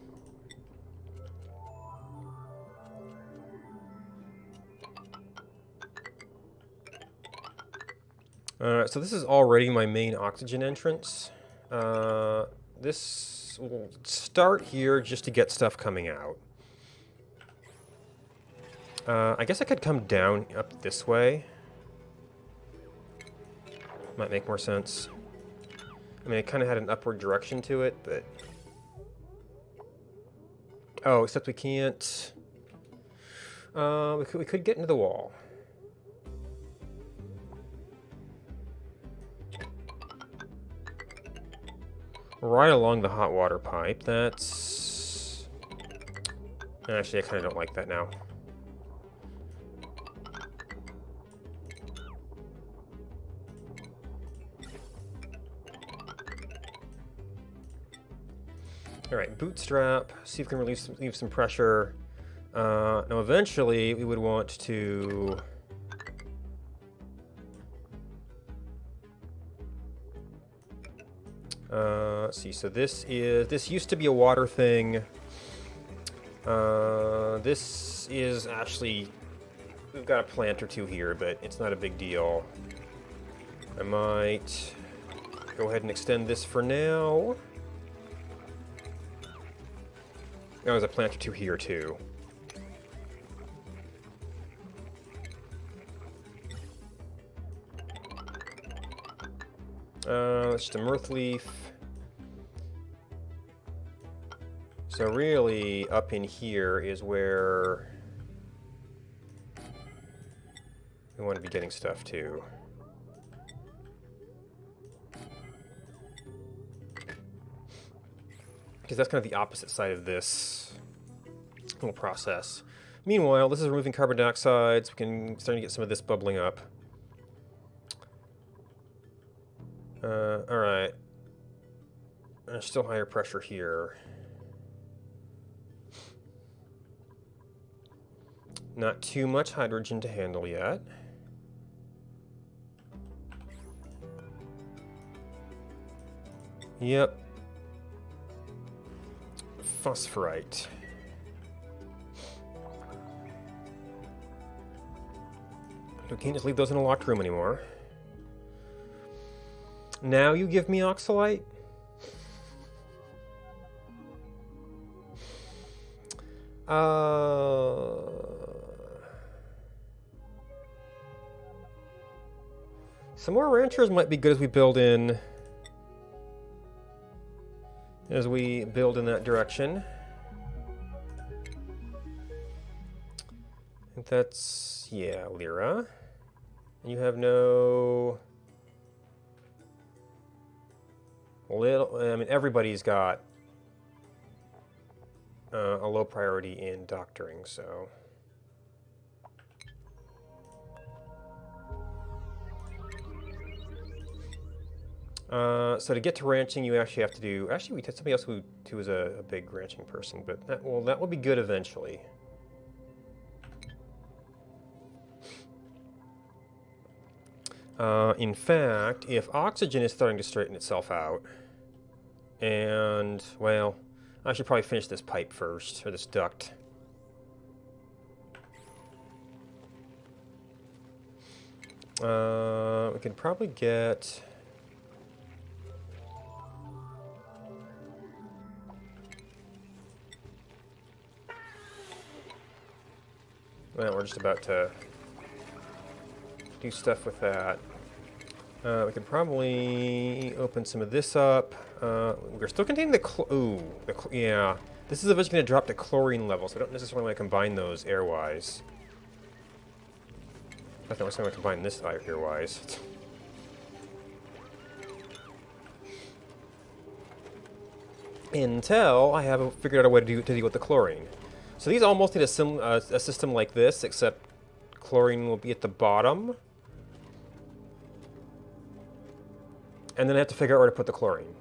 So this is already my main oxygen entrance. This will start here just to get stuff coming out. I guess I could come down up this way. Might make more sense. I mean, it kind of had an upward direction to it, but... Oh, except we can't... we could get into the wall. Right along the hot water pipe. That's... Actually, I kind of don't like that now. Alright, bootstrap. See if we can relieve some pressure. Now, eventually, we would want to... let's see, so this used to be a water thing. This is actually, we've got a plant or two here, but it's not a big deal. I might go ahead and extend this for now. Oh, there's a plant or two here too. That's just a mirth leaf. So really, up in here is where we want to be getting stuff to. Because that's kind of the opposite side of this little process. Meanwhile, this is removing carbon dioxide, so we can start to get some of this bubbling up. Alright. There's still higher pressure here. Not too much hydrogen to handle yet. Yep. Phosphorite. We can't just leave those in a locked room anymore. Now you give me oxalite? Some more ranchers might be good as we build in... As we build in that direction. I think that's... Yeah, Lyra. You have no... I mean, everybody's got a low priority in doctoring, so... So to get to ranching, you actually have to do... Actually, we had somebody else who is a big ranching person, but that will be good eventually. In fact, if oxygen is starting to straighten itself out, and, well, I should probably finish this pipe first, or this duct. We could probably get... Well, we're just about to do stuff with that. We could probably open some of this up. We're still containing the yeah. This is eventually going to drop to chlorine levels. I don't necessarily want to combine those airwise. I don't necessarily want to combine this airwise. Until I have figured out a way to deal with the chlorine. So these almost need a system like this, except chlorine will be at the bottom. And then I have to figure out where to put the chlorine.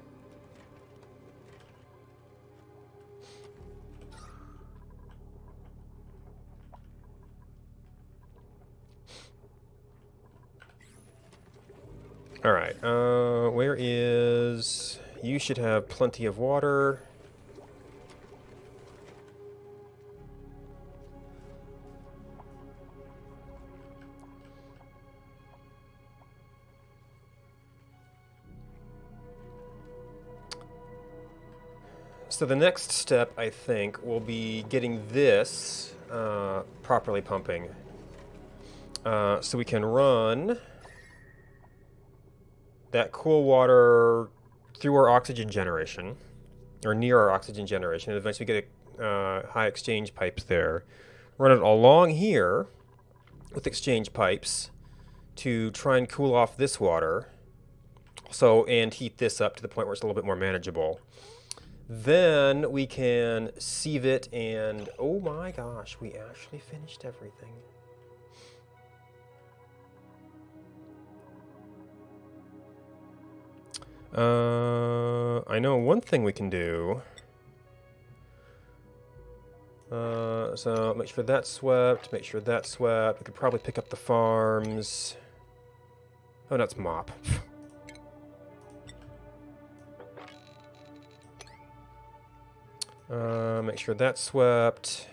Alright, where is... You should have plenty of water. So the next step, I think, will be getting this properly pumping. So we can run that cool water through our oxygen generation, or near our oxygen generation, and eventually get high exchange pipes there. Run it along here with exchange pipes to try and cool off this water, and heat this up to the point where it's a little bit more manageable. Then we can sieve it, and oh my gosh, we actually finished everything. I know one thing we can do. So make sure that's swept, make sure that's swept. We could probably pick up the farms. Oh, that's mop. Make sure that's swept.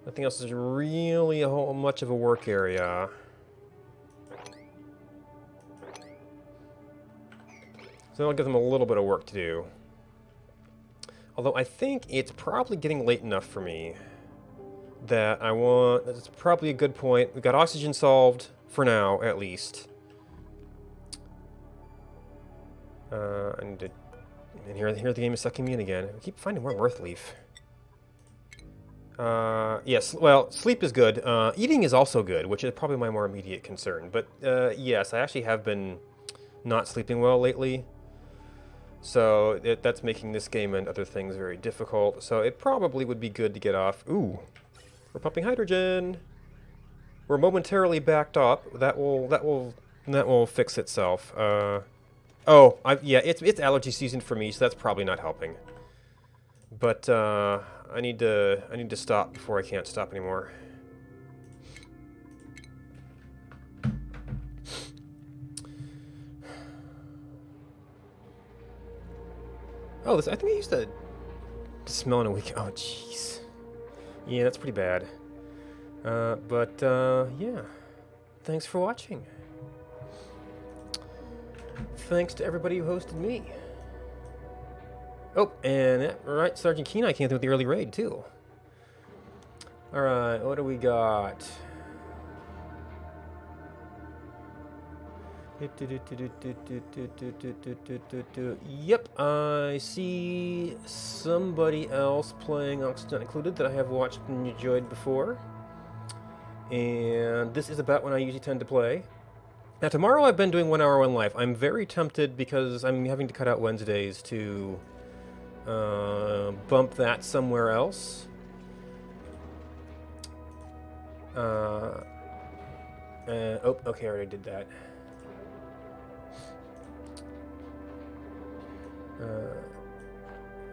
Nothing else is really a whole much of a work area. So that'll give them a little bit of work to do. Although I think it's probably getting late enough for me that it's probably a good point. We've got oxygen solved for now, at least. And here the game is sucking me in again. I keep finding more Mirth Leaf. Yes, well, sleep is good. Eating is also good, which is probably my more immediate concern. But yes, I actually have been not sleeping well lately. So that's making this game and other things very difficult. So it probably would be good to get off. Ooh, we're pumping hydrogen. We're momentarily backed up. That will fix itself. Yeah, it's allergy season for me, so that's probably not helping. But I need to stop before I can't stop anymore. Oh, I think I used to smell in a week. Oh, jeez. Yeah, that's pretty bad. Yeah. Thanks for watching. Thanks to everybody who hosted me. Oh, and right, Sergeant Kenai came through with the early raid, too. Alright, what do we got? Yep, I see somebody else playing Oxygen Included that I have watched and enjoyed before. And this is about when I usually tend to play. Now tomorrow I've been doing 1 hour 1 life. I'm very tempted because I'm having to cut out Wednesdays to bump that somewhere else. Oh, okay, I already did that.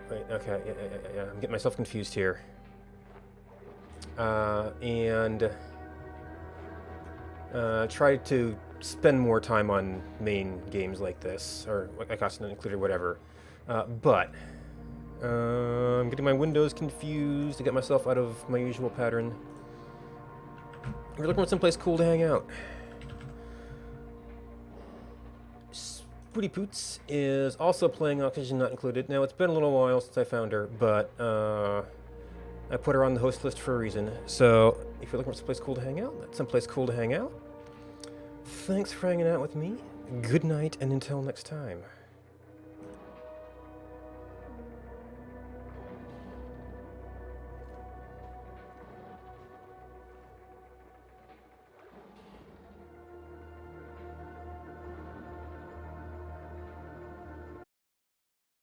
Wait, okay, yeah, I'm getting myself confused here. Try to spend more time on main games like this, or like Oxygen Included, whatever. I'm getting my windows confused to get myself out of my usual pattern. We're looking for someplace cool to hang out. Booty Poots is also playing Oxygen Not Included. Now, it's been a little while since I found her, but I put her on the host list for a reason. So if you're looking for someplace cool to hang out, that's someplace cool to hang out. Thanks for hanging out with me. Good night, and until next time.